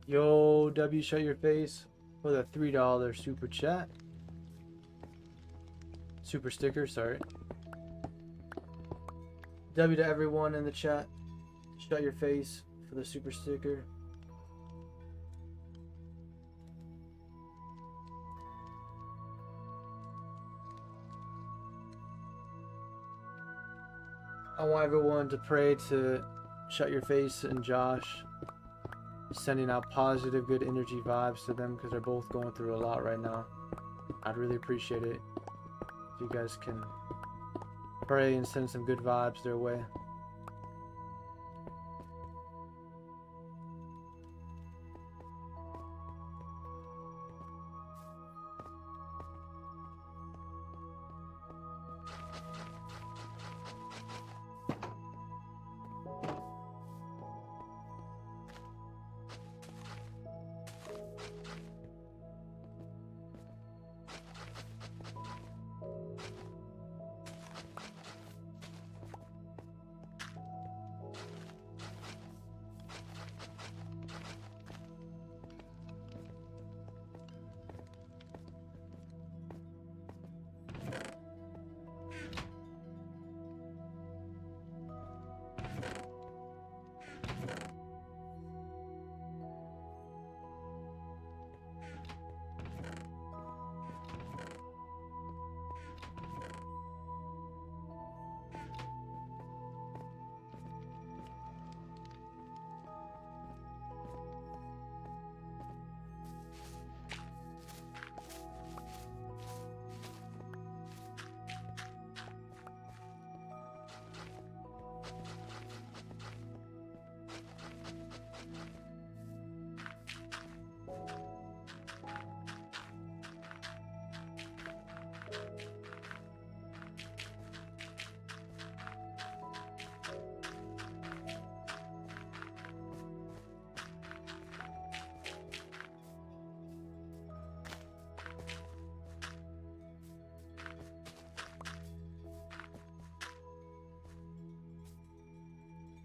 Yo, W, shut your face for the $3 super chat. Super sticker, sorry. W to everyone in the chat. Shut your face for the super sticker. I want everyone to pray to Shut Your Face and Josh, sending out positive, good energy vibes to them because they're both going through a lot right now. I'd really appreciate it if you guys can pray and send some good vibes their way.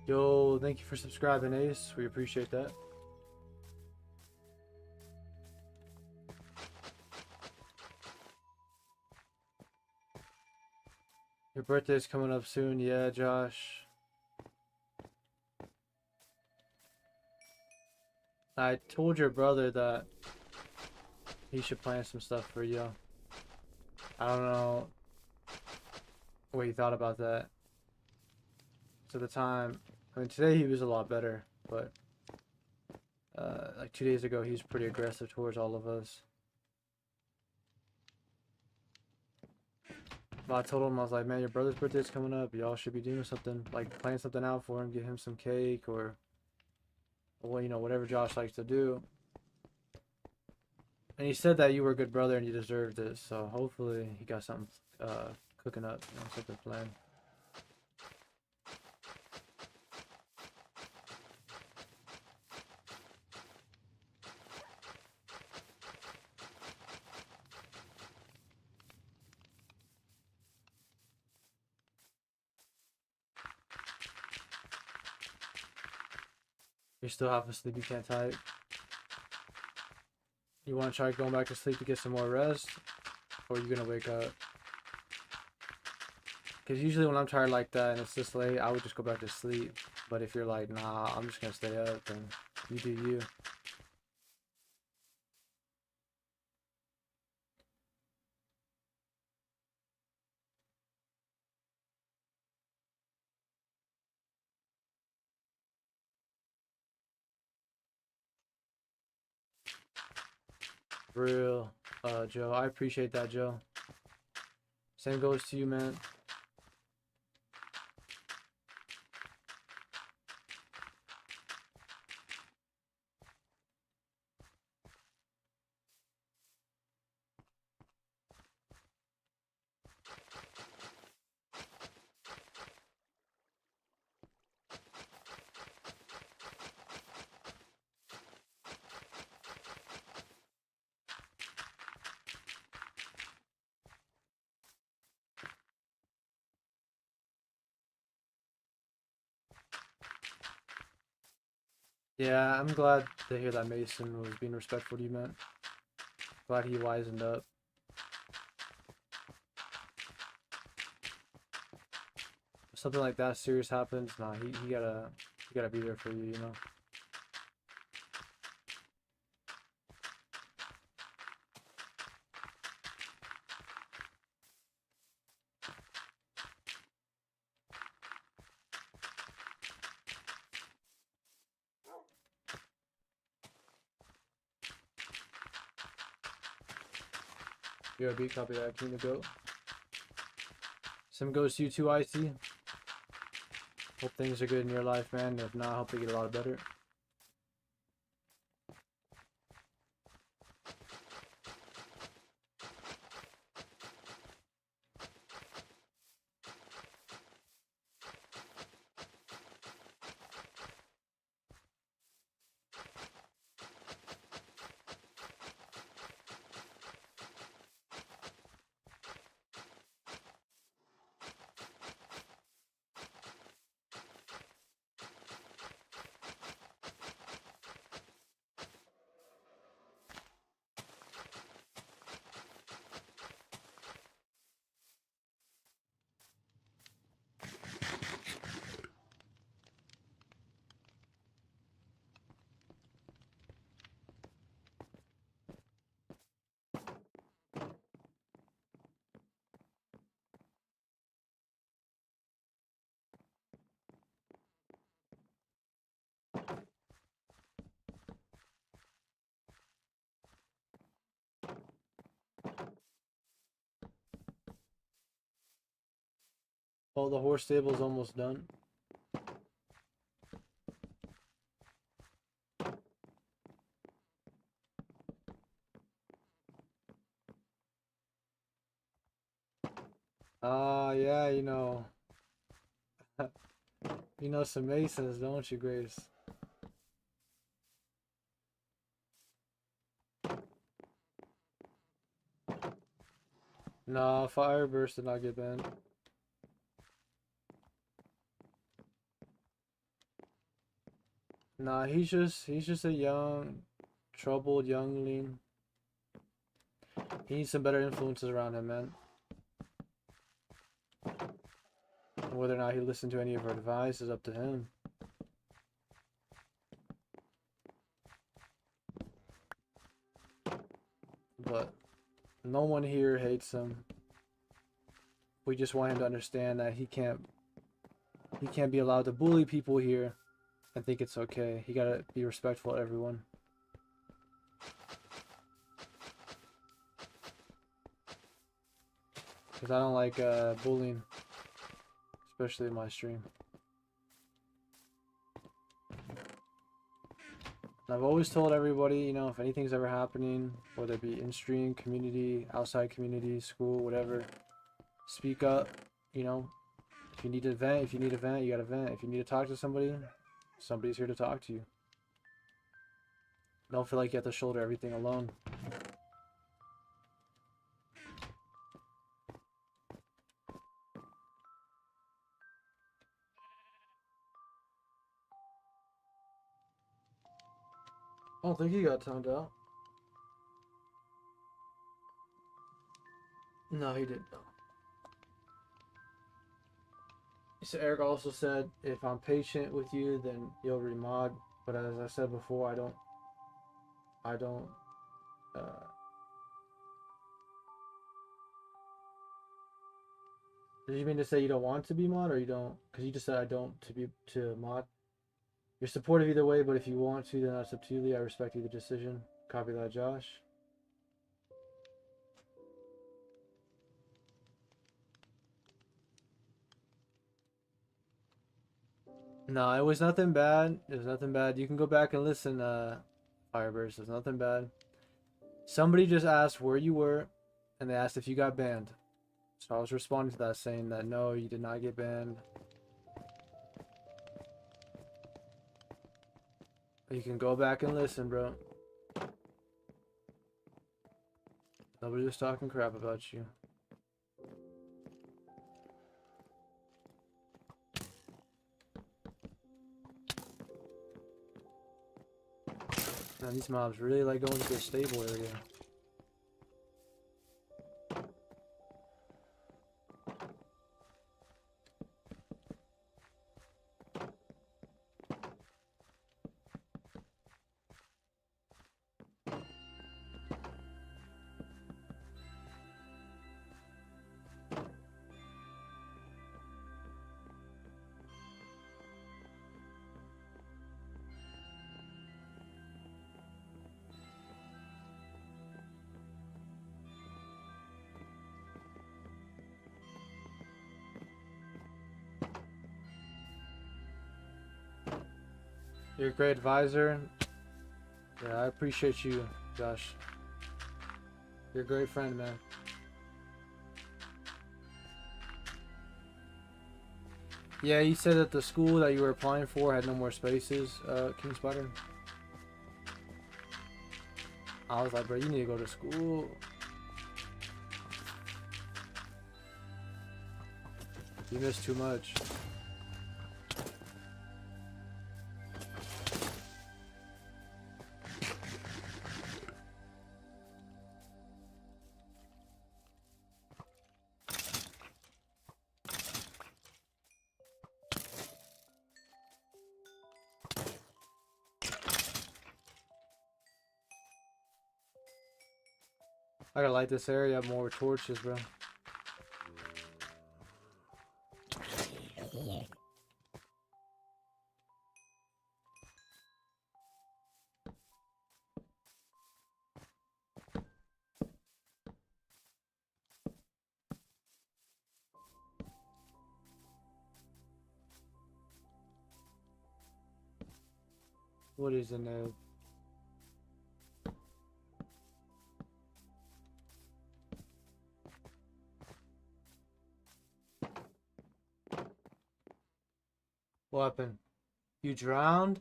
Yo, thank you for subscribing, Ace. We appreciate that. Your birthday's coming up soon. Yeah, Josh. I told your brother that he should plan some stuff for you. I don't know what you thought about that. So the time, I mean, today he was a lot better, but like 2 days ago, he was pretty aggressive towards all of us. But I told him, I was like, man, your brother's birthday's coming up. Y'all should be doing something, like plan something out for him, get him some cake or, well, you know, whatever Josh likes to do. And he said that you were a good brother and you deserved it. So hopefully he got something cooking up, you know, something planned. You're still half asleep, you can't type. You want to try going back to sleep to get some more rest? Or are you going to wake up? Because usually when I'm tired like that and it's this late, I would just go back to sleep. But if you're like, nah, I'm just going to stay up, then you do you. Real, Joe. I appreciate that, Joe. Same goes to you, man. Yeah, I'm glad to hear that Mason was being respectful to you, man. Glad he wisened up. something like that serious happens, nah, he gotta be there for you, you know. BRB, copy that. King to go. Some goes to you too, IC. Hope things are good in your life, man. If not, I hope they get a lot better. Oh, the horse stable's almost done. Yeah, you know. You know some Masons, don't you, Grace? Nah, Fireburst did not get banned. Nah, he's just a young, troubled youngling. He needs some better influences around him, man. And whether or not he listened to any of our advice is up to him. But no one here hates him. We just want him to understand that he can't be allowed to bully people here and think it's okay. He gotta be respectful of everyone. Because I don't like bullying, especially in my stream. And I've always told everybody, you know, if anything's ever happening, whether it be in stream, community, outside community, school, whatever, speak up, you know. If you need to vent, you gotta vent. If you need to talk to somebody, somebody's here to talk to you. Don't feel like you have to shoulder everything alone. I don't think he got timed out. No, he didn't. No. So Eric also said, if I'm patient with you, then you'll remod. But as I said before, I don't. Did you mean to say you don't want to be mod, or you don't? Because you just said I don't to mod. You're supportive either way, but if you want to, then that's up to you. I respect either decision. Copy that, Josh. No, it was nothing bad. It was nothing bad. You can go back and listen, Fireburst. There's nothing bad. Somebody just asked where you were, and they asked if you got banned. So I was responding to that, saying that no, you did not get banned. You can go back and listen, bro. Nobody was talking crap about you. Man, these mobs really like going to the stable area. You're a great advisor. Yeah, I appreciate you, Josh. You're a great friend, man. Yeah, you said that the school that you were applying for had no more spaces, King Spider. I was like, bro, you need to go to school. You missed too much. I gotta light this area up more with torches, bro. What is in there? What happened? You drowned?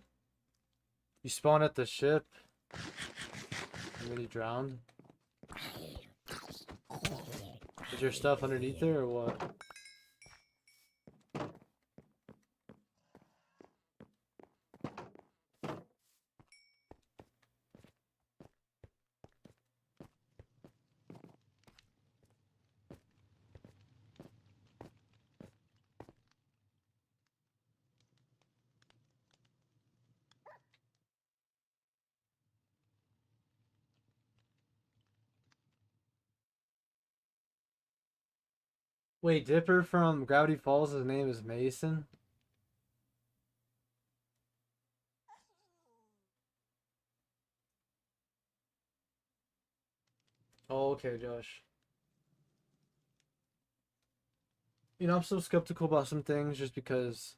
You spawned at the ship? And then you drowned? Is your stuff underneath there or what? Wait, Dipper from Gravity Falls, his name is Mason? Oh, okay, Josh. You know, I'm so skeptical about some things just because,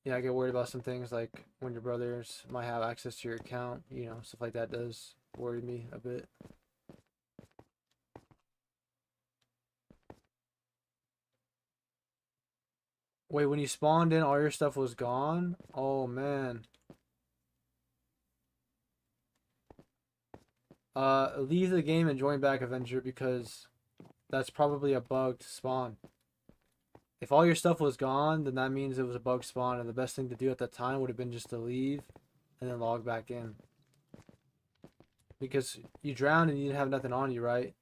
yeah, I get worried about some things like when your brothers might have access to your account, you know, stuff like that does worry me a bit. Wait, when you spawned in, all your stuff was gone? Oh, man. Leave the game and join back, Avenger, because that's probably a bugged spawn. If all your stuff was gone, then that means it was a bug spawn, and the best thing to do at that time would have been just to leave and then log back in. Because you drowned and you didn't have nothing on you, right?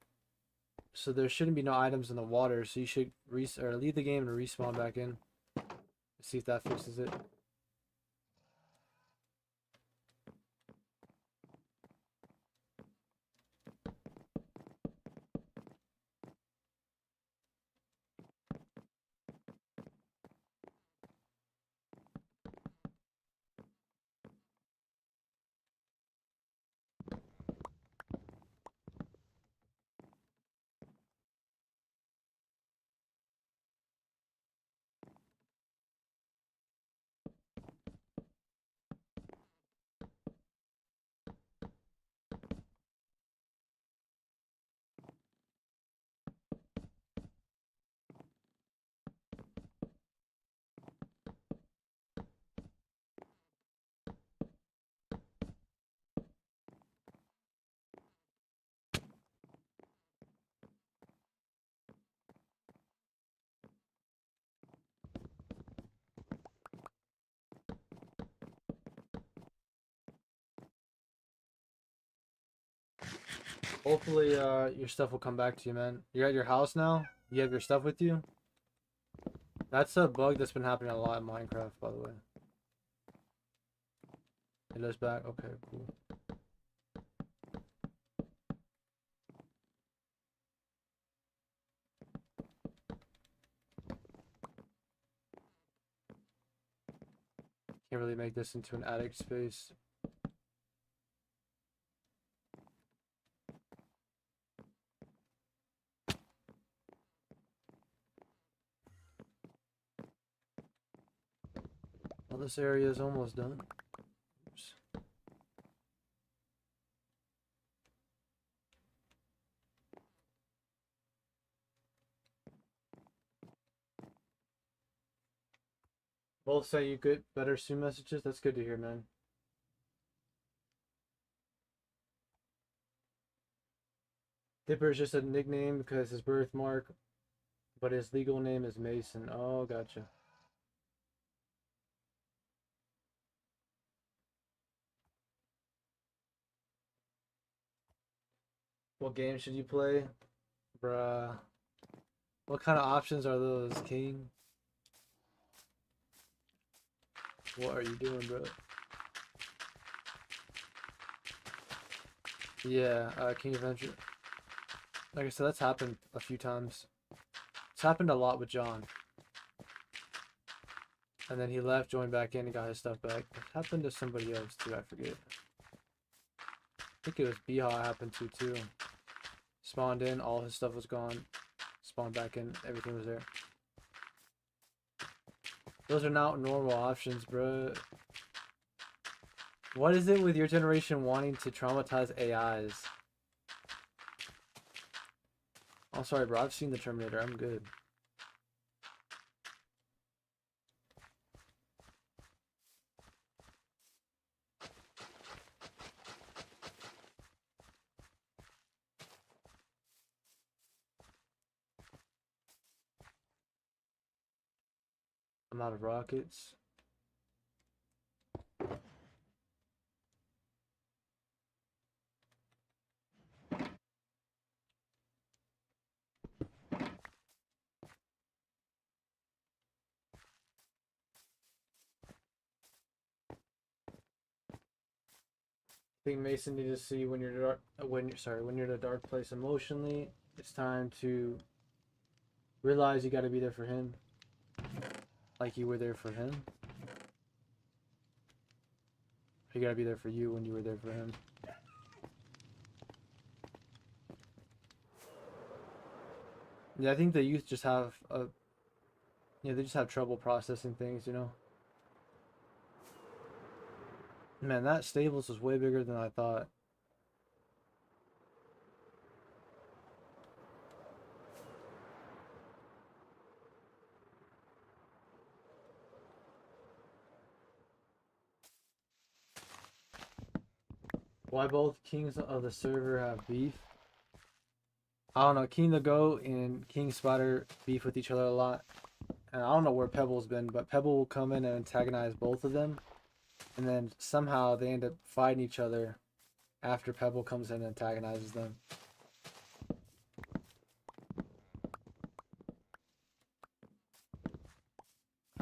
So there shouldn't be no items in the water, so you should leave the game and respawn back in. See if that fixes it. Hopefully, your stuff will come back to you, man. You're at your house now? You have your stuff with you? That's a bug that's been happening a lot in Minecraft, by the way. It is back? Okay, cool. Can't really make this into an attic space. Well, this area is almost done. Oops. Both say you get better soon messages. That's good to hear, man. Dipper is just a nickname because his birthmark, but his legal name is Mason. Oh, gotcha. What game should you play? Bruh. What kind of options are those, King? What are you doing, bro? Yeah, King Adventure. Like I said, that's happened a few times. It's happened a lot with John. And then he left, joined back in, and got his stuff back. It happened to somebody else too, I forget. I think it was Biha happened to too. Spawned in, all his stuff was gone. Spawned back in, everything was there. Those are not normal options, bro. What is it with your generation wanting to traumatize AIs? I'm sorry, bro. I've seen the Terminator. I'm good. I'm out of rockets. I think Mason needs to see when you're dark, when you're in a dark place emotionally. It's time to realize you got to be there for him, like you were there for him. You got to be there for you when you were there for him. Yeah, I think the youth just have a, yeah, they just have trouble processing things, you know. Man, that stables was way bigger than I thought. Why both kings of the server have beef? I don't know. King the Goat and King Spider beef with each other a lot. And I don't know where Pebble's been, but Pebble will come in and antagonize both of them. And then somehow they end up fighting each other after Pebble comes in and antagonizes them.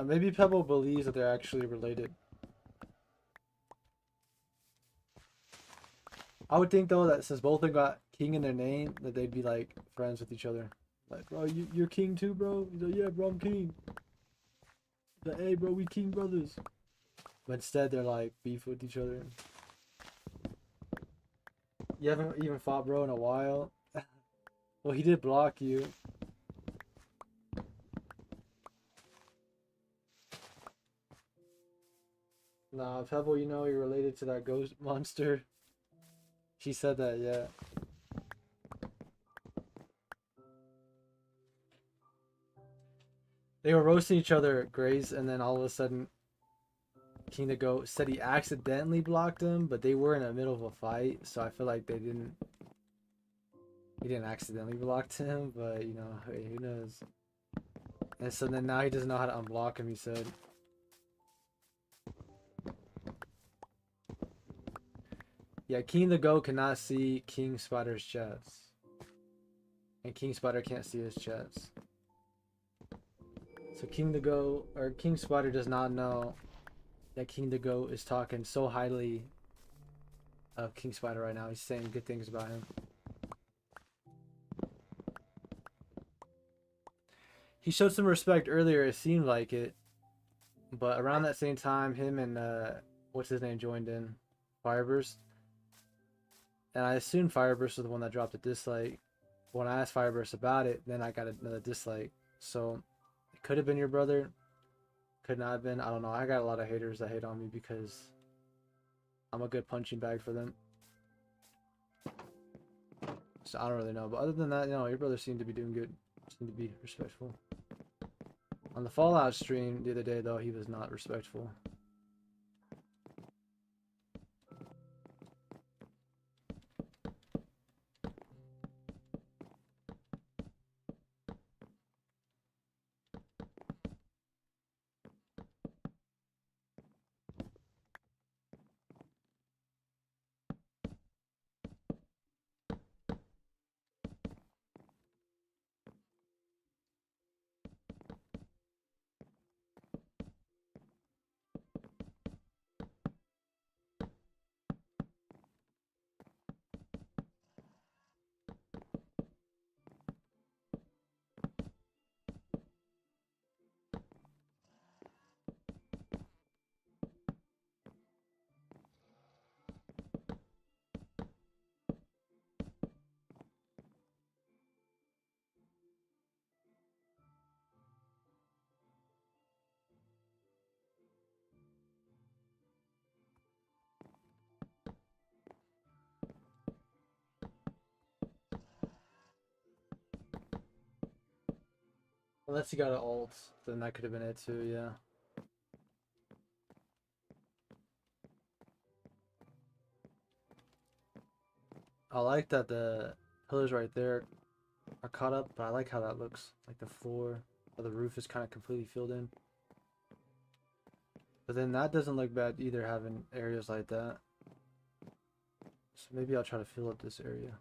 Maybe Pebble believes that they're actually related. I would think though that since both of them got King in their name, that they'd be like friends with each other. Like, bro, you're King too, bro? He's like, yeah, bro, I'm King. He's like, hey, bro, we King brothers. But instead, they're like beef with each other. You haven't even fought bro in a while. Well, he did block you. Nah, Pebble, you know you're related to that ghost monster. She said that, yeah. They were roasting each other at Grace, and then all of a sudden, King the Goat said he accidentally blocked him, but they were in the middle of a fight, so I feel like he didn't accidentally block him, but you know, hey, who knows. And so then now he doesn't know how to unblock him, he said. Yeah, King the Goat cannot see King Spider's chats. And King Spider can't see his chats. So King the Goat, or King Spider does not know that King the Goat is talking so highly of King Spider right now. He's saying good things about him. He showed some respect earlier, it seemed like it. But around that same time, him and, what's his name joined in? Fireburst. And I assumed Fireburst was the one that dropped a dislike. When I asked Fireburst about it, then I got another dislike. So, it could have been your brother. Could not have been. I don't know. I got a lot of haters that hate on me because I'm a good punching bag for them. So I don't really know. But other than that, you know, your brother seemed to be doing good. Seemed to be respectful. On the Fallout stream the other day, though, he was not respectful. Unless he got an ult, then that could have been it too, yeah. I like that the pillars right there are caught up, but I like how that looks. Like the floor or the roof is kind of completely filled in. But then that doesn't look bad either, having areas like that. So maybe I'll try to fill up this area.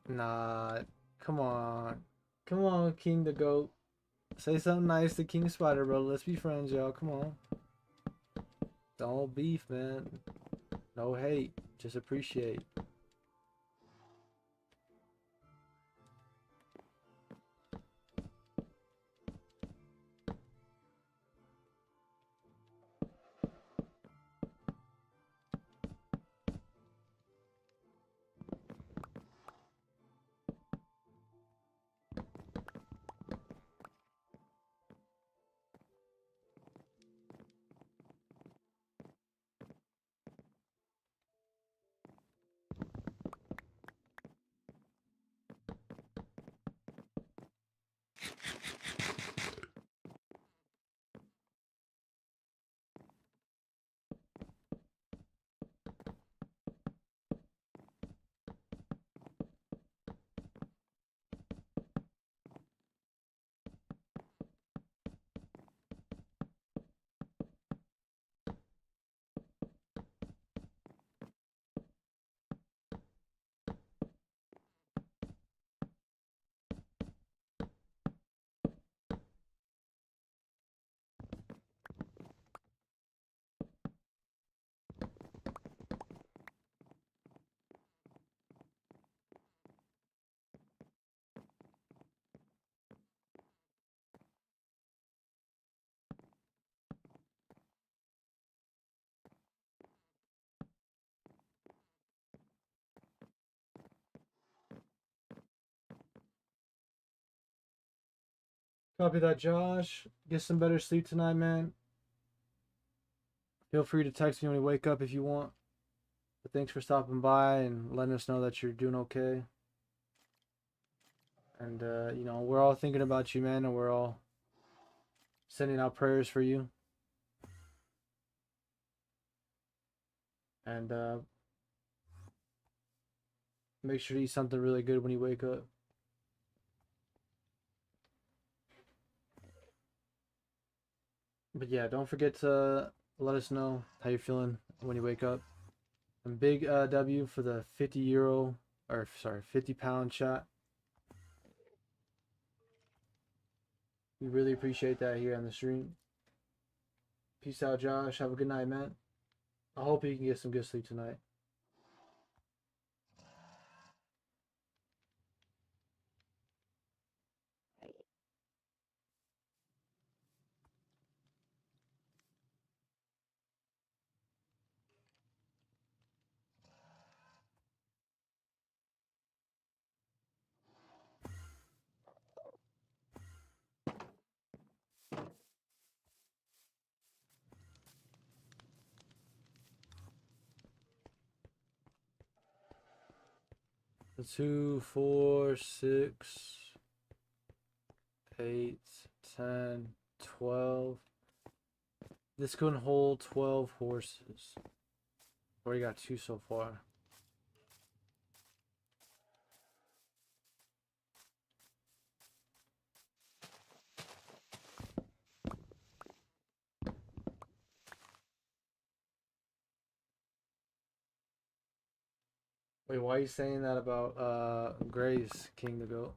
Nah, come on. Come on, King the Goat. Say something nice to King Spider, bro. Let's be friends, y'all. Come on. Don't beef, man. No hate. Just appreciate. Copy that, Josh. Get some better sleep tonight, man. Feel free to text me when you wake up if you want. But thanks for stopping by and letting us know that you're doing okay. And, you know, we're all thinking about you, man, and we're all sending out prayers for you. And make sure to eat something really good when you wake up. But yeah, don't forget to let us know how you're feeling when you wake up. And big W for the 50 euro, or sorry, 50-pound shot. We really appreciate that here on the stream. Peace out, Josh. Have a good night, man. I hope you can get some good sleep tonight. The 2, 4, 6, 8, 10, 12. This can hold 12 horses. Already got 2 so far. Wait, why are you saying that about Grace, King the Goat?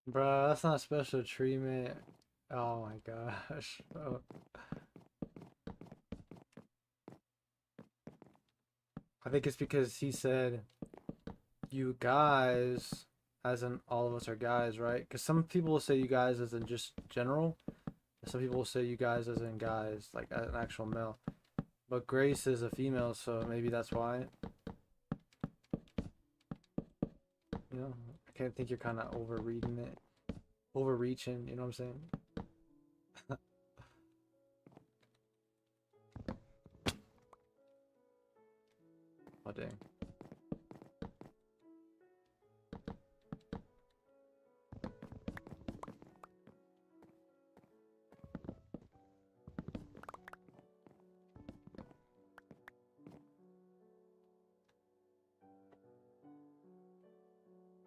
Bruh, that's not special treatment. Oh my gosh. Oh. I think it's because he said, you guys, as in all of us are guys, right? Because some people will say you guys as in just general. Some people will say you guys as in guys, like an actual male. But Grace is a female, so maybe that's why. You know, I can't think you're kind of overreading it, overreaching. You know what I'm saying? Oh dang.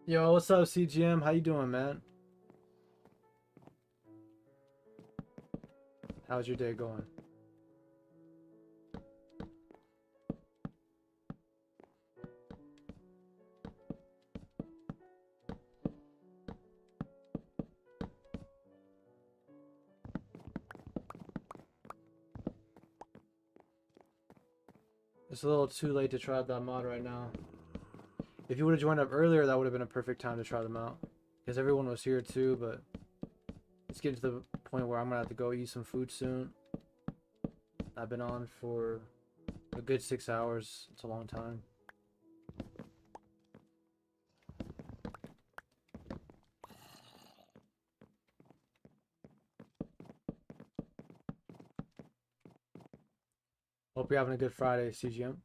Yo, what's up, CGM? How you doing, man? How's your day going? It's a little too late to try out that mod right now. If you would have joined up earlier, that would have been a perfect time to try them out. Because everyone was here too, but it's getting to the point where I'm gonna have to go eat some food soon. I've been on for a good 6 hours. It's a long time. Hope you're having a good Friday, CGM.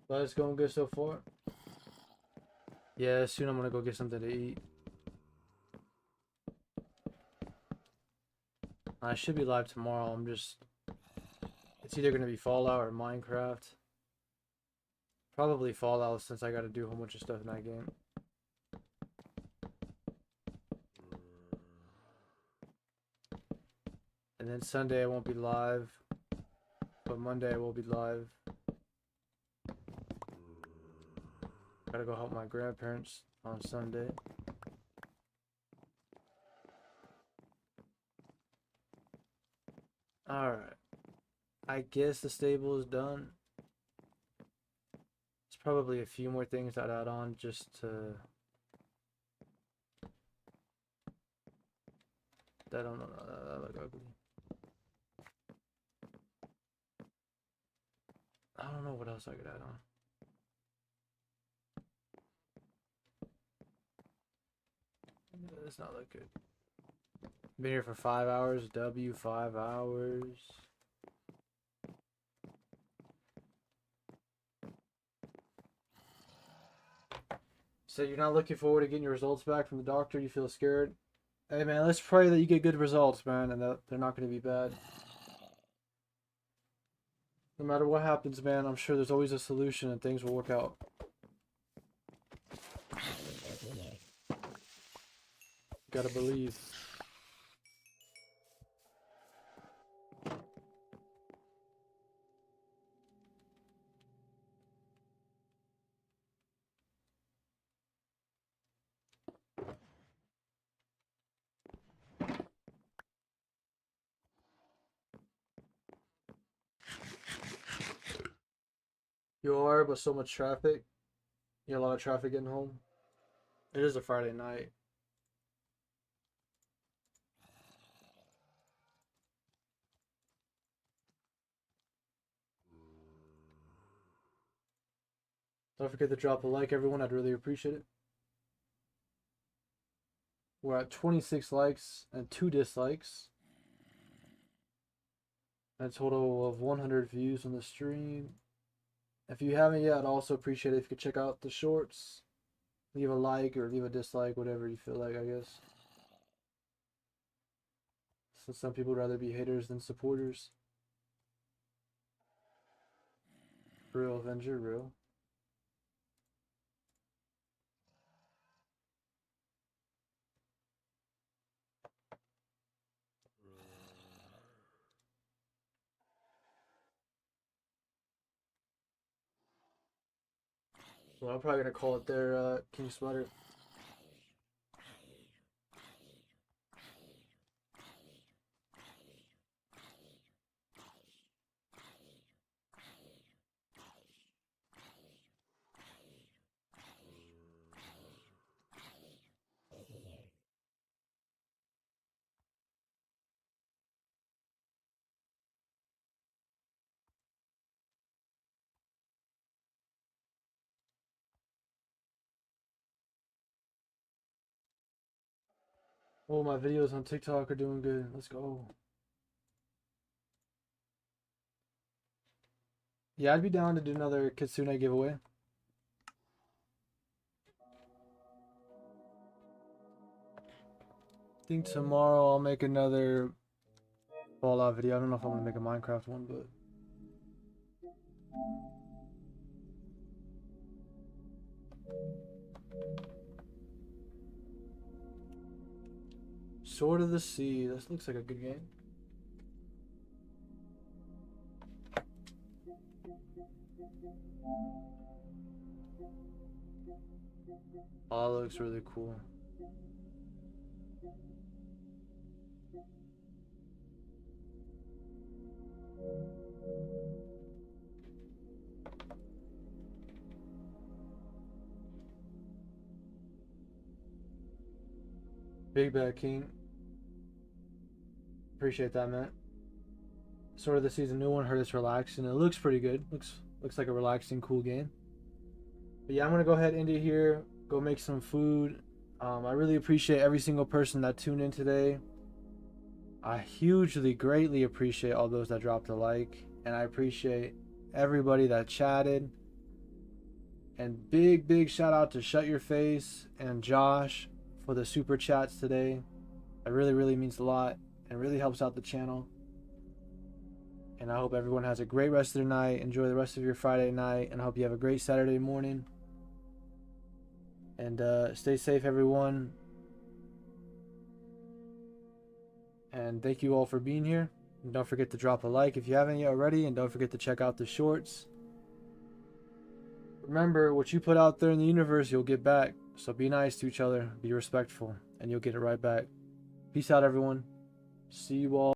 But it's going good so far. Yeah, soon I'm gonna go get something to eat. I should be live tomorrow. It's either gonna be Fallout or Minecraft. Probably Fallout since I gotta do a whole bunch of stuff in that game. And then Sunday I won't be live, but Monday I will be live. Gotta go help my grandparents on Sunday. Alright. I guess the stable is done. There's probably a few more things I'd add on just to... That don't know, that look ugly. I don't know what else I could add on. It's not that good. Been here for 5 hours. W 5 hours. So you're not looking forward to getting your results back from the doctor? You feel scared? Hey man, let's pray that you get good results, man, and that they're not going to be bad. No matter what happens, man, I'm sure there's always a solution and things will work out. Gotta believe. You are, but so much traffic. You have a lot of traffic getting home. It is a Friday night. Don't forget to drop a like, everyone. I'd really appreciate it. We're at 26 likes and 2 dislikes. A total of 100 views on the stream. If you haven't yet, I'd also appreciate it if you could check out the shorts. Leave a like or leave a dislike, whatever you feel like, I guess. Since some people would rather be haters than supporters. Real Avenger, real. Well, I'm probably gonna call it there, King Sweater. Oh, my videos on TikTok are doing good. Let's go. Yeah, I'd be down to do another Kitsune giveaway. I think tomorrow I'll make another Fallout video. I don't know if I'm gonna make a Minecraft one, but Sword of the Sea. This looks like a good game. Oh, that looks really cool. Big Bad King. Appreciate that, man. Sword of the Sea's a new one. Heard it's relaxing. It looks pretty good. Looks like a relaxing, cool game. But yeah, I'm gonna go ahead and end it here. Go make some food. I really appreciate every single person that tuned in today. I hugely, greatly appreciate all those that dropped a like, and I appreciate everybody that chatted. And big shout out to Shut Your Face and Josh for the super chats today. It really means a lot and really helps out the channel. And I hope everyone has a great rest of their night. Enjoy the rest of your Friday night, and I hope you have a great Saturday morning. And stay safe, everyone. And thank you all for being here. And don't forget to drop a like if you haven't yet already, and don't forget to check out the shorts. Remember, what you put out there in the universe, you'll get back. So be nice to each other, be respectful, and you'll get it right back. Peace out, everyone. See you all.